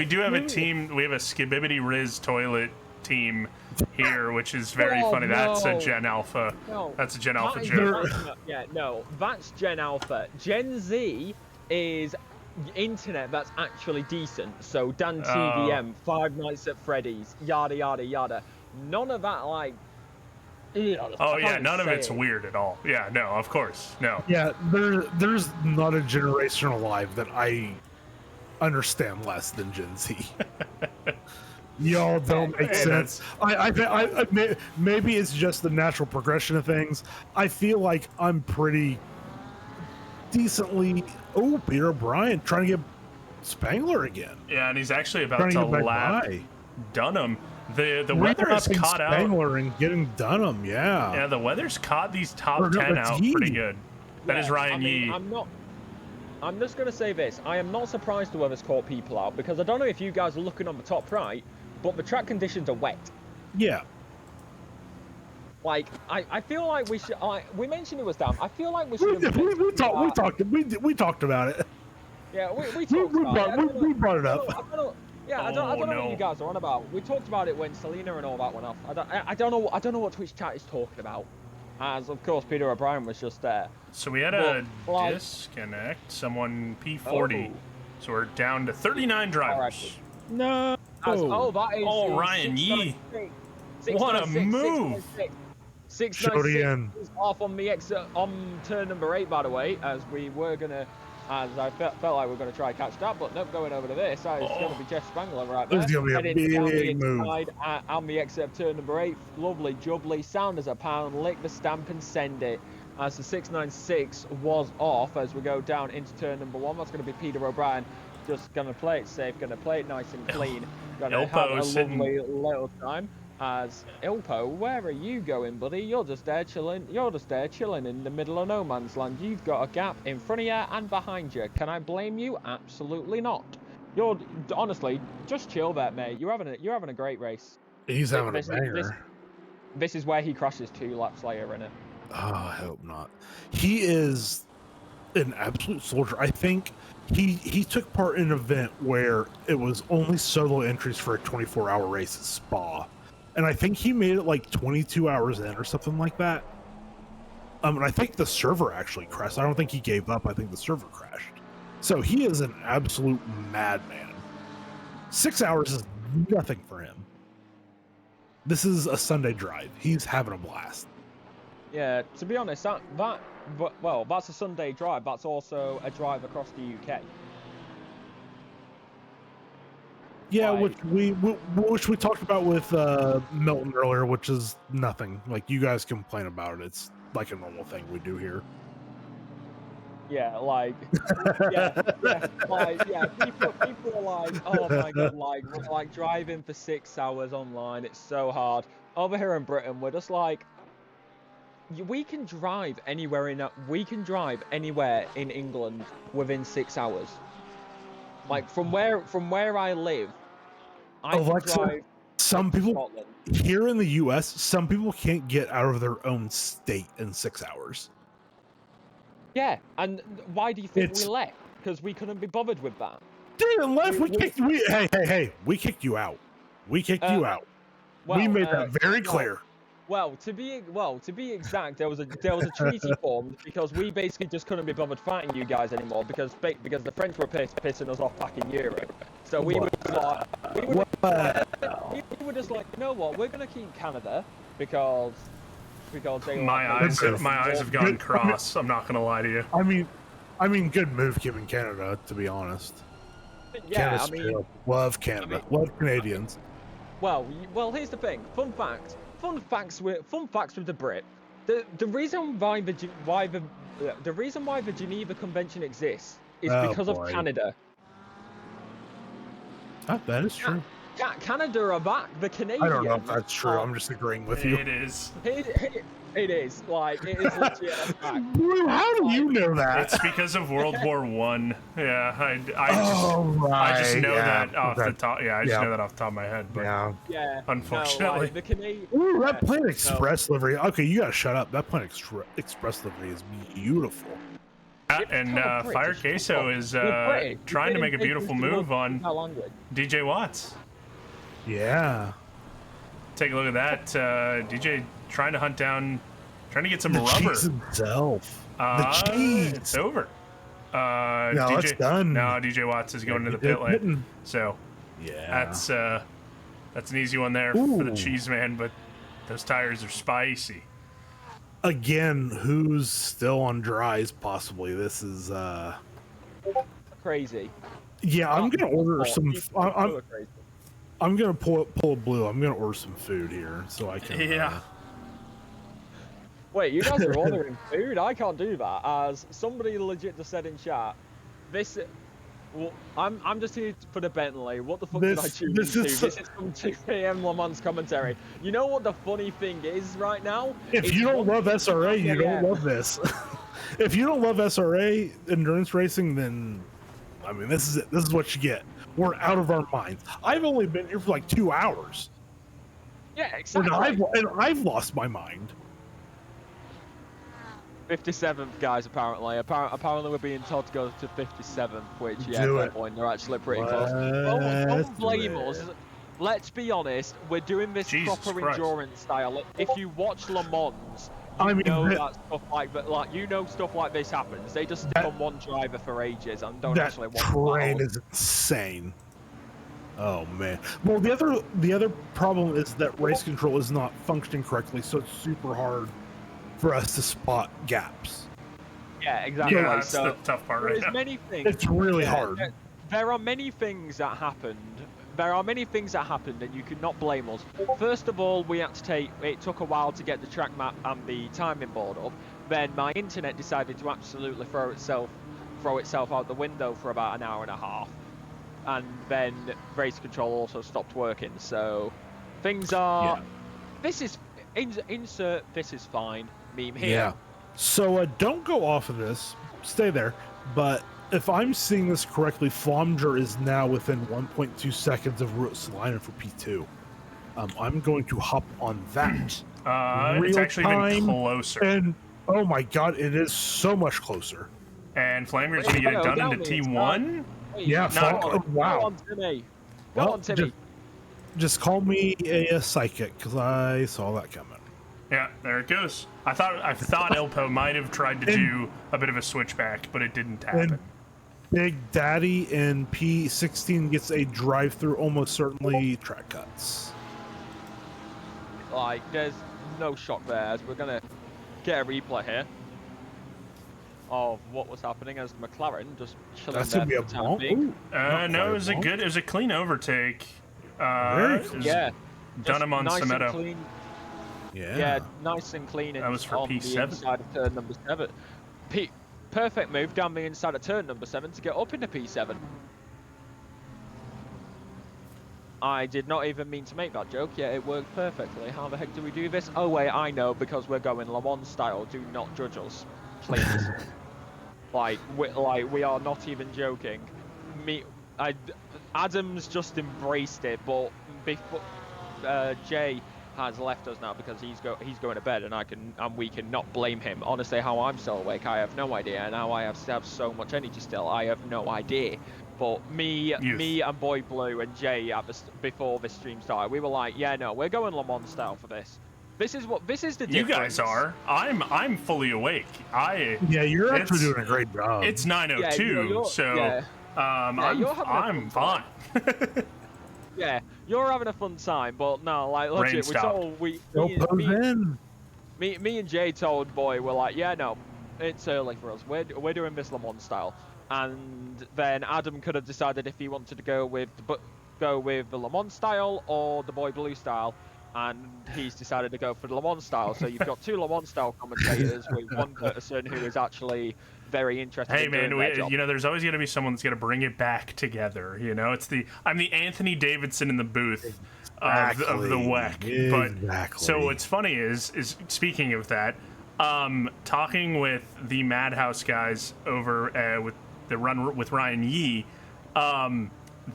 do have a team. We have a Skibibbity Riz toilet team here, which is very funny. That's a Gen Alpha. No. That's a Gen Alpha joke. That's Gen Alpha. Gen Z is internet that's actually decent. So Dan TVM, Five Nights at Freddy's, yada yada yada. None of that like. None of it's weird at all. Yeah, no, of course, no. Yeah, there's not a generation alive that I understand less than Gen Z. Y'all don't make sense. I maybe it's just the natural progression of things. I feel like I'm pretty decently. Oh, Peter O'Brien trying to get Spangler again. Yeah, and he's actually about to lap Dunham. The weather has caught out Spangler and getting Dunham. Yeah. Yeah, the weather's caught these top 10 out pretty good. That is Ryan Yee. I'm just gonna say this. I am not surprised the weather's caught people out because I don't know if you guys are looking on the top right, but the track conditions are wet. Yeah. Like, I feel like we should. We mentioned it was down. I feel like we should. We talked about it. Yeah, we talked about it. We brought it up. I don't know what you guys are on about. We talked about it when Selena and all that went off. I don't know what Twitch chat is talking about. As of course Peter O'Brien was just there. So we had a disconnect. Someone P40. So we're down to 39 drivers. No. That is. Oh, Ryan Yee. What a move! 696 is off on the exit on turn number 8, by the way, as I felt like we were going to try catch that, but nope, going over to this. It's going to be Jeff Spangler right there. It's going to be a big move. On the exit of turn number 8, lovely, jubbly, sound as a pound, lick the stamp and send it. As the 696 was off, as we go down into turn number 1, that's going to be Peter O'Brien. Just going to play it safe, going to play it nice and clean. Going to have a lovely little time. As Ilpo, where are you going, buddy? You're just there chilling. You're just there chilling in the middle of no man's land. You've got a gap in front of you and behind you. Can I blame you? Absolutely not. You're honestly just chill there, mate. You're having a great race. He's having a banger. This is where he crashes 2 laps later, in it. Oh, I hope not. He is an absolute soldier. I think he took part in an event where it was only solo entries for a 24-hour race at Spa. And I think he made it like 22 hours in or something like that. And I think the server actually crashed. I don't think he gave up. I think the server crashed. So he is an absolute madman. 6 hours is nothing for him. This is a Sunday drive. He's having a blast. Yeah, to be honest, that's a Sunday drive. That's also a drive across the UK. Yeah, Right. which we talked about with Milton earlier, which is nothing. Like, you guys complain about it. It's like a normal thing we do here. Yeah, like, yeah, people are like, oh my god, like driving for 6 hours online, it's so hard. Over here in Britain, we're just like, we can drive anywhere in England within 6 hours. Like from where I live, I can Alexa, drive. some people Scotland. here in the U.S., some people can't get out of their own state in 6 hours. Yeah, and why do you think It's- we left? Because we couldn't be bothered with that. Didn't left. Hey, we kicked you out. We kicked you out. We made that very clear. Well, to be exact, there was a treaty formed because we basically just couldn't be bothered fighting you guys anymore because the French were pissing us off back in Europe. So we were just like, you know what, we're gonna keep Canada because they My eyes have gone cross. I'm not gonna lie to you. I mean, good move keeping Canada, to be honest. Yeah, Canada's I mean, fair. Love Canada. Love Canadians. well, here's the thing. Fun facts with the Brit. The reason why the Geneva Convention exists is because of Canada. That is true. Canada are back. The Canadians. I don't know if that's true. I'm just agreeing with you. It is. It is like it is legit a fact. Blue, how do you know that? It's because of World War One. Yeah, I just know yeah. that off the top. Yeah, I just know that off the top of my head. But Yeah. Unfortunately. No, like, the Canadian. Ooh, that Planet Express livery. Okay, you gotta shut up. That Planet Express livery is beautiful. And British. Fire Queso is British. trying to make a They beautiful speak move on our language. DJ Watts. Yeah. Take a look at that. DJ trying to get some The rubber. cheese himself. The cheese. It's over. No, DJ, it's done. No, DJ Watts is going to the pit lane. So Yeah. that's an easy one there for the cheese man, but those tires are spicy. Again, who's still on dries? Possibly. This is. Crazy. Yeah, I'm gonna order some. People crazy. I'm gonna pull a blue. I'm gonna order some food here so I can. Yeah. Wait, you guys are ordering food? I can't do that. As somebody legit just said in chat, well, I'm just here for the Bentley. What the fuck did I tune into? This is from 2 a.m. Le Mans commentary. You know what the funny thing is right now? If you don't love SRA, you don't love this. If you don't love SRA endurance racing, then I mean, this is it. This is what you get. We're out of our minds. I've only been here for like 2 hours. Yeah, exactly. And I've lost my mind. 57th, guys, apparently. Apparently we're being told to go to 57th, which, yeah, Do fair it. point. They're actually pretty close. Don't blame us. Let's be honest, we're doing this Jesus proper Christ. endurance style. If you watch Le Mans, you know stuff like this happens. They just stick on one driver for ages and don't actually That want train is insane. Oh man. Well, the other problem is that race control is not functioning correctly, so it's super hard for us to spot gaps. Yeah, exactly. Yeah, that's so the tough part right there's now. many things. It's really hard. There are many things that happened. And you could not blame us. First of all, it took a while to get the track map and the timing board up. Then my internet decided to absolutely throw itself out the window for about an hour and a half. And then race control also stopped working. So things are. Yeah. This is insert. This is fine. Meme here. Yeah. So don't go off of this. Stay there. But if I'm seeing this correctly, Flomger is now within 1.2 seconds of Salina for P2. I'm going to hop on that. It's actually even closer. And oh my god, it is so much closer. And Flamer's going to get it done into T1? Yeah, wow. Go on, Timmy. Well, just call me a psychic, because I saw that coming. Yeah, there it goes. I thought Elpo might have tried to do a bit of a switchback, but it didn't happen. And Big Daddy in P16 gets a drive-through, almost certainly track cuts. Like, there's no shock there, as we're gonna get a replay here of what was happening as McLaren just chilling That's there gonna be a for the time bump. being. No, it was a clean overtake. Very it was Yeah, done him on nice and Cemento. clean. Yeah. Yeah, nice and clean. That was for on P7. the inside of turn number 7. Perfect move down the inside of turn number 7 to get up into P7. I did not even mean to make that joke, yet it worked perfectly. How the heck do we do this? Oh wait, I know, because we're going Le Mans style. Do not judge us, please. we are not even joking. Adam's just embraced it, but before Jay has left us now because he's going to bed, and we cannot blame him. Honestly, how I'm still awake, I have no idea, and how I have so much energy still, I have no idea. But me and Boy Blue and Jay before this stream started, we were like, yeah, no, we're going Le Mans style for this. This is the difference. You guys are. I'm fully awake. Yeah, you're actually doing a great job. It's 9:02, so I'm fine. Yeah, you're having a fun time, but no, like legit, me and Jay told Boy, we're like, yeah, no, it's early for us. We're doing this Le Mans style, and then Adam could have decided if he wanted to go with the Le Mans style or the Boy Blue style, and he's decided to go for the Le Mans style. So you've got 2 Le Mans style commentators with one person who is actually very interested. Hey in man, doing their job. there's always going to be someone that's going to bring it back together. I'm the Anthony Davidson in the booth of the WEC. But so what's funny is speaking of that, talking with the Madhouse guys over with the run with Ryan Yee,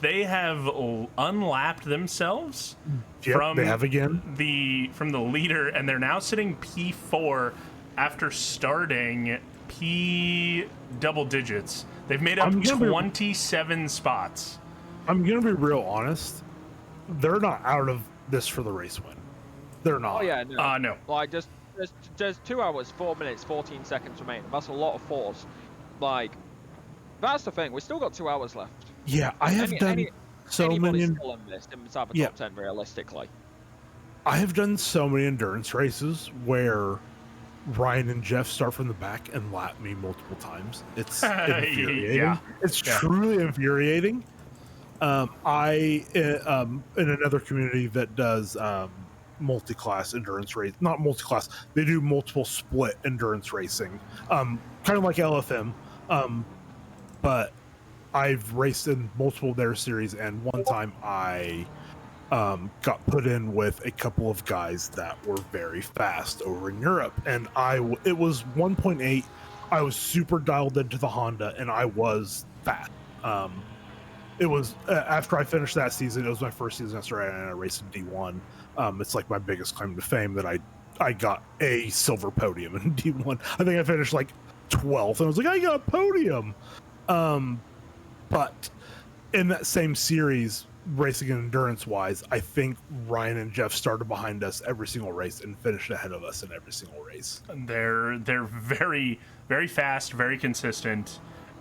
they have unlapped themselves from they have again from the leader, and they're now sitting P4 after starting P double digits. They've made up 27 spots. I'm gonna be real honest. They're not out of this for the race win. They're not. Oh yeah, no. No. Like just 2 hours, 4 minutes, 14 seconds remaining. That's a lot of fours. Like, that's the thing. We've still got 2 hours left. Yeah, I have done so many. Still in this inside the top 10 realistically. I have done so many endurance races where Ryan and Jeff start from the back and lap me multiple times. It's infuriating. Yeah. It's truly infuriating. I in another community that does multi-class endurance race, not multi-class. They do multiple split endurance racing, kind of like LFM, but I've raced in multiple of their series, and one time I got put in with a couple of guys that were very fast over in Europe, and it was 1.8. I was super dialed into the Honda, and I was fast. It was after I finished that season. It was my first season SRA, and I raced in D1. It's like my biggest claim to fame that I got a silver podium in D1. I think I finished like 12th, and I was like, I got a podium. But in that same series, racing and endurance wise, I think Ryan and Jeff started behind us every single race and finished ahead of us in every single race. They're very, very fast, very consistent,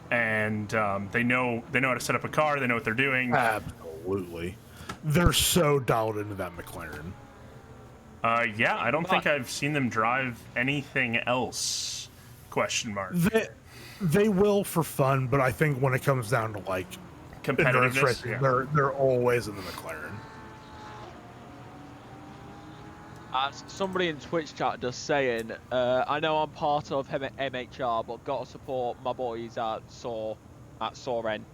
and they know how to set up a car. They know what they're doing. Absolutely, they're so dialed into that McLaren. Yeah, I don't think I've seen them drive anything else. Question mark. They will for fun, but I think when it comes down to like endurance racing, they're always in the McLaren. Somebody in Twitch chat just saying, I know I'm part of MHR, but got to support my boys at Soren. Saw-N.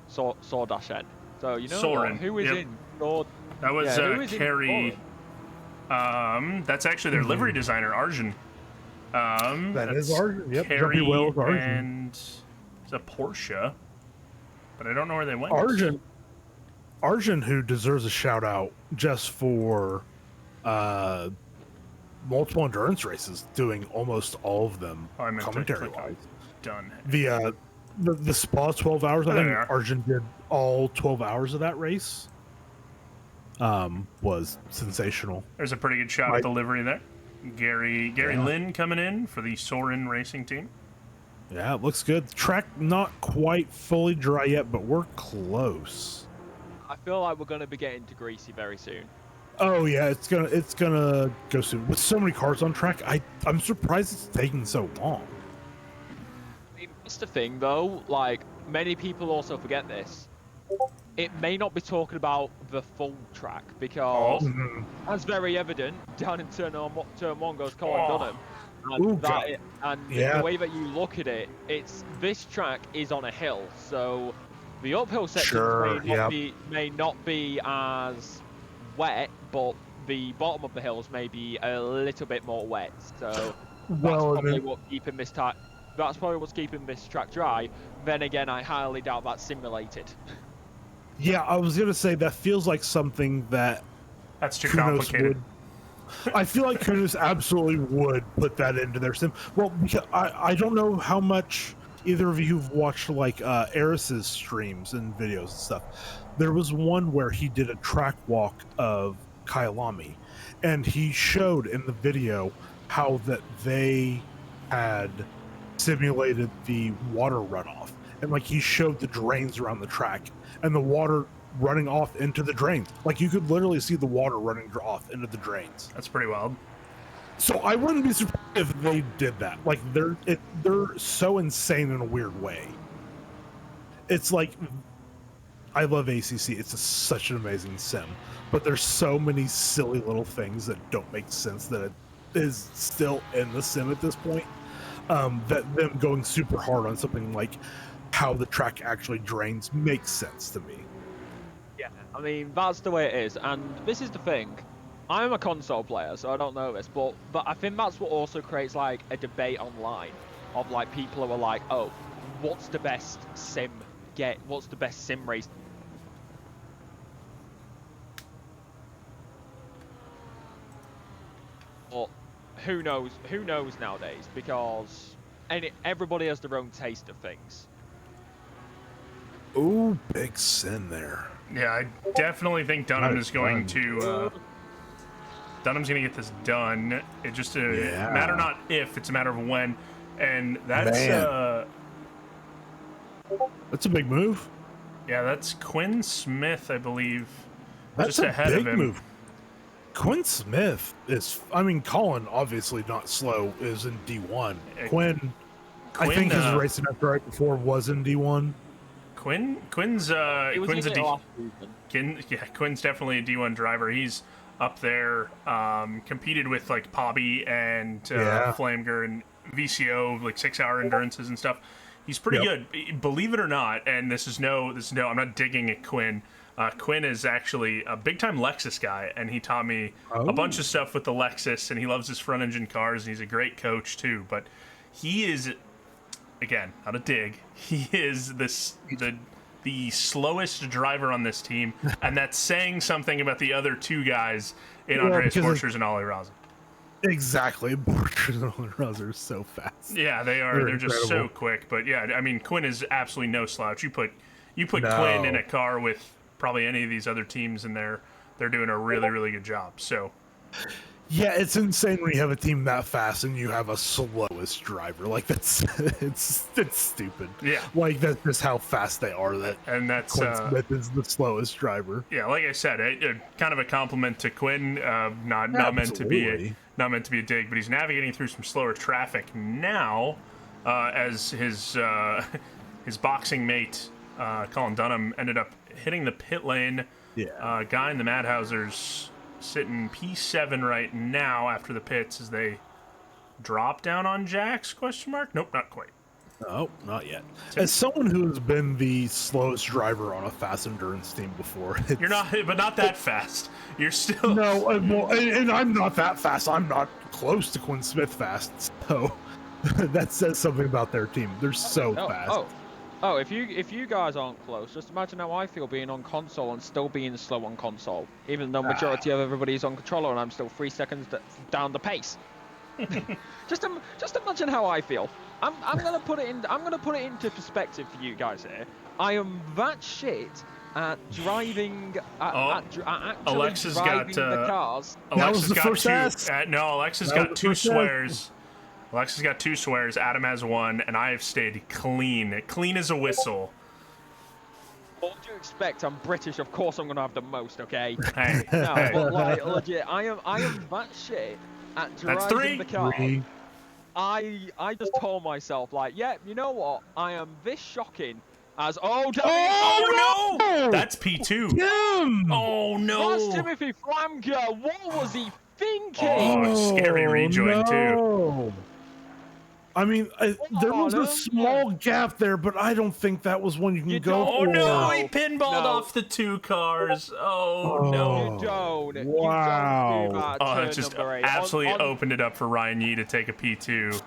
So you know Soren, who is in Saw? That was Kerry. That's actually their livery designer, Arjun. That is Arjun. Yep, Kerry well Arjun. And it's a Porsche, but I don't know where they went. Arjun, who deserves a shout out just for multiple endurance races, doing almost all of them commentary wise. Done. The Spa 12 hours. I think Arjun did all 12 hours of that race. Was sensational. There's a pretty good shot of the livery there. Gary Lynn coming in for the Soren Racing team. Yeah, it looks good. Track not quite fully dry yet, but we're close. I feel like we're going to be getting to greasy very soon. Oh yeah, it's gonna go soon. With so many cars on track, I'm surprised it's taking so long. I mean, that's the thing though, like many people also forget this. It may not be talking about the full track because that's very evident down in turn 1 goes Colin Dunham. And the way that you look at it, this track is on a hill, so the uphill sections may not be as wet, but the bottom of the hills may be a little bit more wet. So that's probably what's keeping this track dry. Then again, I highly doubt that's simulated. Yeah, I was gonna say that feels like something that's too Kunos complicated. I feel like Kunos absolutely would put that into their sim. Well, because I don't know how much either of you have watched like Eris's streams and videos and stuff. There was one where he did a track walk of Kyalami, and he showed in the video how that they had simulated the water runoff, and like he showed the drains around the track and the water running off into the drains. Like you could literally see the water running off into the drains. That's pretty wild. So I wouldn't be surprised if they did that. Like they're so insane in a weird way. It's like, I love ACC. It's such an amazing sim, but there's so many silly little things that don't make sense that it is still in the sim at this point. That them going super hard on something like how the track actually drains makes sense to me. Yeah, I mean, that's the way it is. And this is the thing. I'm a console player, so I don't know this, but I think that's what also creates like a debate online of like people who are like, oh, what's the best sim race? But who knows nowadays, because everybody has their own taste of things. Ooh, big sin there. Yeah, I definitely think Dunham is going to Dunham's going to get this done. It's just a matter not if, it's a matter of when. And that's that's a big move. Yeah, that's Quinn Smith, I believe. That's just ahead of him. Move. Quinn Smith is, I mean, Colin, obviously not slow, is in D1. Quinn I think his racing after right before was in D1. Quinn's Quinn's definitely a D1 driver. He's up there, competed with like Pobby and Flameger and VCO, like 6-hour endurances and stuff. He's pretty good, believe it or not. And this is no, I'm not digging at Quinn. Quinn is actually a big-time Lexus guy, and he taught me a bunch of stuff with the Lexus, and he loves his front-engine cars, and he's a great coach too. But he is, again, not a dig, he is the slowest driver on this team, and that's saying something about the other two guys in Andreas Borchers and Ollie Raza. Exactly, Borchers and Ollie Raza are so fast. Yeah, they are. They're just so quick. But yeah, I mean, Quinn is absolutely no slouch. You put Quinn in a car with probably any of these other teams in there, they're doing a really, really good job. So yeah, it's insane when you have a team that fast and you have a slowest driver. Like that's it's stupid. Yeah, like that's just how fast they are. That's Quinn Smith is the slowest driver. Yeah, like I said, kind of a compliment to Quinn. Not meant to be a dig, but he's navigating through some slower traffic now, as his boxing mate Colin Dunham ended up hitting the pit lane. Yeah, guy in the Madhausers sitting P7 right now after the pits as they drop down on Jax, question mark? Nope, not quite. No, not yet. As someone who has been the slowest driver on a fast endurance team before, you're not, but not that fast. You're still no, and I'm not that fast. I'm not close to Quinn Smith fast. So that says something about their team. They're so fast. Oh, if you guys aren't close, just imagine how I feel being on console and still being slow on console, even though majority of everybody is on controller and I'm still 3 seconds down the pace. just imagine how I feel. I'm gonna put it into perspective for you guys here. I am that shit at driving. Actually Alexa's driving got the cars. Alexa's got first two. S. No, Alexa's That got was the 2 first S. swears. Alexa's got 2 swears. Adam has 1, and I have stayed clean. Clean as a whistle. What do you expect? I'm British. Of course, I'm gonna have the most. Okay. Hey, No, hey. but like legit, I am that shit at That's driving 3. the car. 3. I just told myself like, yeah, you know what? I am this shocking as Oh no! That's P2. Tim! Oh That's no! Timothy Flamka. What was he thinking? Oh, scary rejoin too. no. I mean, there was a small gap there, but I don't think that was one you can go Oh for. no! He pinballed No. off the 2 cars. Oh no! You don't. Wow. You don't do that. Oh, turn it just number 8. absolutely on, opened it up for Ryan Yee to take a P2.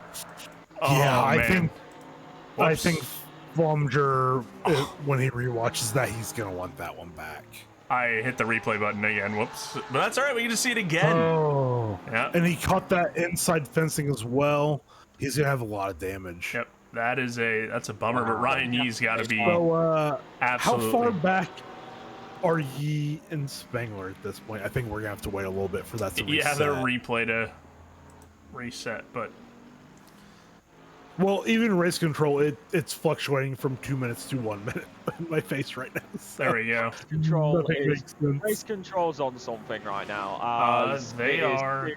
Oh, Yeah, I man. Whoops. think Flumger, when he rewatches that, he's gonna want that one back. I hit the replay button again. Whoops. But that's all right. We get to see it again. Oh, Yeah. and he caught that inside fencing as well. He's gonna have a lot of damage. Yep. That's a bummer. But Ryan Yee's got to be So, absolutely. how far back are Yee and Spengler at this point? I think we're gonna have to wait a little bit for that to reset. Yeah, the replay to reset, but Well, even race control, it's fluctuating from 2 minutes to 1 minute in my face right now. So there we go. control nothing is makes sense. race control's on something right now. As They it is- are.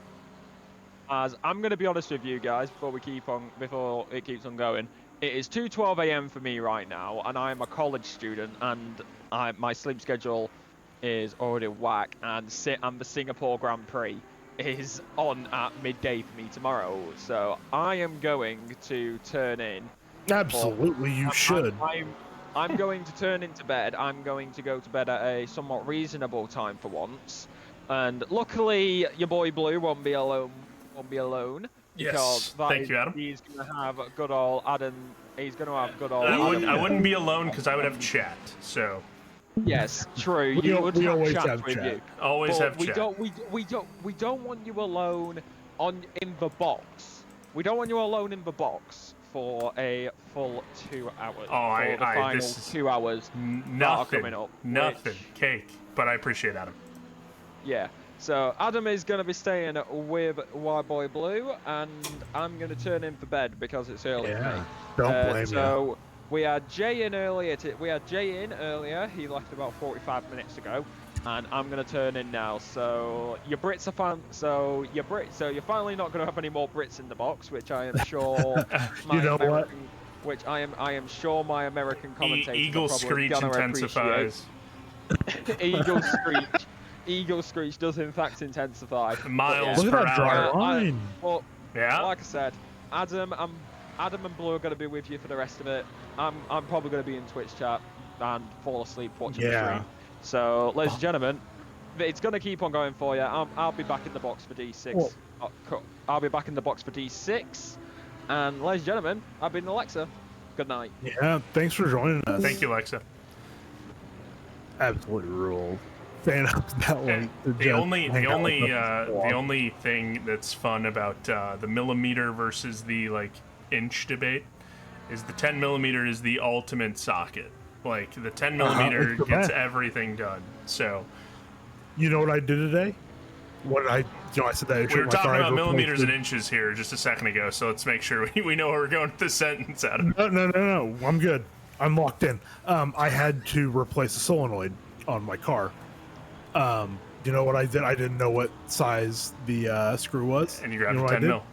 As I'm going to be honest with you guys before it keeps on going, it is 2:12 a.m. for me right now, and I'm a college student, and my sleep schedule is already whack, and the Singapore Grand Prix is on at midday for me tomorrow, so I am going to turn in. Absolutely, you should. I'm going to turn into bed. I'm going to go to bed at a somewhat reasonable time for once, and luckily your boy Blue won't be alone. Yes. Because Thank you, Adam. He's going to have good old Adam. He's going to have good old. I wouldn't be alone because I would have chat. So Yes, true. We You would have always chat have with chat. you. always But have we chat. don't want you alone in the box. We don't want you alone in the box for a full 2 hours. Oh, for the final this is 2 hours that are Nothing. coming up. Nothing. which- Cake. But I appreciate Adam. Yeah. So Adam is going to be staying with White Boy Blue, and I'm going to turn in for bed because it's early for me. Yeah, don't blame So we had Jay in earlier. He left about 45 minutes ago, and I'm going to turn in now. So your Brits are fun. So you're finally not going to have any more Brits in the box, which I am sure. You know what? Which I am sure my American commentators Eagle are probably screech gonna intensifies. appreciate. Eagle screech does in fact intensify. Miles Look per at that dry hour. line. Well, Yeah. like I said, Adam and Blue are going to be with you for the rest of it. I'm probably going to be in Twitch chat and fall asleep watching the Yeah. stream. So, ladies and gentlemen, it's going to keep on going for you. I'll be back in the box for D6. Well- I'll be back in the box for D6. And ladies and gentlemen, I've been Alexa. Good night. Yeah, thanks for joining us. Thank you, Alexa. Absolutely ruled. Staying up that late. to The just only hang out with us. the only thing that's fun about the millimeter versus the inch debate is the 10 millimeter is the ultimate socket. Like the 10 millimeter it's the gets best. everything done. So You know what I did today? I said that I we shoot were my talking car, I about go millimeters and place inches here just a second ago. So let's make sure we know where we're going with this sentence, Adam. No. I'm good. I'm locked in. I had to replace a solenoid on my car. You know what I did? I didn't know what size the screw was. And you grabbed know a what I 10 did? mil.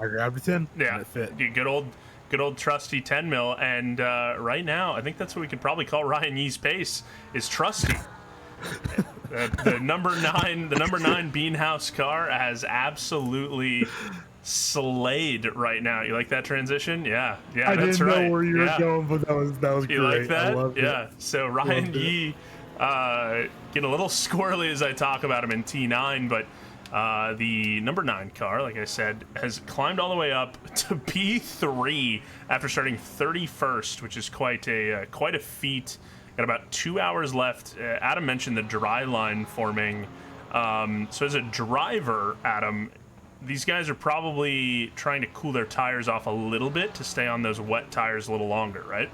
I grabbed a 10. Yeah, And it fit. You good old trusty 10 mil. And right now, I think that's what we could probably call Ryan Yee's pace is trusty. the number 9 Beanhouse car has absolutely slayed right now. You like that transition? Yeah, I that's didn't right. know where you were Yeah. going, but that was great. You like that? I loved Yeah. it. So Ryan Loved it. Yee, getting a little squirrely as I talk about him in T9, but the number 9 car, like I said, has climbed all the way up to P3 after starting 31st, which is quite a feat. Got about 2 hours left. Adam mentioned the dry line forming. So as a driver, Adam, these guys are probably trying to cool their tires off a little bit to stay on those wet tires a little longer, right?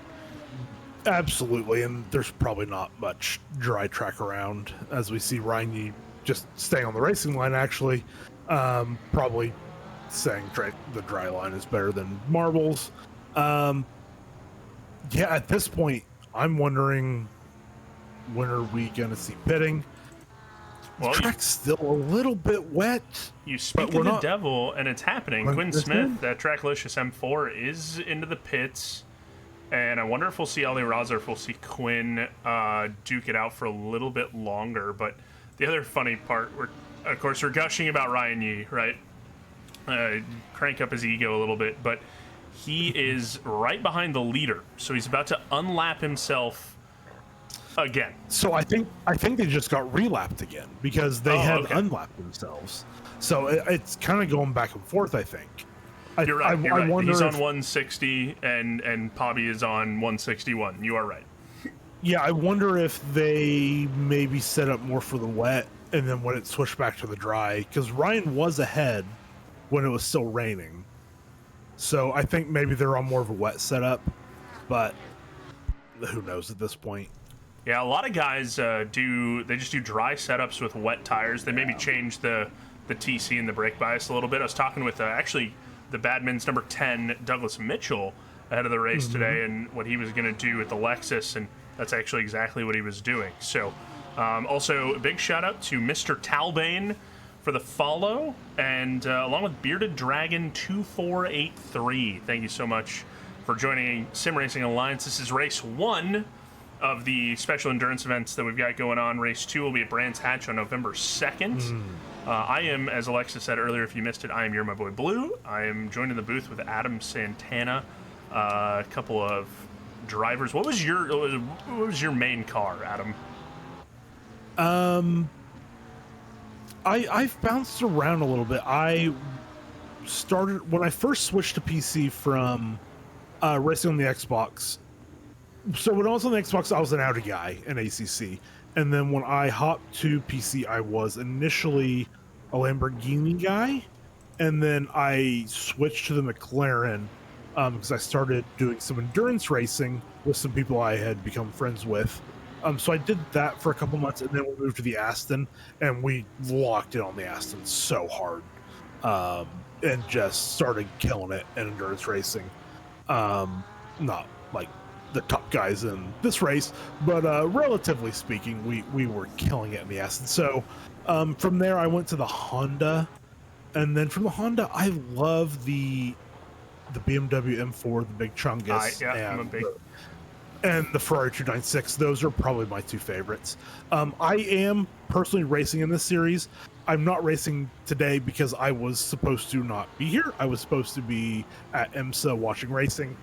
Absolutely, and there's probably not much dry track around, as we see Ryan Yee just staying on the racing line, actually. Probably saying the dry line is better than marbles. Yeah, at this point, I'm wondering, when are we going to see pitting? Well, the track's still a little bit wet. You speak of the devil, and it's happening. Quinn Smith, that Tracklicious M4, is into the pits. And I wonder if we'll see Ali Raza, or if we'll see Quinn duke it out for a little bit longer. But the other funny part, of course, we're gushing about Ryan Yee, right? Crank up his ego a little bit. But he is right behind the leader. So he's about to unlap himself again. So I think they just got relapped again, because they had unlapped themselves. So it's kind of going back and forth, I think. You're right. I wonder He's on 160 and Pobby is on 161. You are right. Yeah, I wonder if they maybe set up more for the wet, and then when it switched back to the dry, because Ryan was ahead when it was still raining. So I think maybe they're on more of a wet setup, but who knows at this point. Yeah, a lot of guys just do dry setups with wet tires. They maybe change the TC and the brake bias a little bit. I was talking with actually the Badman's number 10, Douglas Mitchell, ahead of the race today, and what he was going to do with the Lexus, and that's actually exactly what he was doing. So, also a big shout out to Mr. Talbane for the follow, and along with Bearded Dragon 2483. Thank you so much for joining Sim Racing Alliance. This is race 1 of the special endurance events that we've got going on. Race 2 will be at Brands Hatch on November 2nd. I am, as Alexa said earlier, if you missed it, I am your my boy Blue. I am joined in the booth with Adam Santana, a couple of drivers. What was your main car, Adam? I've bounced around a little bit. I started when I first switched to PC from racing on the Xbox. So when I was on the Xbox, I was an Audi guy in ACC. And then when I hopped to PC, I was initially a Lamborghini guy. And then I switched to the McLaren because I started doing some endurance racing with some people I had become friends with. So I did that for a couple months, and then we moved to the Aston, and we locked in on the Aston so hard and just started killing it in endurance racing. Not like the top guys in this race, but relatively speaking, we were killing it in the Aston. So from there, I went to the Honda, and then from the Honda, I love the BMW M4, the big Chungus, and the Ferrari 296. Those are probably my two favorites. I am personally racing in this series. I'm not racing today because I was supposed to not be here. I was supposed to be at IMSA watching racing.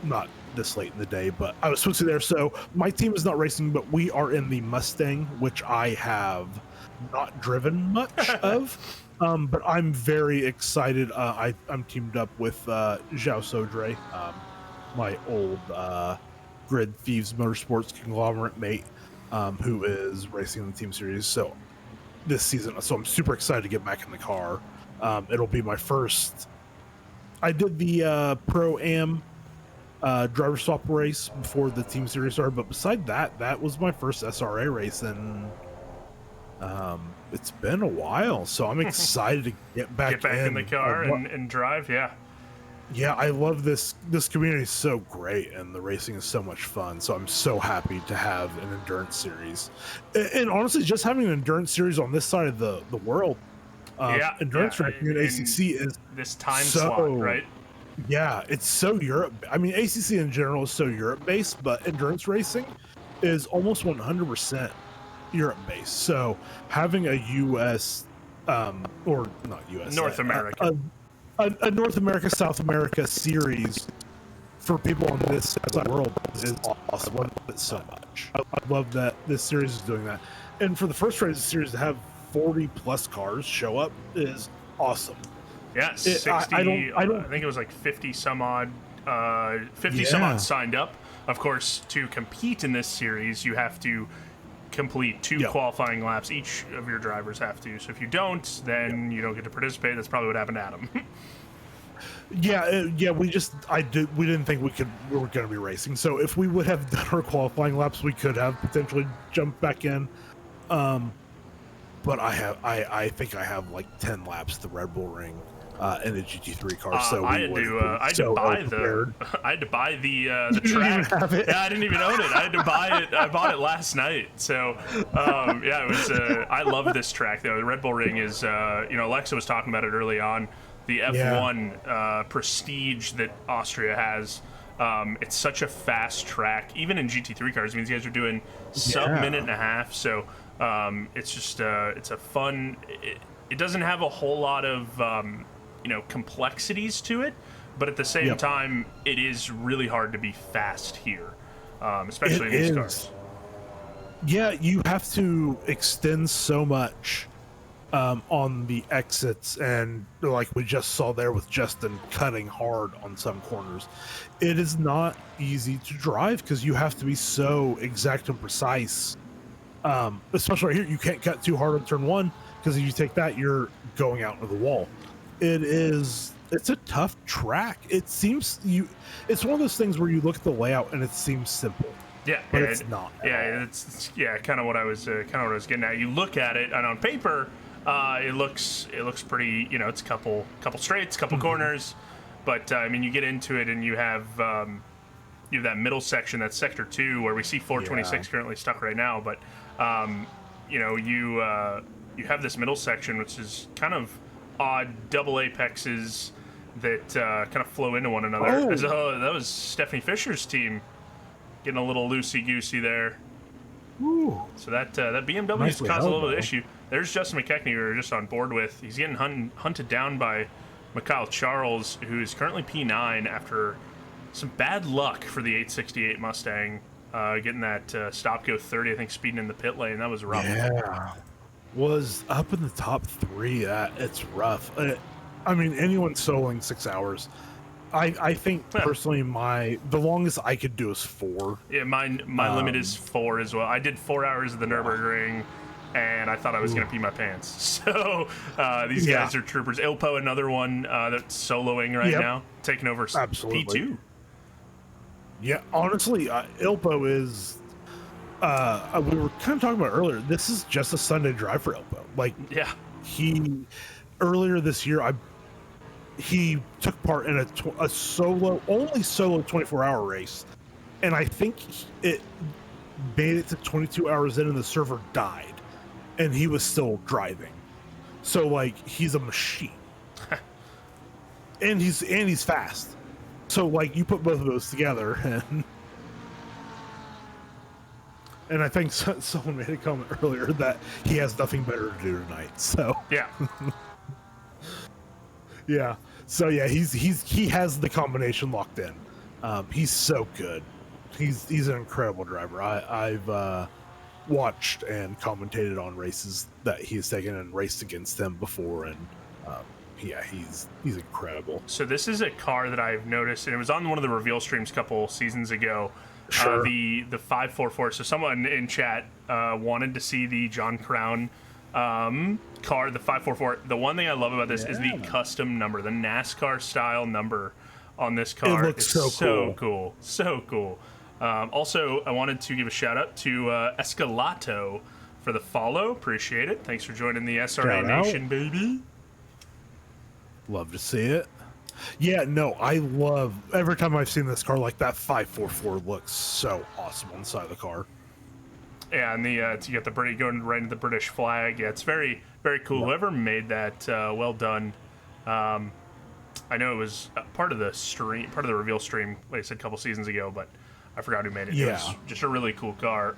Not this late in the day, but I was supposed to be there. So my team is not racing, but we are in the Mustang, which I have not driven much of. But I'm very excited. I'm teamed up with Zhao Sodre, my old Grid Thieves Motorsports conglomerate mate, who is racing in the team series. So this season, so I'm super excited to get back in the car. It'll be my first. I did the Pro-Am driver swap race before the team series started, but beside that, that was my first SRA race, and it's been a while, so I'm excited to get back in the car and drive. Yeah, I love this community is so great, and the racing is so much fun, so I'm so happy to have an endurance series. And honestly, just having an endurance series on this side of the world, endurance racing in ACC is this time slot, right? Yeah, it's so Europe. I mean, ACC in general is so Europe-based, but endurance racing is almost 100% Europe-based. So having a U.S. Or not U.S. North America. A North America, South America series for people on this side of the world is awesome. I love it so much. I love that this series is doing that. And for the first race of the series to have 40-plus cars show up is awesome. Yeah, 60. I think it was like 50 some odd signed up. Of course, to compete in this series, you have to complete 2 qualifying laps. Each of your drivers have to. So if you don't, then you don't get to participate. That's probably what happened to Adam. Yeah. We didn't think we were going to be racing. So if we would have done our qualifying laps, we could have potentially jumped back in. But I think I have like 10 laps at the Red Bull Ring in a GT3 car. So I had to buy the track. Have it? Yeah, I didn't even own it. I had to buy it. I bought it last night. So yeah, it was. I love this track though. The Red Bull Ring is. Alexa was talking about it early on. The F1 prestige that Austria has. It's such a fast track, even in GT3 cars. I mean, these guys are doing sub-minute and a half. So it's just it's a fun. It doesn't have a whole lot of complexities to it, but at the same time, it is really hard to be fast here, especially in these cars. Yeah, you have to extend so much on the exits, and like we just saw there with Justin cutting hard on some corners. It is not easy to drive because you have to be so exact and precise. Especially right here, you can't cut too hard on turn one because if you take that, you're going out into the wall. It's a tough track. It's one of those things where you look at the layout and it seems simple. Yeah, but it's not. Yeah, it's kind of what I was getting at. You look at it, and on paper, it looks pretty. It's a couple straights, couple corners, but I mean, you get into it and you have that middle section, that's sector 2, where we see 426 currently stuck right now. But you have this middle section, which is kind of odd double apexes that kind of flow into one another. Oh. That was Stephanie Fisher's team getting a little loosey-goosey there. Ooh. So that BMW has caused a little bit of issue. There's Justin McKechnie, we were just on board with. He's getting hunted down by Mikhail Charles, who is currently P9 after some bad luck for the 868 Mustang, getting that stop-go 30, I think, speeding in the pit lane. That was rough. Yeah. Was up in the top 3. It's rough. I mean, anyone soloing 6 hours. I think personally, the longest I could do is 4. Yeah, my limit is 4 as well. I did 4 hours of the Nürburgring, and I thought I was going to pee my pants. So these guys are troopers. Ilpo, another one that's soloing right now, taking over P2. Yeah, honestly, Ilpo is. We were kind of talking about earlier. This is just a Sunday drive for Ilpo. Like, he earlier this year, he took part in a solo 24-hour race, and I think it made it to 22 hours in, and the server died, and he was still driving. So like, he's a machine, and he's fast. So like, you put both of those together, and I think someone made a comment earlier that he has nothing better to do tonight. So yeah. So yeah, he has the combination locked in. He's so good. He's an incredible driver. I've watched and commentated on races that he's taken and raced against him before, and he's incredible. So this is a car that I've noticed, and it was on one of the reveal streams a couple seasons ago. Sure. The 544. So someone in chat wanted to see the John Crown car, the 544. The one thing I love about this is the custom number, the NASCAR style number on this car. It looks so cool. So cool. Also, I wanted to give a shout out to Escalato for the follow. Appreciate it. Thanks for joining the SRA Nation, baby. Love to see it. Yeah, no, I love every time I've seen this car. Like, that 544 looks so awesome on the side of the car. Yeah, and you got the British going right into the British flag. Yeah, it's very, very cool. Whoever made that, well done. I know it was part of the stream, part of the reveal stream, like I said, a couple seasons ago, but I forgot who made it. Yeah. It was just a really cool car.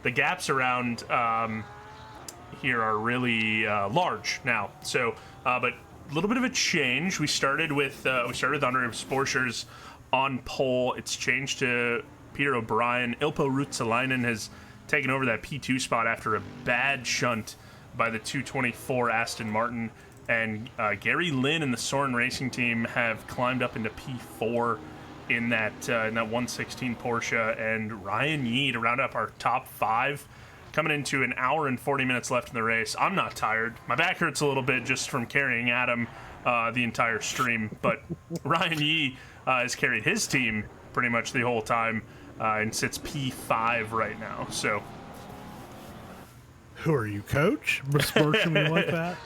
The gaps around here are really large now. So, but a little bit of a change. We started with Andre Sporschers on pole. It's changed to Peter O'Brien. Ilpo Ruotsalainen has taken over that P2 spot after a bad shunt by the 224 Aston Martin. And Gary Lynn and the Soren Racing team have climbed up into P4 in that 116 Porsche. And Ryan Yee to round up our top 5, coming into an hour and 40 minutes left in the race. I'm not tired. My back hurts a little bit just from carrying Adam the entire stream. But Ryan Yee has carried his team pretty much the whole time and sits P5 right now. So. Who are you, coach? Besmirching me like that?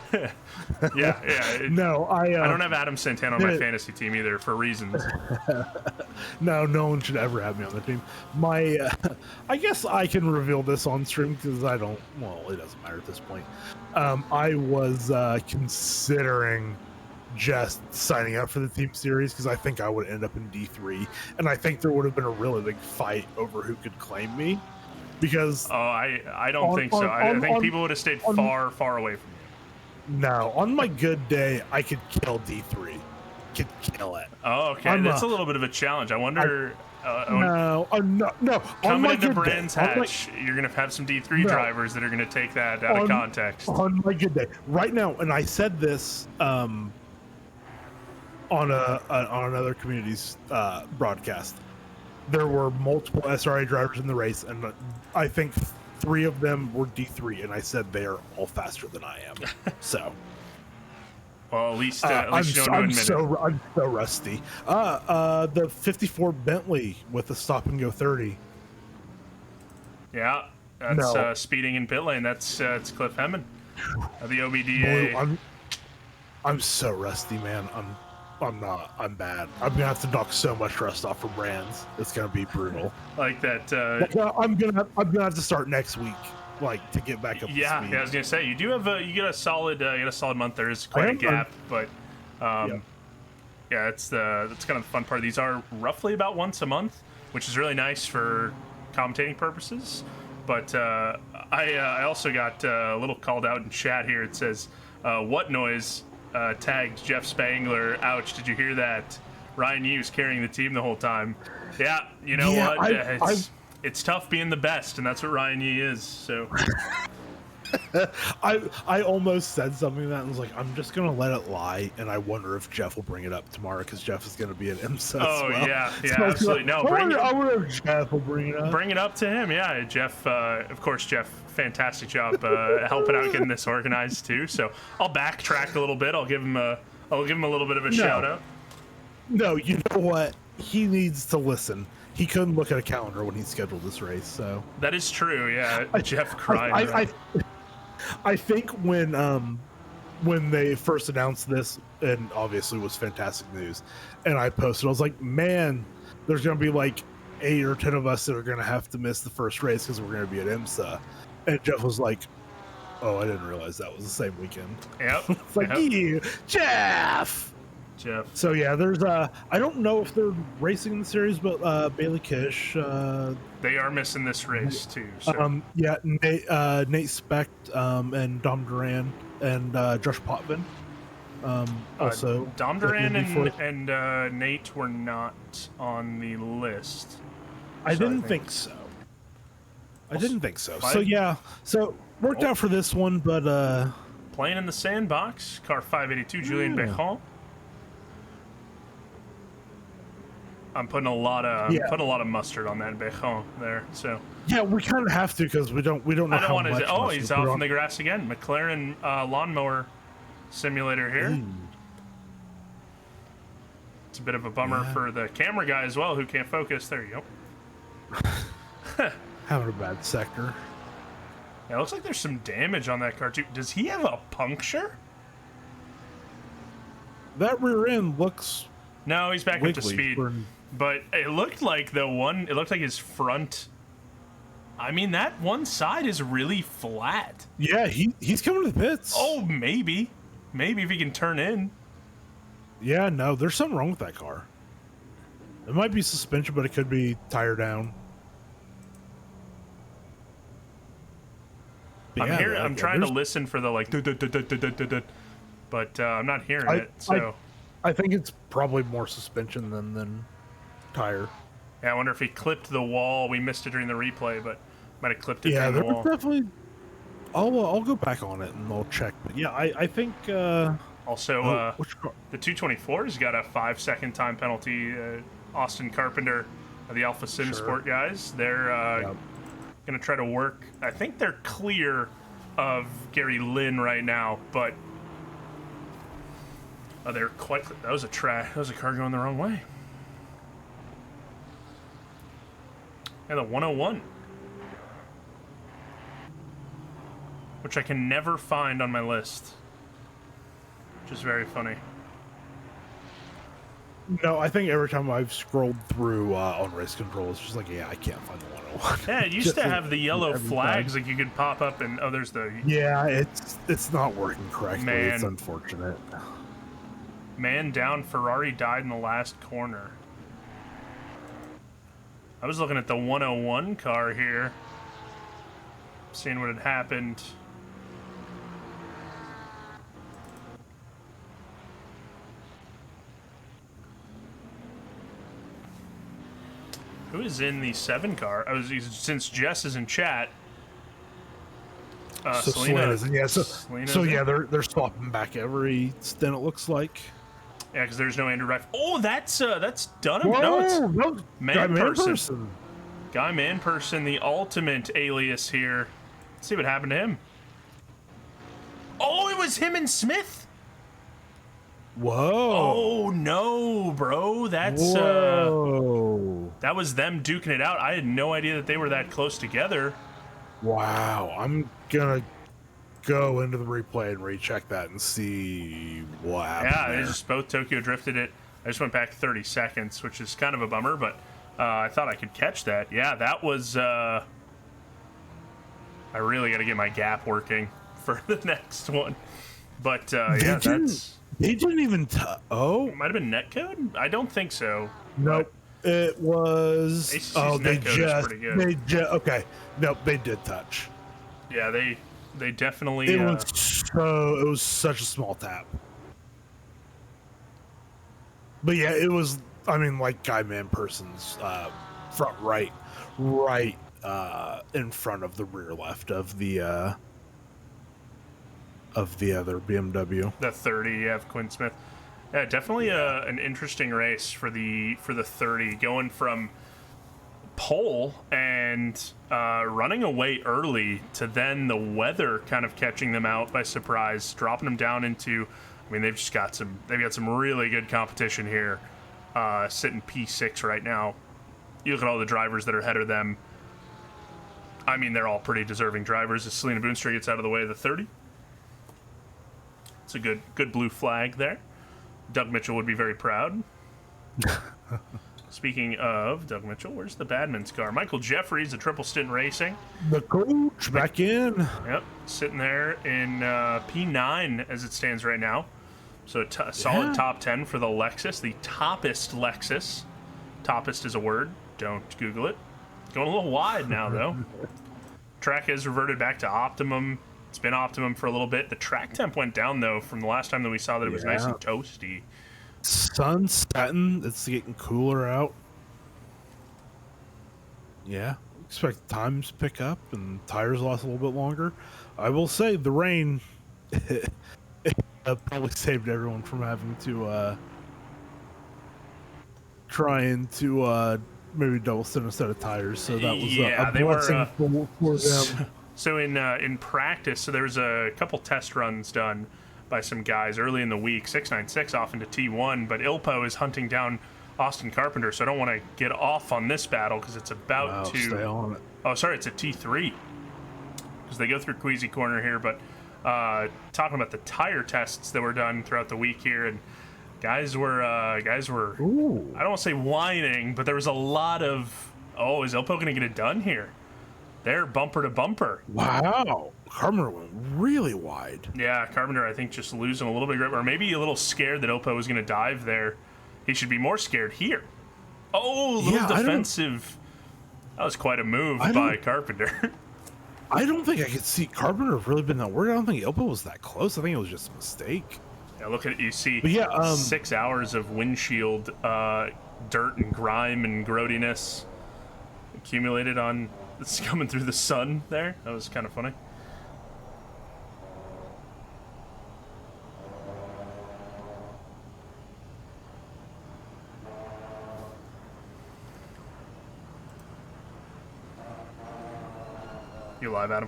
Yeah. No, I don't have Adam Santana on my fantasy team either for reasons. No one should ever have me on the team. I guess I can reveal this on stream because I don't. Well, it doesn't matter at this point. I was considering just signing up for the team series because I think I would end up in D3, and I think there would have been a really big fight over who could claim me. Because I don't think so. I think people would have stayed far away from you. No, on my good day, I could kill D3. Could kill it. Oh, okay. That's a little bit of a challenge. I wonder. No. Coming into Brands Hatch, you're going to have some D3 drivers that are going to take that out of context. On my good day. Right now, and I said this on another community's broadcast. There were multiple SRA drivers in the race, and I think 3 of them were D3, and I said they are all faster than I am. So, well, at least you don't admit it. I'm so rusty. The 54 Bentley with the stop and go 30. Yeah, that's speeding in pit lane. That's it's Cliff Hemmon of the OBDA. Boy, I'm so rusty, man. I'm not. I'm bad. I'm gonna have to knock so much rust off for Brands. It's gonna be brutal. Like that. I'm gonna have to start next week, like to get back up. Yeah, to speed. I was gonna say you do have you get a solid month. There is quite a gap, but that's kind of the fun part. These are roughly about once a month, which is really nice for commentating purposes. But I also got a little called out in chat here. It says, "What noise?" Tagged Jeff Spangler. Ouch, did you hear that? Ryan Yee was carrying the team the whole time. Yeah, you know what? It's tough being the best, and that's what Ryan Yee is. So I almost said something that was like, I'm just gonna let it lie, and I wonder if Jeff will bring it up tomorrow because Jeff is gonna be at IMSA. Oh as well. yeah, So absolutely. No, I wonder if Jeff will bring it up. Bring it up to him. Yeah, Jeff. Of course, Jeff. Fantastic job helping out getting this organized too. So I'll backtrack a little bit. I'll give him a little bit of a shout out. No, you know what? He needs to listen. He couldn't look at a calendar when he scheduled this race. So that is true. Yeah, Jeff crying. I think when they first announced this, and obviously it was fantastic news, and I posted, I was like, man, there's gonna be like 8 or 10 of us that are gonna have to miss the first race because we're gonna be at IMSA. And Jeff was like, oh, I didn't realize that was the same weekend. Yep. It's like, you, Jeff. So yeah, there's I don't know if they're racing in the series, but Bailey Kish. They are missing this race too. So. Yeah, Nate Specht and Dom Duran and Josh Potvin. Also, Dom Duran and Nate were not on the list. I didn't think so. So yeah, so worked out for this one, but playing in the sandbox, car 582, Julien Béchon. I'm putting a lot of mustard on that Béchon there. So yeah, we kind of have to because we don't know how much. Oh, he's off on the grass again. McLaren lawnmower simulator here. Ooh. It's a bit of a bummer for the camera guy as well, who can't focus. There you go. Having a bad sector. Yeah, it looks like there's some damage on that car too. Does he have a puncture? That rear end looks. No, he's back up to speed. But it looked like his front. I mean, that one side is really flat. Yeah, he's coming to the pits. Oh, maybe if he can turn in. Yeah, no, there's something wrong with that car. It might be suspension, but it could be tire down. I'm trying to listen for the like, but I'm not hearing it. So I think it's probably more suspension than tire. Yeah, I wonder if he clipped the wall. We missed it during the replay, but might have clipped it during the wall. Yeah, definitely. I'll go back on it and I'll check. But yeah, I think. Also, the 224's got a 5-second time penalty. Austin Carpenter of the Alpha Sim Sport guys. They're going to try to work. I think they're clear of Gary Lynn right now, but Oh, they're quite. That was a car going the wrong way. And the 101, which I can never find on my list, which is very funny. No, I think every time I've scrolled through on race control, it's just like, yeah, I can't find the 101. Yeah, it used to have the yellow flags, like you could pop up and, oh, there's the... Yeah, it's not working correctly. Man. It's unfortunate. Man down, Ferrari died in the last corner. I was looking at the 101 car here, seeing what had happened. Who is in the 7 car? Since Jess is in chat. So Selena's in, yeah. So yeah, they're swapping back every stint, it looks like. Yeah, because there's no Andrew Rife. Oh, that's Dunham. Whoa, No, it's no, Man Person. Guy Man Person, the ultimate alias here. Let's see what happened to him. Oh, it was him and Smith. Whoa. Oh no, bro. That's Whoa. that was them duking it out. I had no idea that they were that close together. Wow. I'm gonna go into the replay and recheck that and see what happened. Yeah, there. they just both Tokyo drifted it. I just went back 30 seconds, which is kind of a bummer, but I thought I could catch that. Yeah, that was... I really got to get my gap working for the next one. But, yeah, that's... They didn't even... Oh? It might have been netcode? I don't think so. Nope. It was... ACC's they netcode is pretty good. Okay. Nope, they did touch. Yeah, they definitely... It was such a small tap. But yeah, it was... I mean, like Guy Man Person's front right in front of the rear left of the other BMW. The 30, yeah, of Quinn Smith. Yeah, definitely an interesting race for the 30, going from pole and running away early to then the weather kind of catching them out by surprise, dropping them down into... I mean, they've got some really good competition here. Sitting P6 right now. You look at all the drivers that are ahead of them. I mean, they're all pretty deserving drivers. As Selena Boonstra gets out of the way of the 30. It's a good blue flag there. Doug Mitchell would be very proud. Speaking of Doug Mitchell, where's the Badman's car? Michael Jeffries, a triple stint racing. The coach back in. Yep, sitting there in P9 as it stands right now. So a solid top 10 for the Lexus, the toppest Lexus. Toppest is a word. Don't Google it. Going a little wide now, though. Track has reverted back to optimum. It's been optimum for a little bit. The track temp went down, though, from the last time that we saw that it was nice and toasty. Sun's setting. It's getting cooler out. Yeah. Expect times to pick up and tires last a little bit longer. I will say the rain... probably saved everyone from having to trying to maybe double stint a set of tires. So that was a blessing for them. So in practice, so there was a couple test runs done by some guys early in the week. 696 off into T1, but Ilpo is hunting down Austin Carpenter. So I don't want to get off on this battle because it's about to stay on it. Oh, sorry, it's a T3 because they go through Queasy Corner here, but. Talking about the tire tests that were done throughout the week here, and guys were Ooh. I don't want to say whining, but there was a lot of, oh, is Ilpo gonna get it done here? They're bumper to bumper. Wow, Carpenter went really wide. Yeah, Carpenter I think just losing a little bit of grip, or maybe a little scared that Ilpo was gonna dive there. He should be more scared here. Oh, a little defensive. That was quite a move by Carpenter. I don't think I could see Carpenter have really been that worried. I don't think Ilpo was that close. I think it was just a mistake. Yeah, look at it. You see 6 hours of windshield dirt and grime and grodiness accumulated on... It's coming through the sun there. That was kind of funny. You live, Adam?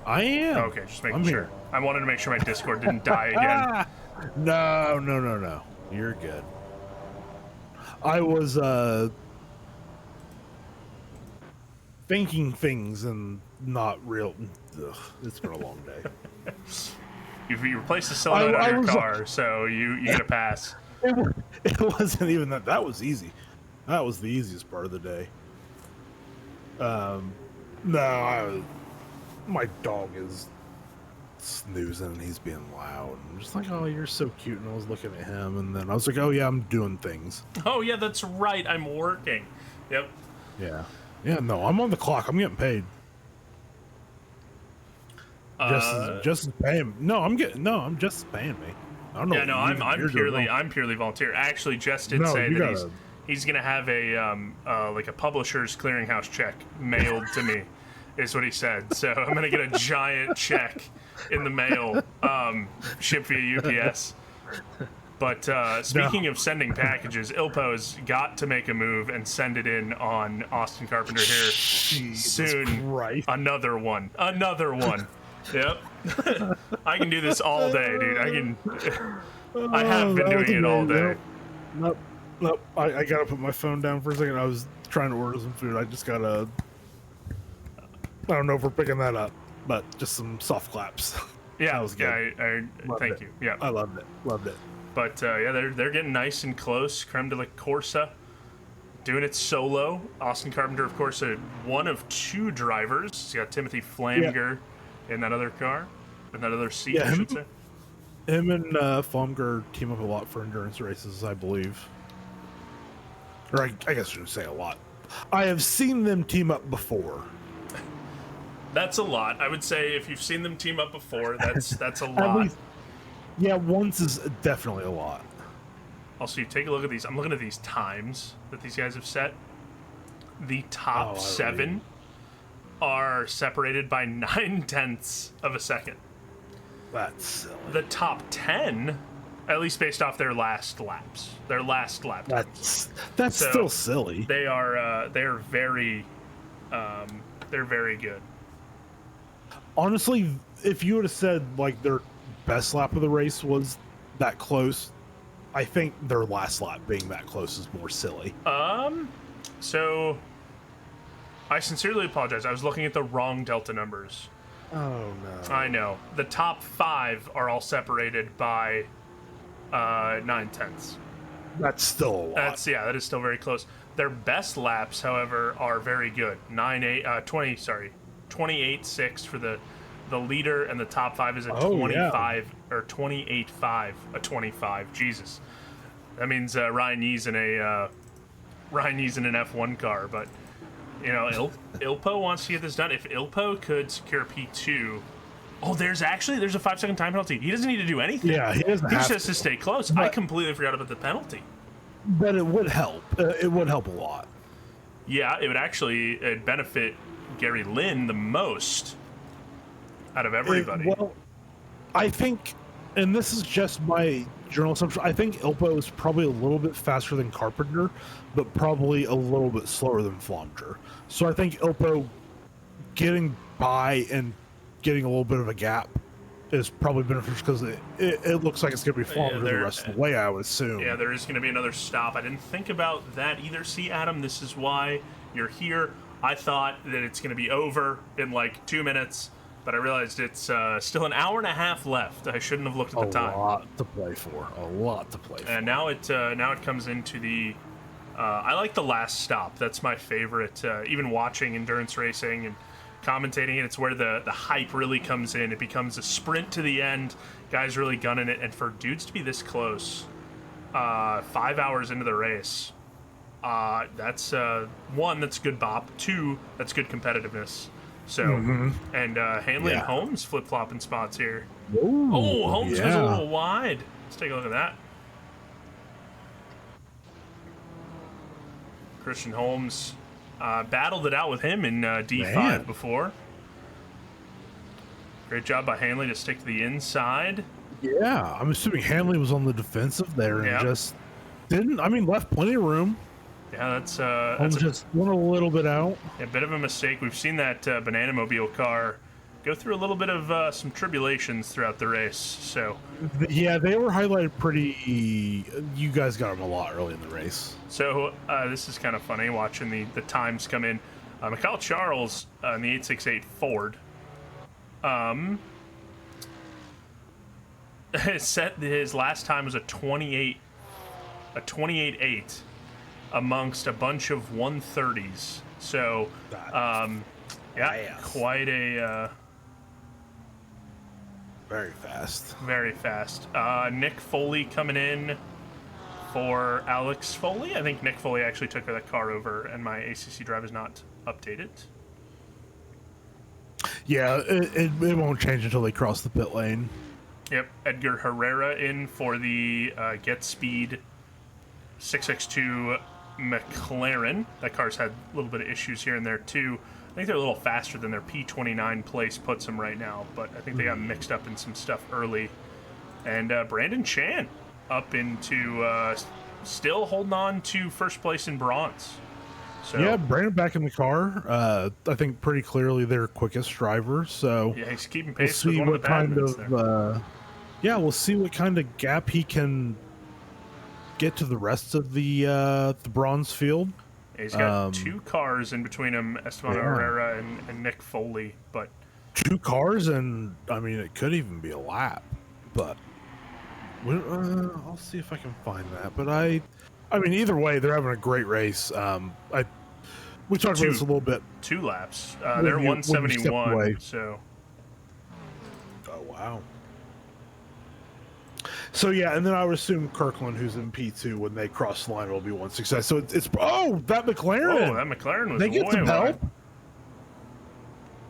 I am. Okay, just making sure. I wanted to make sure my Discord didn't die again. No. You're good. I was thinking things and not real. Ugh, it's been a long day. You replaced the solenoid on your car, so you get a pass. It wasn't even that. That was easy. That was the easiest part of the day. My dog is snoozing and he's being loud. I'm just like, oh, you're so cute. And I was looking at him, and then I was like, oh yeah, I'm doing things. Oh yeah, that's right. I'm working. Yep. Yeah. No, I'm on the clock. I'm getting paid. Just as paying. I'm just paying me. I don't know. Yeah, no, I'm purely volunteer. Actually, Jess did say that he's gonna have a like a publisher's clearinghouse check mailed to me, is what he said. So I'm gonna get a giant check in the mail, shipped via UPS. But speaking of sending packages, Ilpo's got to make a move and send it in on Austin Carpenter here soon. Christ. Another one. Yep. I can do this all day, dude. I have been doing it all day. Nope. I gotta put my phone down for a second. I was trying to order some food. I just gotta. I don't know if we're picking that up, but just some soft claps. Yeah, that was good. Thank you. Yeah, I loved it. But yeah, they're getting nice and close. Creme de la Corsa, doing it solo. Austin Carpenter, of course, one of two drivers. He's got Timothy Flamger in that other car, in that other seat, I should say. Him and Flamger team up a lot for endurance races, I believe. Or I guess I shouldn't say a lot. I have seen them team up before. That's a lot. I would say if you've seen them team up before, that's a lot. At least, yeah, once is definitely a lot. Also, you take a look at these. I'm looking at these times that these guys have set. The top 7 are separated by 9/10 of a second. That's silly. The top 10, at least based off their last laps, That's still silly. They are very good. Honestly, if you would have said like their best lap of the race was that close, I think their last lap being that close is more silly. So I sincerely apologize. I was looking at the wrong Delta numbers. Oh no. I know. The top 5 are all separated by 9/10. That's still a lot. That is still very close. Their best laps, however, are very good. 28.6 for the leader, and the top 5 is a 25 or 28.5, a 25. Jesus, that means Ryan Yee's in an F1 car. But you know, Ilpo wants to get this done. If Ilpo could secure P2, there's a 5-second time penalty. He doesn't need to do anything. Yeah, he doesn't. He just has to stay close. I completely forgot about the penalty. But it would help. It would help a lot. Yeah, it'd benefit Gary Lynn the most out of everybody. Well, I think, and this is just my general assumption, I think Ilpo is probably a little bit faster than Carpenter, but probably a little bit slower than Flamger. So I think Ilpo getting by and getting a little bit of a gap is probably beneficial because it looks like it's going to be Flamger the rest of the way, I would assume. Yeah, there is going to be another stop. I didn't think about that either. See, Adam, this is why you're here. I thought that it's going to be over in like 2 minutes, but I realized it's still an hour and a half left. I shouldn't have looked at the time. A lot to play for. And now it comes into the. I like the last stop. That's my favorite. Even watching endurance racing and commentating it, it's where the hype really comes in. It becomes a sprint to the end. Guys really gunning it, and for dudes to be this close, 5 hours into the race. That's one, that's good bop. 2, that's good competitiveness. So, and Hanley and Holmes flip-flopping spots here. Ooh, Holmes goes a little wide. Let's take a look at that. Christian Holmes battled it out with him in D5 before. Great job by Hanley to stick to the inside. Yeah, I'm assuming Hanley was on the defensive there and just left plenty of room. Yeah, that's just went a little bit out. A bit of a mistake. We've seen that Banana Mobile car go through a little bit of some tribulations throughout the race. So Yeah, they were highlighted pretty. You guys got them a lot early in the race. So this is kind of funny watching the times come in. Mikhail Charles in the 868 Ford his last time was a 28.8 amongst a bunch of 130s. So yeah, quite a very fast. Very fast. Nick Foley coming in for Alex Foley. I think Nick Foley actually took that car over, and my ACC drive is not updated. Yeah, it won't change until they cross the pit lane. Yep, Edgar Herrera in for the Get Speed 662 McLaren. That car's had a little bit of issues here and there too. I think they're a little faster than their P29 place puts them right now, but I think they got mixed up in some stuff early. And Brandon Chan up into still holding on to first place in bronze. So, yeah, Brandon back in the car. I think pretty clearly their quickest driver. So yeah, he's keeping pace we'll see with one what of the kind badmans of we'll see what kind of gap he can get to the rest of the bronze field. Yeah, he's got two cars in between him, Esteban Herrera and Nick Foley, but 2 cars, and I mean it could even be a lap, but I'll see if I can find that. But I mean either way, they're having a great race. We talked about this a little bit. 2 laps. They're 171. So. Oh wow. So yeah, and then I would assume Kirkland, who's in P2, when they cross the line, will be one success. So it's that McLaren. Oh, that McLaren was. They get some help.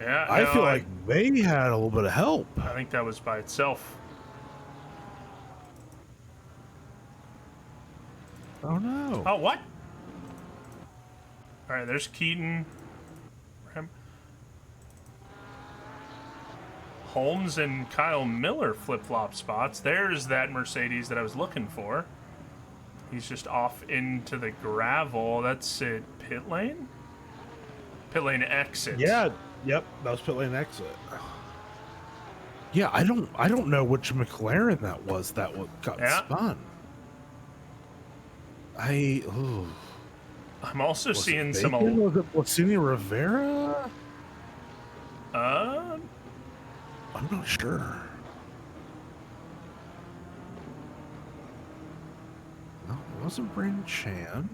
Yeah, I feel like they had a little bit of help. I think that was by itself. Oh no. Oh, what? All right, there's Keaton. Holmes and Kyle Miller flip-flop spots. There's that Mercedes that I was looking for. He's just off into the gravel. That's it. Pit lane? Pit lane exit. Yeah. Yep. That was pit lane exit. Yeah, I don't know which McLaren that was that got spun. I'm also seeing some. Was it Blasini Rivera? I'm not sure. No, it wasn't Brandon Chan.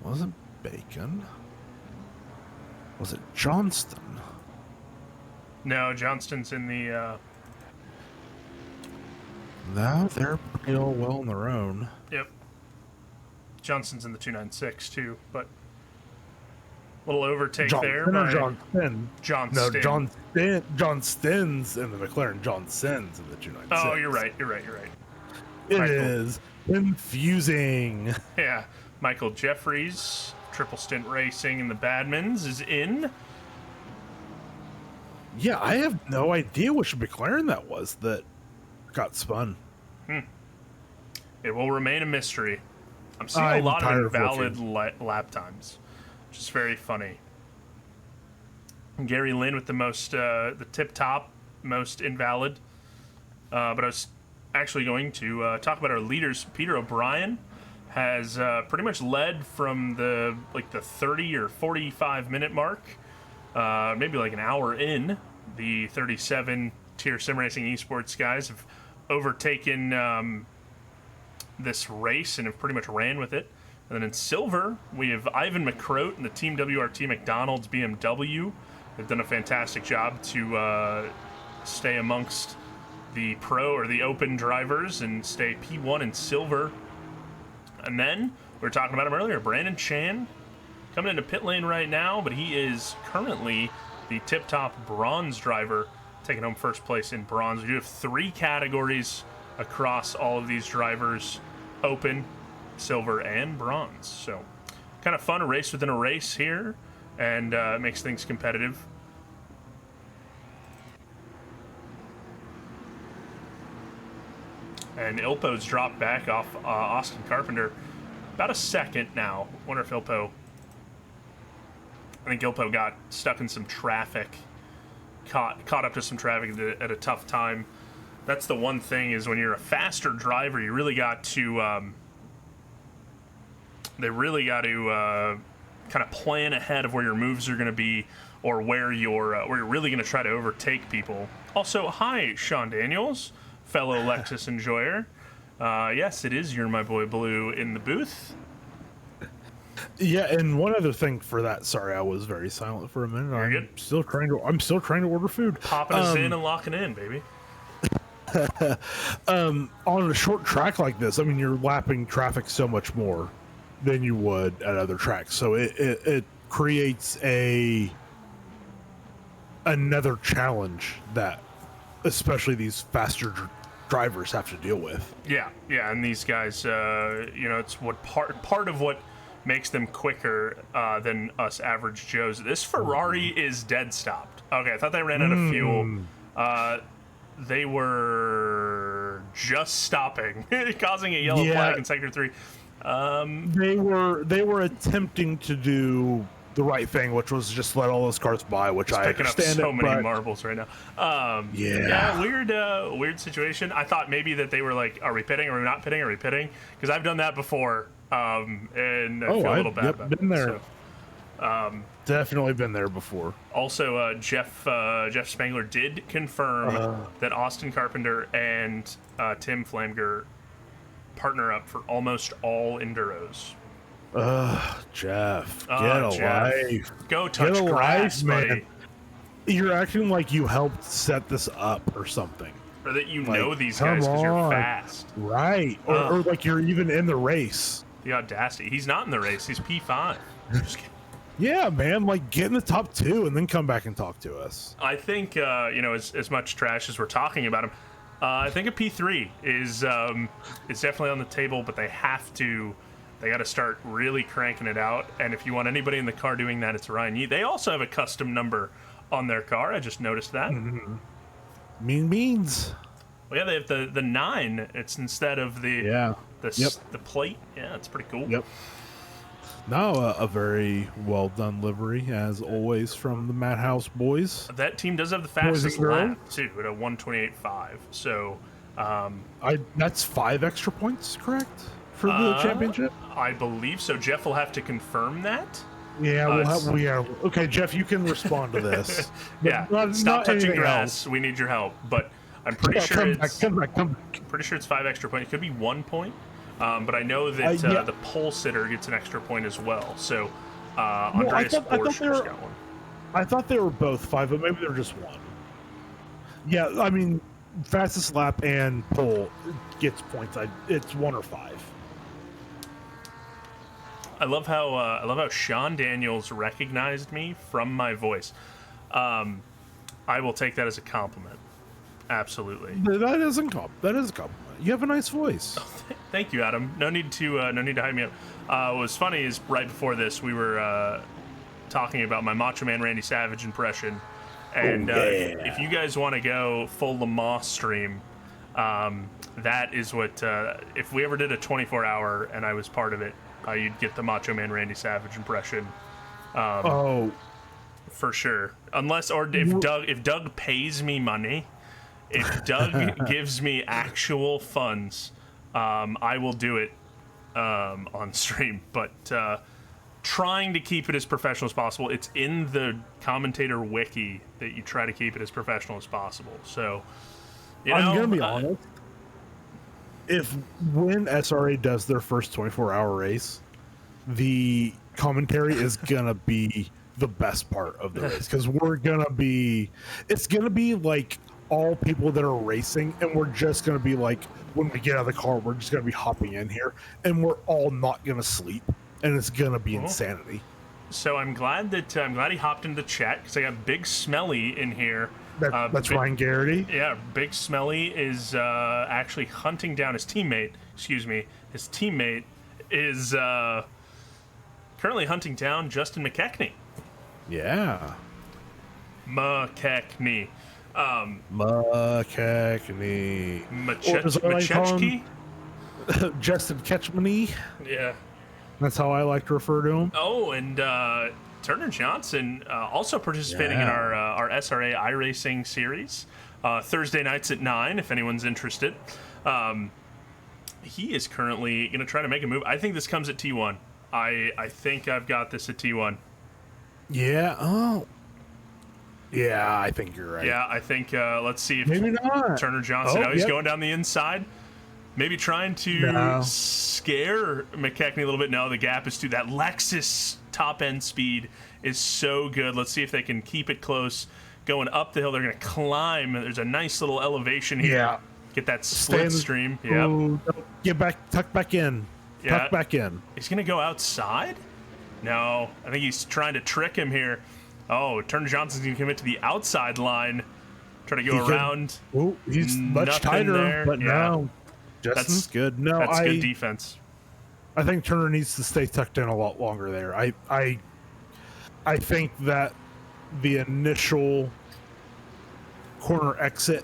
It wasn't Bacon. Was it Johnston? No, Johnston's in the. No, they're pretty well on their own. Yep. Johnston's in the 296 too, but. Little overtake there. Johnston. Johnston. No, Johnston's in the McLaren. Johnson's in the 296. Oh, you're right. It is confusing. Yeah. Michael Jeffries, Triple Stint Racing in the Badmans is in. Yeah, I have no idea which McLaren that was that got spun. It will remain a mystery. I'm seeing a lot of invalid lap times, which is very funny. Gary Lynn with the most, the tip-top, most invalid. But I was actually going to talk about our leaders. Peter O'Brien has pretty much led from the 30 or 45 minute mark, maybe like an hour in. The 37 tier sim racing esports guys have overtaken this race and have pretty much ran with it. And then in silver, we have Ivan McCroat and the Team WRT McDonald's BMW. They've done a fantastic job to stay amongst the pro or the open drivers and stay P1 in silver. And then, we were talking about him earlier, Brandon Chan coming into pit lane right now, but he is currently the tip-top bronze driver, taking home first place in bronze. We do have 3 categories across all of these drivers, open, silver, and bronze. So, kind of fun, a race within a race here, and it makes things competitive. And Ilpo's dropped back off Austin Carpenter about a second now. Wonder if I think Ilpo got stuck in some traffic caught up to some traffic at a tough time. That's the one thing, is when you're a faster driver, you really got to kind of plan ahead of where your moves are going to be, or where you're really going to try to overtake people. Also, hi, Sean Daniels, fellow Lexus enjoyer. Yes, it is. You're my boy Blue in the booth. Yeah, and one other thing for that. Sorry, I was very silent for a minute. You're I'm good. still trying to order food. Popping us in and locking in, baby. On a short track like this, I mean, you're lapping traffic so much more than you would at other tracks. So it creates another challenge that especially these faster drivers have to deal with. Yeah, and these guys, it's what part of what makes them quicker than us average Joes. This Ferrari is dead stopped. Okay, I thought they ran out of fuel. They were just stopping, causing a yellow flag in Sector 3. They were attempting to do the right thing, which was just let all those cars by, which I picking understand. Up so many marbles right now. Weird situation. I thought maybe that they were like, are we pitting? Are we not pitting? Are we pitting? Because I've done that before, and I feel a little bad about been it. there. So, definitely been there before. Also, Jeff Spangler did confirm that Austin Carpenter and Tim Flamger partner up for almost all Enduros. Jeff, get a life. Go touch grass, buddy. Man. You're acting like you helped set this up or something. Or that you know these guys because you're fast. Right. Or like you're even in the race. The audacity. He's not in the race. He's P5. Just kidding. Yeah, man. Like, get in the top 2 and then come back and talk to us. I think, as much trash as we're talking about him, I think a P3 is definitely on the table, but they got to start really cranking it out. And if you want anybody in the car doing that, it's Ryan Yee. They also have a custom number on their car. I just noticed that. Mm-hmm. Mean beans. Well, yeah, they have the 9. It's instead of the plate. Yeah, it's pretty cool. Yep. No, a very well done livery as always from the Madhouse boys. That team does have the fastest lap too at a 1:28.5. So, that's 5 extra points, correct, for the championship? I believe so. Jeff will have to confirm that. Yeah, okay, Jeff, you can respond to this. Stop touching grass. We need your help. But I'm pretty sure come back. Pretty sure it's 5 extra points. It could be 1 point. But I know that the pole sitter gets an extra point as well. So Andreas Borsch's got one. I thought they were both 5, but maybe they're just 1. Yeah, I mean, fastest lap and pole gets points. It's 1 or 5. I love how Sean Daniels recognized me from my voice. I will take that as a compliment. Absolutely. That is a compliment. You have a nice voice. Thank you, Adam. No need to hype me up. What was funny is right before this, we were talking about my Macho Man Randy Savage impression, and if you guys want to go full Lamar stream, that is what. If we ever did a 24-hour and I was part of it, you'd get the Macho Man Randy Savage impression. For sure. If Doug pays me money. If Doug gives me actual funds, I will do it on stream. But trying to keep it as professional as possible. It's in the commentator wiki that you try to keep it as professional as possible. So, I'm going to be honest. When SRA does their first 24-hour race, the commentary is going to be the best part of the race. Because it's going to be like all people that are racing, and we're just going to be like, when we get out of the car, we're just going to be hopping in here, and we're all not going to sleep, and it's going to be insanity. So I'm glad he hopped into chat, because I got Big Smelly in here. That's Ryan Garrity. Yeah, Big Smelly is actually hunting down his teammate. Excuse me. His teammate is currently hunting down Justin McKechnie. Yeah. McKechnie. McKechnie. Machechki? Justin Ketchmany. Yeah. That's how I like to refer to him. Oh, and to Turner Johnson also participating in our SRA iRacing series. Thursday nights at 9, if anyone's interested. He is currently going to try to make a move. I think this comes at T1. I think I've got this at T1. Yeah. Oh. Yeah, I think you're right. Yeah, I think, let's see if Maybe not. Turner Johnson, Oh, he's yep. going down the inside. Maybe trying to scare McKechnie a little bit. No, the gap is too. That Lexus top-end speed is so good. Let's see if they can keep it close. Going up the hill, they're going to climb. There's a nice little elevation here. Yeah. Get that split stream. Yep. Ooh, get back, tuck back in. Yeah. Tuck back in. He's going to go outside? No, I think he's trying to trick him here. Oh, Turner Johnson's going to commit to the outside line. Try to go around. Oh, he's much Nothing tighter, there. but Yeah. no. Justin's good. No, That's good defense. I think Turner needs to stay tucked in a lot longer there. I think that the initial corner exit.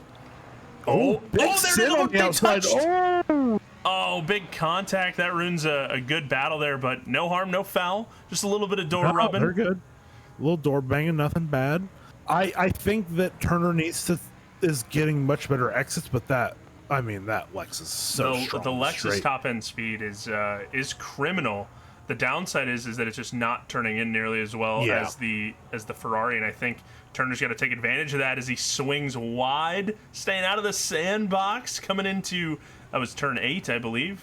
Oh, big sit on the outside. touched. Oh, big contact. That ruins a good battle there, but no harm, no foul. Just a little bit of door rubbing. They're good. A little door banging, nothing bad. I think that Turner is getting much better exits, but that Lexus is so strong. The Lexus top end speed is criminal. The downside is that it's just not turning in nearly as well as the Ferrari, and I think Turner's got to take advantage of that as he swings wide, staying out of the sandbox, coming into that was turn 8, I believe.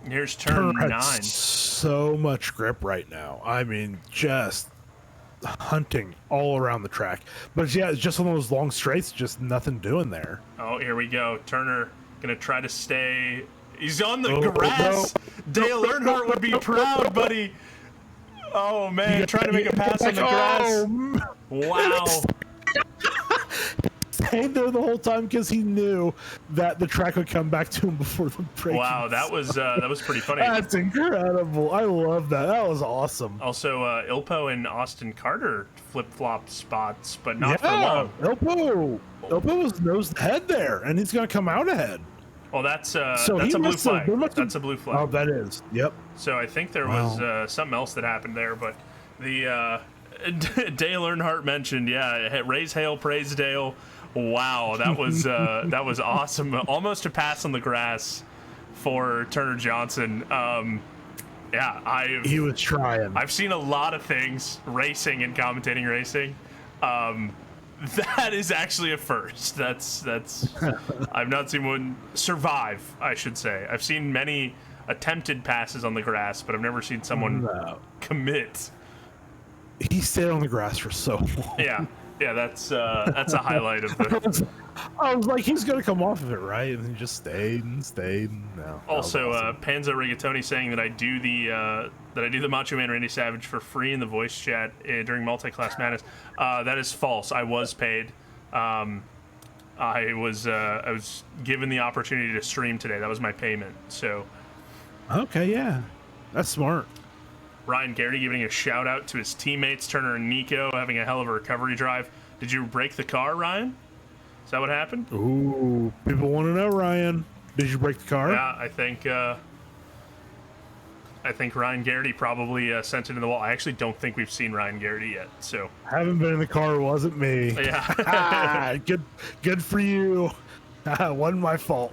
Here's turn 9. So much grip right now. I mean, just hunting all around the track. But yeah, it's just on those long straights, just nothing doing there. Oh, here we go. Turner gonna try to stay. He's on the grass. No. Dale Earnhardt would be proud, buddy. Oh man, trying to make a pass on the grass. Wow. Stayed there the whole time because he knew that the track would come back to him before the break. Wow, that was pretty funny. That's incredible. I love that. That was awesome. Also, Ilpo and Austin Carter flip-flop spots, but not for long. Ilpo was nose ahead there, and he's going to come out ahead. Oh, that's a blue flag. That's a blue flag. Oh, that is. Yep. So I think there was something else that happened there, but the Dale Earnhardt mentioned, raise hail, praise Dale. Wow, that was awesome. Almost a pass on the grass for Turner Johnson. He was trying. I've seen a lot of things racing and commentating racing. That is actually a first. That's I've not seen one survive, I should say. I've seen many attempted passes on the grass, but I've never seen someone commit. He stayed on the grass for so long. Yeah, that's a highlight of the. I was like, he's gonna come off of it, right? And he just stayed and stayed. No. Also, Panzo Rigatoni saying that I do the Macho Man Randy Savage for free in the voice chat during Multi-Class Madness. That is false. I was paid. I was given the opportunity to stream today. That was my payment. So. Okay, yeah, that's smart. Ryan Garrity giving a shout out to his teammates, Turner and Nico, having a hell of a recovery drive. Did you break the car, Ryan? Is that what happened? Ooh, people want to know, Ryan. Did you break the car? Yeah, I think Ryan Garrity probably sent it in the wall. I actually don't think we've seen Ryan Garrity yet. So haven't been in the car. It wasn't me. Yeah. Good for you. Wasn't my fault.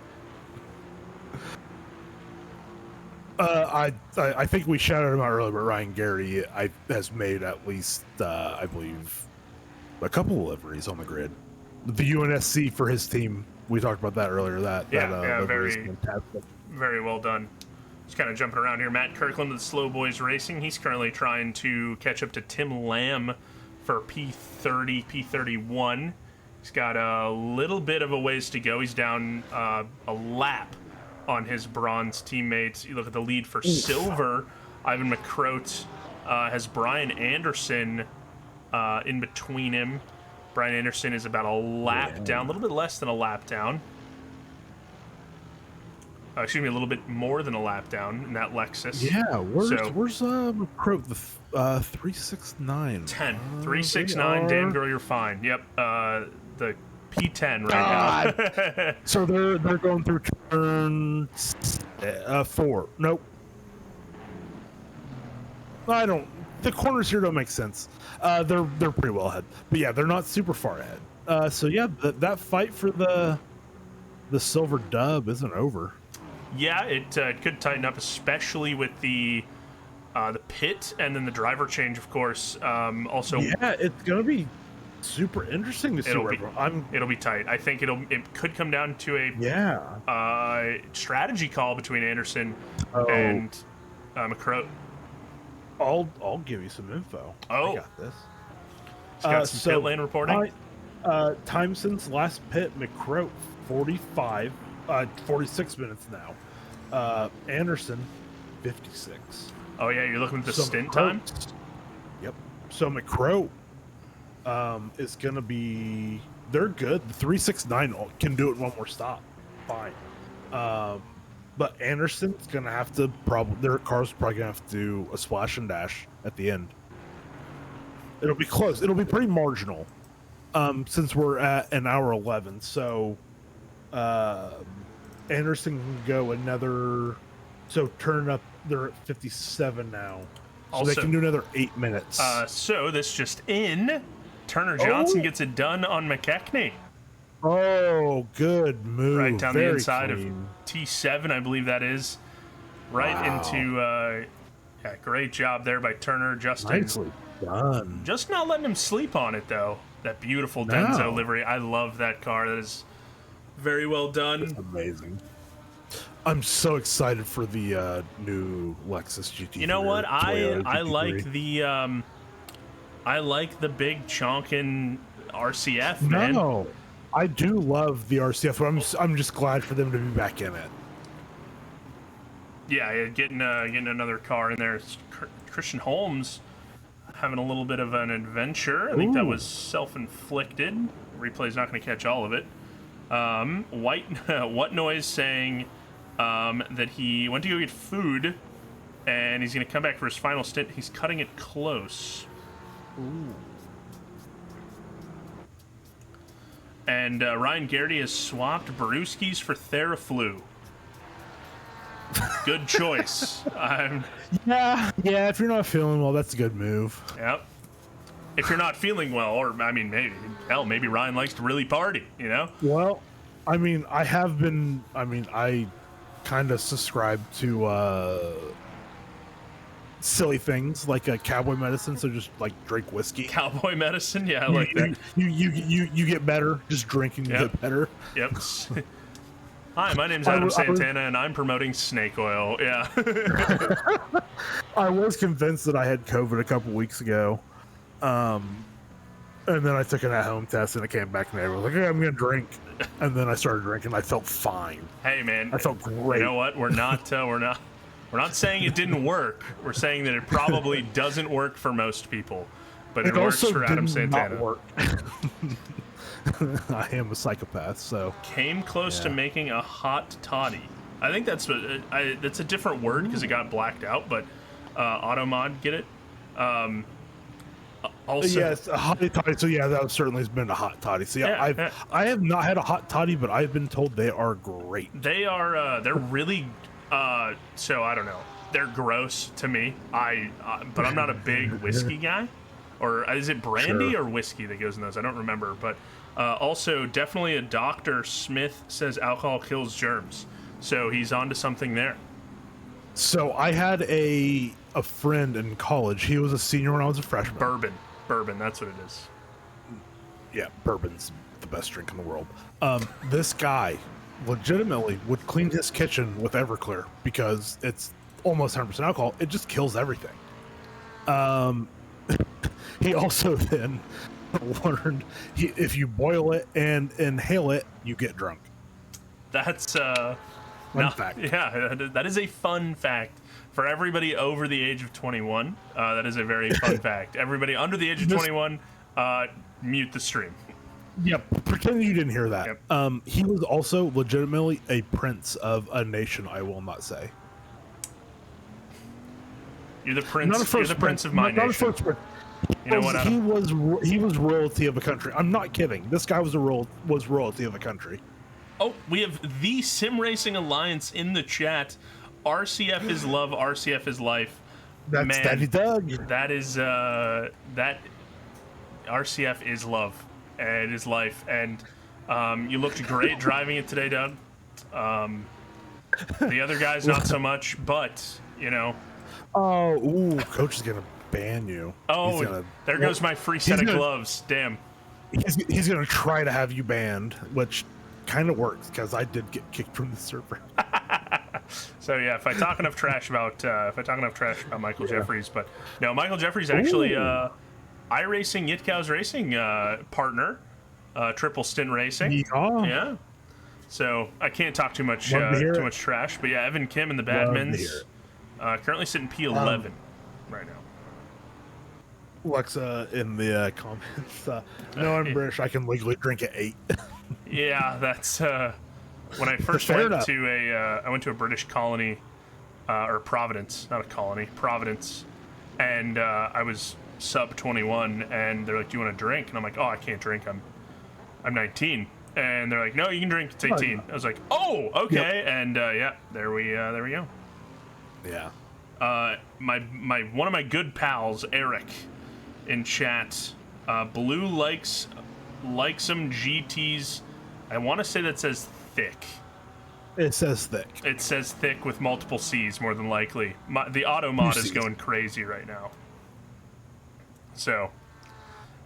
I think we shouted him out earlier, but Ryan Garrity has made at least, I believe, a couple of liveries on the grid. The UNSC for his team. We talked about that earlier. That livery is fantastic. Very well done. Just kind of jumping around here. Matt Kirkland of the Slow Boys Racing. He's currently trying to catch up to Tim Lamb for P30, P31. He's got a little bit of a ways to go. He's down a lap on his bronze teammates. You look at the lead for silver. Ivan McCroat has Brian Anderson in between him. Brian Anderson is about a lap down, a little bit less than a lap down. Excuse me, a little bit more than a lap down in that Lexus. Yeah, where's McCroat? The 369. 10. 369, damn girl, you're fine. Yep, the P10 right now. So they're going through turn 4. Nope. I don't the corners here don't make sense. They're pretty well ahead, but yeah, they're not super far ahead. So yeah, that fight for the silver dub isn't over. Yeah, it could tighten up, especially with the pit and then the driver change, of course. Also, yeah, it's gonna be super interesting to see where it'll be tight. I think it could come down to a strategy call between Anderson and McCrow. I'll give you some info. Oh, I got this. He's got some pit lane reporting. Time since last pit, McCrow 46 minutes now. Anderson 56. Oh yeah, you're looking at the stint time. Yep. So McCrow is gonna be. They're good. The 369 can do it in one more stop. Fine. But Anderson's gonna have to their car's probably gonna have to do a splash and dash at the end. It'll be close. It'll be pretty marginal. Since we're at an hour 11, so Anderson can go another. So turn up. They're at 57 now. So Also, they can do another 8 minutes. So this just in. Turner Johnson gets it done on McKechnie. Oh, good move. Right down Very the inside clean. of T7, I believe that is. Right into, great job there by Turner. Justin. Nicely done. Just not letting him sleep on it, though. That beautiful Denso livery. I love that car. That is very well done. That's amazing. I'm so excited for the new Lexus GT3. You know what? I like GT3. I like the big chonkin RCF, man. No, I do love the RCF, but I'm just glad for them to be back in it. Yeah, getting another car in there. Christian Holmes having a little bit of an adventure. I think that was self-inflicted. Replay's not going to catch all of it. What Noise saying that he went to go get food and he's going to come back for his final stint. He's cutting it close. Ooh. And Ryan Garrity has swapped Brewskis for Theraflu. Good choice. Yeah. If you're not feeling well, that's a good move. Yep. If you're not feeling well, or I mean, maybe Ryan likes to really party. You know. Well, I mean, I have been. I mean, I kind of subscribe to silly things like cowboy medicine. So just like drink whiskey. Cowboy medicine, yeah, I like that. You get better just drinking. You get better. Yep. Hi, my name's Adam Santana, and I'm promoting snake oil. Yeah. I was convinced that I had COVID a couple weeks ago, and then I took an at-home test, and it came back negative. I was like, "Okay, I'm gonna drink," and then I started drinking. I felt fine. Hey, man, I felt great. You know what? We're not saying it didn't work. We're saying that it probably doesn't work for most people, but it works for Adam Santana. Not work. I am a psychopath, so came close to making a hot toddy. I think that's that's a different word because it got blacked out, but Automod, get it? Also, yes, a hot toddy. So yeah, that certainly has been a hot toddy. So yeah, I have not had a hot toddy, but I've been told they are great. They are. They're really. So I don't know. They're gross to me. But I'm not a big whiskey guy. Or is it brandy or whiskey that goes in those? I don't remember. But also, definitely a Dr. Smith says alcohol kills germs. So he's onto something there. So I had a friend in college. He was a senior when I was a freshman. Bourbon, that's what it is. Yeah, bourbon's the best drink in the world. This guy legitimately would clean his kitchen with Everclear because it's almost 100% alcohol. It just kills everything. He also then learned if you boil it and inhale it, you get drunk. That's fun fact. Yeah, that is a fun fact for everybody over the age of 21. That is a very fun fact. Everybody under the age of 21, mute the stream. Yep, pretend you didn't hear that. Yep. He was also legitimately a prince of a nation I will not say. You're the prince. You're the prince of my nation. You know what, Adam? He was royalty of a country. I'm not kidding. This guy was royalty of a country. Oh, we have the Sim Racing Alliance in the chat. RCF is love, RCF is life. That's Man, Daddy Doug. that is that RCF is love and is life, and you looked great driving it today, Doug. The other guys not so much, but you know. Oh, ooh, coach is gonna ban you. Oh, there goes my free set of gloves. Damn. He's gonna try to have you banned, which kind of works because I did get kicked from the server. So yeah, if I talk enough trash about Michael Jeffries, but no, Michael Jeffries actually iRacing Yitkow's racing partner, Triple Stint Racing. Yeah. So I can't talk too much trash, but yeah, Evan Kim and the Badmans currently sitting P11 right now. Alexa in the comments. No, I'm British. I can legally drink at 8. Yeah, that's when I first went to a British colony, or Providence, not a colony, Providence, and I was sub 21, and they're like, "Do you want to drink?" And I'm like, "Oh, I can't drink. I'm 19." And they're like, "No, you can drink. It's 18." I was like, "Oh, okay." Yep. And yeah, there we go. Yeah. One of my good pals, Eric, in chat, Blue likes some GTs. I want to say that says thick. It says thick. It says thick with multiple C's, more than likely. The auto mod is going crazy right now. So,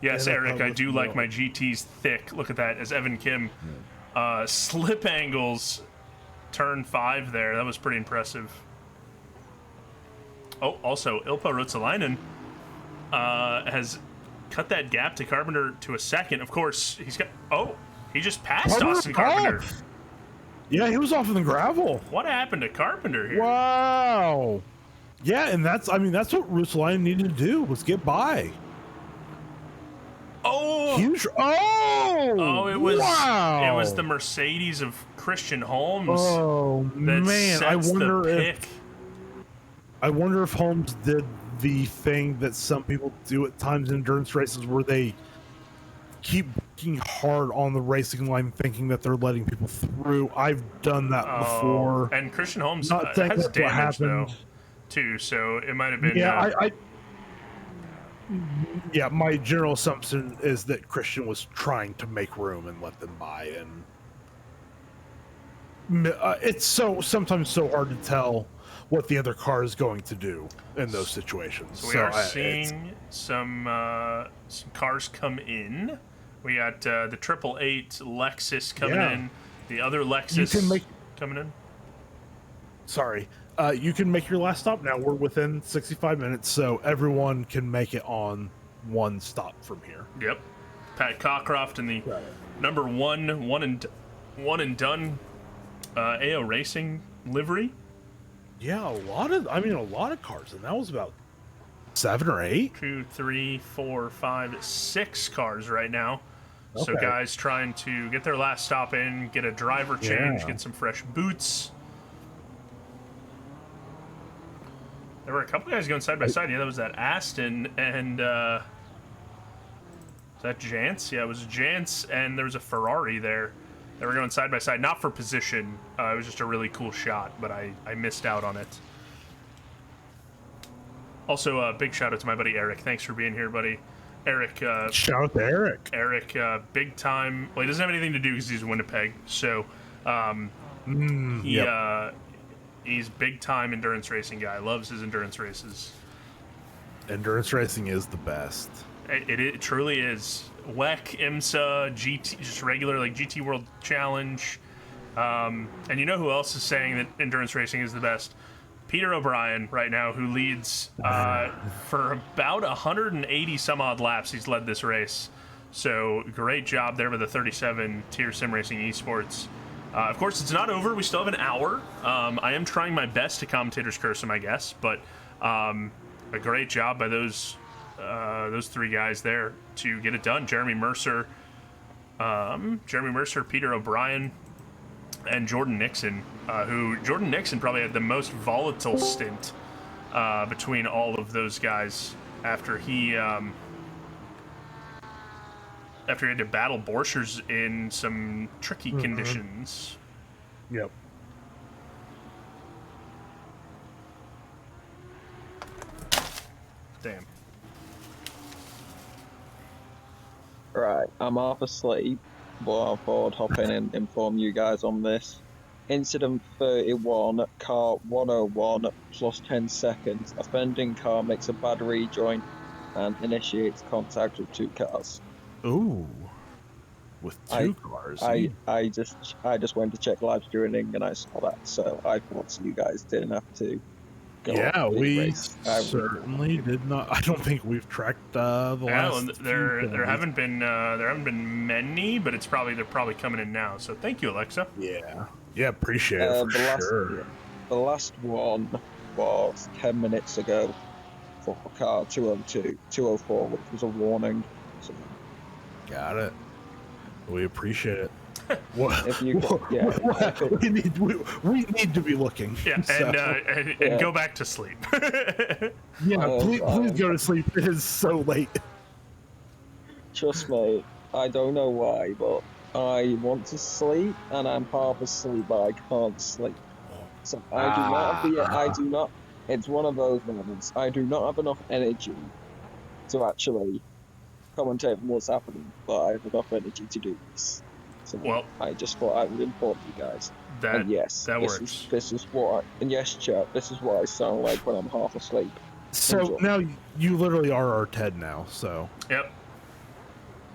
yes, Eric, I do like my GTs thick. Look at that, as Evan Kim. Slip angles, turn 5 there. That was pretty impressive. Oh, also, Ilpo Ruotsalainen has cut that gap to Carpenter to a second. Of course, he just passed Austin Carpenter. Yeah, he was off in the gravel. What happened to Carpenter here? Wow. Yeah, and that's what Ruotsalainen needed to do, was get by. Oh! Huge. It was the Mercedes of Christian Holmes. Oh, man. I wonder if Holmes did the thing that some people do at times in endurance races where they keep working hard on the racing line thinking that they're letting people through. I've done that before. And Christian Holmes has damage, though, too, so it might have been... Yeah, my general assumption is that Christian was trying to make room and let them by, and it's sometimes so hard to tell what the other car is going to do in those situations. So we are seeing some cars come in. We got the 888 Lexus coming in. The other Lexus coming in. Sorry. You can make your last stop now. We're within 65 minutes, so everyone can make it on one stop from here. Yep. Pat Cockcroft in the number one and done AO Racing livery. Yeah, a lot of cars, and that was about 7 or 8. 2, 3, 4, 5, 6 cars right now. Okay. So guys trying to get their last stop in, get a driver change, get some fresh boots. There were a couple guys going side by side. Yeah, that was that Aston and was that Jantz? Yeah, it was Jantz, and there was a Ferrari there. They were going side by side, not for position. It was just a really cool shot, but I missed out on it. Also, big shout out to my buddy Eric. Thanks for being here, buddy. Eric. Shout out to Eric. Eric, big time. Well, he doesn't have anything to do because he's in Winnipeg. So he's big time endurance racing guy. Loves his endurance races. Endurance racing is the best. It truly is. WEC, IMSA, GT, just regular like GT World Challenge. And you know who else is saying that endurance racing is the best? Peter O'Brien right now, who leads for about 180 some odd laps. He's led this race. So great job there with the 37 tier sim racing esports. Of course, it's not over. We still have an hour. I am trying my best to commentator's curse him, I guess, but a great job by those 3 guys there to get it done. Jeremy Mercer, Peter O'Brien, and Jordan Nixon, who Jordan Nixon probably had the most volatile stint between all of those guys after he had to battle Borchers in some tricky conditions. Yep. Right, I'm half asleep, but I thought I'd hop in and inform you guys on this. Incident 31, car 101 plus 10 seconds. Offending car makes a bad rejoin and initiates contact with two cars. Ooh, with I- two cars. I just went to check live streaming and I saw that, so I thought you guys didn't have to go. Yeah, off the we race. I would- certainly did not. I don't think we've tracked the Yeah, last. well, few there penalties. haven't been many, but they're probably coming in now. So thank you, Alexa. Yeah, appreciate it for sure. The last one was 10 minutes ago for car 204, which was a warning. So Got it. We appreciate it. What, if you could, yeah, we need to be looking. Yeah, so, and go back to sleep. please go to sleep. It is so late. trust me, I don't know why, but I want to sleep and I'm half asleep, but I can't sleep. So I do not. It's one of those moments. I do not have enough energy to actually commentate on what's happening, but I have enough energy to do this. So Well, I just thought I would inform you guys. that And yes, that this works. this is what. And yes, chat. This is what I sound like when I'm half asleep. So Enjoy. now you literally are our Ted now. So Yep.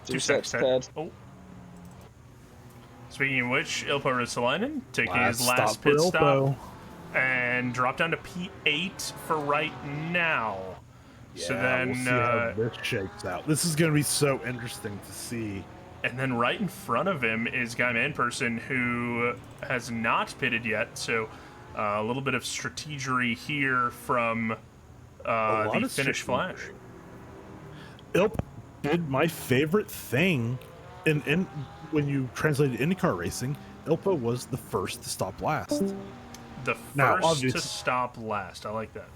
Two Two secs, secs, Ted. Oh. Speaking of which, Ilpo Ristolainen taking his stop last for pit stop Ilpo. and drop down to P8 for right now. So then, we'll see how this shakes out. This is going to be so interesting to see. and then right in front of him is Guy Manperson, who has not pitted yet. So a little bit of strategery here from the finish flash. Ilp did my favorite thing, in when you translated IndyCar racing, Ilpo was the first to stop last. The Now, first to obviously- stop last. I like that.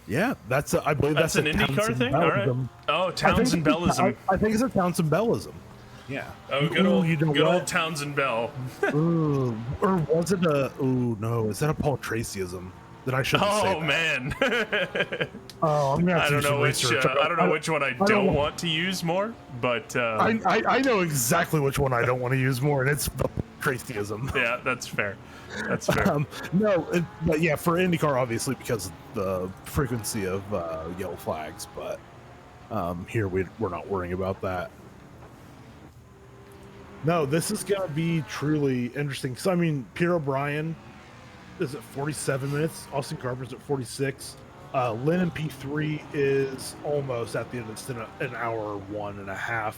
Yeah, I believe That's that's an a IndyCar Townsend thing? All right. Bellism. Oh, Townsend Bellism. I think it's a Townsend Bellism. Yeah. Oh, good old, you know good what? old Townsend Bell. Ooh, or was it a? Ooh, no. Is that a Paul Tracyism? That I shouldn't say. Oh that. man. Oh, I'm gonna have I to don't do some know which. research. I don't know which one I don't don't want- want to use more, but I know exactly which one I don't want to use more, and it's the Tracyism. yeah, that's fair. That's fair. But yeah, for IndyCar, obviously, because of the frequency of yellow flags, but here we're not worrying about that. No, this is going to be truly interesting. Because, I mean, Pierre O'Brien is at 47 minutes. Austin Carpenter's at 46. Lynn in P3 is almost at the end of the stint, an hour 1.5.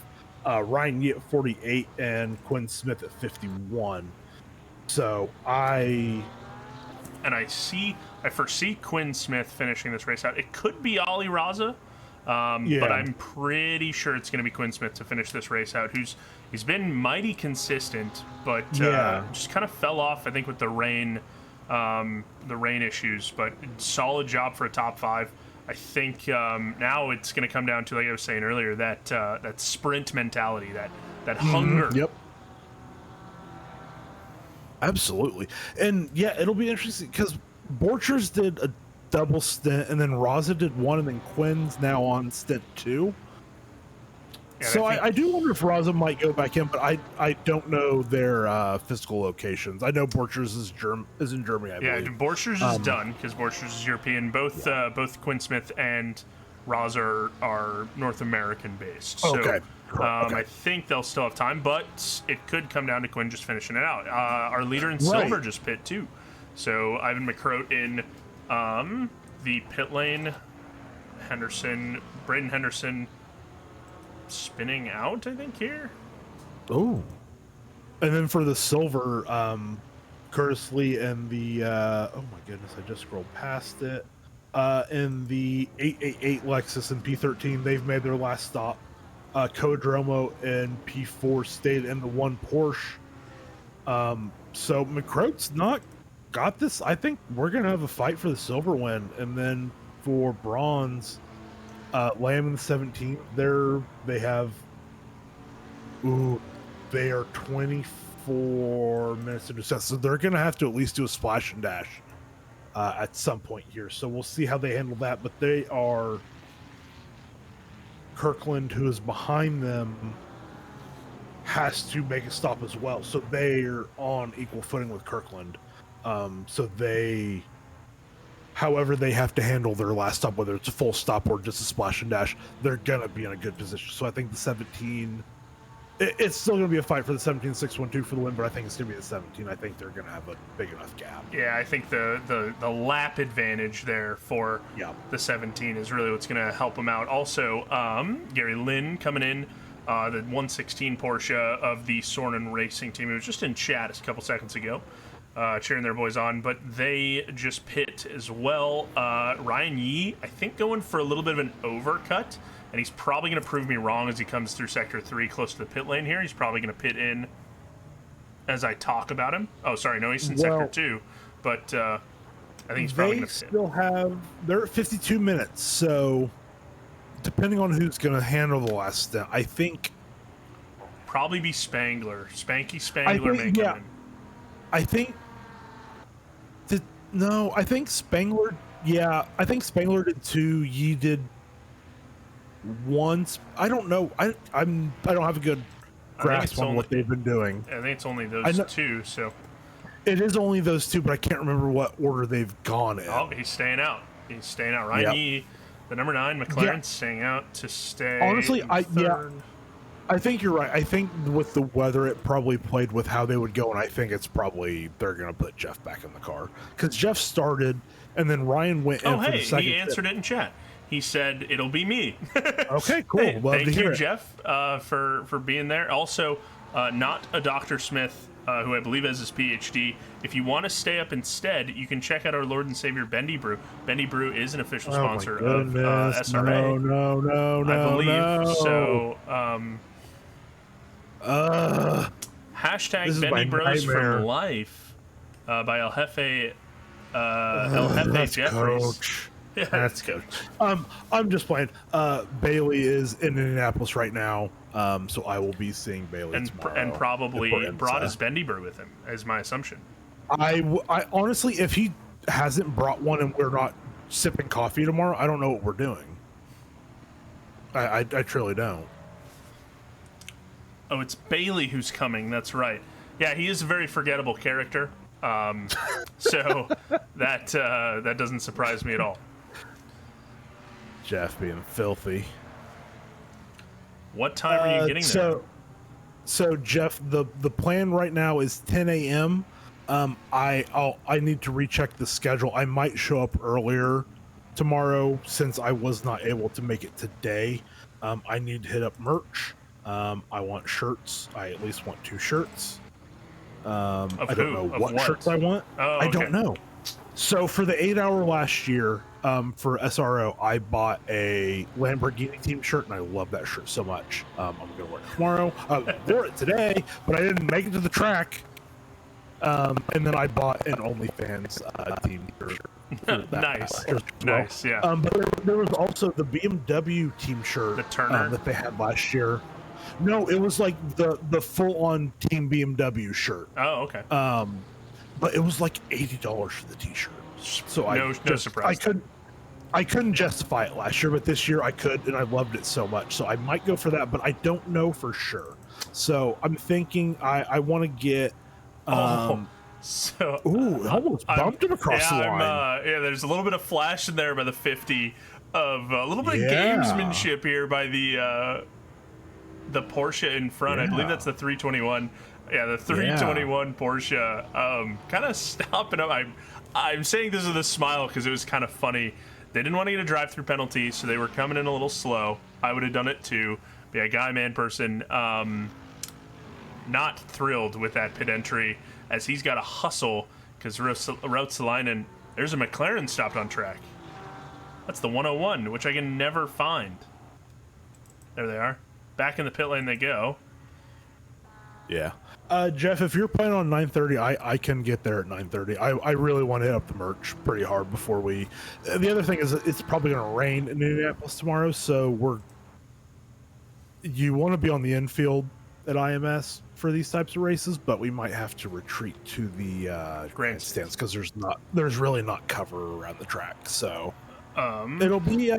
Ryan Yee at 48 and Quinn Smith at 51. So I foresee Quinn Smith finishing this race out. It could be Ali Raza, but I'm pretty sure it's going to be Quinn Smith to finish this race out. He's been mighty consistent, but just kind of fell off, I think, with the rain issues. But solid job for a top 5. I think now it's going to come down to, like I was saying earlier, that sprint mentality, that hunger. Yep. Absolutely. And yeah, it'll be interesting because Borchers did a double stint and then Raza did one and then Quinn's now on stint 2. Yeah, So I do wonder if Raza might go back in, but I don't know their physical locations. I know Borchers is in Germany, I Yeah, believe. Borchers is done because Borchers is European. Both Quinn Smith and Raza are North American based. So, Okay. I think they'll still have time, but it could come down to Quinn just finishing it out. Our leader in silver just pit too. So Ivan McCroat in the pit lane. Braden Henderson spinning out, I think, here. Oh. And then for the silver, Curtis Lee and the oh my goodness, I just scrolled past it. In the 888 Lexus and P13, they've made their last stop. Codromo and P4 stayed in the one Porsche. So McCroat's not got this. I think we're gonna have a fight for the silver win, and then for bronze, Lamb in the 17. They are 24 minutes into set, so they're gonna have to at least do a splash and dash at some point here. So we'll see how they handle that. But they are Kirkland, who is behind them, has to make a stop as well. So they're on equal footing with Kirkland. So they, however they have to handle their last stop, whether it's a full stop or just a splash and dash, they're going to be in a good position. So I think the 17, it's still going to be a fight for the 17-6-1-2 for the win, but I think it's going to be the 17. I think they're going to have a big enough gap. Yeah, I think the lap advantage there for the 17 is really what's going to help them out. Also, Gary Lynn coming in, the 116 Porsche of the Sornen Racing team. It was just in chat a couple seconds ago, cheering their boys on, but they just pit as well. Ryan Yee, I think, going for a little bit of an overcut, and he's probably going to prove me wrong as he comes through Sector 3 close to the pit lane here. He's probably going to pit in as I talk about him. Oh, sorry, no, he's in Sector 2, but I think he's probably going to pit. They still have, they're at 52 minutes, so depending on who's going to handle the last stint, I think probably be Spangler. Spanky Spangler may come in. I think I think Spangler. Yeah, I think Spangler did 2. Yee did once. I don't know. I don't have a good grasp on what they've been doing. I think it's only those 2. So it is only those 2, but I can't remember what order they've gone in. Oh, he's staying out. He's staying out. Ryan Yee, the number 9 McLaren, staying out to stay. Honestly, third. I think you're right. I think with the weather, it probably played with how they would go, and I think it's probably they're going to put Jeff back in the car because Jeff started, and then Ryan went in for the second. He answered it in chat. He said it'll be me. Okay, cool. Hey, Love thank to hear you, it. Jeff, for being there. Also, not a Dr. Smith, who I believe has his PhD. If you want to stay up instead, you can check out our Lord and Savior Bendy Brew. Bendy Brew is an official sponsor of SRA. No, I believe no. so. Hashtag Bendy Bros for life by El Jefe Jeffries. Coach. Yeah. That's good. I'm just playing. Bailey is in Indianapolis right now, so I will be seeing Bailey tomorrow. And probably brought his Bendy Brew with him, is my assumption. I honestly, if he hasn't brought one and we're not sipping coffee tomorrow, I don't know what we're doing. I truly don't. Oh, it's Bailey who's coming. That's right. Yeah, he is a very forgettable character. So that doesn't surprise me at all. Jeff being filthy. What time are you getting there? So Jeff, the plan right now is 10 a.m. I need to recheck the schedule. I might show up earlier tomorrow since I was not able to make it today. I need to hit up merch. I want shirts. I at least want 2 shirts. I don't know what shirts I want. Oh, okay. I don't know. So for the 8-hour last year, for SRO, I bought a Lamborghini team shirt, and I love that shirt so much. I'm gonna wear it tomorrow. I wore it today, but I didn't make it to the track. And then I bought an OnlyFans team shirt. Nice, yeah. But there was also the BMW team shirt the Turner that they had last year. No, it was like the full-on Team BMW shirt. Oh, okay. But it was like $80 for the T-shirt. So no surprise. I couldn't justify it last year, but this year I could, and I loved it so much. So I might go for that, but I don't know for sure. So I'm thinking I want to get. Almost bumped it across the line. There's a little bit of flash in there by the 50 of a little bit of gamesmanship here by the Porsche in front. I believe that's the 321. Yeah, the 321 Porsche. Kind of stopping up. I'm saying this with a smile because it was kind of funny. They didn't want to get a drive-through penalty, so they were coming in a little slow. I would have done it too. But yeah, guy, man, person, not thrilled with that pit entry as he's got to hustle because Routsalainen, there's a McLaren stopped on track. That's the 101, which I can never find. There they are. Back in the pit lane they go. Yeah. Jeff, if you're planning on 9:30, I can get there at 9:30. I really want to hit up the merch pretty hard before we. The other thing is it's probably going to rain in Indianapolis tomorrow, so you want to be on the infield at IMS for these types of races, but we might have to retreat to the grandstands because there's really not cover around the track. So it'll be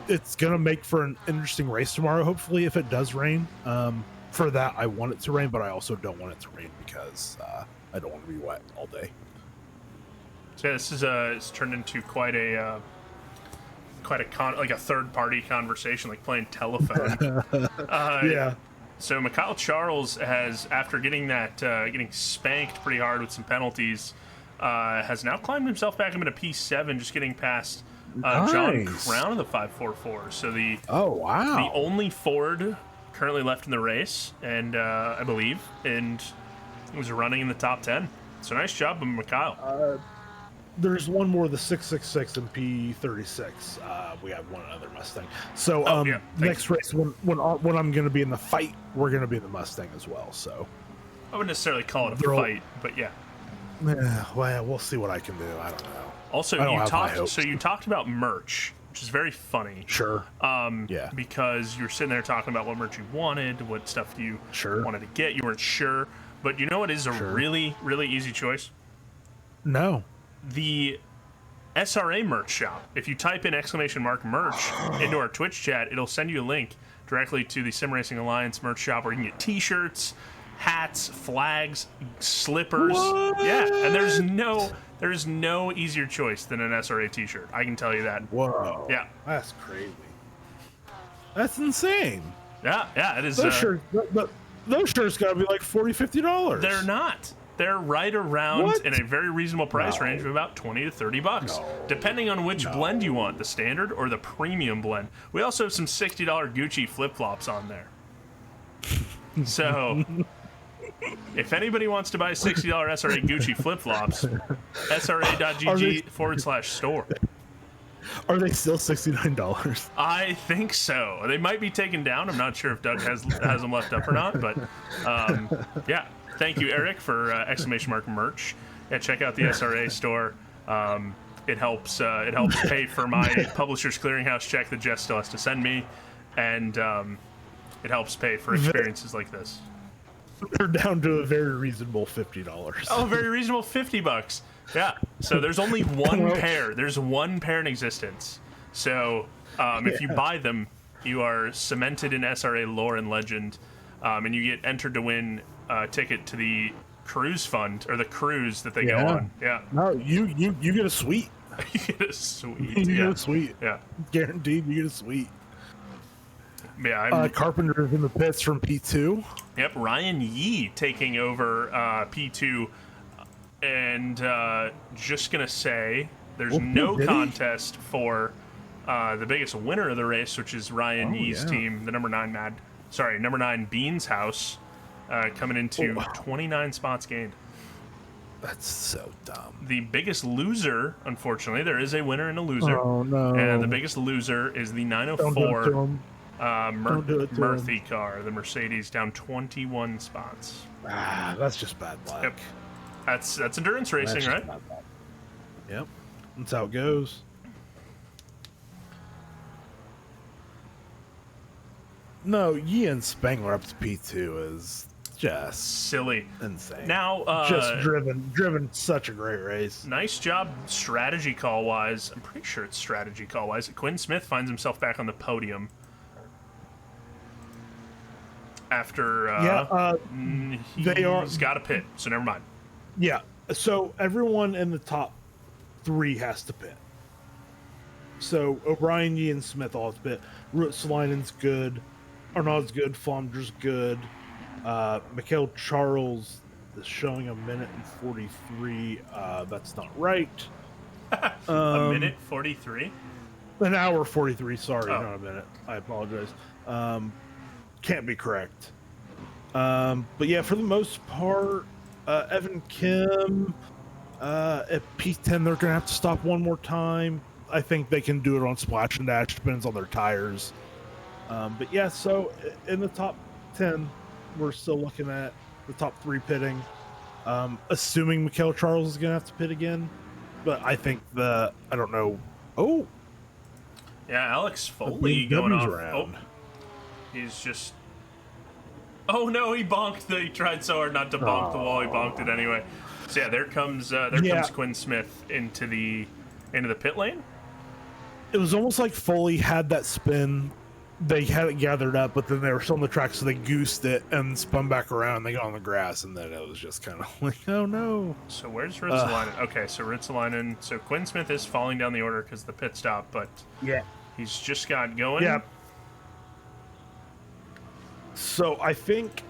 it's gonna make for an interesting race tomorrow. Hopefully, if it does rain. for that, I want it to rain, but I also don't want it to rain because I don't want to be wet all day. So yeah, this is it's turned into quite a like a third-party conversation, like playing telephone. Yeah. So Mikhail Charles has, after getting spanked pretty hard with some penalties, has now climbed himself back up into P7, just getting past John Crown of the 544. So the only Ford currently left in the race, and I believe, and was running in the top 10. So nice job by Mikhail. There's one more, the 666 and P36. We have one other Mustang. So next race, when I'm going to be in the fight, we're going to be in the Mustang as well. So I wouldn't necessarily call it a fight, but yeah. Well, we'll see what I can do. I don't know. Also, you talked about merch, which is very funny. Sure. Yeah. Because you were sitting there talking about what merch you wanted, what stuff you wanted to get. You weren't sure, but you know what is a really, really easy choice? No. The SRA merch shop. If you type in !merch into our Twitch chat, it'll send you a link directly to the Sim Racing Alliance merch shop where you can get t-shirts, hats, flags, slippers. What? Yeah, and there's no easier choice than an SRA t-shirt. I can tell you that. Whoa. Yeah. That's crazy. That's insane. Yeah, it is. Those shirts gotta be like $40-$50. They're not. They're right around in a very reasonable price range of about $20 to $30, depending on which blend you want, the standard or the premium blend. We also have some $60 Gucci flip-flops on there. So, if anybody wants to buy $60 SRA Gucci flip-flops, sra.gg/store. Are they still $69? I think so. They might be taken down. I'm not sure if Doug has them left up or not, but yeah. Thank you, Eric, for !merch. Yeah, check out the SRA store. It helps pay for my Publishers Clearinghouse check that Jess still has to send me, and it helps pay for experiences like this. They're down to a very reasonable $50. Oh, very reasonable $50. Yeah. So there's only one pair. There's one pair in existence. So if you buy them, you are cemented in SRA lore and legend, and you get entered to win a ticket to the cruise fund, or the cruise that they go on. Yeah. No, you get a suite. You get a suite. You get a suite. Yeah. Guaranteed, you get a suite. Yeah. Carpenter's in the pits from P2. Yep. Ryan Yee taking over P2, and just gonna say there's no contest for the biggest winner of the race, which is Ryan Yee's team, the number 9 Beans House. Coming into 29 spots gained. That's so dumb. The biggest loser, unfortunately, there is a winner and a loser. Oh, no. And the biggest loser is the 904 Murphy car, the Mercedes, down 21 spots. That's just bad luck. Yep. That's endurance racing, right? Yep. That's how it goes. No, Yi and Spengler up to P2 is just silly, insane. Now, just driven such a great race. Nice job, strategy call wise. I'm pretty sure it's strategy call wise. Quinn Smith finds himself back on the podium after he's got a pit, so never mind. Yeah, so everyone in the top 3 has to pit. So O'Brien, Yi, and Smith all have to pit. Rutsalainen's good. Arnaud's good. Flandre's good. Mikhail Charles is showing a minute and 43. That's not right. A minute 43? An hour 43. Sorry, not a minute. I apologize. Can't be correct. But yeah, for the most part, Evan Kim at P10, they're going to have to stop one more time. I think they can do it on Splash and Dash. Depends on their tires. But yeah, so in the top 10, we're still looking at the top 3 pitting. Assuming Mikhail Charles is going to have to pit again. But I think I don't know. Oh! Yeah, Alex Foley going off. Around. He's just... Oh no, he bonked. He tried so hard not to bonk the wall. He bonked it anyway. So yeah, there comes Quinn Smith into the pit lane. It was almost like Foley had that spin they had it gathered up, but then they were still on the track, so they goosed it and spun back around. And they got on the grass, and then it was just kind of like, oh no. So where's Ruotsalainen? Okay, so Ruotsalainen. So Quinn Smith is falling down the order because of the pit stop, but he's just got going. Yeah. So I think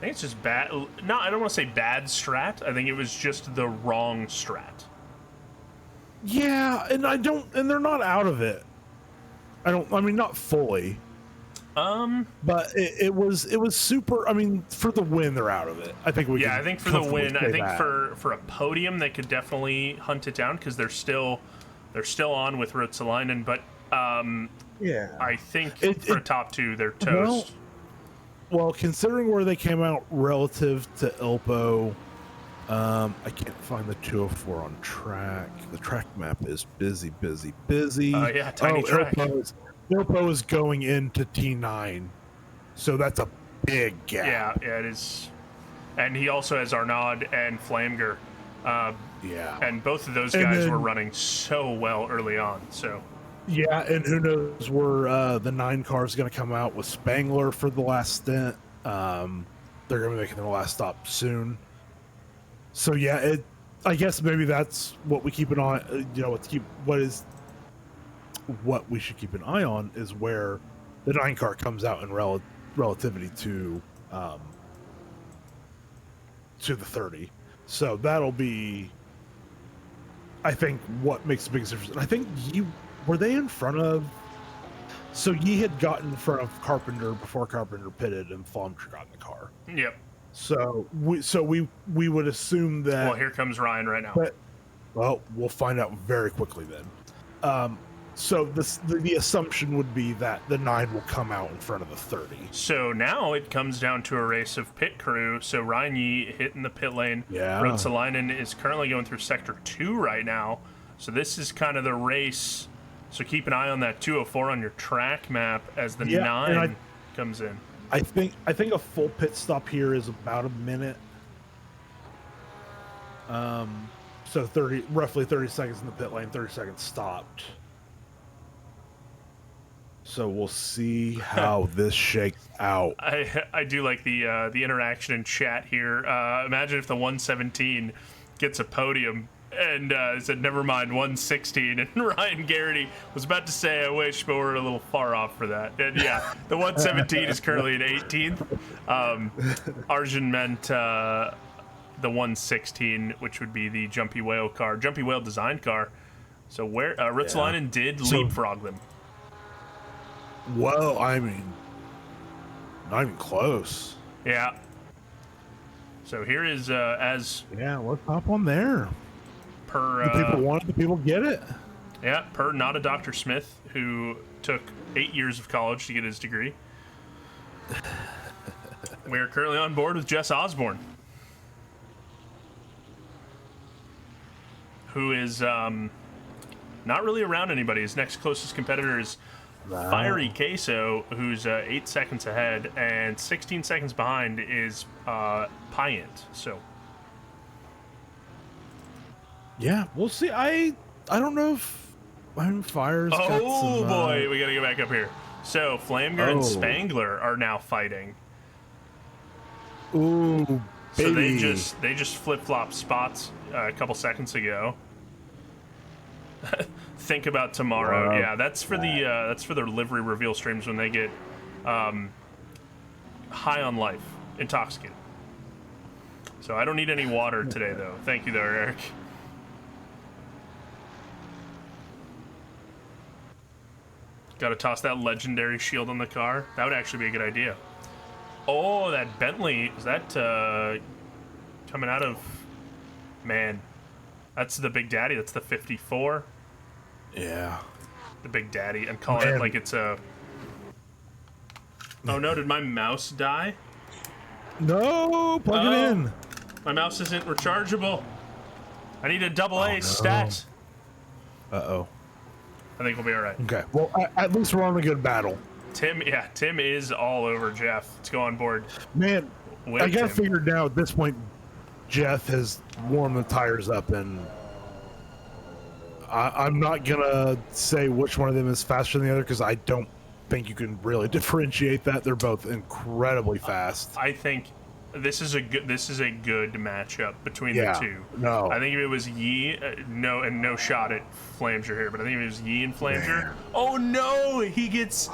it's just bad. No, I don't want to say bad strat. I think it was just the wrong strat. Yeah, and they're not out of it. I mean, not fully. But it was super. I mean, for the win, they're out of it. I think we. Yeah, I think for the win, I think for a podium, they could definitely hunt it down because they're still on with Ruotsalainen. But yeah, I think for a top two, they're toast. Well, considering where they came out relative to Ilpo, I can't find the 204 on track. The track map is busy. Yeah, tiny track. Ilpo is going into T9, so that's a big gap. Yeah, it is. And he also has Arnaud and Flamger. And both of those guys were running so well early on. So. Yeah, and who knows where the 9 car is going to come out with Spangler for the last stint. They're going to be making their last stop soon. So yeah, I guess maybe that's what we keep an eye. What we should keep an eye on is where the 9 car comes out in relativity to the 30. So that'll be, I think, what makes the biggest difference. And I think were they in front of? So Yi had gotten in front of Carpenter before Carpenter pitted and Flamger got in the car. Yep. So we would assume that. Well, here comes Ryan right now. Well, we'll find out very quickly then. So the assumption would be that the 9 will come out in front of the 30. So now it comes down to a race of pit crew. So Ryan Yi hitting the pit lane. Yeah. Ruotsalainen is currently going through sector 2 right now. So this is kind of the race. So keep an eye on that 204 on your track map as the 9 comes in. I think a full pit stop here is about a minute. So roughly 30 seconds in the pit lane, 30 seconds stopped. So we'll see how this shakes out. I do like the interaction in chat here. Imagine if the 117 gets a podium and said, never mind, 116. And Ryan Garrity was about to say, I wish, but we're a little far off for that. And yeah, the 117 is currently at 18th. Arjun meant the 116, which would be the Jumpy Whale car, Jumpy Whale designed car. So where Ruotsalainen did leapfrog them. Well, I mean, not even close. Yeah. So here is let's hop on there. Per the people want it, the people get it. Yeah, per not a Dr. Smith, who took 8 years of college to get his degree. We are currently on board with Jess Osborne, who is not really around anybody. His next closest competitor is Fiery Queso, who's 8 seconds ahead, and 16 seconds behind is Pyant. So. Yeah, we'll see. I don't know if Fire's got some... Oh, boy, we got to go back up here. So, Flamger and Spangler are now fighting. Ooh, baby. So they just flip-flopped spots a couple seconds ago. Think about tomorrow. Wow. Yeah, that's for the livery reveal streams when they get high on life, intoxicated. So I don't need any water today, though. Thank you there, Eric. Got to toss that legendary shield on the car. That would actually be a good idea. Oh, that Bentley. Is that coming out of... Man, that's the Big Daddy. That's the 54. Yeah. The Big Daddy. I'm calling it like it's a... Oh, no. Did my mouse die? No, plug it in. My mouse isn't rechargeable. I need a AA stat. Uh-oh. I think we'll be all right. Okay. Well, at least we're on a good battle. Tim is all over Jeff. Let's go on board. Man, I got to figure now at this point, Jeff has warmed the tires up, and I'm not going to say which one of them is faster than the other because I don't think you can really differentiate that. They're both incredibly fast. I think this is a good matchup between the two. No, I think if it was Yi, no shot at Flamger here, but I think if it was Yi and Flamger. Oh no, he gets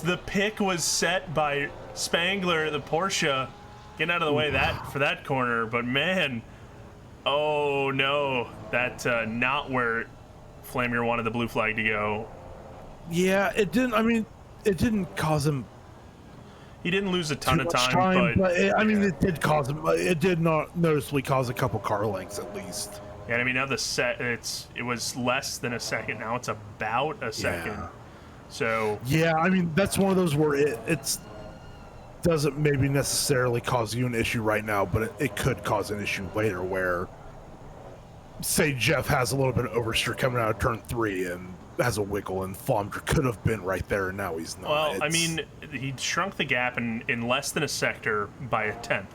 the pick was set by Spangler, the Porsche, getting out of the way for that corner. But man, oh no, that not where Flamger wanted the blue flag to go. Yeah, it didn't. I mean, it didn't cause him. He didn't lose a ton of time, but it did cause him. It did not noticeably cause a couple car lengths at least. Yeah, I mean now it was less than a second. Now it's about a second. Yeah. So yeah, I mean that's one of those where it's doesn't maybe necessarily cause you an issue right now, but it could cause an issue later where, say, Jeff has a little bit of oversteer coming out of turn 3 and has a wiggle, and Flamger could have been right there, and now he's not. Well, I mean, he shrunk the gap in less than a sector by a tenth.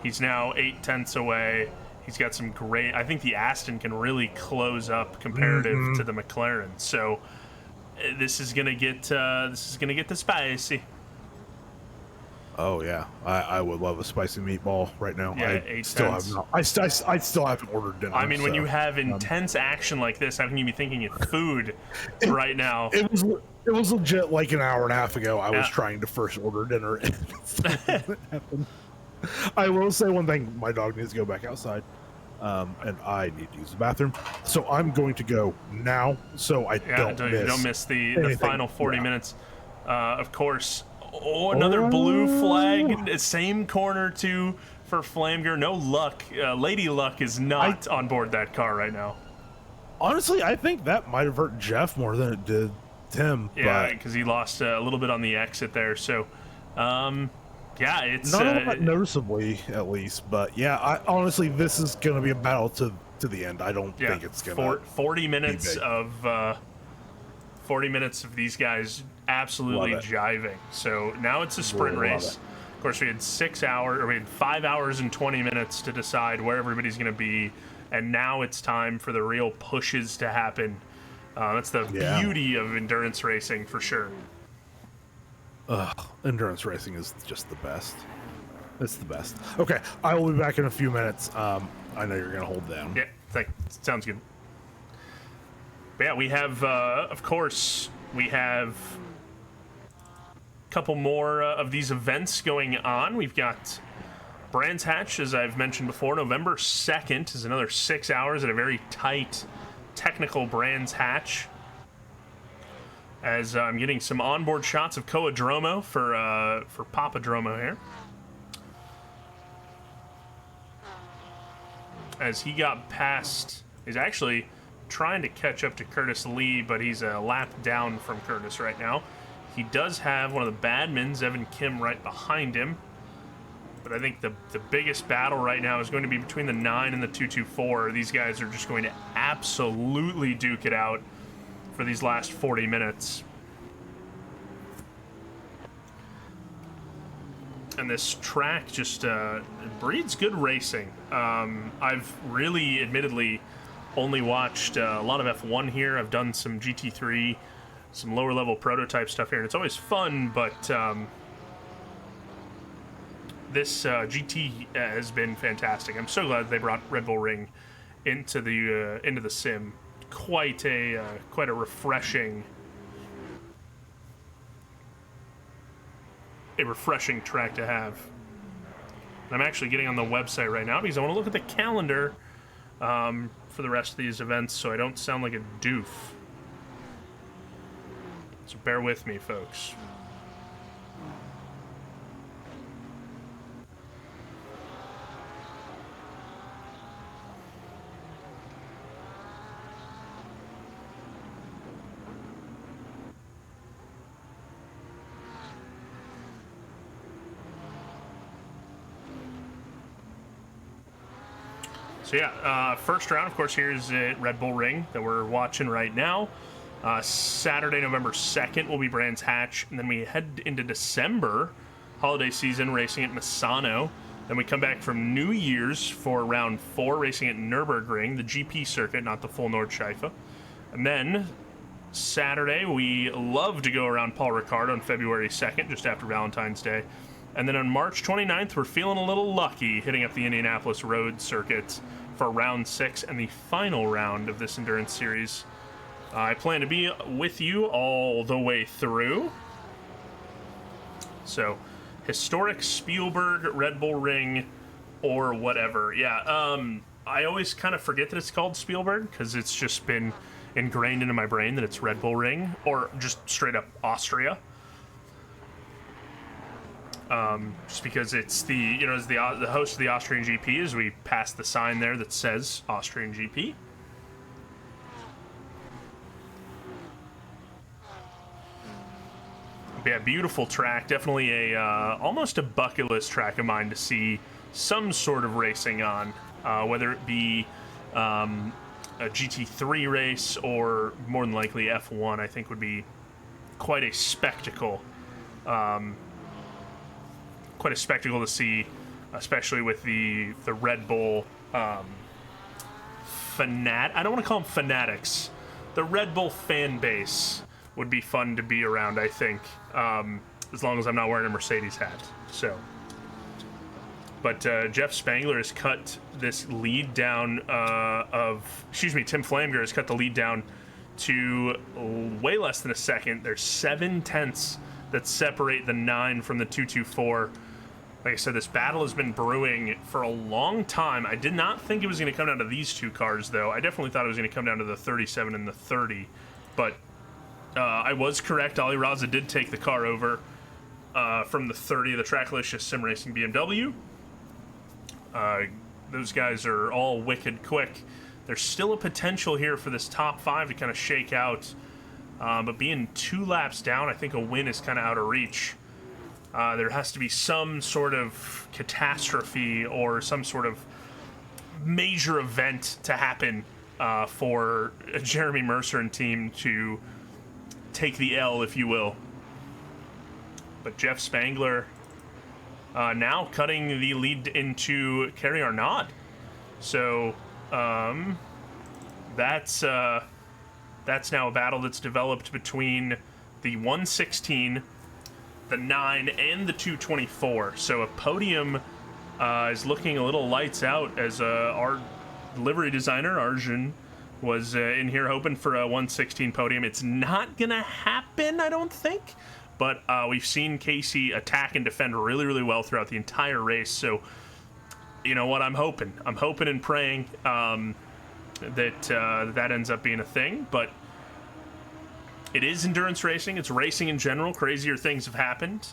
He's now 8/10 away. He's got some great. I think the Aston can really close up comparative to the McLaren. So this is gonna get the spicy. Oh yeah, I would love a spicy meatball right now. Yeah, I still have not. I still haven't ordered dinner. I mean, when you have intense action like this, how can you be thinking of food right now? It was legit like an hour and a half ago. I was trying to first order dinner. And I will say one thing: my dog needs to go back outside, and I need to use the bathroom. So I'm going to go now, so I don't miss the final 40 minutes. Of course. Oh, another blue flag. Same corner, too, for Flamger. No luck. Lady Luck is not on board that car right now. Honestly, I think that might have hurt Jeff more than it did Tim. Yeah, because he lost a little bit on the exit there. So, yeah, it's... Not all that noticeably, at least. But, yeah, honestly, this is going to be a battle to the end. I don't think it's going to 40 minutes of... 40 minutes of these guys absolutely jiving. So now it's a sprint race. Of course, we had 5 hours and 20 minutes to decide where everybody's going to be, and now it's time for the real pushes to happen. That's the beauty of endurance racing for sure. Endurance racing is just the best. It's the best. Okay, I will be back in a few minutes. I know you're going to hold down. Yeah, sounds good. But yeah, we have, of course, we have a couple more of these events going on. We've got Brands Hatch, as I've mentioned before. November 2nd is another 6 hours at a very tight technical Brands Hatch. As I'm getting some onboard shots of Koa Dromo for Papa Dromo here. As he got past, he's actually trying to catch up to Curtis Lee, but he's a lap down from Curtis right now. He does have one of the Badmans, Evan Kim, right behind him. But I think the biggest battle right now is going to be between the 9 and the 224. These guys are just going to absolutely duke it out for these last 40 minutes. And this track just breeds good racing. I've really, admittedly, only watched a lot of F1 here. I've done some GT3, some lower level prototype stuff here, and it's always fun, but this GT has been fantastic. I'm so glad they brought Red Bull Ring into the sim. Quite a refreshing track to have. And I'm actually getting on the website right now because I want to look at the calendar for the rest of these events so I don't sound like a doof. So bear with me, folks. So yeah, first round, of course, here's at Red Bull Ring that we're watching right now. Saturday, November 2nd will be Brands Hatch, and then we head into December, holiday season, racing at Misano. Then we come back from New Year's for round 4, racing at Nürburgring, the GP circuit, not the full Nordschleife. And then Saturday, we love to go around Paul Ricard on February 2nd, just after Valentine's Day. And then on March 29th, we're feeling a little lucky, hitting up the Indianapolis Road Circuit for round 6 and the final round of this endurance series. I plan to be with you all the way through. So, historic Spielberg, Red Bull Ring, or whatever. Yeah, I always kind of forget that it's called Spielberg, because it's just been ingrained into my brain that it's Red Bull Ring, or just straight up Austria. Just because it's the, you know, as the host of the Austrian GP, as we pass the sign there that says Austrian GP. But yeah, beautiful track. Definitely a almost a bucket list track of mine to see some sort of racing on, whether it be a GT3 race or more than likely F1. I think would be quite a spectacle. Quite a spectacle to see, especially with the Red Bull I don't want to call them fanatics. The Red Bull fan base would be fun to be around, I think, as long as I'm not wearing a Mercedes hat. So, but Jeff Spangler has cut this lead down Tim Flamger has cut the lead down to way less than a second. There's 7 tenths that separate the 9 from the 224. Like I said, this battle has been brewing for a long time. I did not think it was going to come down to these two cars, though. I definitely thought it was going to come down to the 37 and the 30. But I was correct. Ali Raza did take the car over from the 30 of the Tracklicious Sim Racing BMW. Those guys are all wicked quick. There's still a potential here for this top 5 to kind of shake out. But being 2 laps down, I think a win is kind of out of reach. There has to be some sort of catastrophe or some sort of major event to happen for Jeremy Mercer and team to take the L, if you will. But Jeff Spangler now cutting the lead into Kerry Arnaud. So that's now a battle that's developed between the 116, the 9, and the 224. So a podium is looking a little lights out, as our livery designer, Arjun, was in here hoping for a 116 podium. It's not going to happen, I don't think. But we've seen Casey attack and defend really, really well throughout the entire race. So, you know what, I'm hoping and praying that ends up being a thing. But it is endurance racing. It's racing in general. Crazier things have happened.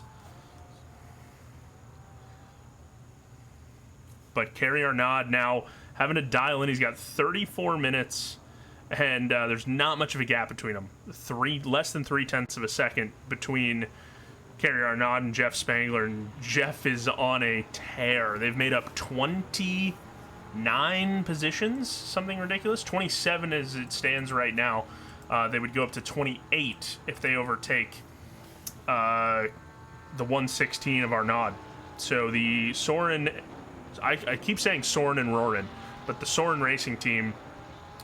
But Kerry Arnaud now having to dial in. He's got 34 minutes, and there's not much of a gap between them. Less than 3/10 of a second between Kerry Arnaud and Jeff Spangler, and Jeff is on a tear. They've made up 29 positions, something ridiculous. 27 as it stands right now. They would go up to 28 if they overtake the 116 of Arnaud. So the Soren, I keep saying Soren and Rorin, but the Soren Racing team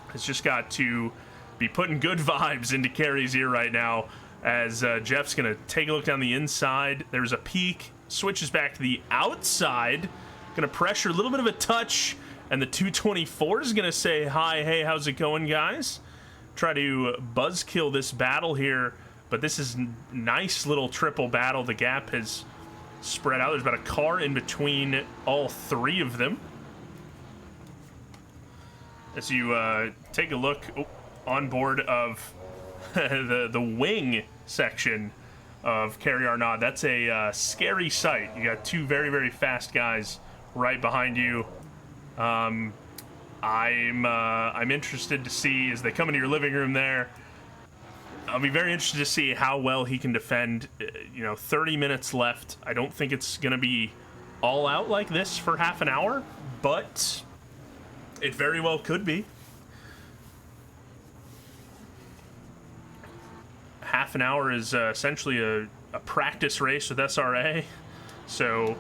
has just got to be putting good vibes into Kerry's ear right now, as Jeff's going to take a look down the inside. There's a peak, switches back to the outside, going to pressure a little bit of a touch, and the 224 is going to say, hi, hey, how's it going, guys? Try to buzzkill this battle here, but this is nice little triple battle. The gap has spread out. There's about a car in between all 3 of them. As you take a look on board of the wing section of Kerry Arnaud, that's a scary sight. You got 2 very, very fast guys right behind you. I'm interested to see as they come into your living room there. I'll be very interested to see how well he can defend. 30 minutes left. I don't think it's going to be all out like this for half an hour, but it very well could be. Half an hour is essentially a practice race with SRA. So,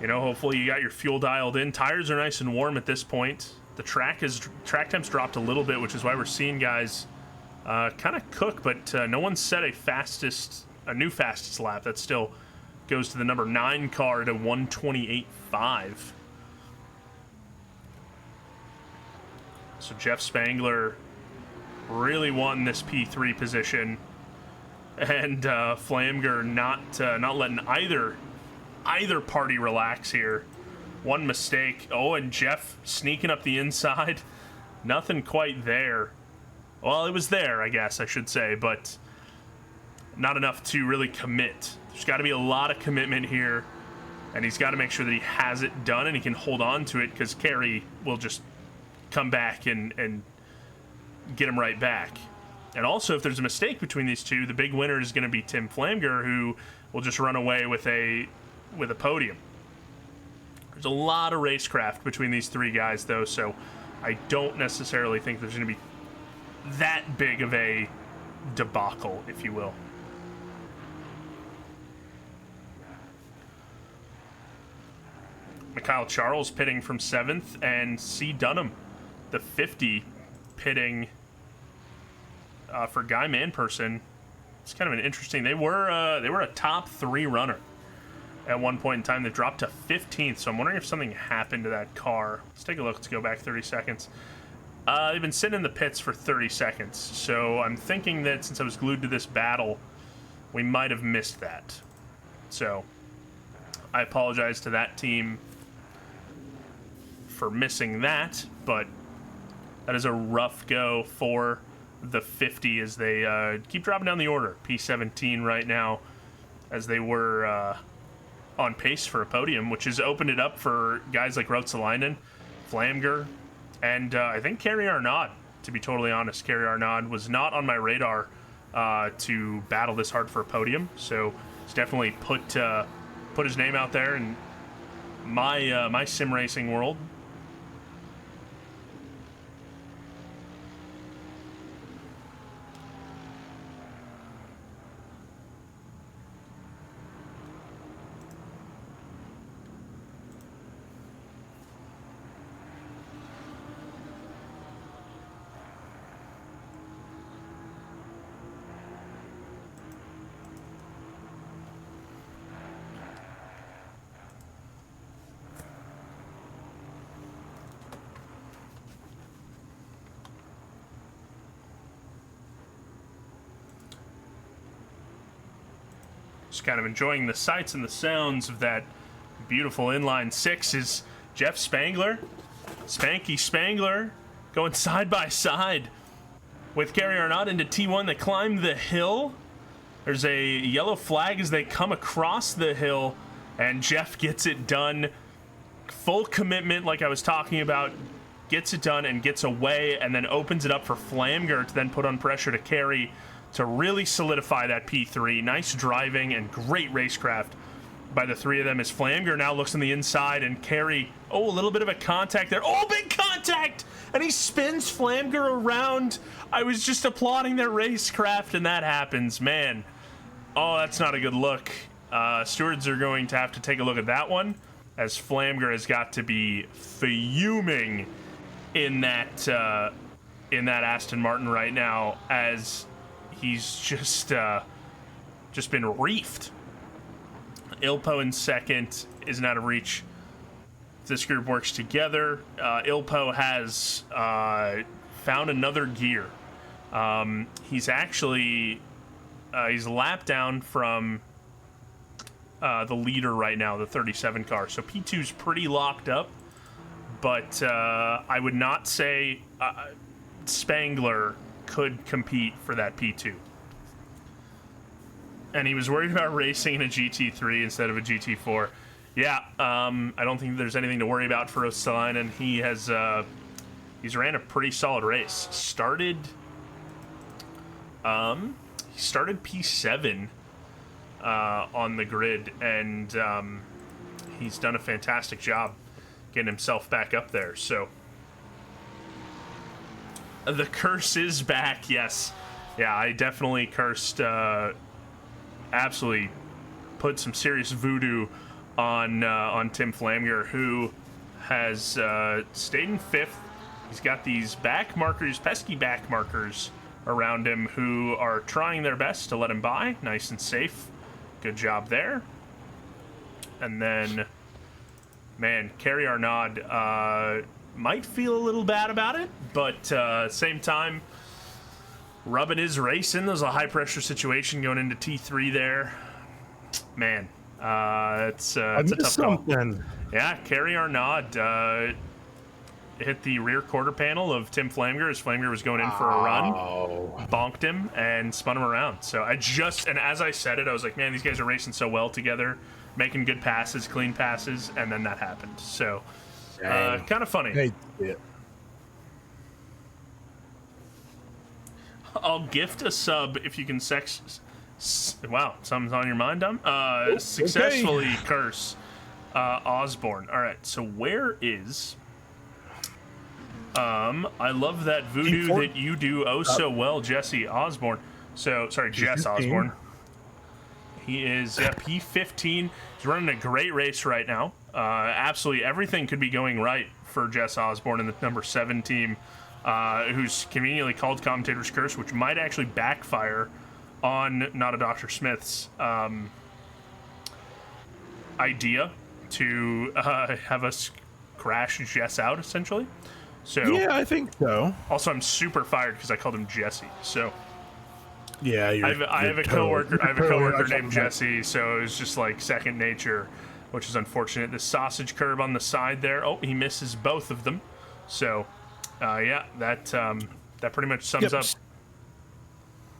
hopefully you got your fuel dialed in. Tires are nice and warm at this point. The track time's dropped a little bit, which is why we're seeing guys kind of cook, but no one set a new fastest lap. That still goes to the number 9 car at a 128.5. So Jeff Spangler really wanting this P3 position, and Flamger not letting either party relax here. One mistake. Oh, and Jeff sneaking up the inside. Nothing quite there. Well, it was there, I guess I should say, but not enough to really commit. There's got to be a lot of commitment here, and he's got to make sure that he has it done and he can hold on to it, because Kerry will just come back and get him right back. And also, if there's a mistake between these two, the big winner is going to be Tim Flamger, who will just run away with a podium. There's a lot of racecraft between these three guys, though, so I don't necessarily think there's going to be that big of a debacle, if you will. Mikhail Charles pitting from 7th, and C. Dunham, the 50, pitting for Guy Manperson. It's kind of an interesting. They were a top 3 runner at one point in time. They dropped to 15th, so I'm wondering if something happened to that car. Let's take a look. Let's go back 30 seconds. They've been sitting in the pits for 30 seconds, so I'm thinking that since I was glued to this battle, we might have missed that. So I apologize to that team for missing that, but that is a rough go for the 50 as they keep dropping down the order. P17 right now, as they were on pace for a podium, which has opened it up for guys like Ruotsalainen, Flamger, and I think Kerry Arnaud, to be totally honest. Kerry Arnaud was not on my radar to battle this hard for a podium, so he's definitely put his name out there in my sim racing world. Just kind of enjoying the sights and the sounds of that beautiful inline 6 is Jeff Spangler, Spanky Spangler, going side by side with Kerry Arnaud into T1. They climb the hill. There's a yellow flag as they come across the hill, and Jeff gets it done. Full commitment, like I was talking about, gets it done and gets away, and then opens it up for Flamger to then put on pressure to Kerry to really solidify that P3. Nice driving and great racecraft by the three of them as Flamger now looks on the inside, and Kerry, a little bit of a contact there. Oh, big contact! And he spins Flamger around. I was just applauding their racecraft, and that happens, man. Oh, that's not a good look. Stewards are going to have to take a look at that one, as Flamger has got to be fuming in that Aston Martin right now, as he's just been reefed. Ilpo in second isn't out of reach. This group works together. Ilpo has found another gear. He's actually he's a lap down from the leader right now, the 37 car. So P2's pretty locked up, but I would not say Spangler could compete for that P2. And he was worried about racing in a GT3 instead of a GT4. Yeah, I don't think there's anything to worry about for Ruotsalainen. He's ran a pretty solid race. He started P7 on the grid, and he's done a fantastic job getting himself back up there. So the curse is back, yes. Yeah, I definitely cursed, absolutely put some serious voodoo on Tim Flamger, who has stayed in 5th. He's got these back markers, pesky back markers, around him who are trying their best to let him by. Nice and safe. Good job there. And then, man, Kerry Arnaud might feel a little bad about it, but same time, rubbing his race in. There's a high-pressure situation going into T3 there. Man, it's a tough call. Yeah, Kerry Arnaud hit the rear quarter panel of Tim Flamger as Flamger was going in for a run, bonked him, and spun him around. So and as I said it, I was like, man, these guys are racing so well together, making good passes, clean passes, and then that happened. So, kind of funny. Hey, yeah. I'll gift a sub if you can wow, something's on your mind, Dom? Successfully curse Osborne. All right, so where is... I love that voodoo that you do oh so well, Jesse Osborne. So, sorry, Jess Osborne. He is, P15. He's running a great race right now. Absolutely everything could be going right for Jess Osborne and the number 7 team, who's conveniently called Commentator's Curse, which might actually backfire on Not a Dr. Smith's idea to have us crash Jess out, essentially. So yeah, I think so. Also, I'm super fired because I called him Jesse. So yeah, I have a coworker. I have a coworker named Jesse, so it was just like second nature, which is unfortunate. The sausage curb on the side there. Oh, he misses both of them. So yeah, that pretty much sums up.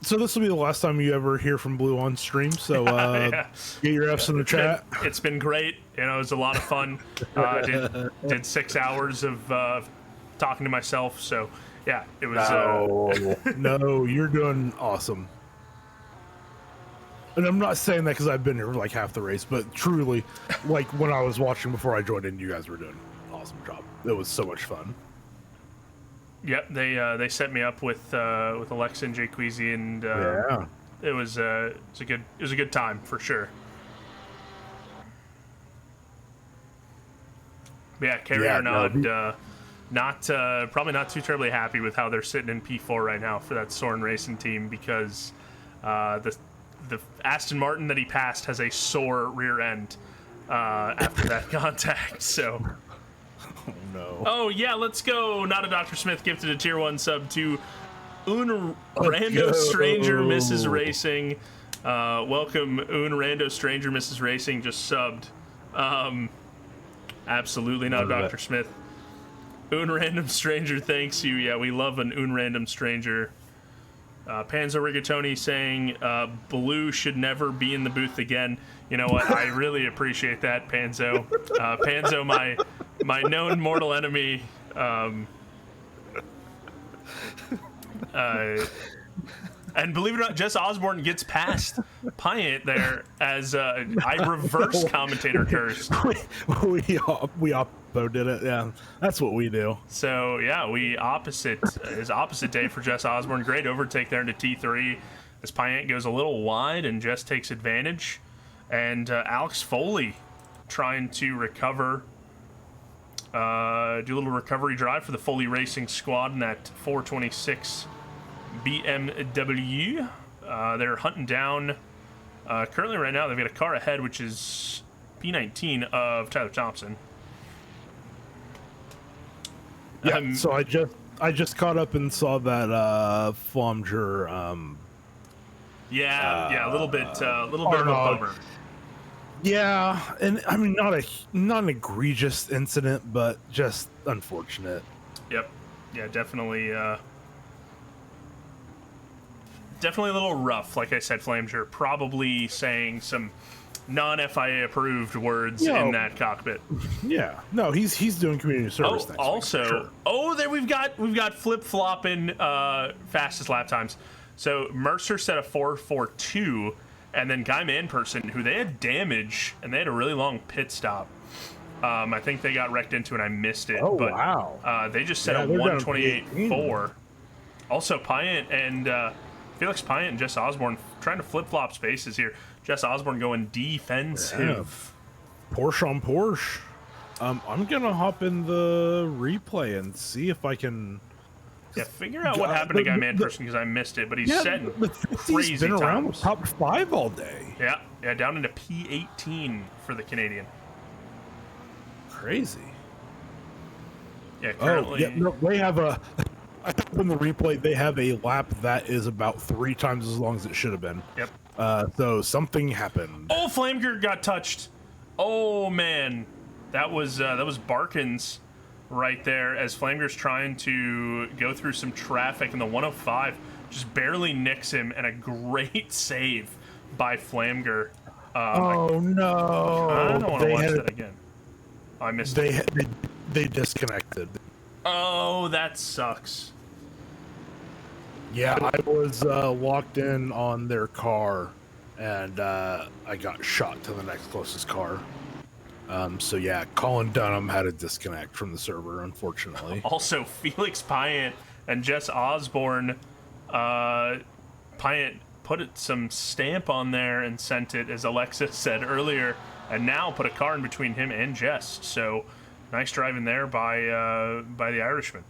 So this will be the last time you ever hear from Blue on stream. So yeah. Get your F's in the chat. It's been great. You know, it was a lot of fun. Did 6 hours of talking to myself. So yeah, it was. No, you're doing awesome. And I'm not saying that because I've been here for like half the race, but truly, like when I was watching before I joined in, you guys were doing an awesome job. It was so much fun. Yep, they set me up with Alexa and Jay Queasy, and it was a good time for sure. Yeah, Kerry Arnaud, probably not too terribly happy with how they're sitting in P4 right now for that Soren Racing team, because the Aston Martin that he passed has a sore rear end after that contact. So. Oh no. Oh yeah, let's go. Not a Dr. Smith gifted a tier 1 sub to Rando Stranger Mrs. Racing. Welcome, Rando Stranger Mrs. Racing just subbed. Absolutely not Dr. Smith. Random Stranger thanks you. Yeah, we love an Random Stranger. Panzo Rigatoni saying Blue should never be in the booth again. You know what? I really appreciate that, Panzo. Panzo, my known mortal enemy. And believe it or not, Jess Osborne gets past Pyant there as I reverse commentator curse. We oppo did it. Yeah, that's what we do. So yeah, opposite day for Jess Osborne. Great overtake there into T3 as Pyant goes a little wide and Jess takes advantage. And Alex Foley trying to recover, do a little recovery drive for the Foley Racing squad in that 426 BMW. They're hunting down, currently right now they've got a car ahead, which is P19 of Tyler Thompson. Yeah, so I just caught up and saw that Flamger. A little bit of a bummer. Yeah, and I mean not an egregious incident, but just unfortunate. Yep. Yeah, definitely. Definitely a little rough. Like I said, Flamger probably saying some non-FIA approved words in that cockpit. Yeah. No, he's doing community service. There we've got flip-flopping fastest lap times. So Mercer set a 4.42, and then Guy Manperson, who they had damage and they had a really long pit stop. I think they got wrecked into and I missed it. Wow. They just set a 128.4. Also, Pyant and Felix Pyant and Jess Osborne trying to flip-flop spaces here. Jess Osborne going defensive. Porsche on Porsche. I'm going to hop in the replay and see if I can Yeah, figure out what happened to Guy Manderson because I missed it, but he's setting crazy been around times. top 5 all day. Yeah, down into P18 for the Canadian. Crazy. Yeah, currently. They have a. I think in the replay they have a lap that is about 3 times as long as it should have been. Yep. So something happened. Oh, Flameger got touched. Oh man, that was Barkins right there as Flameger's trying to go through some traffic, and the 105 just barely nicks him, and a great save by Flameger. Oh no! I don't want to watch that again. Oh, I missed it. They disconnected. Oh, that sucks. Yeah, I was locked in on their car, and I got shot to the next closest car. So yeah, Colin Dunham had a disconnect from the server, unfortunately. Also, Felix Pyatt and Jess Osborne, Pyatt put some stamp on there and sent it, as Alexis said earlier, and now put a car in between him and Jess. So nice driving there by the Irishman.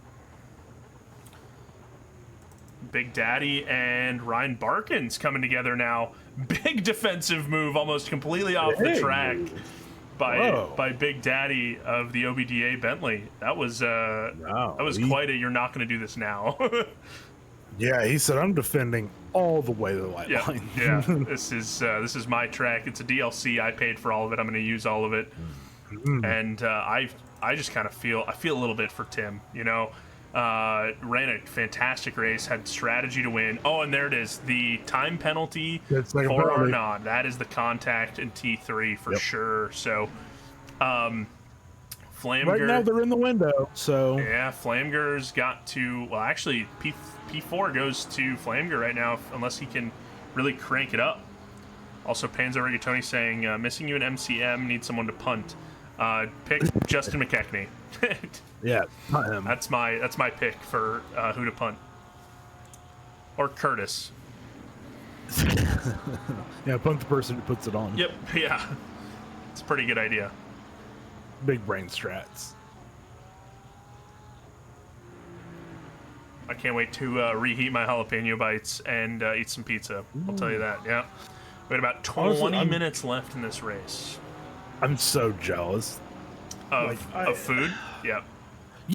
Big Daddy and Ryan Barkins coming together now. Big defensive move, almost completely off the track by Big Daddy of the OBDA Bentley. That was quite a. You're not going to do this now. Yeah, he said, "I'm defending all the way to the white line." Yeah, this is my track. It's a DLC. I paid for all of it. I'm going to use all of it. And I just kind of feel a little bit for Tim. You know, ran a fantastic race, had strategy to win. Oh, and there it is, the time penalty for Arnaud. That is the contact in T3 for sure. So, Flameger. Right now they're in the window. So yeah, Flameger's got to. Well, actually, P4 goes to Flameger right now, unless he can really crank it up. Also, Panzer Rigatoni saying, missing you in MCM, need someone to punt. Pick Justin McKechnie. Yeah, not him. That's my pick for who to punt. Or Curtis. Yeah, punt the person who puts it on. Yep, yeah. It's a pretty good idea. Big brain strats. I can't wait to reheat my jalapeno bites and eat some pizza. I'll tell you that, yeah. We had about 20 minutes left in this race. I'm so jealous. Of food? Yeah.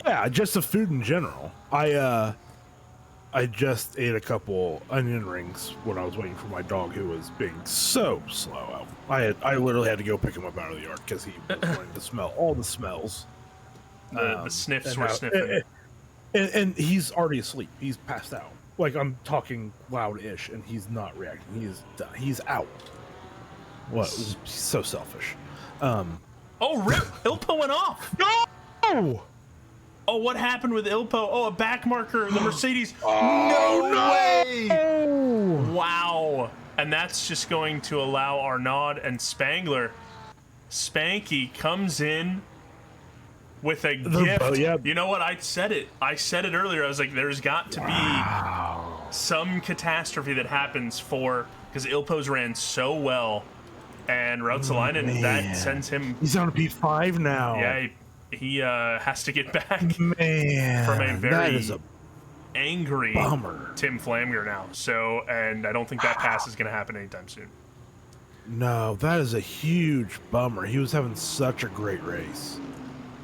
Yeah, just of food in general. I just ate a couple onion rings when I was waiting for my dog, who was being so slow. I literally had to go pick him up out of the yard because he was wanting to smell all the smells. The sniffs were sniffing. And he's already asleep. He's passed out. Like, I'm talking loud-ish, and he's not reacting. He's done. He's out. What? He's so selfish. Oh, rip! Ilpo went off! No! Oh, what happened with Ilpo? Oh, a back marker. The Mercedes. No way! Wow. And that's just going to allow Arnaud and Spangler. Spanky comes in with a gift. You know what? I said it earlier. I was like, there's got to be some catastrophe that happens because Ilpo's ran so well, and Rautsalainen, that sends him. He's on a P5 now. Yeah, he has to get back from a very that is a angry bummer. Tim Flameger now. So, and I don't think that pass is going to happen anytime soon. No, that is a huge bummer. He was having such a great race.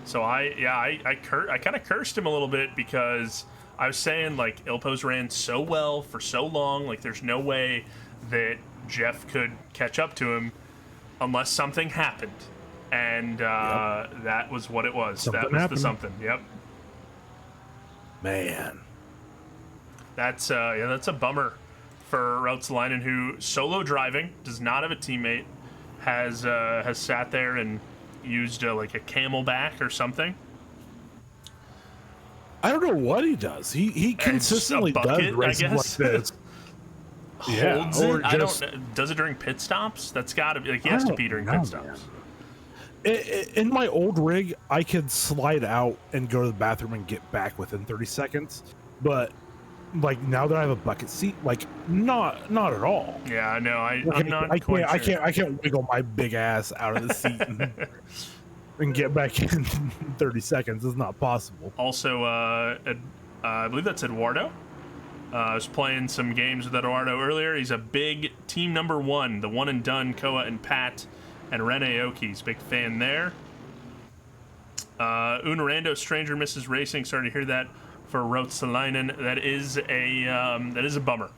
So I kind of cursed him a little bit because I was saying, like, Ilpo's ran so well for so long, like there's no way that Jeff could catch up to him unless something happened. And that was what it was. Something that was happened. the something. Yep. Man. That's a bummer for Rautsalainen, who solo driving, does not have a teammate, has sat there and used like a camelback or something. I don't know what he does. He consistently does races like this. Holds it. Does it during pit stops? That's got to be he has to be during pit stops. In my old rig, I could slide out and go to the bathroom and get back within 30 seconds. But like now that I have a bucket seat, like not at all. Yeah, no, I'm not quite sure. I can't wiggle my big ass out of the seat and get back in 30 seconds. It's not possible. Also, I believe that's Eduardo. I was playing some games with Eduardo earlier. He's a big team number 1, the one and done Koa and Pat and Rene Oki's. Big fan there. Unarando Stranger Misses Racing. Sorry to hear that for Rootsalainen. That is a bummer.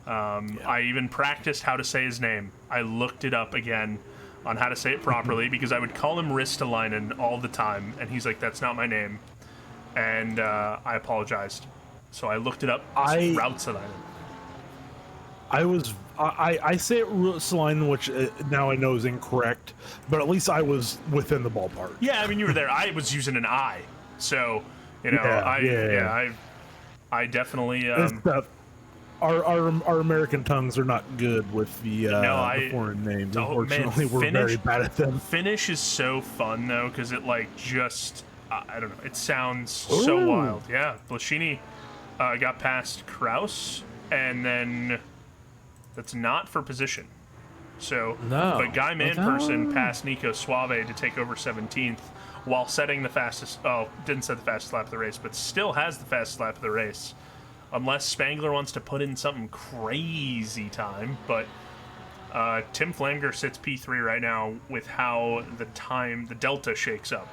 I even practiced how to say his name. I looked it up again on how to say it properly because I would call him Ristalainen all the time, and he's like, "That's not my name," and I apologized. So I looked it up. Rootsalainen. I say it Rootsalainen, which now I know is incorrect, but at least I was within the ballpark. Yeah, I mean, you were there. I was using an I, so you know, I definitely. Our American tongues are not good with the foreign names. Unfortunately, we're very bad at them. Finnish is so fun though, because it like just I don't know. It sounds so wild. Yeah, Blashini got past Kraus, and then that's not for position. So, but Guy Manperson passed Nico Suave to take over 17th while setting the fastest. Oh, didn't set the fastest lap of the race, but still has the fastest lap of the race. Unless Spangler wants to put in something crazy time, but Tim Flamger sits P3 right now with how the delta shakes up.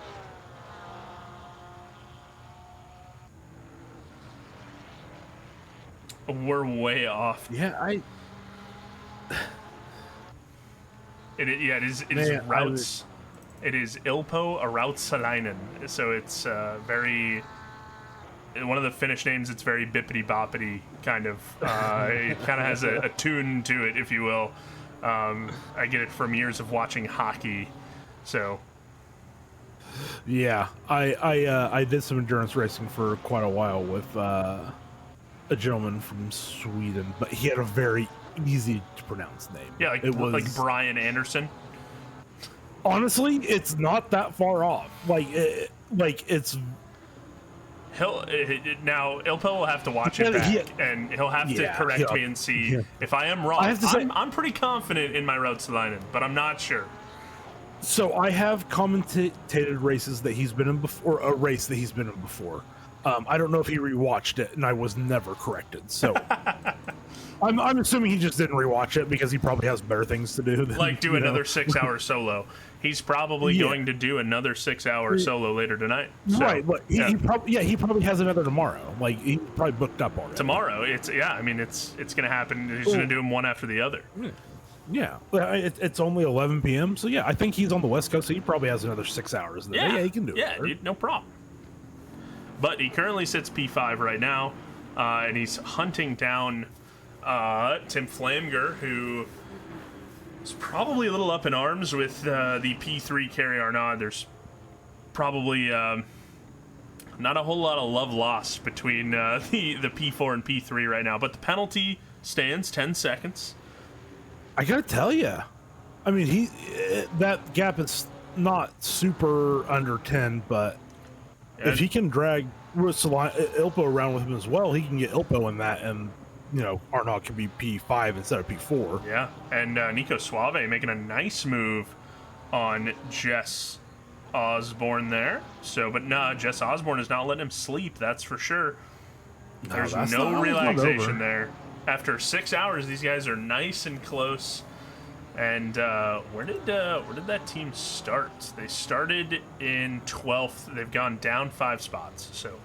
We're way off. Yeah, It is Rauts. It is Ilpo Rautsalainen. So it's very. One of the Finnish names, it's very bippity boppity kind of. It kind of has a tune to it, if you will. I get it from years of watching hockey, so. Yeah, I did some endurance racing for quite a while with a gentleman from Sweden, but he had a very easy to pronounce name. Yeah, like Brian Anderson. Honestly, it's not that far off. It's. Now Ilpo will have to watch it back, and he'll have to correct me and see if I am wrong. I'm pretty confident in my Rootsalainen, but I'm not sure. So I have commentated races that he's been in before, a race that he's been in before. I don't know if he rewatched it, and I was never corrected. So I'm assuming he just didn't rewatch it because he probably has better things to do. Than, do another 6-hour solo. He's probably going to do another 6-hour solo later tonight. So, right, but he probably has another tomorrow. Like he probably booked up already. Tomorrow, it's going to happen. He's going to do them one after the other. Yeah, it's only 11 p.m. So yeah, I think he's on the West Coast, so he probably has another 6 hours. Yeah, he can do it. Yeah, dude, no problem. But he currently sits P5 right now, and he's hunting down Tim Flamger, who is probably a little up in arms with the P3 Kerry Arnaud. There's probably not a whole lot of love lost between the P4 and P3 right now, but the penalty stands 10 seconds. I gotta tell you, I mean, that gap is not super under 10, but if he can drag Ilpo around with him as well, he can get Ilpo in that, and Arnaud can be P5 instead of P4. Yeah, and Nico Suave making a nice move on Jess Osborne there. So, but Jess Osborne is not letting him sleep, that's for sure. There's no relaxation there. After 6 hours, these guys are nice and close. And where did that team start? They started in 12th. They've gone down 5 spots. So,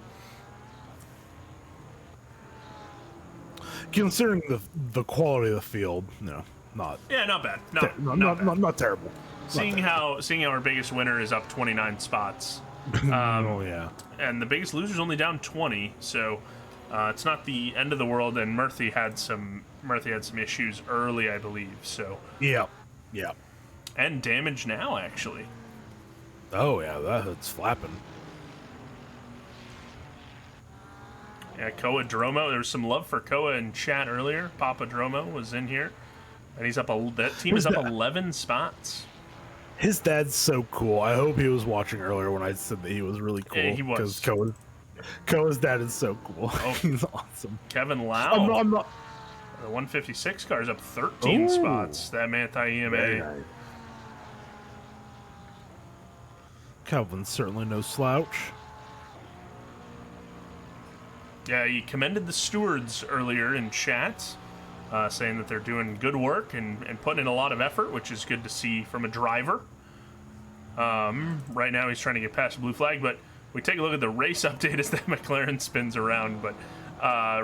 considering the quality of the field, not bad. Not terrible. Seeing how our biggest winner is up 29 spots. And the biggest loser's only down 20. So. It's not the end of the world, and Murphy had some issues early, I believe. So yeah, and damage now actually. Oh yeah, that's flapping. Yeah, Koa Dromo. There was some love for Koa in chat earlier. Papa Dromo was in here, and he's up. That team is up 11 spots. His dad's so cool. I hope he was watching earlier when I said that he was really cool. Yeah, he was. Because Koa's dad is so cool. Oh, he's awesome. Kevin Lau. I'm not. The 156 car is up 13 spots. That Manti-EMA. Nice. Calvin's certainly no slouch. Yeah, he commended the stewards earlier in chat, saying that they're doing good work and putting in a lot of effort, which is good to see from a driver. Right now he's trying to get past the blue flag, but we take a look at the race update as that McLaren spins around. But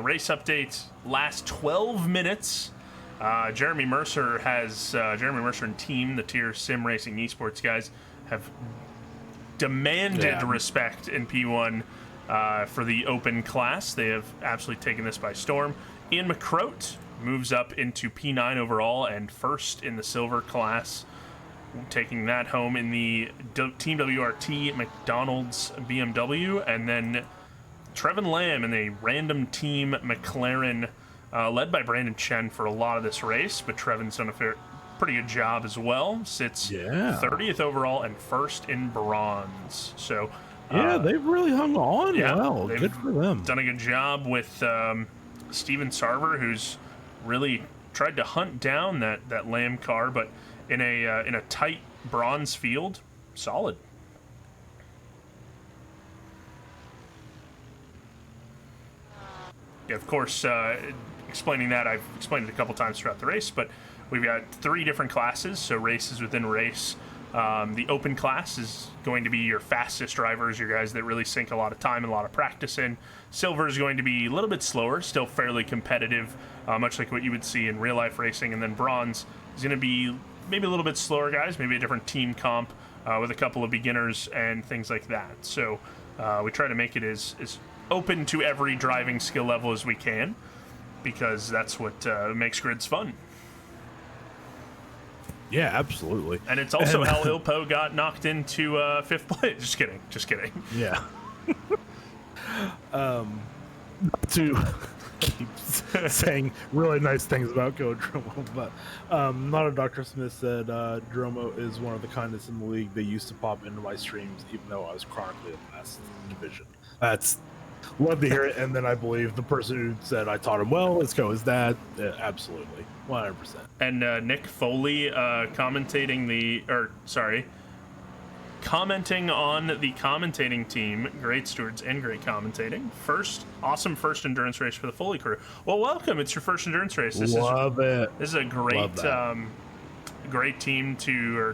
race update, last 12 minutes. Jeremy Mercer and team, the Tier Sim Racing Esports guys, have demanded respect in P1 for the open class. They have absolutely taken this by storm. Ian McCroat moves up into P9 overall and first in the silver class, taking that home in the Team WRT McDonald's BMW. And then Trevin Lamb in a random team McLaren, led by Brandon Chen for a lot of this race, but Trevin's done a pretty good job as well. Sits 30th overall and first in bronze. So they've really hung on well. Good for them. Done a good job with Steven Sarver, who's really tried to hunt down that Lamb car, but in a tight bronze field, solid. Yeah, of course, explaining that, I've explained it a couple times throughout the race, but we've got 3 different classes, so races within race. The open class is going to be your fastest drivers, your guys that really sink a lot of time and a lot of practice in. Silver is going to be a little bit slower, still fairly competitive, much like what you would see in real life racing. And then bronze is going to be maybe a little bit slower guys, maybe a different team comp with a couple of beginners and things like that. So we try to make it as open to every driving skill level as we can, because that's what makes grids fun. Yeah, absolutely. And it's also how Ilpo got knocked into 5th place. Just kidding. Yeah. To keep saying really nice things about Go Dromo, but not a Dr. Smith said Dromo is one of the kindest in the league. They used to pop into my streams even though I was chronically in last division. That's love to hear it. And then I believe the person who said I taught him well, let's go, is that absolutely 100%. And Nick Foley commenting on the commentating team. Great stewards and great commentating. Awesome first endurance race for the Foley crew. Well, welcome. It's your first endurance race. This is a great great team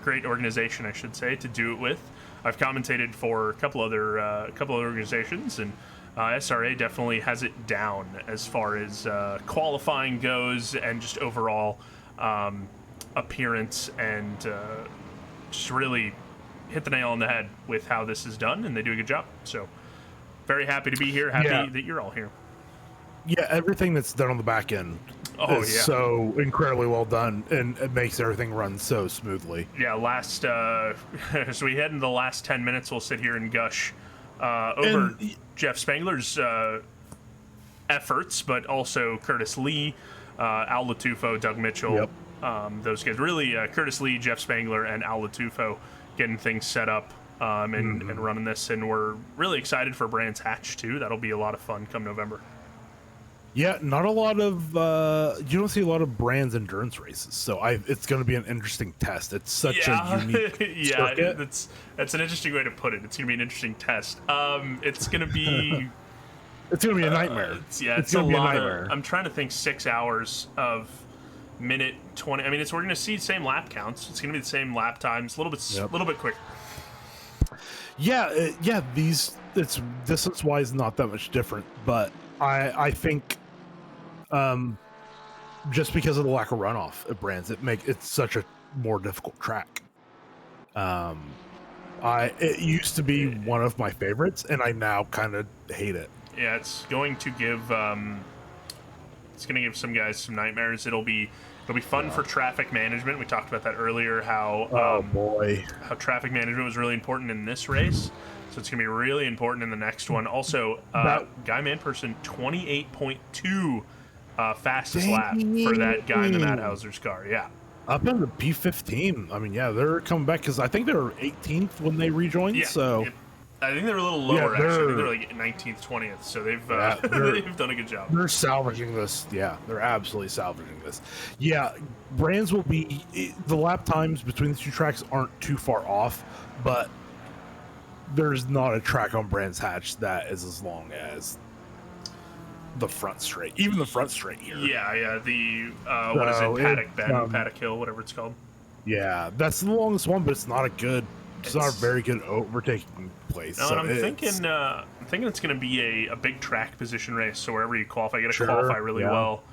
great organization, I should say, to do it with. I've commentated for a couple other organizations, and SRA definitely has it down as far as qualifying goes and just overall appearance, and just really hit the nail on the head with how this is done, and they do a good job. So very happy to be here. Happy that you're all here. Yeah, everything that's done on the back end is so incredibly well done, and it makes everything run so smoothly. Yeah, so we head into the last 10 minutes. We'll sit here and gush over Jeff Spangler's efforts, but also Curtis Lee, Al Latufo, Doug Mitchell, those guys. Really, Curtis Lee, Jeff Spangler, and Al Latufo getting things set up and running this. And we're really excited for Brands Hatch, too. That'll be a lot of fun come November. Yeah, not a lot of you don't see a lot of Brands endurance races, so it's going to be an interesting test. It's such a unique circuit. That's an interesting way to put it. It's going to be an interesting test. It's going to be it's going to be a nightmare. It's a lot of, I'm trying to think 6 hours of minute 20. I mean, we're going to see the same lap counts. It's going to be the same lap times, a little bit quicker. Yeah, it's distance-wise not that much different, but I think just because of the lack of runoff at Brands, it's such a more difficult track. It used to be one of my favorites, and I now kind of hate it. Yeah, it's going to give some guys some nightmares. It'll be fun for traffic management. We talked about that earlier. How traffic management was really important in this race. So it's going to be really important in the next one. Also, Guy Manperson, 28.2 fastest lap for that guy in the Madhauser's car. Yeah. Up in the P15. I mean, they're coming back because I think they were 18th when they rejoined. Yeah, so I think they were a little lower, actually. I think they're like 19th, 20th. So they've done a good job. They're salvaging this. Yeah, they're absolutely salvaging this. Yeah, Brands will be... The lap times between the two tracks aren't too far off, but there's not a track on Brands Hatch that is as long as the front straight, even the front straight here. Yeah. The what is it? Paddock Bend, Paddock Hill, whatever it's called. Yeah, that's the longest one, but it's not a very good overtaking place. No, so and I'm thinking it's going to be a big track position race. So wherever you qualify, you got to qualify really well.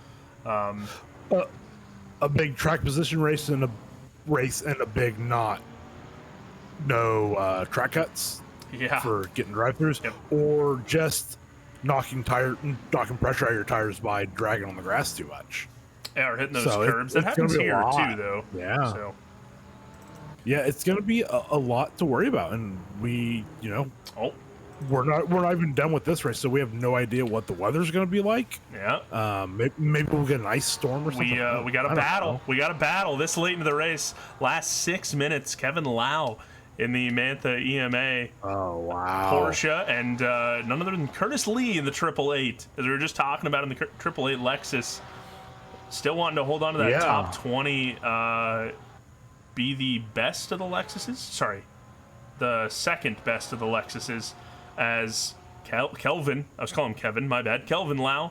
A big track position race and a big no track cuts. Yeah. For getting drive-throughs, or just knocking pressure out of your tires by dragging on the grass too much. Yeah, or hitting those curbs. That happens here too, though. Yeah. So. Yeah, it's going to be a lot to worry about, and we're not even done with this race, so we have no idea what the weather's going to be like. Yeah. Maybe we'll get an ice storm or something. We got a battle. We got a battle this late into the race. Last 6 minutes, Kevin Lau in the Mantha EMA. Oh, wow. Porsche, and none other than Curtis Lee in the 888, as we were just talking about in the 888 Lexus. Still wanting to hold on to that top 20, be the best of the Lexuses. Sorry, the second best of the Lexuses, as Kelvin, I was calling him Kevin, my bad. Kelvin Lau,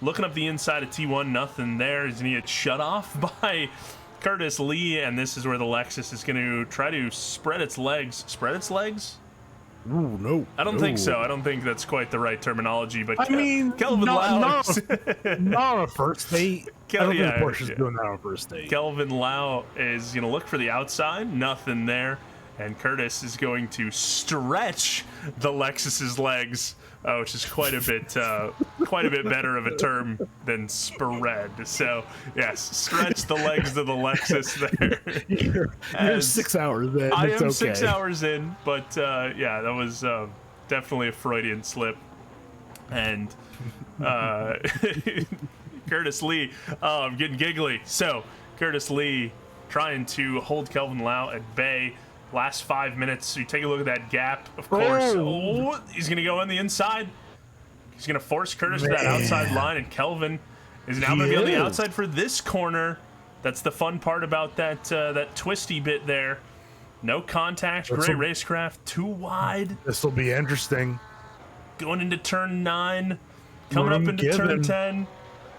looking up the inside of T1, nothing there. He's going to get shut off by Curtis Lee, and this is where the Lexus is going to try to spread its legs. Spread its legs? Ooh, no. I don't think so. I don't think that's quite the right terminology, but Kelvin Lau. Not on a first date. I don't think Porsche's doing that on first date. Kelvin Lau is going to look for the outside. Nothing there. And Curtis is going to stretch the Lexus's legs, which is quite a bit better of a term than spread. So, yes, stretch the legs of the Lexus there. You're 6 hours in. I am okay. 6 hours in, but yeah, that was definitely a Freudian slip. And Curtis Lee, I'm getting giggly. So, Curtis Lee trying to hold Kelvin Lau at bay. Last 5 minutes, you take a look at that gap, of course. Oh, he's going to go on the inside. He's going to force Curtis to that outside line, and Kelvin is now going to be on the outside for this corner. That's the fun part about that twisty bit there. No contact, great racecraft, too wide. This will be interesting. Going into turn 9, coming up into turn 10.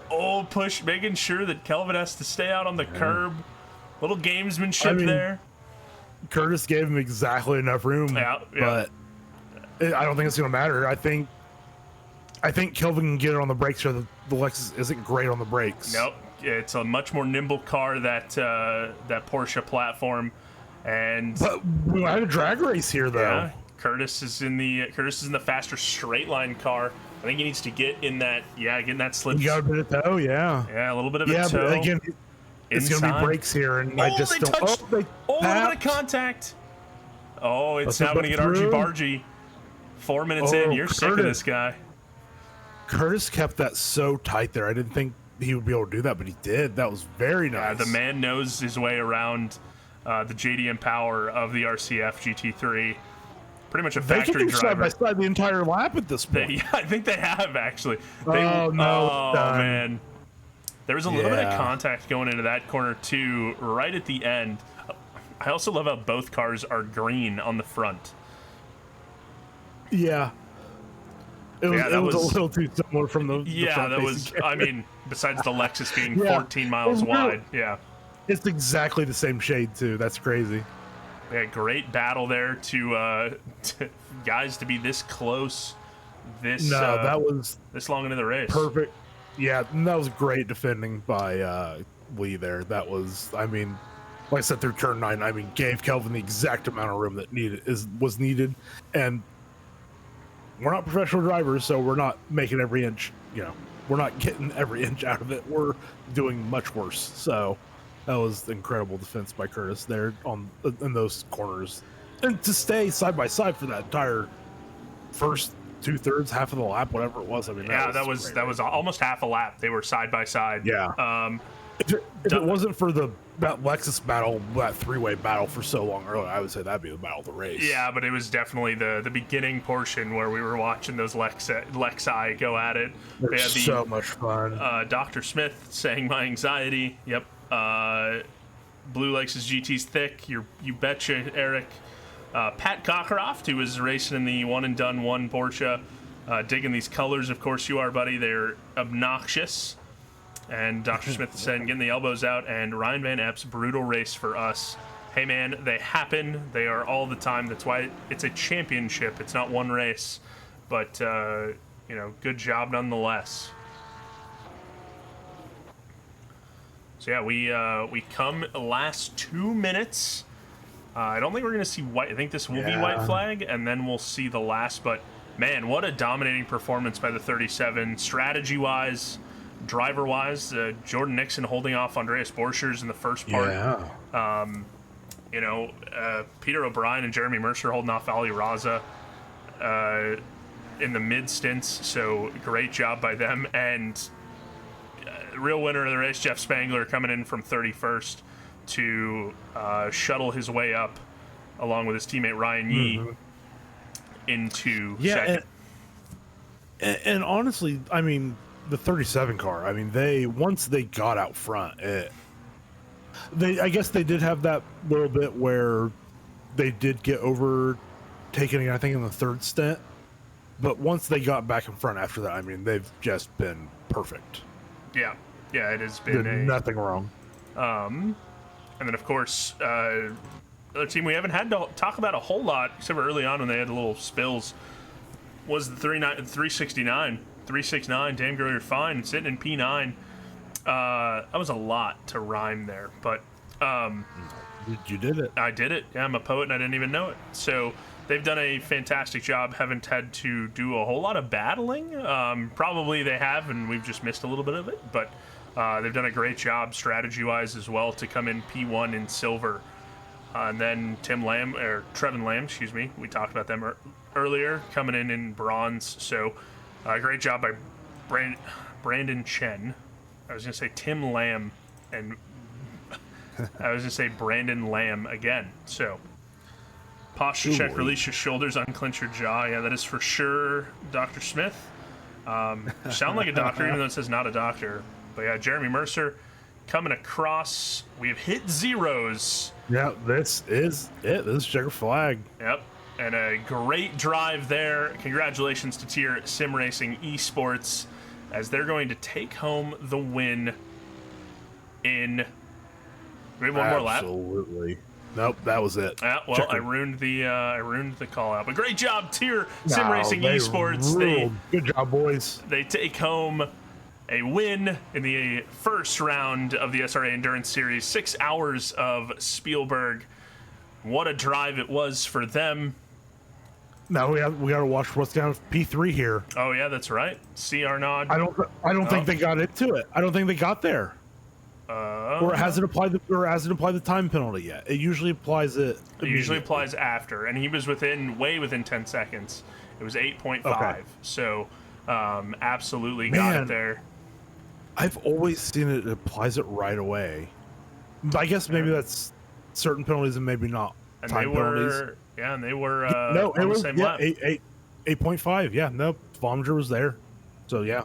Oh, push, making sure that Kelvin has to stay out on the curb. Little gamesmanship there. Curtis gave him exactly enough room, but I don't think it's going to matter. I think Kelvin can get it on the brakes, or the Lexus isn't great on the brakes. Nope, it's a much more nimble car, that Porsche platform, but we had a drag race here, though. Yeah, Curtis is in the faster straight line car. I think he needs to get in that slip. You got a bit of toe, yeah, a little bit of a toe. But again, it's going to be brakes here, and I just don't. A little bit of contact. Oh, it's now going to get argy-bargy. 4 minutes in, you're sick of this guy. Curtis kept that so tight there. I didn't think he would be able to do that, but he did. That was very nice. The man knows his way around the JDM power of the RCF GT3. Pretty much a factory driver. Side by side the entire lap at this point. I think they have, actually. Oh, man. There was a little bit of contact going into that corner, too, right at the end. I also love how both cars are green on the front. Yeah. It was a little too similar from the front that was, I mean, besides the Lexus being 14 miles wide. Yeah. It's exactly the same shade, too. That's crazy. Yeah, great battle there to guys to be this close this long into the race. Perfect. Yeah, that was great defending by Lee there. That was, I mean, like I said, through turn 9, I mean, gave Kelvin the exact amount of room that was needed. And we're not professional drivers, so we're not making every inch, we're not getting every inch out of it. We're doing much worse. So that was incredible defense by Curtis there in those corners. And to stay side by side for that entire first 2/3, half of the lap, whatever it was. I mean, that was almost half a lap. They were side by side. Yeah. If it wasn't for that Lexus battle, that three-way battle for so long earlier, I would say that'd be the battle of the race. Yeah, but it was definitely the beginning portion where we were watching those Lexi go at it. They had so much fun. Dr. Smith saying my anxiety. Yep. Blue Lexus GT's thick. You betcha, Eric. Pat Cockcroft, who was racing in the one and done one Porsche, Digging these colors, of course you are, buddy. They're obnoxious. And Dr. Smith is saying, getting the elbows out, and Ryan Van Epps, brutal race for us. Hey, man, they happen. They are all the time. That's why it's a championship. It's not one race. But, good job nonetheless. So, yeah, we come last 2 minutes. I don't think we're going to see white. I think this will be white flag, and then we'll see the last. But, man, what a dominating performance by the 37. Strategy-wise, driver-wise, Jordan Nixon holding off Andreas Borchers in the first part. Peter O'Brien and Jeremy Mercer holding off Ali Raza in the mid-stints. So, great job by them. And real winner of the race, Jeff Spangler, coming in from 31st to shuttle his way up along with his teammate Ryan Yee into second. And honestly, I mean, the 37 car, I mean, once they got out front, I guess they did have that little bit where they did get overtaken, I think, in the third stint. But once they got back in front after that, I mean, they've just been perfect. Yeah, it has been nothing wrong. And then, of course, another team we haven't had to talk about a whole lot, except for early on when they had the little spills, was the 369. 369, damn girl, you're fine. Sitting in P9. That was a lot to rhyme there, but... You did it. I did it. Yeah, I'm a poet and I didn't even know it. So they've done a fantastic job. Haven't had to do a whole lot of battling. Probably they have, and we've just missed a little bit of it, but... they've done a great job strategy-wise as well to come in P1 in silver. And then Trevin Lamb, we talked about them earlier, coming in bronze. So great job by Brandon Chen. I was going to say Tim Lamb, and I was going to say Brandon Lamb again. So posture check, release your shoulders, unclench your jaw. Yeah, that is for sure Dr. Smith. Sound like a doctor, even though it says not a doctor. But yeah, Jeremy Mercer coming across. We have hit zeros. Yeah, this is it. This is checker flag. Yep. And a great drive there. Congratulations to Tier Sim Racing Esports as they're going to take home the win in... Do we have one more lap? Absolutely. Nope, that was it. Well, checker. I ruined the call out. But great job, Tier Sim Racing Esports. Good job, boys. They take home a win in the first round of the SRA Endurance Series. 6 hours of Spielberg. What a drive it was for them. Now we got to watch what's down with P3 here. Oh yeah, that's right. See Arnaud. I don't think they got into it. I don't think they got there. Or hasn't applied the time penalty yet. It usually applies it. It usually applies after, and he was way within 10 seconds. It was 8.5. Okay. So absolutely got it there. I've always seen it applies it right away. I guess maybe that's certain penalties and maybe not and time penalties. Yeah, and they were no, on the same lap. 8.5. Yeah, no, Vomiger was there. So yeah,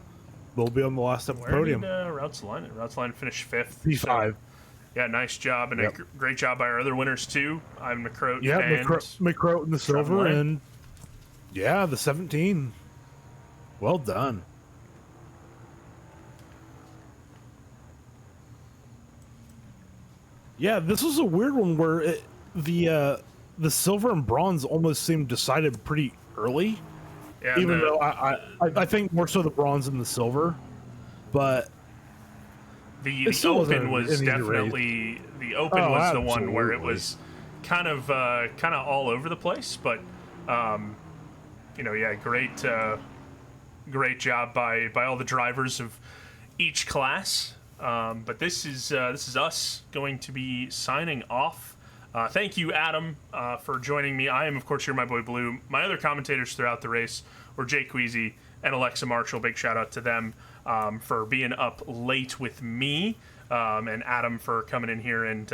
they'll be on the last step of the podium. Where did Routes Line finished 5th? P5. So, yeah, nice job, and a great job by our other winners too. Ivan McCroat. Yeah, and McCroat in the silver, and the 17. Well done. Yeah, this was a weird one where the silver and bronze almost seemed decided pretty early. Yeah, even though I think more so the bronze and the silver, but the open was definitely the open was the one where it was kind of all over the place. But great job by all the drivers of each class. But this is us going to be signing off. Thank you, Adam, for joining me. I am, of course, My Boy Blue. My other commentators throughout the race were Jay Queasy and Alexa Marshall. Big shout out to them for being up late with me, and Adam for coming in here and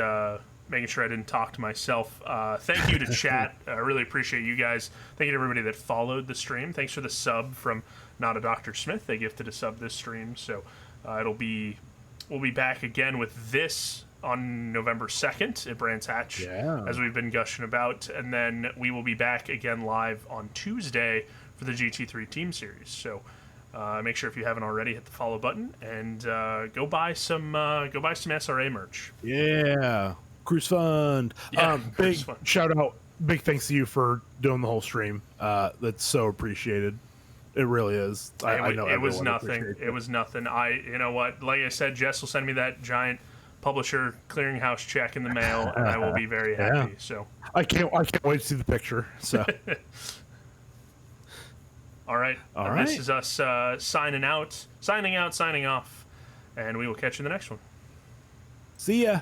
making sure I didn't talk to myself. Thank you to chat. I really appreciate you guys. Thank you to everybody that followed the stream. Thanks for the sub from Not a Dr. Smith. They gifted a sub this stream, so we'll be back again with this on November 2nd at Brands Hatch, as we've been gushing about. And then we will be back again live on Tuesday for the GT3 Team Series. So make sure if you haven't already, hit the follow button and go buy some SRA merch. Yeah, Cruise Fund. Yeah, Big Cruise Fund. shout out, big thanks to you for doing the whole stream. That's so appreciated. It really is. I know it was everyone nothing. appreciates It was nothing. You know what? Like I said, Jess will send me that giant publisher clearinghouse check in the mail, and I will be very happy. Yeah. So I can't wait to see the picture. So all right. All This right. is us signing out, signing off, and we will catch you in the next one. see ya.